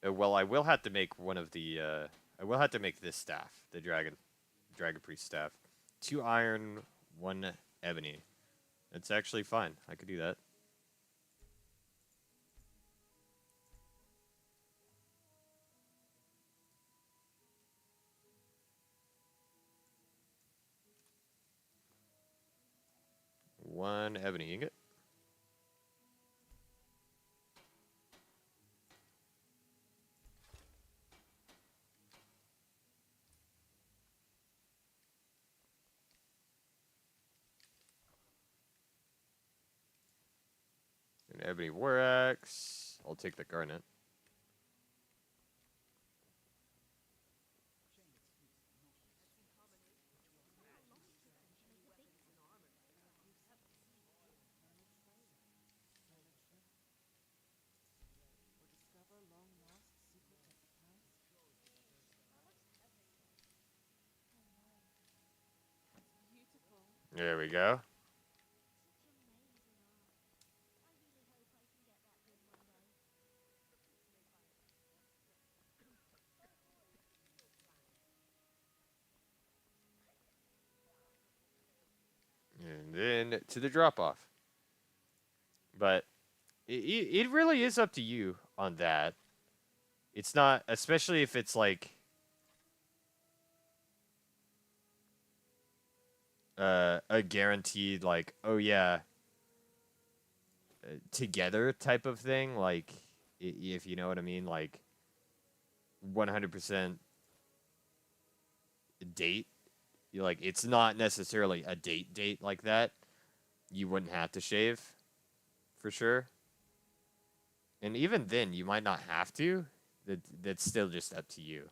Well, I will have to make one of the. I will have to make this staff, the dragon priest staff. 2 iron, 1 ebony. It's actually fine. I could do that. One ebony ingot. An ebony war axe. I'll take the garnet. There we go. And then to the drop off. But it really is up to you on that. It's not, especially if it's like a guaranteed like, oh yeah, together type of thing. Like, if you know what I mean, like 100% date. Like, it's not necessarily a date like that. You wouldn't have to shave, for sure. And even then, you might not have to. That's still just up to you.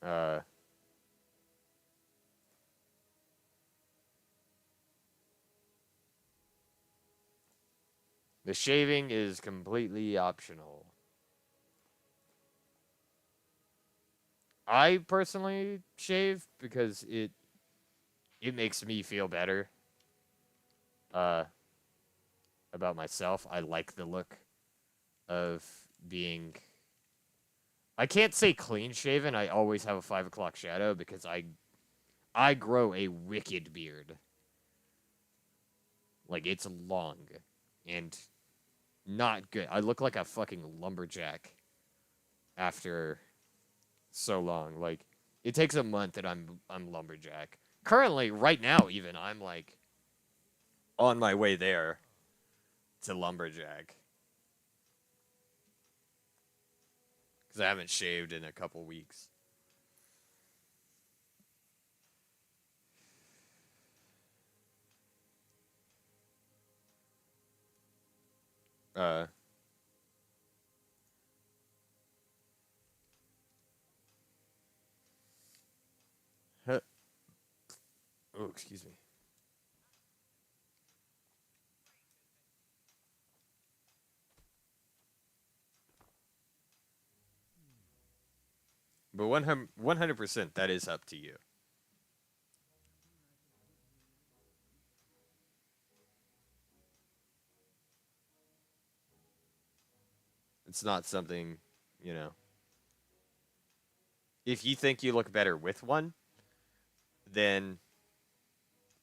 Uh, the shaving is completely optional. I personally shave because it makes me feel better uh about myself. I like the look of being, I can't say clean shaven. I always have a 5 o'clock shadow because I grow a wicked beard. Like, it's long and not good. I look like a fucking lumberjack after so long. Like, it takes a month and I'm lumberjack. Currently, right now even, I'm like on my way there to lumberjack. Cuz I haven't shaved in a couple weeks. Uh huh. Oh, excuse me. But 100% that is up to you. It's not something, you know. If you think you look better with one, then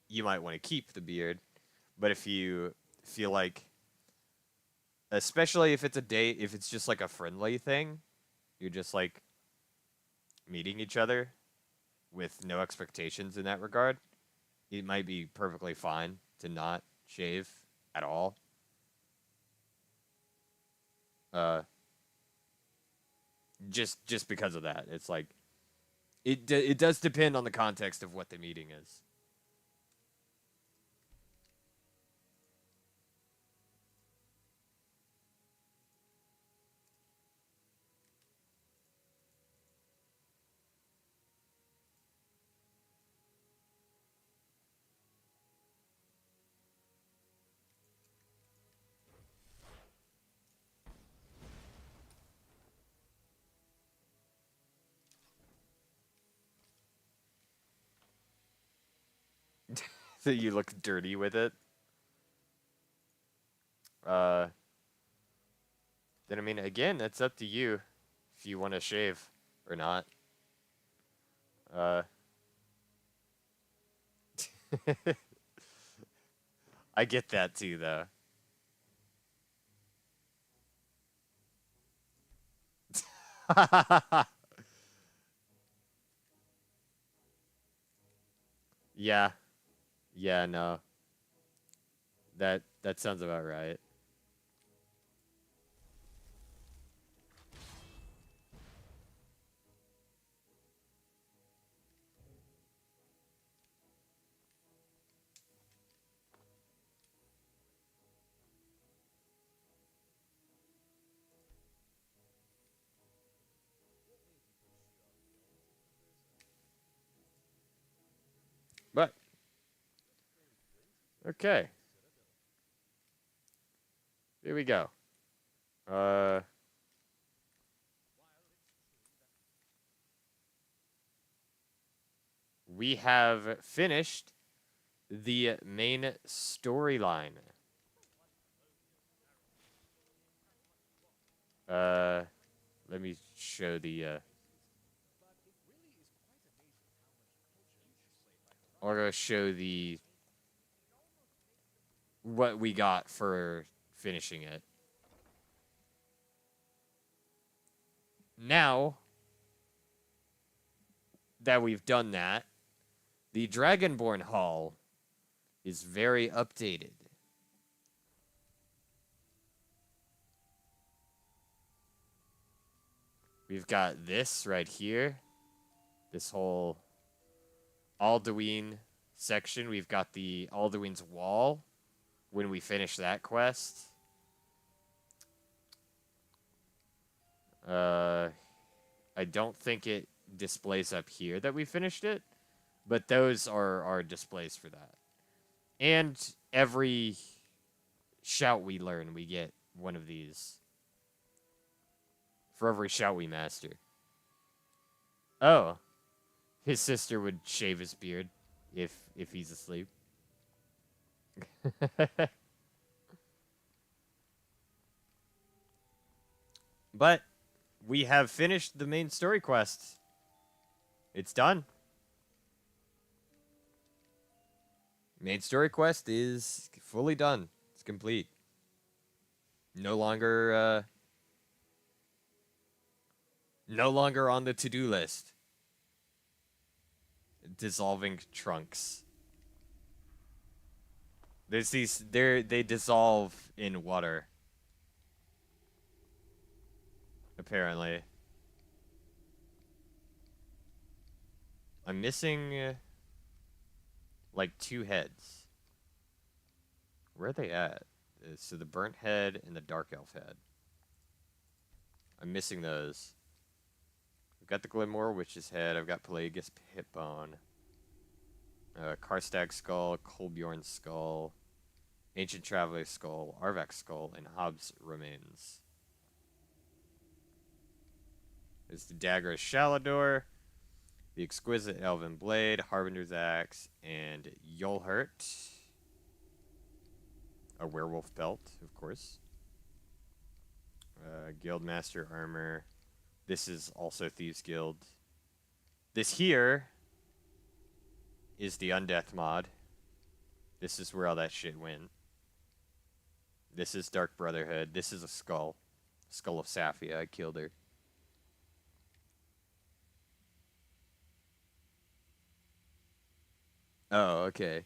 you might want to keep the beard. But if you feel like, especially if it's a date, if it's just like a friendly thing, you're just like meeting each other with no expectations in that regard, it might be perfectly fine to not shave at all. Uh, just because of that, it's like it does depend on the context of what the meeting is. So you look dirty with it. Uh, then I mean, again, that's up to you if you want to shave or not. Uh, I get that too, though. Yeah, yeah, no, that sounds about right. But okay, here we go. Uh, we have finished the main storyline. Uh, let me show the. I'll go show the what we got for finishing it. Now that we've done that, the Dragonborn Hall is very updated. We've got this right here. This whole Alduin section. We've got the Alduin's Wall when we finish that quest. I don't think it displays up here that we finished it, but those are our displays for that. And every shout we learn, we get one of these. For every shout we master. Oh. His sister would shave his beard if he's asleep. But we have finished the main story quest. It's done. Main story quest is fully done. It's complete. No longer on the to-do list. Dissolving trunks. There's these they dissolve in water. Apparently. I'm missing like 2 heads. Where are they at? So the burnt head and the dark elf head. I'm missing those. I've got the Glenmore Witch's head. I've got Pelagus Hitbone. Karstag skull, Kolbjorn's skull, Ancient Traveler's skull, Arvak's skull, and Hobbs' remains. There's the Dagger of Shalador, the Exquisite Elven Blade, Harbinger's Axe, and Yolhurt. A werewolf belt, of course. Guildmaster armor. This is also Thieves Guild. This here is the Undeath mod. This is where all that shit went. This is Dark Brotherhood. This is a skull. Skull of Safia. I killed her. Oh, okay.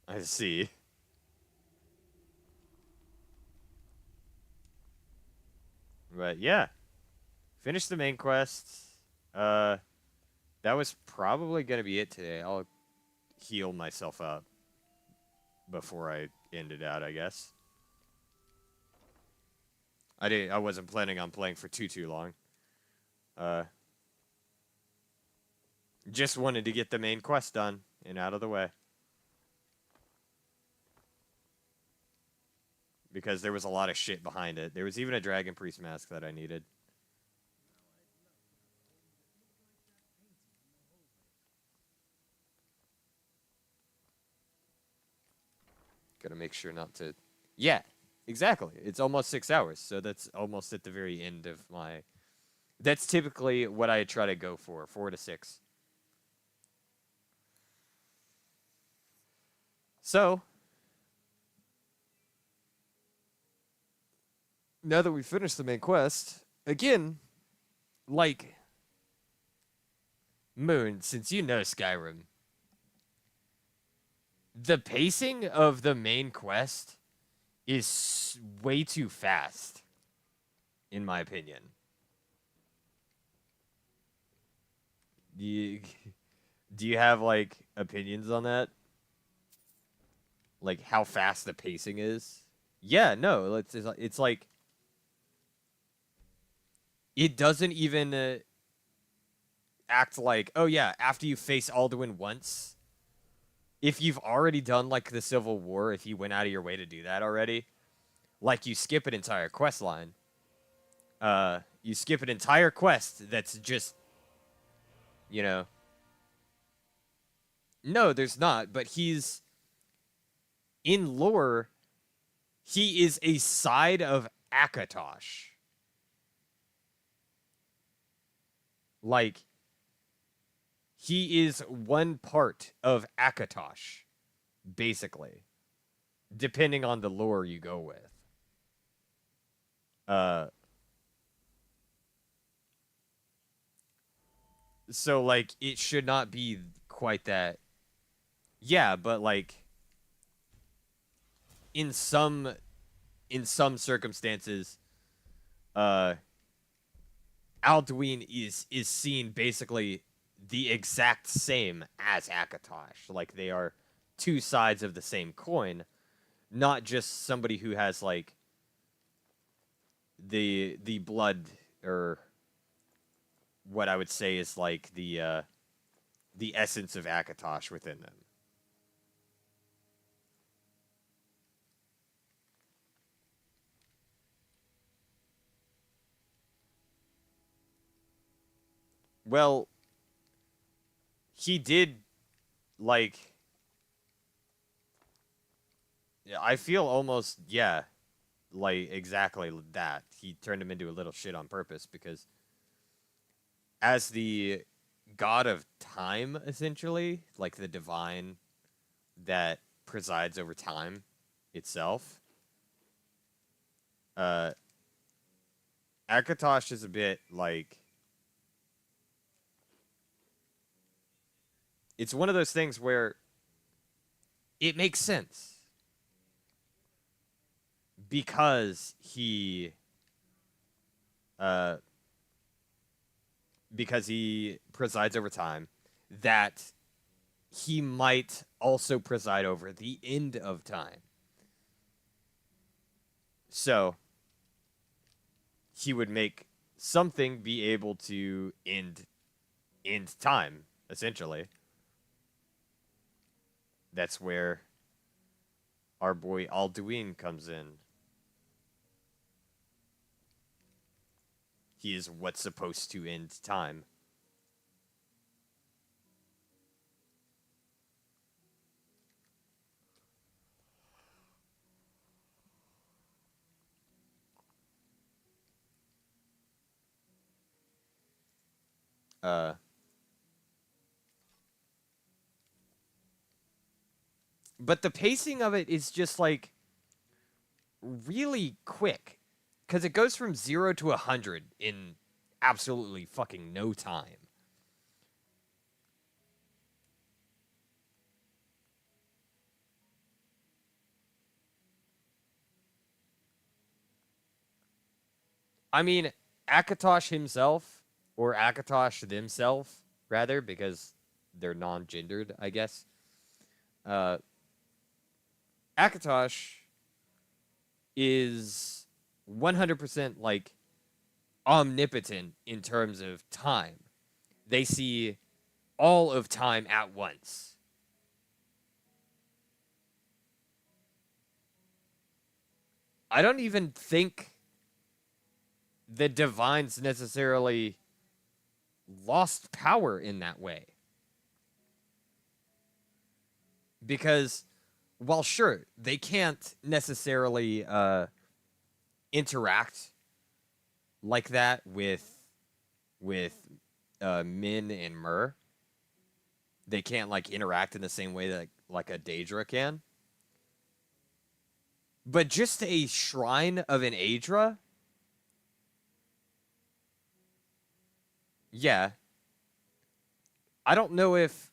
I see. But yeah, finish the main quest. Uh, that was probably gonna be it today. I'll heal myself up before I end it out, I guess. I wasn't planning on playing for too long. Uh, just wanted to get the main quest done and out of the way. Because there was a lot of shit behind it. There was even a Dragon Priest mask that I needed. Gotta make sure not to... Yeah, exactly. It's almost 6 hours, so that's almost at the very end of my... That's typically what I try to go for, 4 to 6. So, now that we finished the main quest, again, like, Moon, since you know Skyrim, the pacing of the main quest is way too fast, in my opinion. Do you have, like, opinions on that? Like, how fast the pacing is? Yeah, no, it's like... It doesn't even act like, oh yeah, after you face Alduin once, if you've already done, like, the Civil War, if you went out of your way to do that already, like, you skip an entire quest line. You skip an entire quest that's just, you know... No, there's not, but he's... In lore, he is a side of Akatosh. Like, he is one part of Akatosh, basically, depending on the lore you go with. So, like, it should not be quite that. Yeah, but, like, in some circumstances, Alduin is seen basically the exact same as Akatosh. Like, they are two sides of the same coin, not just somebody who has, like, the blood, or what I would say is, like, the essence of Akatosh within them. Well, he did, like... I feel almost, yeah, like, exactly that. He turned him into a little shit on purpose, because as the god of time, essentially, like the divine that presides over time itself, Akatosh is a bit, like... It's one of those things where it makes sense. Because he presides over time, that he might also preside over the end of time. So he would make something be able to end time, essentially. That's where our boy Alduin comes in. He is what's supposed to end time. Uh, but the pacing of it is just like really quick because it goes from 0 to 100 in absolutely fucking no time. I mean, Akatosh himself, or Akatosh themselves, rather, because they're non-gendered, I guess. Uh, Akatosh is 100% like omnipotent in terms of time. They see all of time at once. I don't even think the divines necessarily lost power in that way. Because, while sure, they can't necessarily interact like that with Min and Myrrh. They can't like interact in the same way that like a Daedra can. But just a shrine of an Aedra, yeah. I don't know if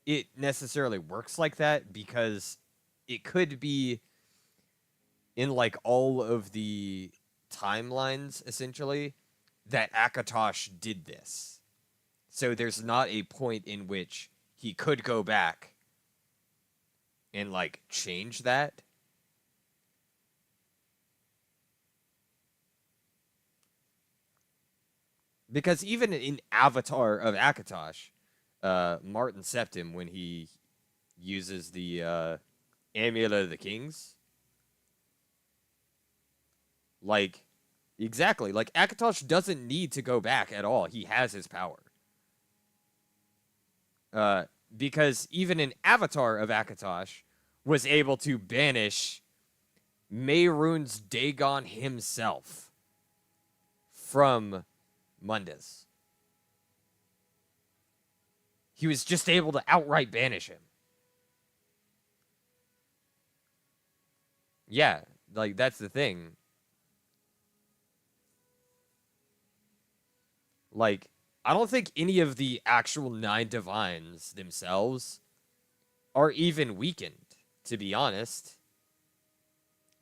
it necessarily works like that because it could be in like all of the timelines essentially that Akatosh did this. So there's not a point in which he could go back and like change that. Because even in Avatar of Akatosh, Martin Septim, when he uses the Amulet of the Kings, like, exactly, like, Akatosh doesn't need to go back at all. He has his power. Because even an Avatar of Akatosh was able to banish Mehrunes Dagon himself from Mundus. He was just able to outright banish him. Yeah, like, that's the thing. Like, I don't think any of the actual 9 divines themselves are even weakened, to be honest.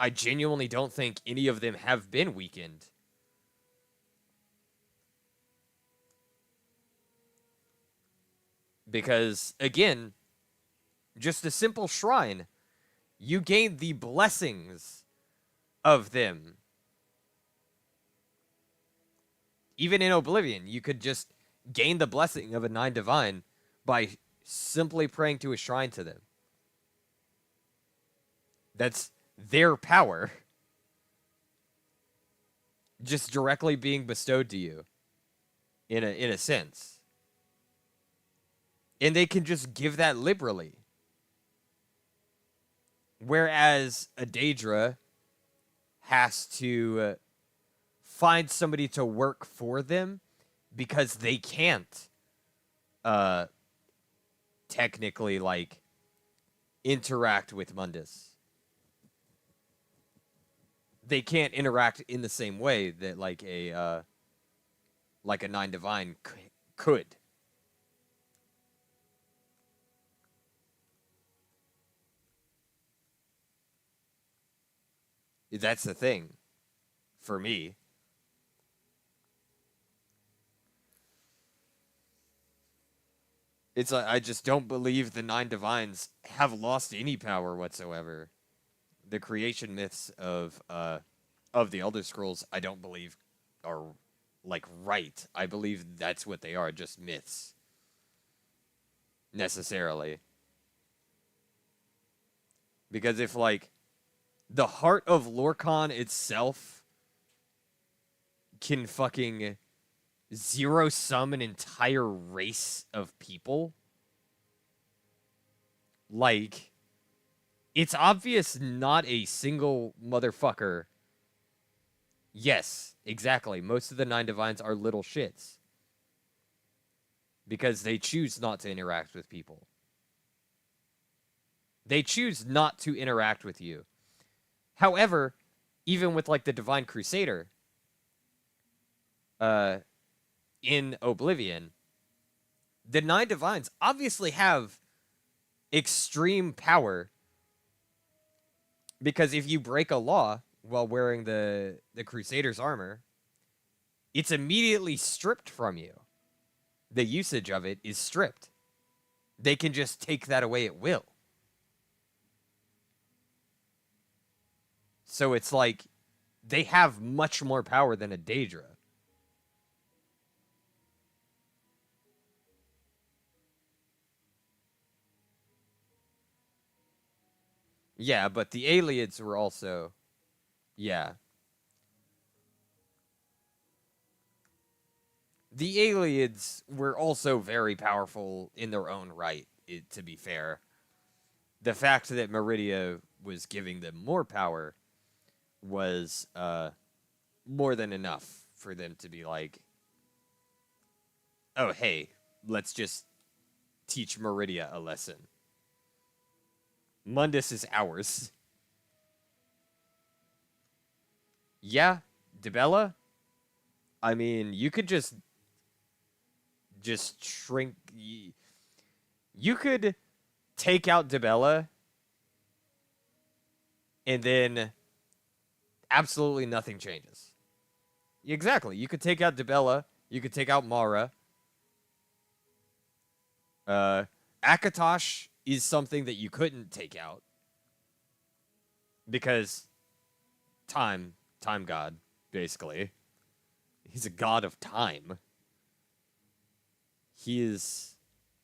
I genuinely don't think any of them have been weakened. Because, again, just a simple shrine, you gain the blessings of them. Even in Oblivion, you could just gain the blessing of a 9 divine by simply praying to a shrine to them. That's their power just directly being bestowed to you in a sense. And they can just give that liberally. Whereas a Daedra has to find somebody to work for them because they can't technically like interact with Mundus. They can't interact in the same way that like a 9 divine could. That's the thing for me. It's like I just don't believe the 9 divines have lost any power whatsoever. The creation myths of the Elder Scrolls, I don't believe are like right. I believe that's what they are, just myths. Necessarily. Because if like the heart of Lorcan itself can fucking zero sum an entire race of people, like, it's obvious not a single motherfucker. Yes, exactly. Most of the 9 divines are little shits. because they choose not to interact with people. They choose not to interact with you. However, even with like the Divine Crusader in Oblivion, the 9 Divines obviously have extreme power, because if you break a law while wearing the Crusader's armor, it's immediately stripped from you. The usage of it is stripped. They can just take that away at will. So it's like they have much more power than a Daedra. Yeah, but the Aliens were also... Yeah. The Aliens were also very powerful in their own right, to be fair. The fact that Meridia was giving them more power was more than enough for them to be like, oh, hey, let's just teach Meridia a lesson. Mundus is ours. Yeah, Dibella? I mean, you could just shrink... You could take out Dibella, and then absolutely nothing changes. Exactly. You could take out Dibella. You could take out Mara. Akatosh is something that you couldn't take out, because time god, basically. He's a god of time. He is...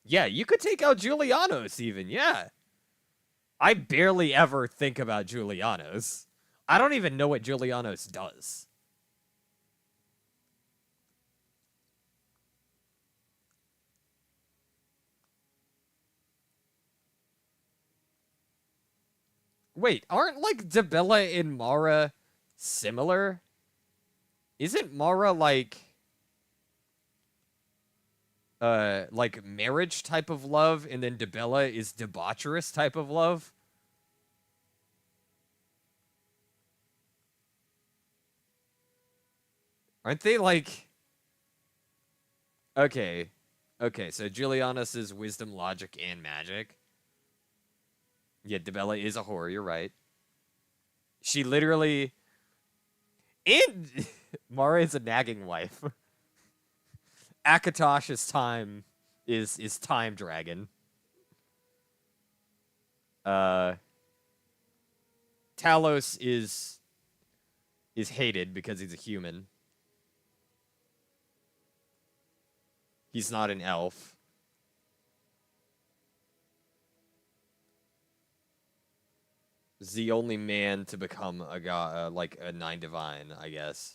Yeah, you could take out Julianos even, yeah. I barely ever think about Julianos. I don't even know what Julianos does. Wait, aren't, like, Dibella and Mara similar? Isn't Mara, like marriage type of love, and then Dibella is debaucherous type of love? Aren't they, like... Okay. Okay, so Julianos is wisdom, logic, and magic. Yeah, Dibella is a whore, you're right. She literally... And Mara is a nagging wife. Akatosh's time is time dragon. Talos is hated because he's a human. He's not an elf. He's the only man to become a god, like a 9 divine, I guess.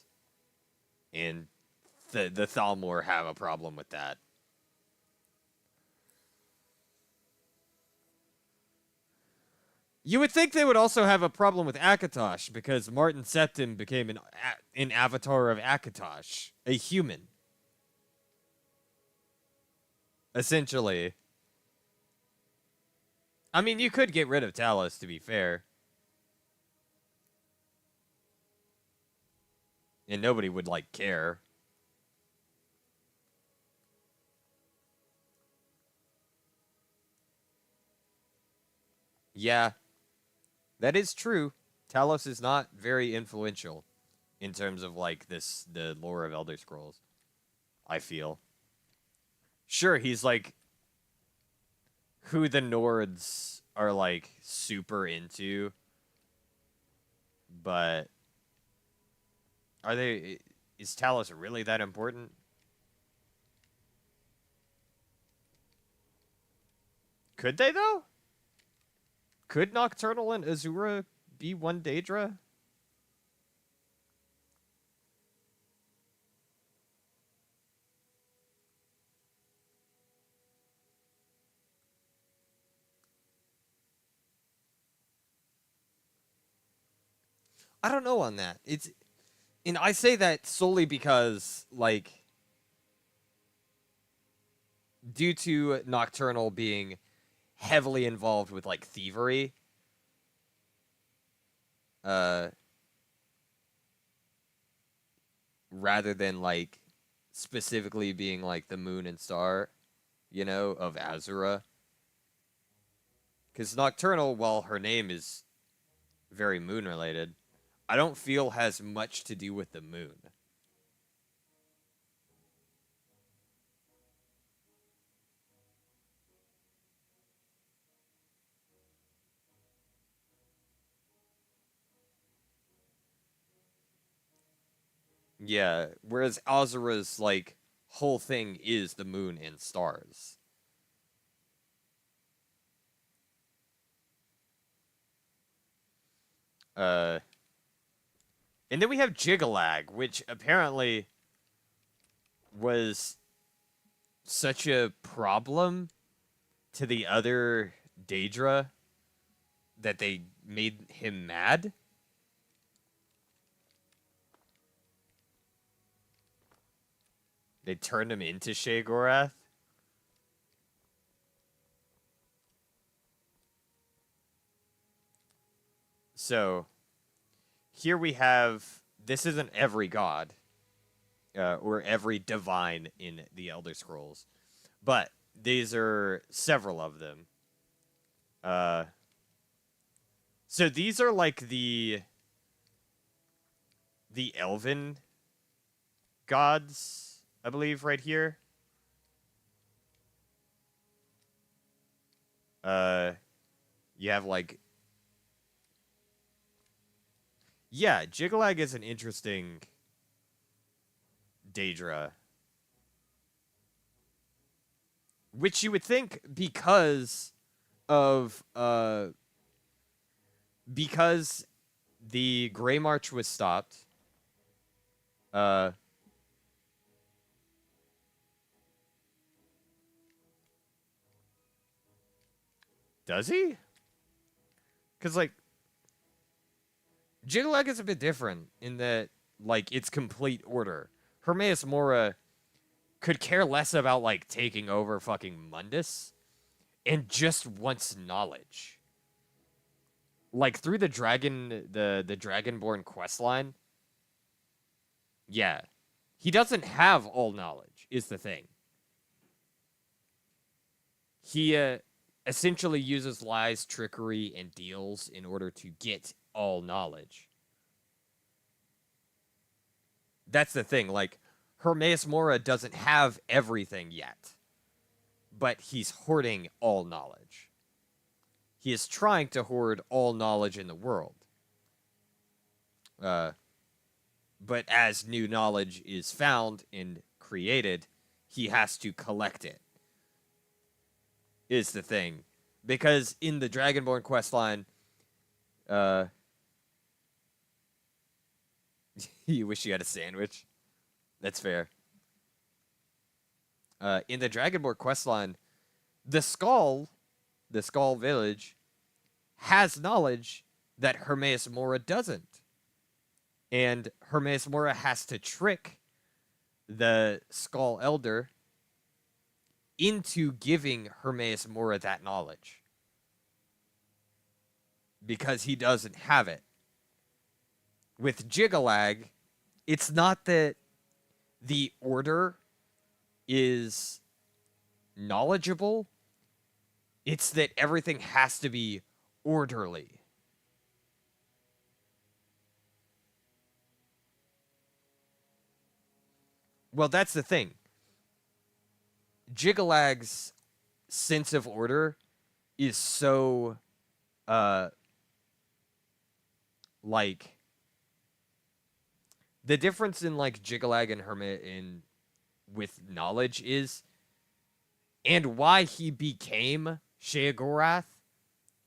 And the Thalmor have a problem with that. You would think they would also have a problem with Akatosh, because Martin Septim became an avatar of Akatosh, a human. Essentially. I mean, you could get rid of Talos, to be fair. And nobody would, like, care. Yeah. That is true. Talos is not very influential in terms of, like, the lore of Elder Scrolls, I feel. Sure, he's, like, who the Nords are, like, super into. But is Talos really that important? Could they, though? Could Nocturnal and Azura be one Daedra? I don't know on that. And I say that solely because, like, due to Nocturnal being heavily involved with like thievery, uh, rather than like specifically being like the moon and star, of Azura. Because Nocturnal, while her name is very moon related, I don't feel has much to do with the moon. Yeah, whereas Azura's like whole thing is the moon and stars. Uh and then we have Jigalag, which apparently was such a problem to the other Daedra that they made him mad. They turned him into Sheogorath. So, here we have, this isn't every god, or every divine in the Elder Scrolls, but these are several of them. So these are like the elven gods, I believe, right here. You have like, yeah, Jigalag is an interesting Daedra, which you would think of because the Grey March was stopped. Does he? Because like Jigalag is a bit different in that like it's complete order. Hermaeus Mora could care less about like taking over fucking Mundus and just wants knowledge. Like through the Dragonborn questline. Yeah. He doesn't have all knowledge, is the thing. He essentially uses lies, trickery, and deals in order to get all knowledge. That's the thing, like, Hermaeus Mora doesn't have everything yet, but he's hoarding all knowledge. He is trying to hoard all knowledge in the world. But as new knowledge is found and created, he has to collect it. Is the thing. Because in the Dragonborn questline, you wish you had a sandwich? That's fair. In the Dragonborn questline, the Skull Village, has knowledge that Hermaeus Mora doesn't. And Hermaeus Mora has to trick the Skull Elder into giving Hermaeus Mora that knowledge. Because he doesn't have it. With Jigalag, it's not that the Order is knowledgeable. It's that everything has to be orderly. Well, that's the thing. Jigalag's sense of order is so, like, the difference in like Jigalag and Hermit in with knowledge is, and why he became Sheogorath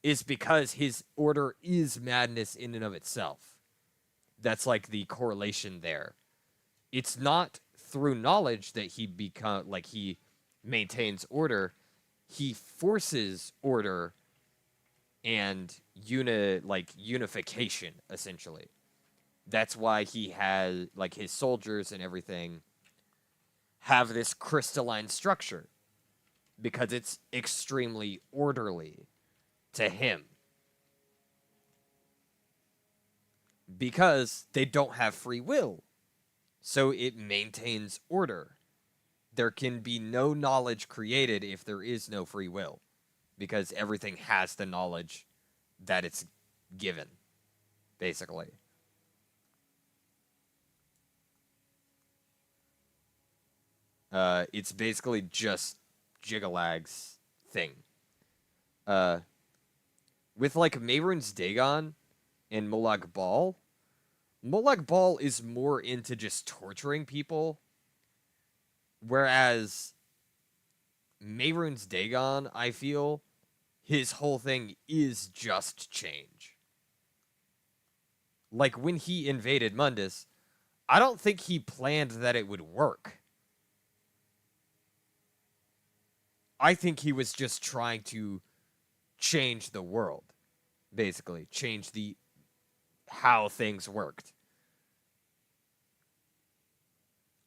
is because his order is madness in and of itself. That's like the correlation there. It's not through knowledge that he he maintains order. He forces order and unification, essentially. That's why he has, like, his soldiers and everything have this crystalline structure. because it's extremely orderly to him. Because they don't have free will. So it maintains order. There can be no knowledge created if there is no free will. Because everything has the knowledge that it's given, basically. It's basically just Jigalag's thing. With like Mehrunes Dagon and Molag Bal, Molag Bal is more into just torturing people, whereas Mehrunes Dagon, I feel, his whole thing is just change. Like when he invaded Mundus, I don't think he planned that it would work. I think he was just trying to change the world, basically, change the how things worked.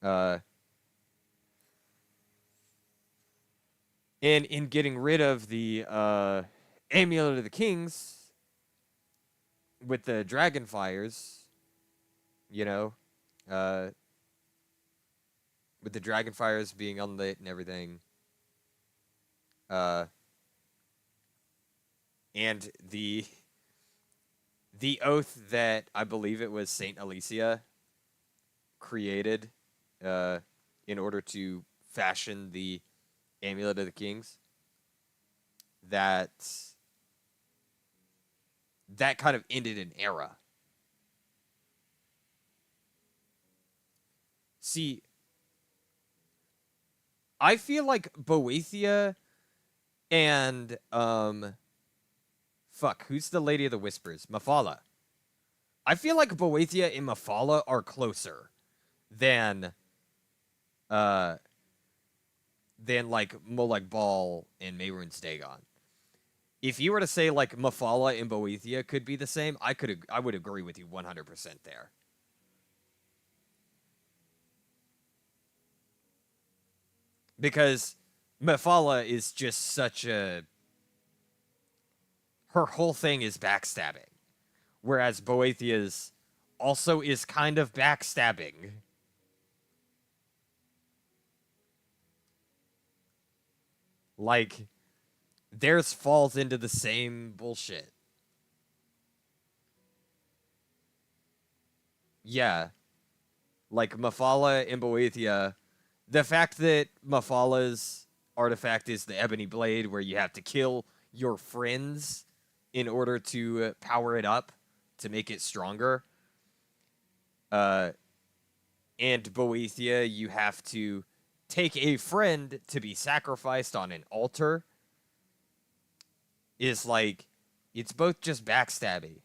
And in getting rid of the Amulet of the Kings with the dragon fires, you know, with the dragon fires being unlit and everything, and the oath that I believe it was Saint Alicia created in order to fashion the Amulet of the Kings, that kind of ended an era. See, I feel like Boethia and who's the Lady of the Whispers? Mafala. I feel like Boethia and Mafala are closer than like Molag Bal and Mehrunes Dagon. If you were to say like Mafala and Boethia could be the same, I would agree with you 100% there. Because Mafala is just such a... her whole thing is backstabbing. Whereas Boethia's also is kind of backstabbing. Like, theirs falls into the same bullshit. Yeah. Like, Mafala and Boethia, the fact that Mafala's artifact is the Ebony Blade, where you have to kill your friends in order to power it up, to make it stronger. And Boethia, you have to take a friend to be sacrificed on an altar, is like, it's both just backstabby.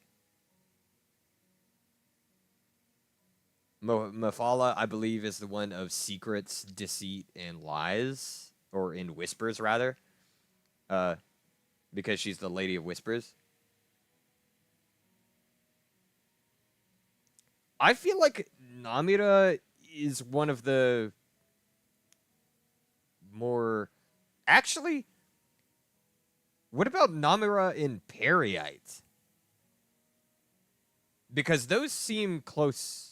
Mafala, I believe, is the one of secrets, deceit, and lies, or in whispers, rather, because she's the Lady of Whispers. I feel like Namira is one of the more... Actually, what about Namira and Periite? Because those seem close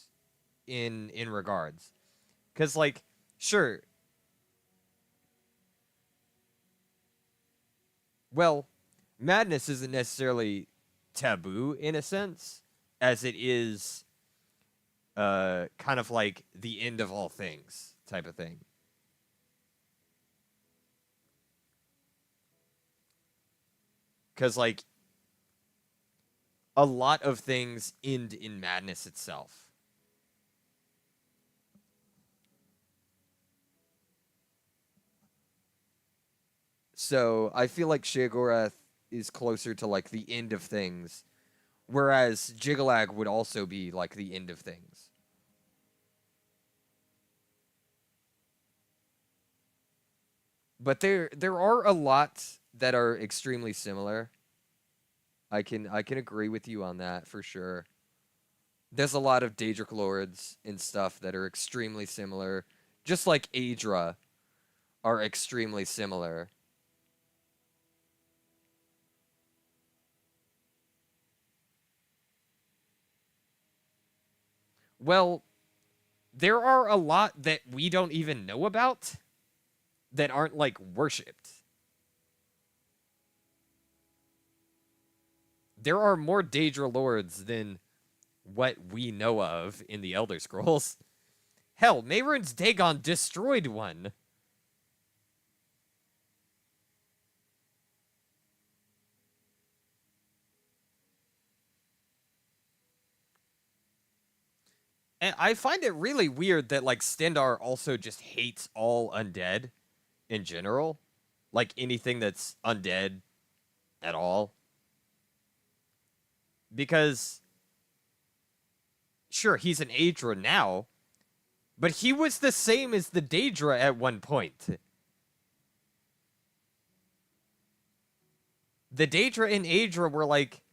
in regards. Because, like, sure. Well, madness isn't necessarily taboo in a sense, as it is kind of like the end of all things type of thing. Because, like, a lot of things end in madness itself. So, I feel like Sheogorath is closer to, like, the end of things, whereas Jigalag would also be, like, the end of things. But there are a lot that are extremely similar. I can agree with you on that for sure. There's a lot of Daedric Lords and stuff that are extremely similar, just like Aedra are extremely similar. Well, there are a lot that we don't even know about that aren't, like, worshipped. There are more Daedra lords than what we know of in the Elder Scrolls. Hell, Mehrunes Dagon destroyed one. And I find it really weird that, like, Stendarr also just hates all undead in general. Like, anything that's undead at all. Because, sure, he's an Aedra now, but he was the same as the Daedra at one point. The Daedra and Aedra were, like,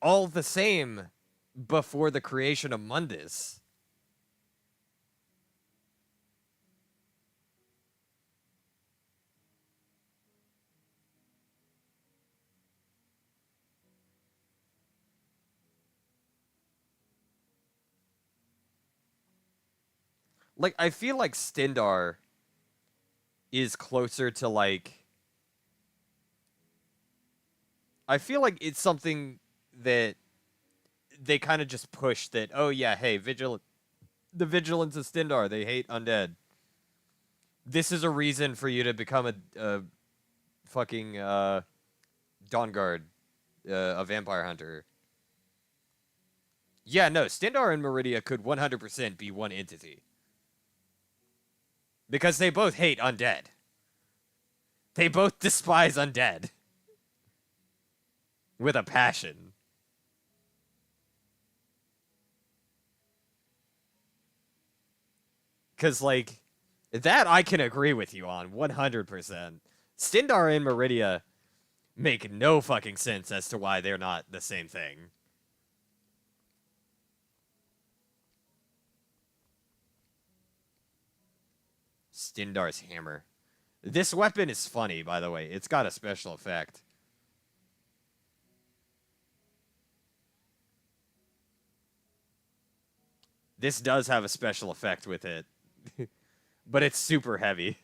all the same before the creation of Mundus. Like, I feel like Stendarr is closer to, like... I feel like it's something that they kind of just push that, oh yeah, hey, the vigilance of Stendarr, they hate undead. This is a reason for you to become a fucking Dawnguard, a vampire hunter. Yeah, no, Stendarr and Meridia could 100% be one entity. Because they both hate undead. They both despise undead. With a passion. Because, like, that I can agree with you on 100%. Stendarr and Meridia make no fucking sense as to why they're not the same thing. Stendarr's hammer. This weapon is funny, by the way. It's got a special effect. This does have a special effect with it. But it's super heavy.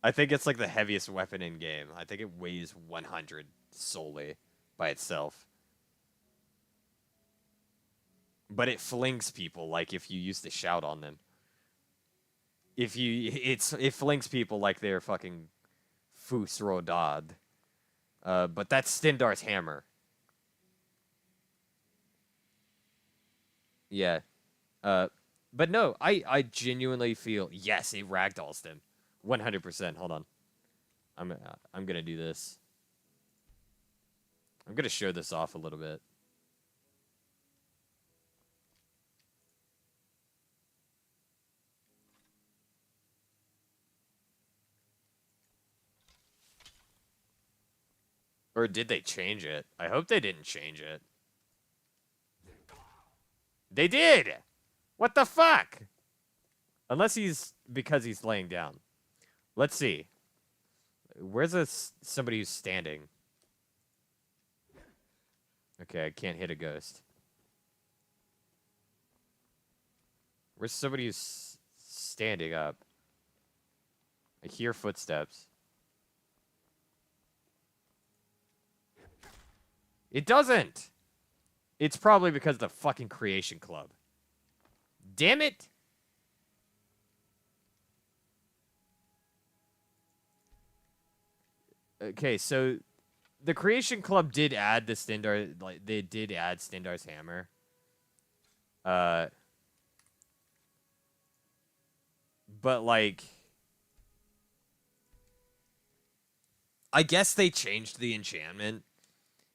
I think it's like the heaviest weapon in game. I think it weighs 100 solely by itself. But it flings people like if you use the shout on them. It flings people like they're fucking Fus Rodad. But that's Stendarr's hammer. Yeah. But no, I genuinely feel, yes, it ragdolls them. 100%. Hold on. I'm gonna do this. I'm gonna show this off a little bit. Or did they change it? I hope they didn't change it. They did! What the fuck? Unless because he's laying down. Let's see. Where's somebody who's standing? Okay, I can't hit a ghost. Where's somebody who's standing up? I hear footsteps. It doesn't! It's probably because of the fucking Creation Club. Damn it! Okay, so the Creation Club did add the Stendarr, like they did add Stendarr's hammer. But like I guess they changed the enchantment.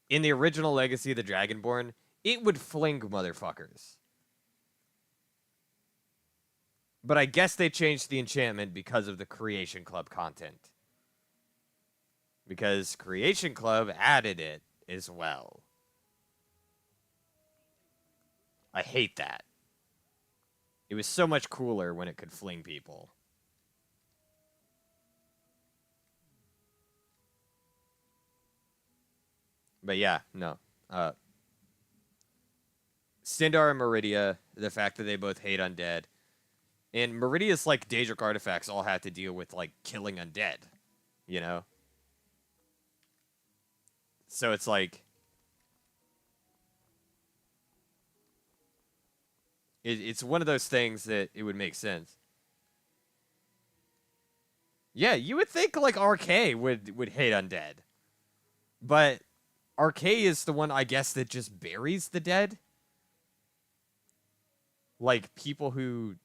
In the original Legacy of the Dragonborn, it would fling motherfuckers. But I guess they changed the enchantment because of the Creation Club content. Because Creation Club added it as well. I hate that. It was so much cooler when it could fling people. But yeah, no. Stendar and Meridia, the fact that they both hate undead. And Meridia's, like, Daedric artifacts all have to deal with, like, killing undead, you know? So it's like... it's one of those things that it would make sense. Yeah, you would think, like, RK would hate undead. But RK is the one, I guess, that just buries the dead. Like, people who...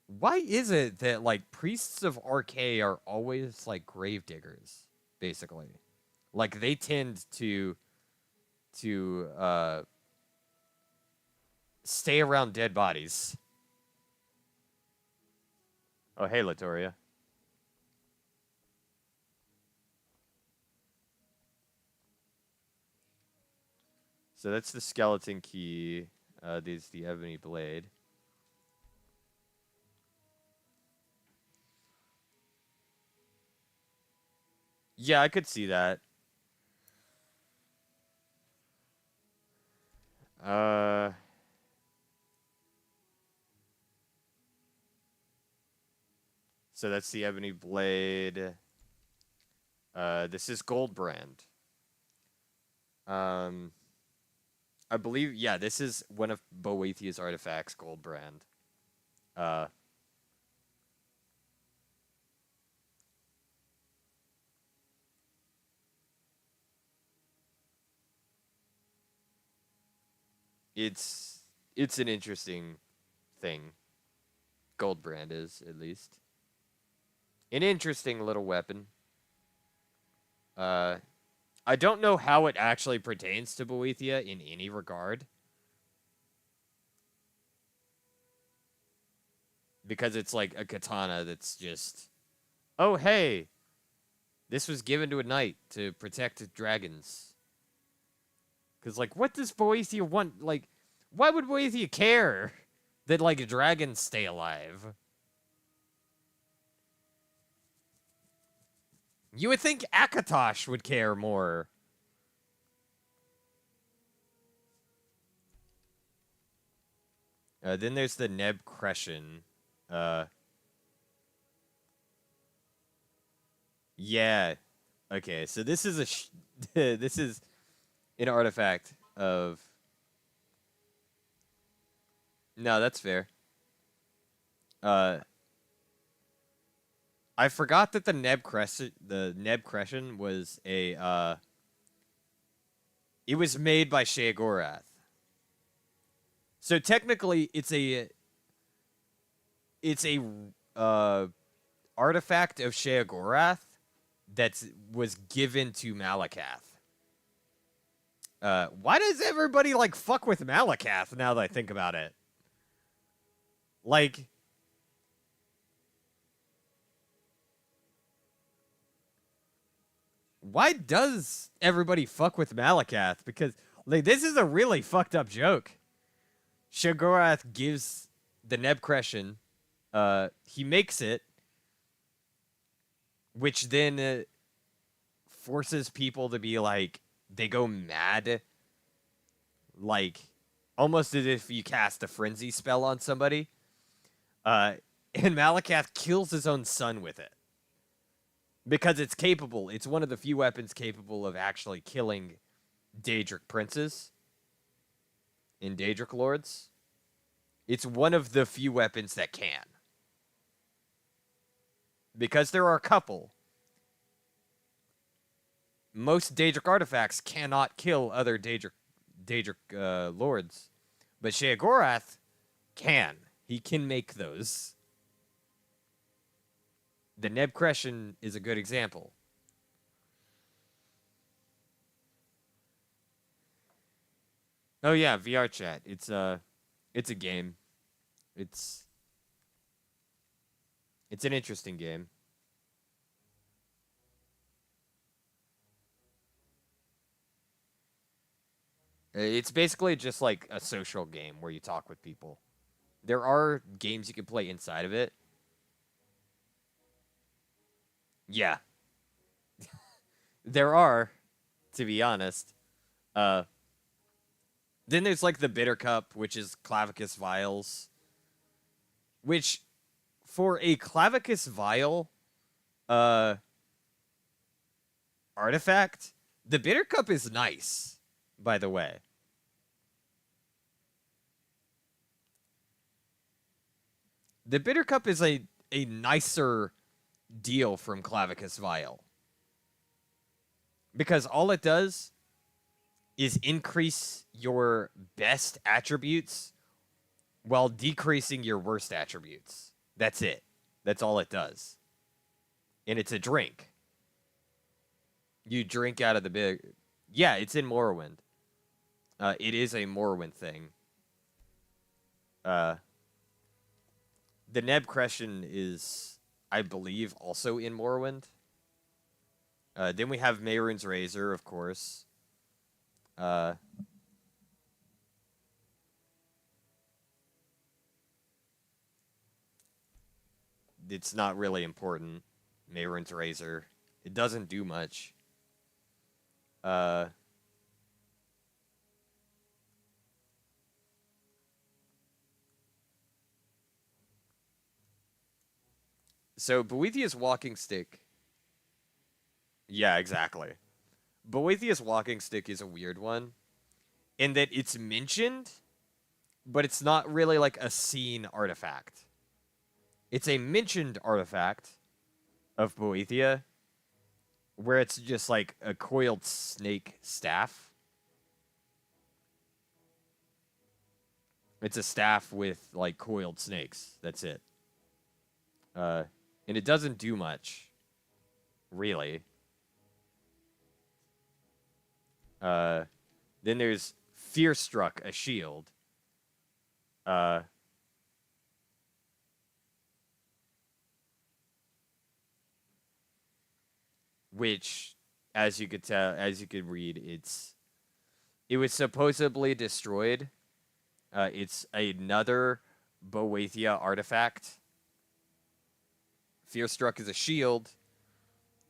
Why is it that, like, priests of RK are always, like, gravediggers, basically? Like, they tend to stay around dead bodies. Oh, hey, Latoria. So that's the skeleton key. This is the ebony blade. Yeah, I could see that. So that's the ebony blade. This is Goldbrand. I believe, yeah, this is one of Boethiah's artifacts, Goldbrand. It's an interesting thing. Goldbrand is, at least. An interesting little weapon. I don't know how it actually pertains to Boethia in any regard. Because it's like a katana that's just... Oh, hey! This was given to a knight to protect dragons. Because, like, what does Boethia want? Like, why would Boethia care that, like, dragons stay alive? You would think Akatosh would care more. Then there's the Neb Crescent. Yeah. Okay, so this is a this is an artifact of... No, that's fair. I forgot that the Neb Crescent was a it was made by Sheogorath. So technically it's a artifact of Sheogorath that was given to Malakath. Why does everybody, like, fuck with Malakath now that I think about it? Like... Why does everybody fuck with Malakath? Because, like, this is a really fucked up joke. Sheogorath gives the Neb Crescent, he makes it, which then forces people to be like, they go mad, like, almost as if you cast a frenzy spell on somebody, and Malakath kills his own son with it. Because it's capable. It's one of the few weapons capable of actually killing Daedric princes and Daedric lords. It's one of the few weapons that can. Because there are a couple. Most Daedric artifacts cannot kill other Daedric lords. But Sheogorath can. He can make those. The Neb Crescent is a good example. Oh yeah, VR chat. It's a game. It's an interesting game. It's basically just like a social game where you talk with people. There are games you can play inside of it. Yeah. There are, to be honest. Then there's like the Bitter Cup, which is Clavicus Vials. Which, for a Clavicus Vial artifact, the Bitter Cup is nice, by the way. The Bitter Cup is a nicer deal from Clavicus Vial. Because all it does is increase your best attributes while decreasing your worst attributes. That's it. That's all it does. And it's a drink. You drink out of the big... Yeah, it's in Morrowind. It is a Morrowind thing. The Neb Crescent is, I believe, also in Morrowind. Then we have Mehrunes Razor, of course. It's not really important. Mehrunes Razor. It doesn't do much. So, Boethiah's walking stick... Yeah, exactly. Boethiah's walking stick is a weird one, in that it's mentioned, but it's not really like a seen artifact. It's a mentioned artifact of Boethia, where it's just like a coiled snake staff. It's a staff with like coiled snakes. That's it. And it doesn't do much, really. Then there's Fearstruck, a shield. Which, as you could tell, as you could read, it was supposedly destroyed. It's another Boethia artifact. Fearstruck is a shield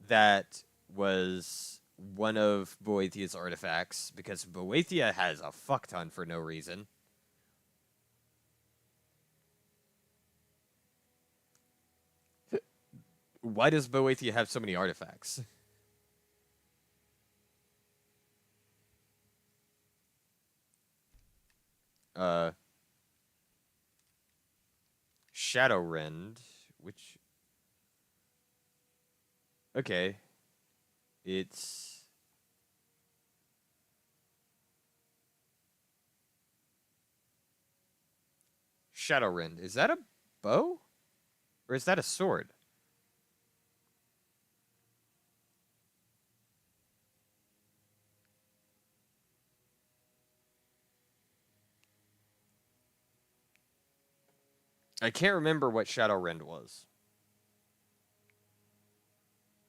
that was one of Boethiah's artifacts, because Boethia has a fuck ton for no reason. Why does Boethia have so many artifacts? Shadowrend, which... Okay. It's... Shadowrend. Is that a bow? Or is that a sword? I can't remember what Shadowrend was.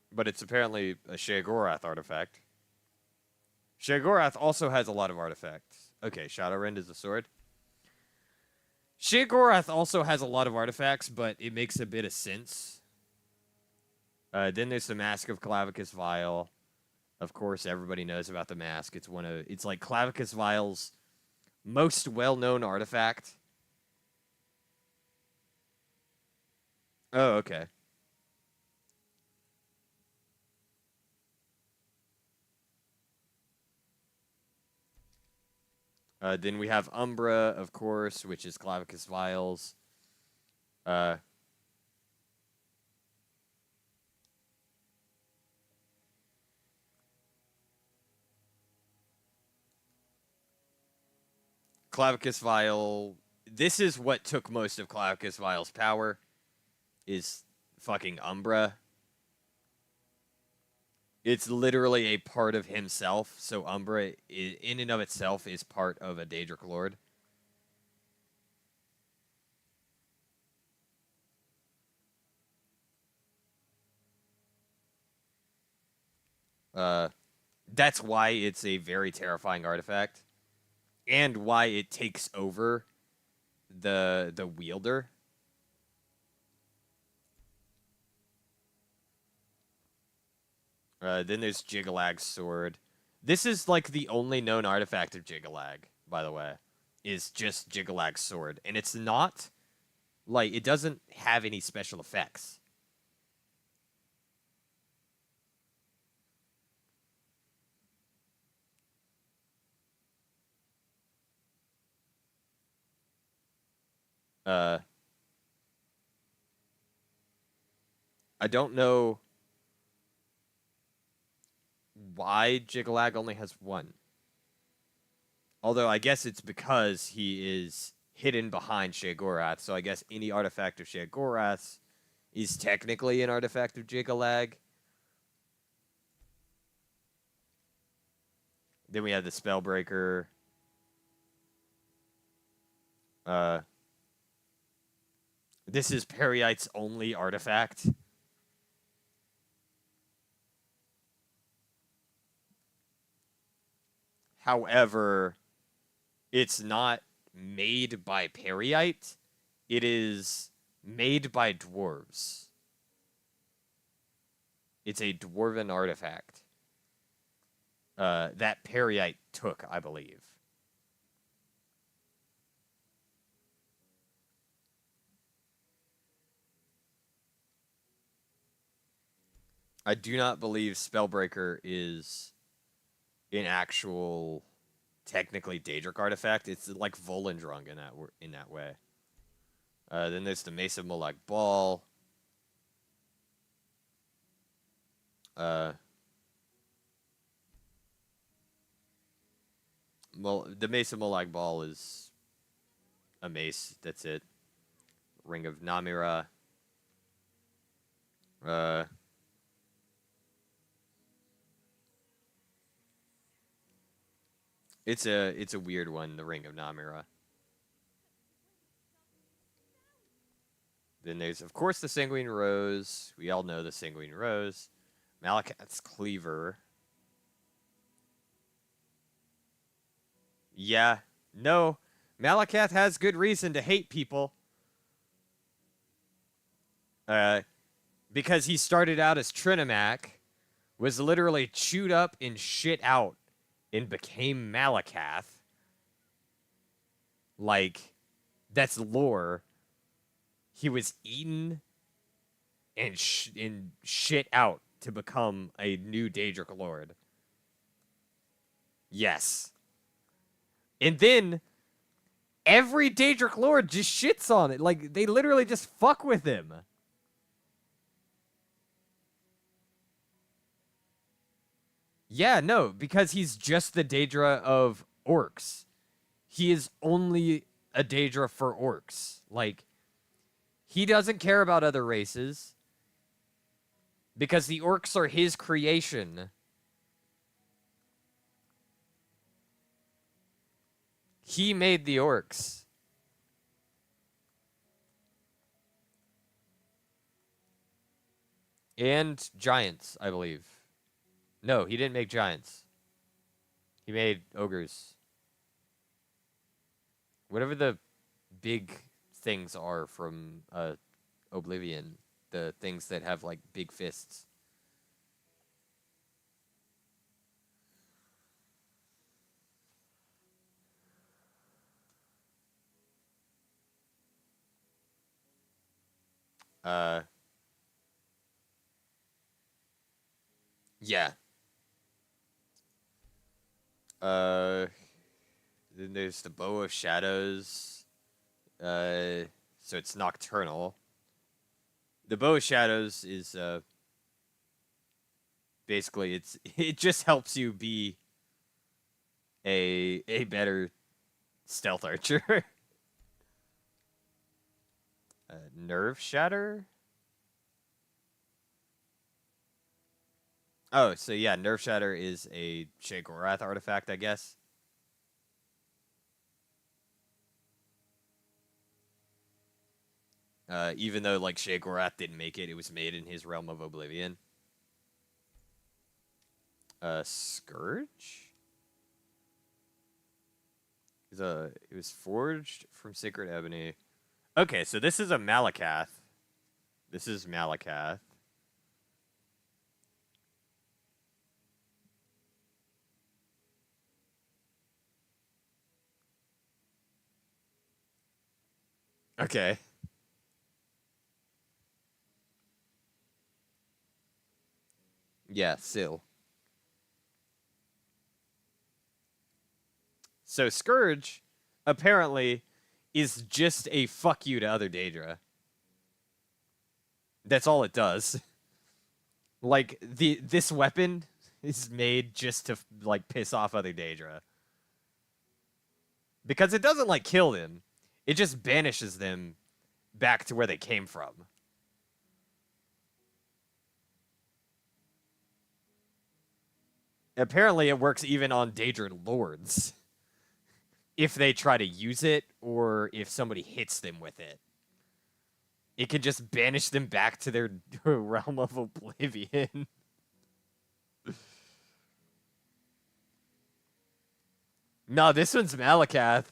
But it's apparently a Sheogorath artifact. Sheogorath also has a lot of artifacts. Okay, Shadowrend is a sword. Sheogorath also has a lot of artifacts, but it makes a bit of sense. Then there's the Mask of Clavicus Vial. Of course, everybody knows about the mask. It's like Clavicus Vial's most well-known artifact. Oh, okay. Then we have Umbra, of course, which is Clavicus Vials. Clavicus Vial. This is what took most of Clavicus Vial's power. Is fucking Umbra. It's literally a part of himself, so Umbra, in and of itself, is part of a Daedric Lord. That's why it's a very terrifying artifact, and why it takes over the wielder. Then there's Jiggalag's sword. This is like the only known artifact of Jiggalag. by the way, is just Jiggalag's sword. And it's not, like, it doesn't have any special effects. I don't know why Jiggalag only has one. Although I guess it's because he is hidden behind Sheogorath, so I guess any artifact of Sheogorath is technically an artifact of Jiggalag. Then we have the Spellbreaker. This is Peryite's only artifact. However, it's not made by Peryite. It is made by dwarves. It's a dwarven artifact that Peryite took, I believe. I do not believe Spellbreaker is an actual, technically Daedric artifact. It's like Volendrung in that way. Then there's the Mace of Molag Bal. The Mace of Molag Bal is a mace. That's it. Ring of Namira. It's a weird one, the Ring of Namira. Then there's, of course, the Sanguine Rose. We all know the Sanguine Rose. Malakath's Cleaver. Yeah. No. Malakath has good reason to hate people. Because he started out as Trinimac, was literally chewed up and shit out, and became Malakath. Like, that's lore. He was eaten and shit out to become a new Daedric Lord. Yes. And then every Daedric Lord just shits on it. Like, they literally just fuck with him. Yeah, no, because he's just the Daedra of orcs. He is only a Daedra for orcs. Like, he doesn't care about other races because the orcs are his creation. He made the orcs. And giants, I believe. No, he didn't make giants. He made ogres. Whatever the big things are from Oblivion. The things that have, like, big fists. Yeah. Then there's the Bow of Shadows. So it's nocturnal. The Bow of Shadows is basically it just helps you be a better stealth archer. Nerve Shatter? Oh, so yeah, Nerve Shatter is a Sheogorath artifact, I guess. Even though, like, Sheogorath didn't make it, it was made in his realm of Oblivion. Scourge? It was forged from Sacred Ebony. Okay, so this is a Malakath. This is Malakath. Okay. Yeah, Syl. So Scourge, apparently, is just a fuck you to other Daedra. That's all it does. Like, this weapon is made just to, like, piss off other Daedra. Because it doesn't, like, kill them. It just banishes them back to where they came from. Apparently, it works even on Daedra Lords. If they try to use it, or if somebody hits them with it. It can just banish them back to their realm of oblivion. No, this one's Malakath.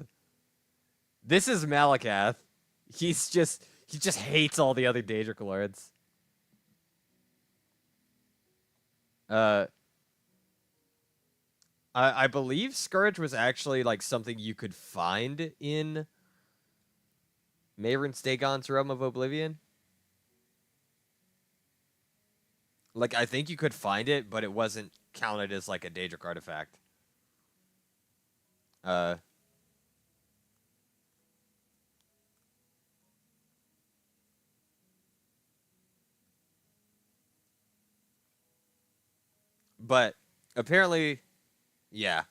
This is Malakath. He just hates all the other Daedric Lords. I believe Scourge was actually like something you could find in Mehrunes Dagon's Realm of Oblivion. Like, I think you could find it, but it wasn't counted as like a Daedric artifact. But apparently, yeah.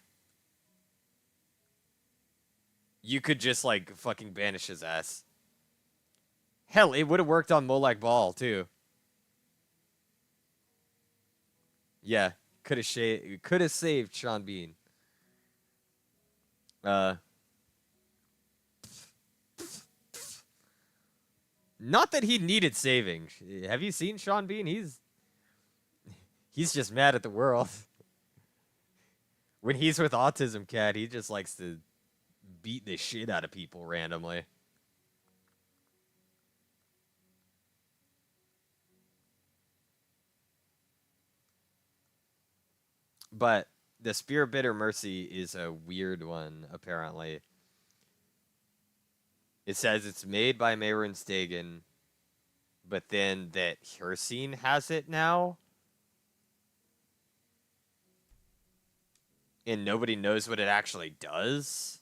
You could just like fucking banish his ass. Hell, it would have worked on Molag Bal too. Yeah, could have saved Sean Bean. Not that he needed saving. Have you seen Sean Bean? He's just mad at the world. When he's with Autism Cat, he just likes to beat the shit out of people randomly. But the Spear of Bitter Mercy is a weird one, apparently. It says it's made by Mehrunes Dagon, but then that Hirsine has it now. And nobody knows what it actually does.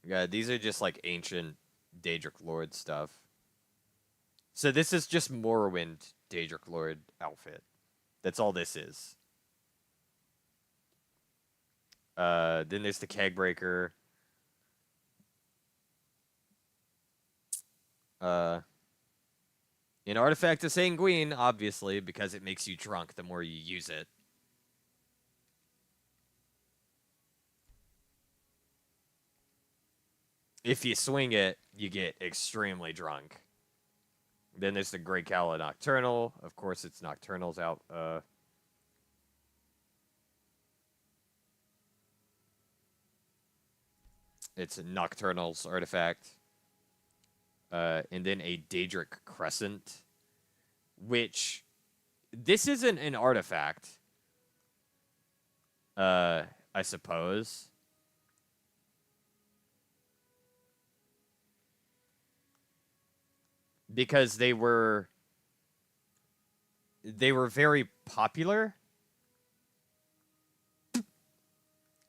Yeah, these are just like ancient Daedric Lord stuff. So this is just Morrowind Daedric Lord outfit. That's all this is. Then there's the Kegbreaker. An artifact of Sanguine, obviously, because it makes you drunk the more you use it. If you swing it, you get extremely drunk. Then there's the Grey Calla Nocturnal. Of course, it's Nocturnal's out. It's a Nocturnal's artifact. And then a Daedric Crescent, which this isn't an artifact. I suppose. Because they were very popular.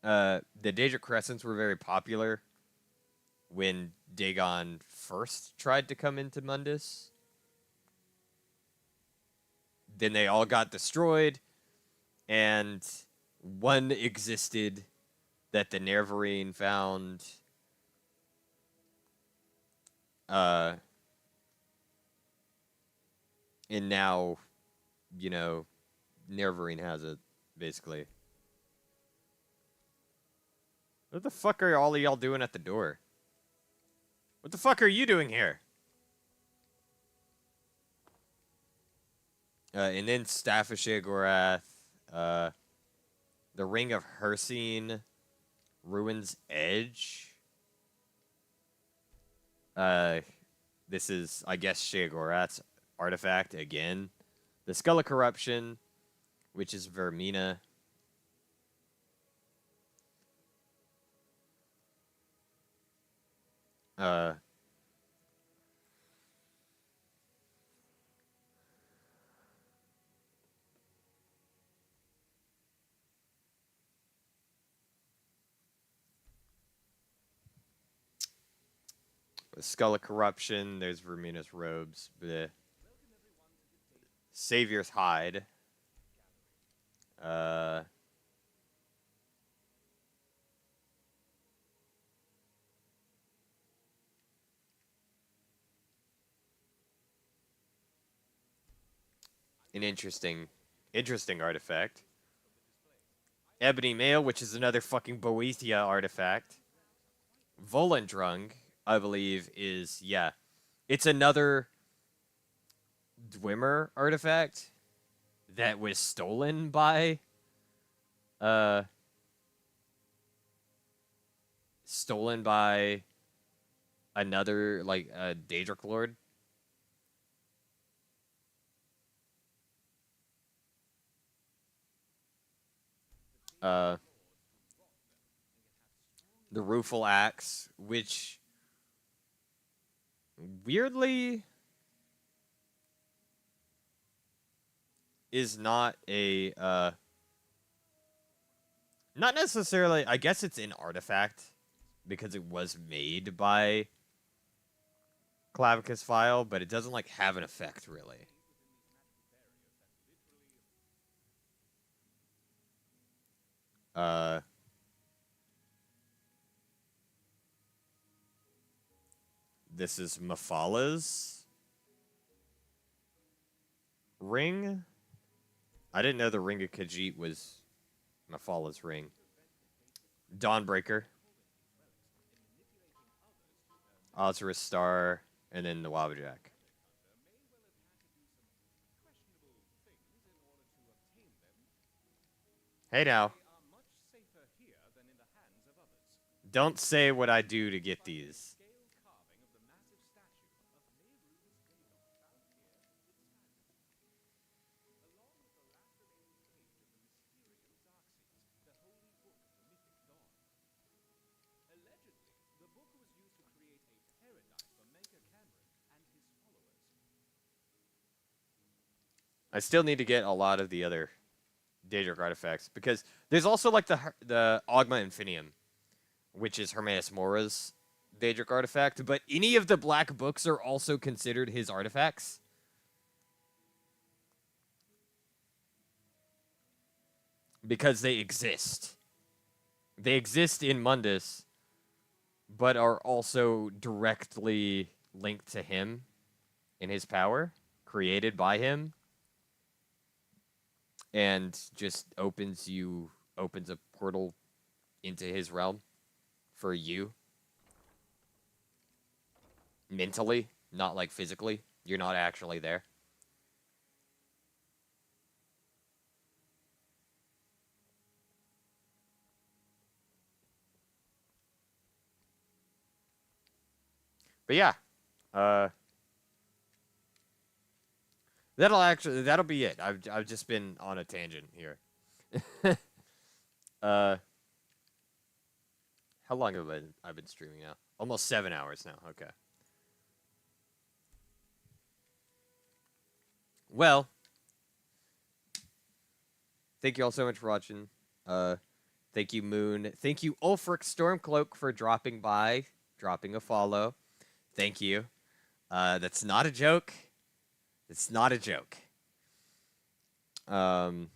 The Daedric Crescents were very popular when Dagon first tried to come into Mundus. Then they all got destroyed, and one existed that the Nerevarine found. And now, you know, Nerevarine has it, basically. What the fuck are all of y'all doing at the door? What the fuck are you doing here? And then Staff of Sheogorath, the Ring of Hirsine, Ruin's Edge. This is, I guess, Sheogorath's artifact again. The Skull of Corruption, which is Vermina. Uh, Skull of Corruption. There's Vermina's robes. Bleh. Savior's Hide. Uh, an interesting artifact. Ebony Mail, which is another fucking Boethia artifact. Volendrung, I believe, is, yeah. It's another Dwemer artifact that was stolen by, another, like, Daedric Lord. The Rueful Axe, which weirdly is not a not necessarily, I guess it's an artifact because it was made by Clavicus File, but it doesn't like have an effect really. This is Mafala's ring. I didn't know the Ring of Khajiit was Mafala's ring. Dawnbreaker. Ozra's Star, and then the Wabbajack. Hey now. Don't say what I do to get these. I still need to get a lot of the other Daedric artifacts because there's also like the Ogma Infinium, which is Hermaeus Mora's Daedric artifact, but any of the black books are also considered his artifacts. Because they exist. They exist in Mundus, but are also directly linked to him in his power, created by him, and just opens a portal into his realm for you. Mentally, not like physically. You're not actually there. But yeah, that'll be it. I've just been on a tangent here. How long have I been streaming now? Almost 7 hours now. Okay. Well, thank you all so much for watching. Thank you, Moon. Thank you, Ulfric Stormcloak, for dropping by, dropping a follow. Thank you. That's not a joke. It's not a joke. Thank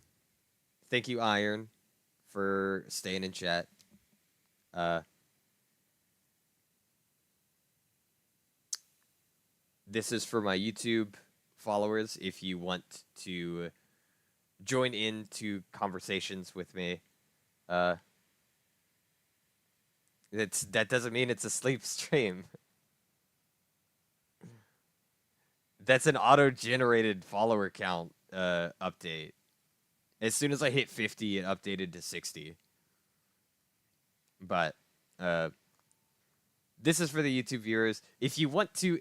you, Iron, for staying in chat. This is for my YouTube followers. If you want to join into conversations with me, that doesn't mean it's a sleep stream. That's an auto-generated follower count update. As soon as I hit 50, it updated to 60. But this is for the YouTube viewers. If you want to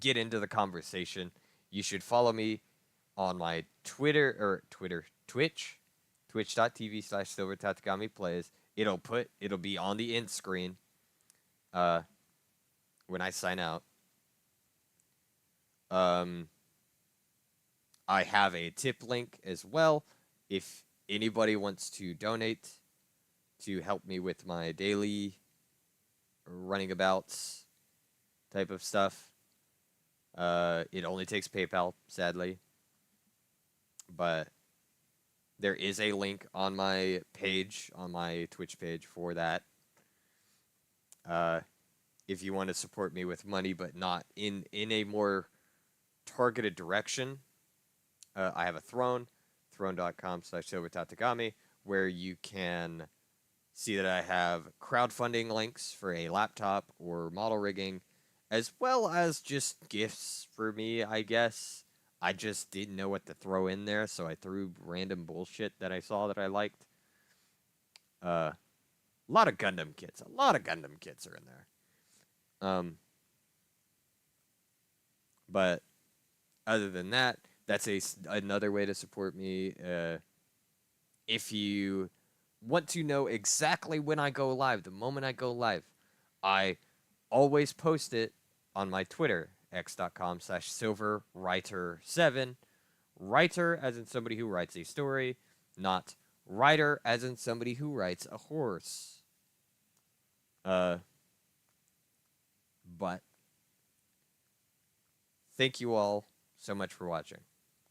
get into the conversation, you should follow me on my Twitch, twitch.tv/Silver Tategami plays. It'll be on the end screen when I sign out. I have a tip link as well if anybody wants to donate to help me with my daily running abouts type of stuff. It only takes PayPal, sadly. But there is a link on my page, on my Twitch page for that. If you want to support me with money, but not in a more targeted direction, I have a throne.com/Silver Tategami, where you can see that I have crowdfunding links for a laptop or model rigging, as well as just gifts for me, I guess. I just didn't know what to throw in there, so I threw random bullshit that I saw that I liked. A lot of Gundam kits. A lot of Gundam kits are in there. But other than that, that's another way to support me. If you want to know exactly when I go live, the moment I go live, I always post it on my Twitter, x.com/silverwriter7. Writer as in somebody who writes a story, not writer as in somebody who writes a horse. But thank you all so much for watching,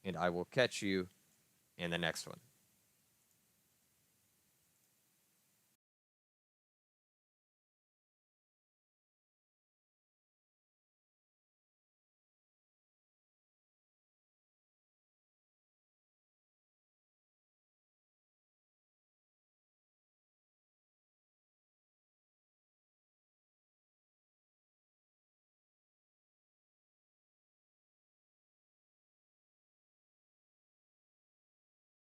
and I will catch you in the next one.